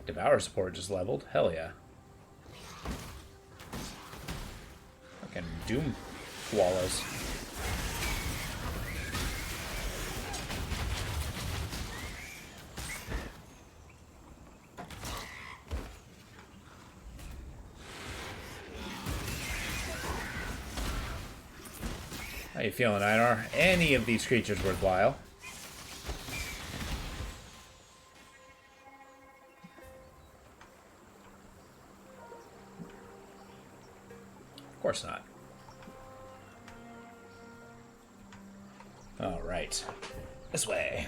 Devour support just leveled. Hell yeah. Fucking Doom koalas. How you feeling, Einar? Any of these creatures worthwhile? Of course not. All right. This way.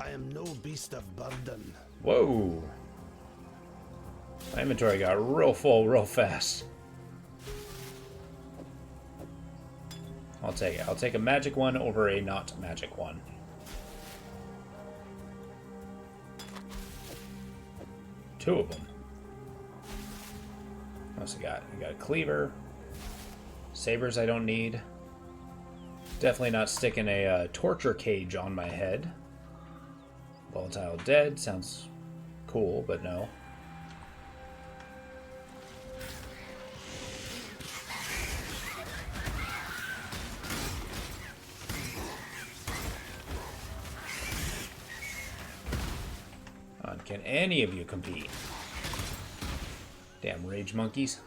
I am no beast of burden. Whoa. My inventory got real full real fast. I'll take it. I'll take a magic one over a not magic one. Two of them. What else I got? I got a cleaver. Sabers I don't need. Definitely not sticking a torture cage on my head. Volatile dead sounds cool, but no. Can any of you compete? Damn rage monkeys.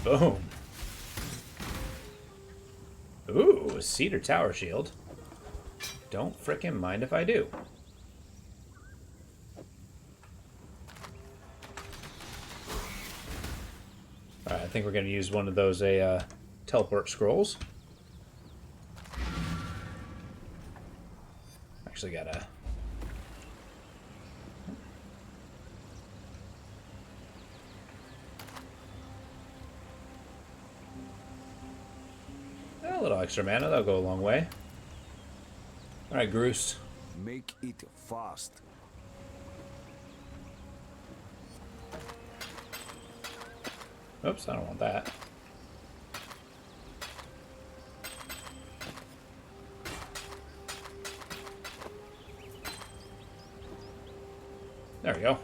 Boom. Ooh, a cedar tower shield. Don't frickin' mind if I do. Alright, I think we're gonna use one of those teleport scrolls. Actually gotta... A little extra mana, that'll go a long way. Alright, Groose. Make it fast. Oops, I don't want that. There we go.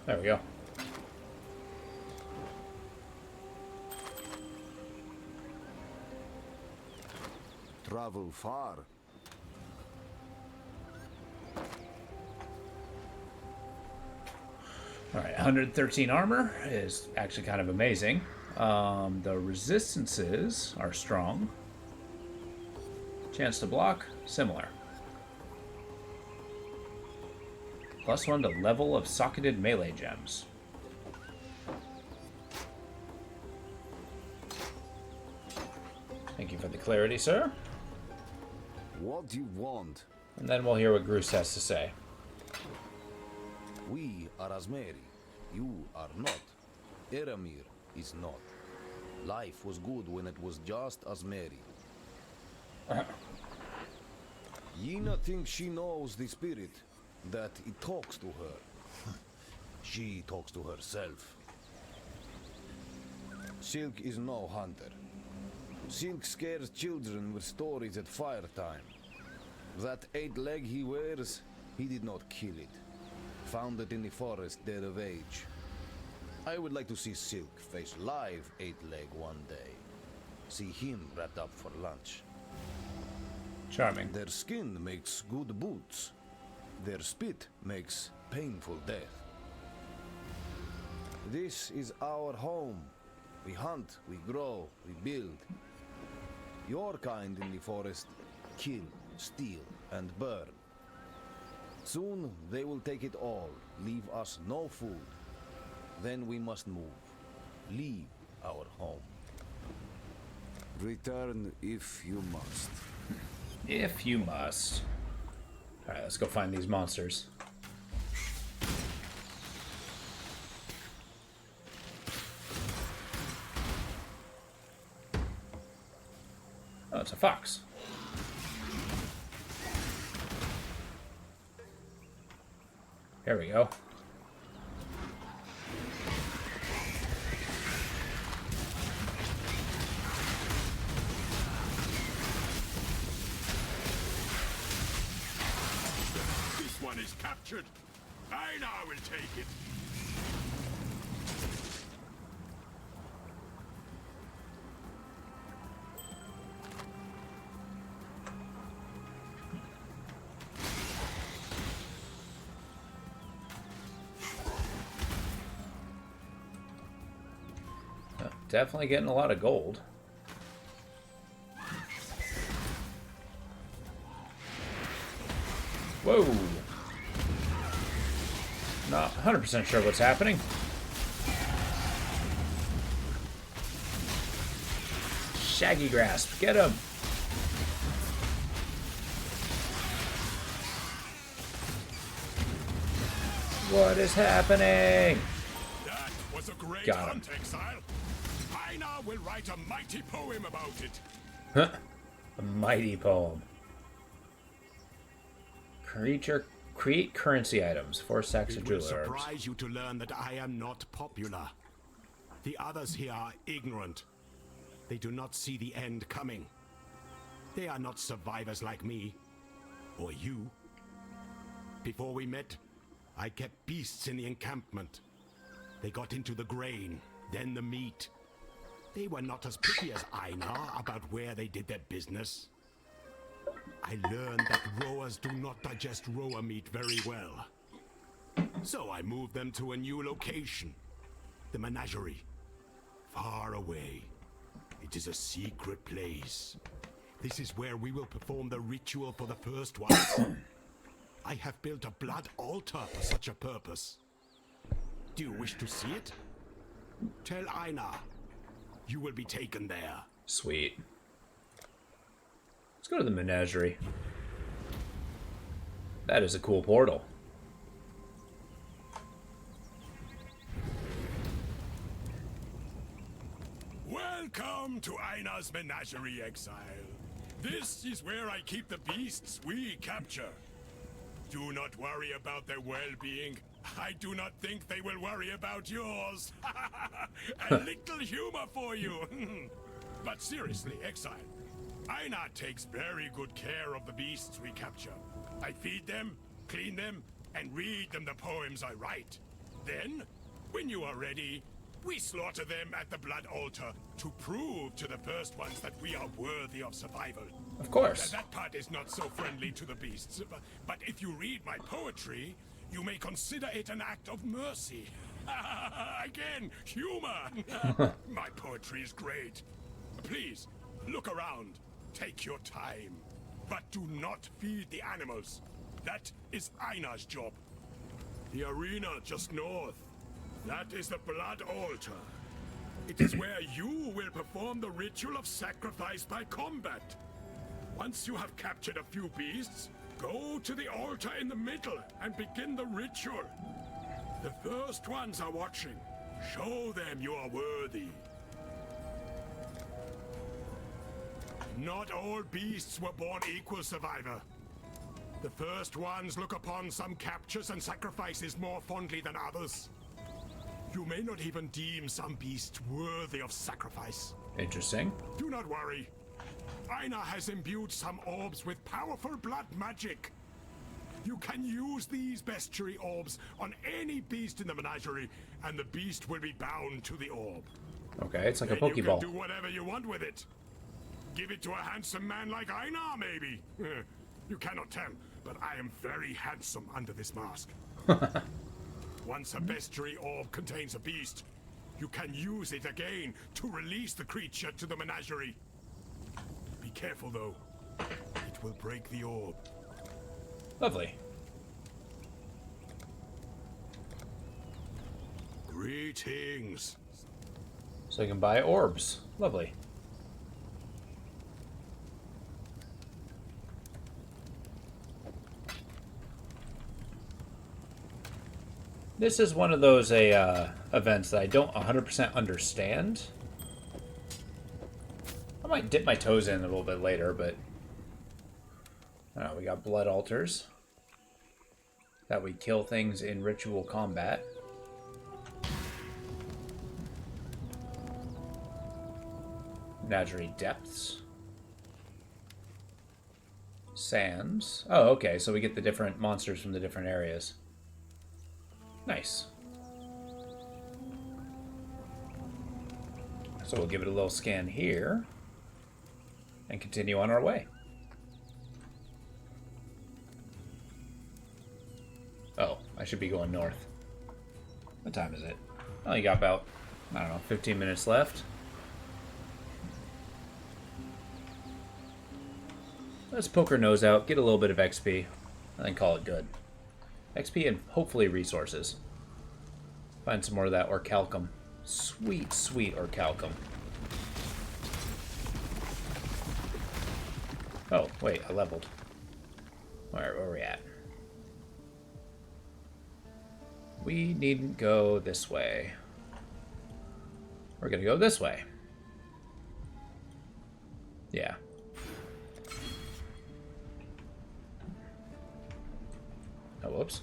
There we go. Travel far. Alright, 113 armor is actually kind of amazing. The resistances are strong. Chance to block, similar. +1 to level of socketed melee gems. Thank you for the clarity, sir. What do you want? And then we'll hear what Groose has to say. We are Asmeri. You are not. Eramir is not. Life was good when it was just Asmeri. Yena thinks she knows the spirit, that it talks to her. She talks to herself. Silk is no hunter. Silk scares children with stories at fire time. That 8 leg he wears, he did not kill it. Found it in the forest dead of age. I would like to see Silk face live 8 leg one day. See him wrapped up for lunch. Charming. Their skin makes good boots. Their spit makes painful death. This is our home. We hunt, we grow, we build. Your kind in the forest kill, steal, and burn. Soon they will take it all, leave us no food. Then we must move, leave our home. Return if you must. If you must. Alright, let's go find these monsters. Oh, it's a fox. There we go. This one is captured. I now will take it. Definitely getting a lot of gold. Whoa! Not 100% sure what's happening. Shaggy Grasp, get him! What is happening? That was a great Got him. hunt, Exile. I now will write a mighty poem about it. Huh. A mighty poem. Create currency items. 4 stacks of It will jeweler herbs. surprise you to learn that I am not popular. The others here are ignorant. They do not see the end coming. They are not survivors like me. Or you. Before we met, I kept beasts in the encampment. They got into the grain, then the meat. They were not as picky as Einar about where they did their business. I learned that rowers do not digest rower meat very well. So I moved them to a new location. The menagerie. Far away. It is a secret place. This is where we will perform the ritual for the first ones. I have built a blood altar for such a purpose. Do you wish to see it? Tell Einar. You will be taken there. Sweet. Let's go to the menagerie. That is a cool portal. Welcome to Einar's Menagerie, Exile. This is where I keep the beasts we capture. Do not worry about their well-being. I do not think they will worry about yours. A little humor for you. But seriously, Exile, Einar takes very good care of the beasts we capture. I feed them, clean them, and read them the poems I write. Then, when you are ready, we slaughter them at the blood altar to prove to the first ones that we are worthy of survival. Of course. That part is not so friendly to the beasts, but if you read my poetry, you may consider it an act of mercy. Again, humor. My poetry is great. Please, look around. Take your time. But do not feed the animals. That is Einar's job. The arena just north. That is the blood altar. It is where you will perform the ritual of sacrifice by combat. Once you have captured a few beasts, go to the altar in the middle and begin the ritual. The first ones are watching. Show them you are worthy. Not all beasts were born equal, survivor. The first ones look upon some captures and sacrifices more fondly than others. You may not even deem some beasts worthy of sacrifice. Interesting. Do not worry. Einar has imbued some orbs with powerful blood magic. You can use these bestiary orbs on any beast in the menagerie, and the beast will be bound to the orb. Okay, it's like a Then you Pokeball. can do whatever you want with it. Give it to a handsome man like Einar, maybe. You cannot tell, but I am very handsome under this mask. Once a bestiary orb contains a beast, you can use it again to release the creature to the menagerie. Be careful, though. It will break the orb. Lovely. Greetings. So you can buy orbs. Lovely. This is one of those events that I don't 100% understand. I might dip my toes in a little bit later, but I don't know, we got blood altars that we kill things in ritual combat. Menagerie depths. Sands. Oh, okay, so we get the different monsters from the different areas. Nice. So we'll give it a little scan here and continue on our way. Oh, I should be going north. What time is it? Oh, you got about, I don't know, 15 minutes left. Let's poke our nose out, get a little bit of XP, and then call it good. XP and hopefully resources. Find some more of that orichalcum. Sweet, sweet orichalcum. Oh, wait, I leveled. Where are we at? We needn't go this way. We're gonna go this way. Yeah. Oh, whoops.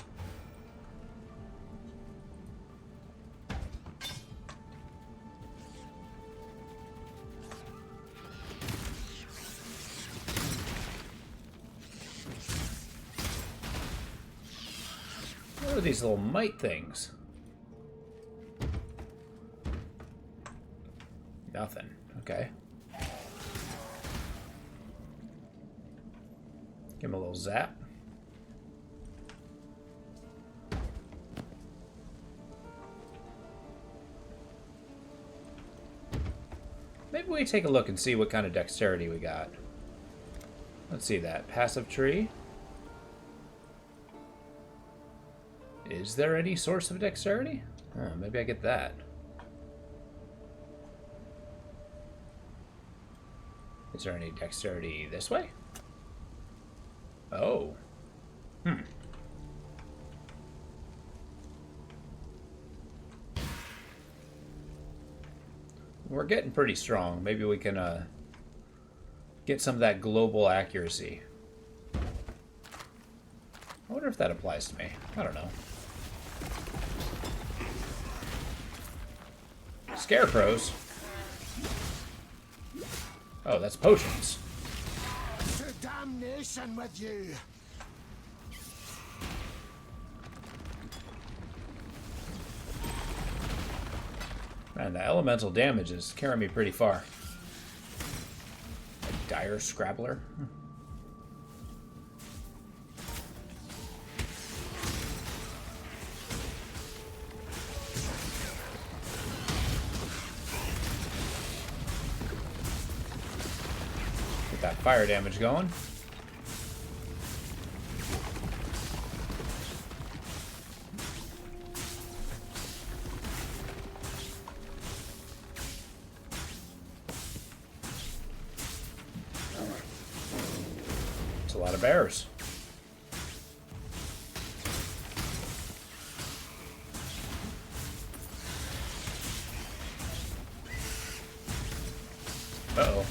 What are these little mite things? Nothing. Okay. Give him a little zap. Maybe we take a look and see what kind of dexterity we got. Let's see that. Passive tree. Is there any source of dexterity? Oh, maybe I get that. Is there any dexterity this way? Oh. We're getting pretty strong. Maybe we can get some of that global accuracy. I wonder if that applies to me. I don't know. Scarecrows? Oh, that's potions. To damnation with you! Man, the elemental damage is carrying me pretty far. A dire scrabbler. Get that fire damage going. a lot of bears. Uh-oh.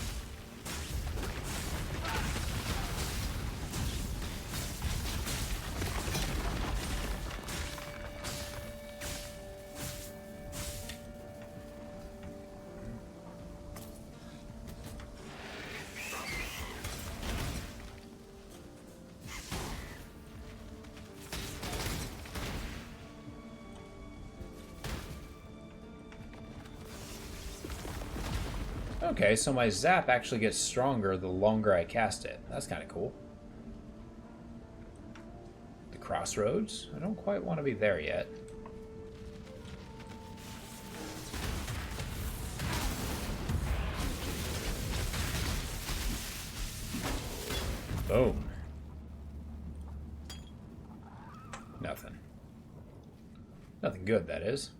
Okay, so my zap actually gets stronger the longer I cast it. That's kind of cool. The crossroads? I don't quite want to be there yet. Boom. Nothing. Nothing good, that is.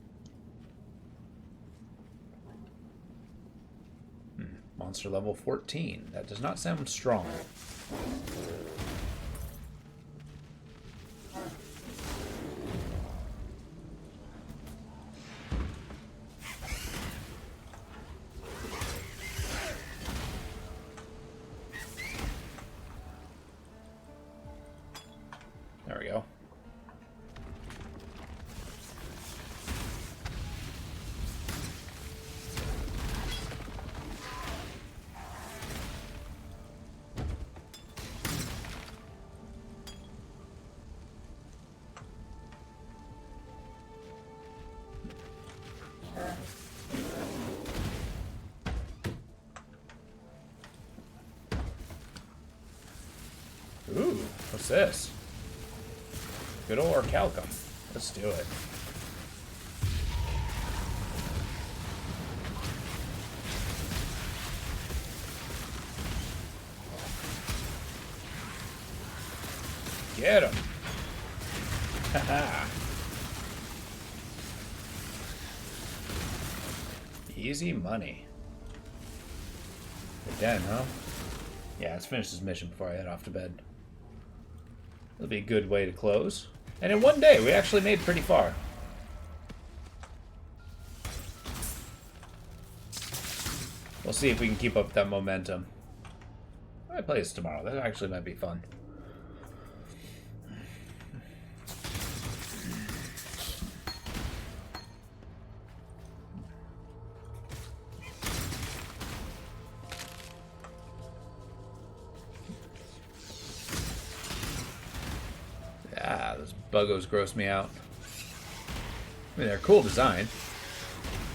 Monster level 14. That does not sound strong. There we go. Ooh, what's this? Good old Orichalcum. Let's do it. Get him. Haha. Easy money. We're done, huh? Yeah, let's finish this mission before I head off to bed. It'll be a good way to close. And in one day, we actually made pretty far. We'll see if we can keep up that momentum. I might play this tomorrow. That actually might be fun. Ah, those buggos gross me out. I mean, they're a cool design.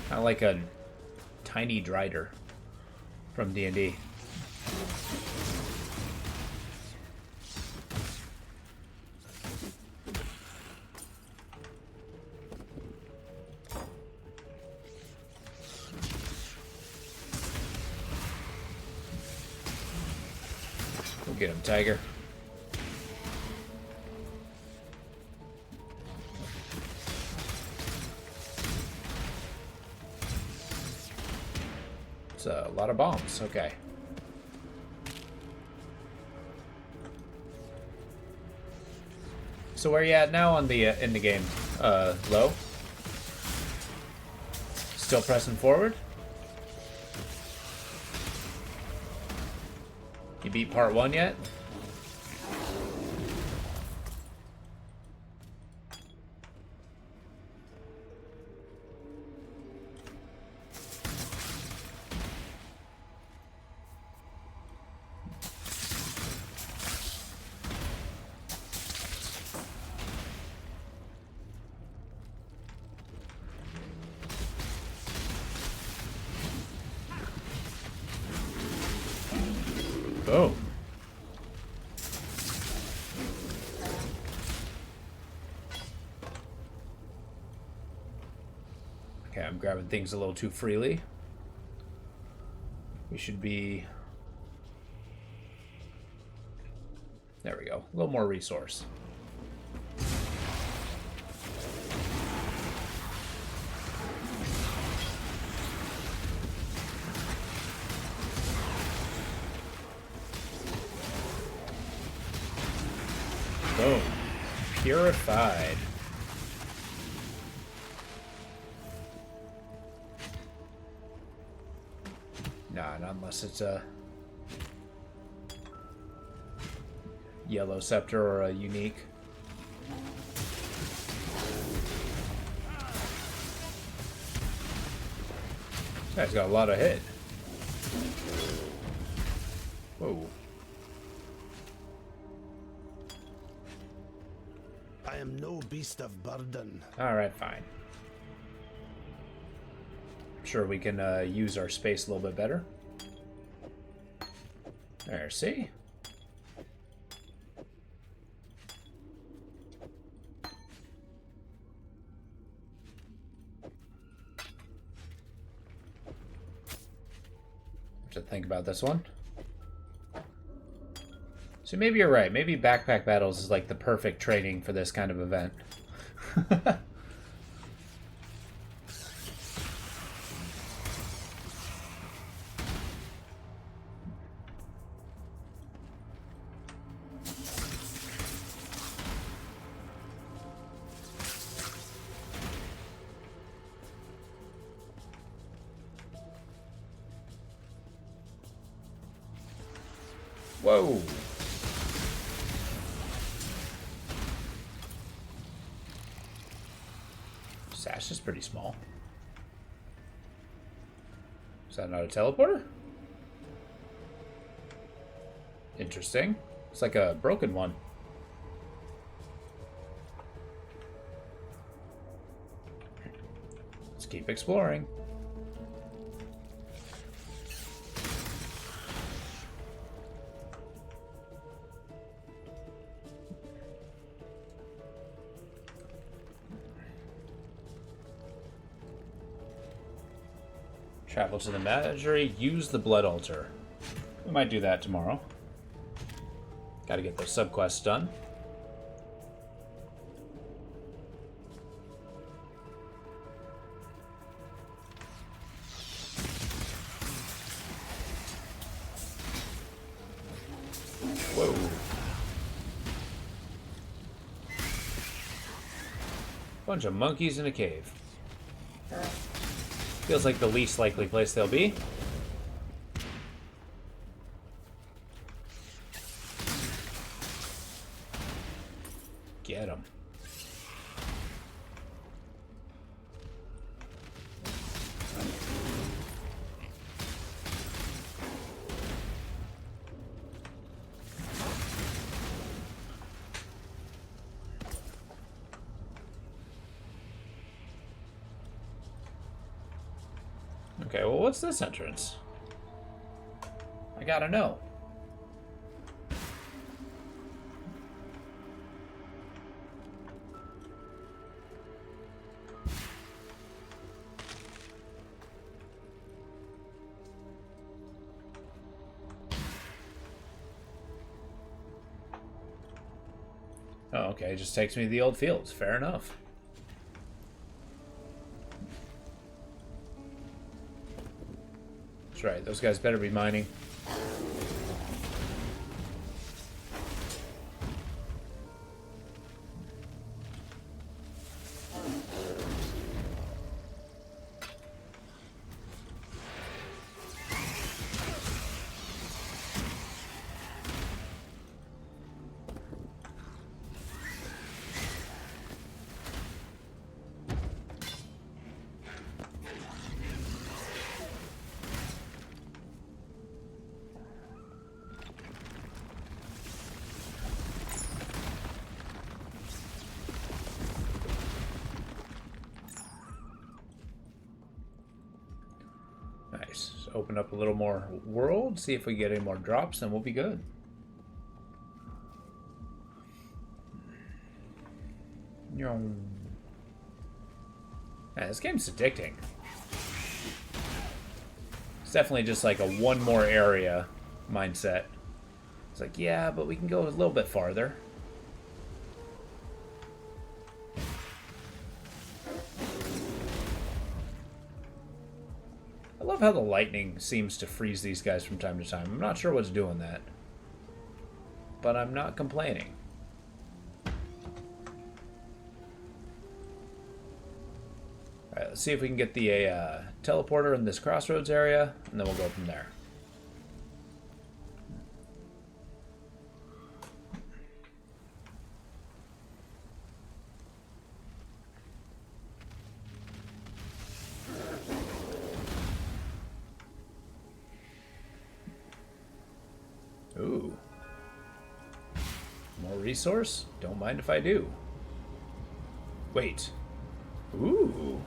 Kind of like a tiny Drider from D&D. Go get him, Tiger. It's a lot of bombs. Okay. So where are you at now on the in the game? Low? Still pressing forward? You beat part 1 yet? Oh. Okay, I'm grabbing things a little too freely. We should be... There we go. A little more resource. Boom. Purified. Nah, not unless it's a yellow scepter or a unique. This guy's got a lot of hit. Whoa. I am no beast of burden. Alright, fine. I'm sure we can use our space a little bit better. There, see? To think about this one. So maybe you're right. Maybe backpack battles is like the perfect training for this kind of event. Whoa. Sash is pretty small. Is that not a teleporter? Interesting. It's like a broken one. Let's keep exploring. Travel to the menagerie, use the blood altar. We might do that tomorrow. Gotta get those subquests done. Whoa. Bunch of monkeys in a cave. Feels like the least likely place they'll be. Get them. Okay, well, what's this entrance? I gotta know. Oh, okay, it just takes me to the old fields. Fair enough. That's right, those guys better be mining. Nice. So open up a little more world, see if we get any more drops, and we'll be good. Yeah, this game's addicting. It's definitely just like a one more area mindset. It's like, yeah, but we can go a little bit farther. I love how the lightning seems to freeze these guys from time to time. I'm not sure what's doing that, but I'm not complaining. Alright, let's see if we can get the teleporter in this crossroads area, and then we'll go from there. Ooh. More resource? Don't mind if I do. Wait. Ooh.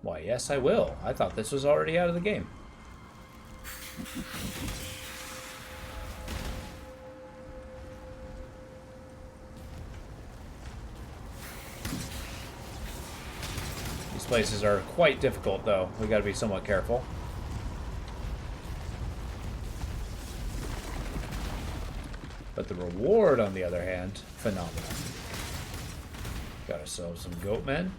Why, yes, I will. I thought this was already out of the game. These places are quite difficult, though. We gotta be somewhat careful. But the reward, on the other hand, phenomenal. Got ourselves some goat men.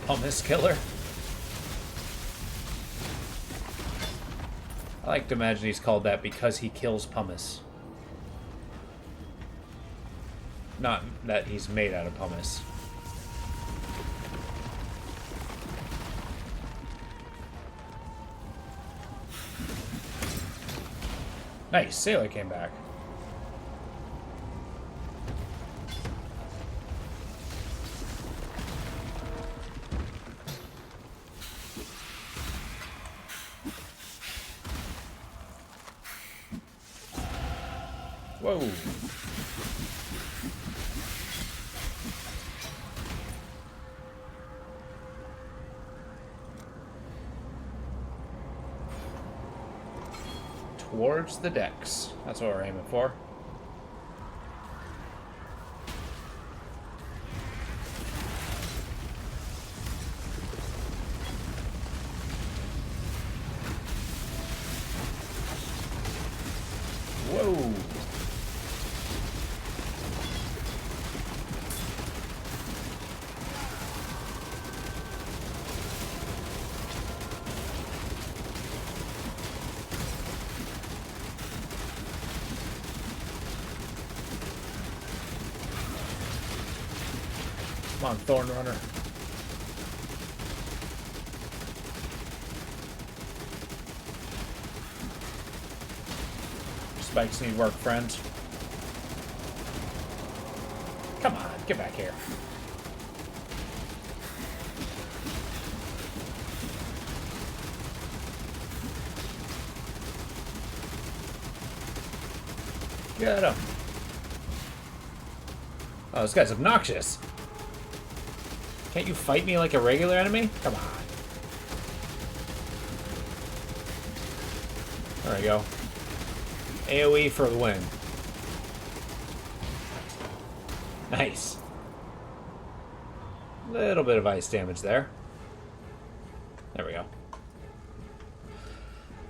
Hummus killer. I like to imagine he's called that because he kills pumice. Not that he's made out of pumice. Nice, Sailor came back. Whoa. Towards the decks. That's what we're aiming for. Whoa. Come on, Thorn Runner. Spikes need work, friends. Come on, get back here. Get him. Oh, this guy's obnoxious. Can't you fight me like a regular enemy? Come on. There we go. AoE for the win. Nice. Little bit of ice damage there. There we go.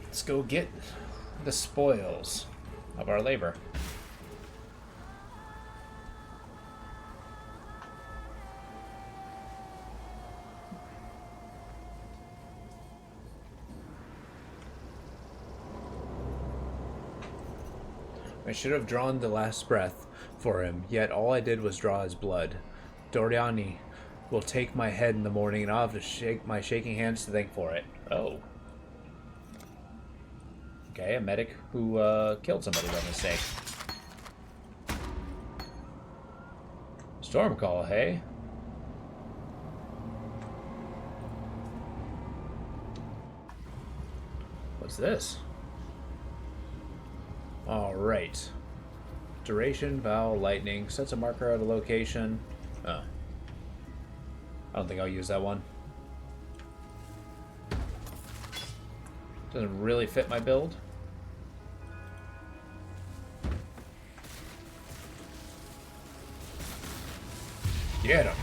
Let's go get the spoils of our labor. I should have drawn the last breath for him, yet all I did was draw his blood. Doriani will take my head in the morning, and I'll have to shake my shaking hands to thank for it. Oh. Okay, a medic who killed somebody by mistake. Storm call, hey? What's this? Alright. Duration, Vow, Lightning. Sets a marker at a location. Oh. I don't think I'll use that one. Doesn't really fit my build. Get him.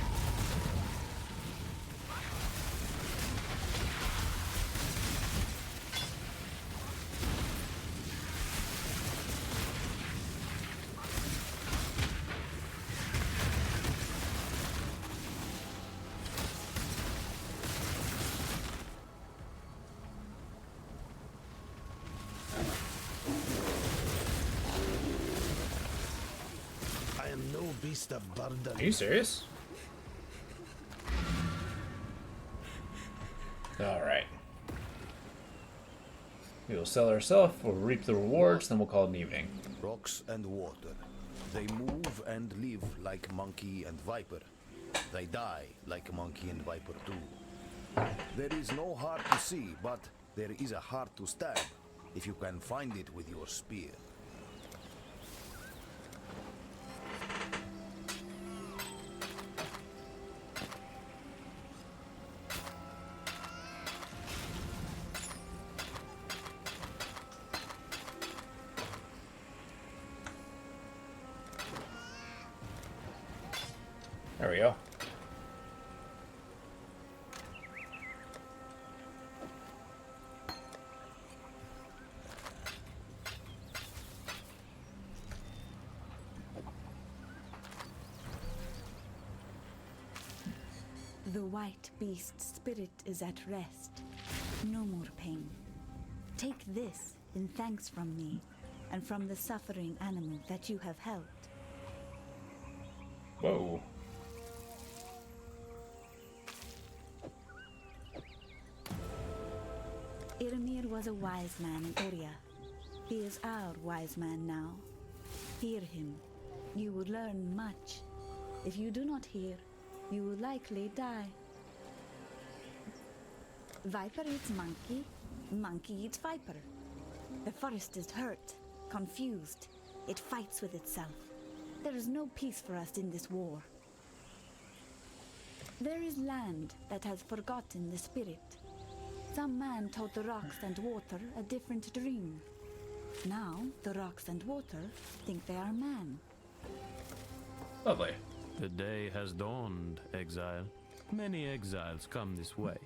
beast of burden. Are you serious? Alright. We will sell ourselves, we'll reap the rewards, then we'll call it an evening. Rocks and water. They move and live like monkey and viper. They die like monkey and viper too. There is no heart to see, but there is a heart to stab, if you can find it with your spear. There we go. The white beast's spirit is at rest. No more pain. Take this in thanks from me and from the suffering animal that you have helped. Whoa. Iramir was a wise man in Oria. He is our wise man now. Hear him. You will learn much. If you do not hear, you will likely die. Viper eats monkey, monkey eats viper. The forest is hurt, confused. It fights with itself. There is no peace for us in this war. There is land that has forgotten the spirit. Some man told the rocks and water a different dream. Now, the rocks and water think they are man. Lovely. The day has dawned, Exile. Many exiles come this way.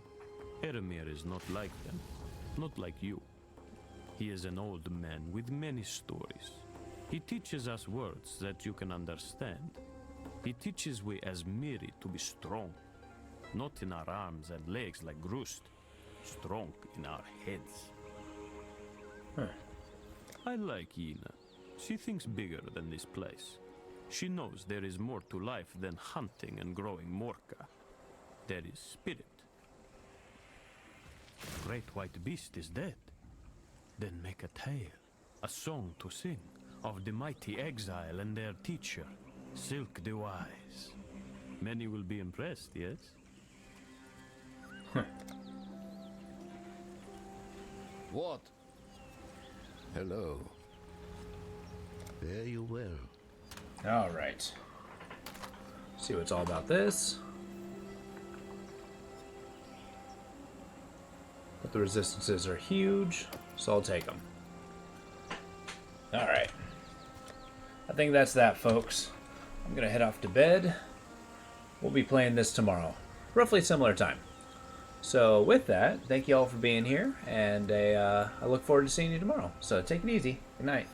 Eramir is not like them, not like you. He is an old man with many stories. He teaches us words that you can understand. He teaches we as Miri to be strong, not in our arms and legs like Grust, strong in our heads. I like Yina. She thinks bigger than this place. She knows there is more to life than hunting and growing Morka. There is spirit. The great white beast is dead. Then make a tale, a song to sing, of the mighty Exile and their teacher, Silk the Wise. Many will be impressed, yes? What? Hello. Fare you well. Alright. See what's all about this. But the resistances are huge, so I'll take them. Alright. I think that's that, folks. I'm gonna head off to bed. We'll be playing this tomorrow. Roughly similar time. So with that, thank you all for being here, and I look forward to seeing you tomorrow. So take it easy. Good night.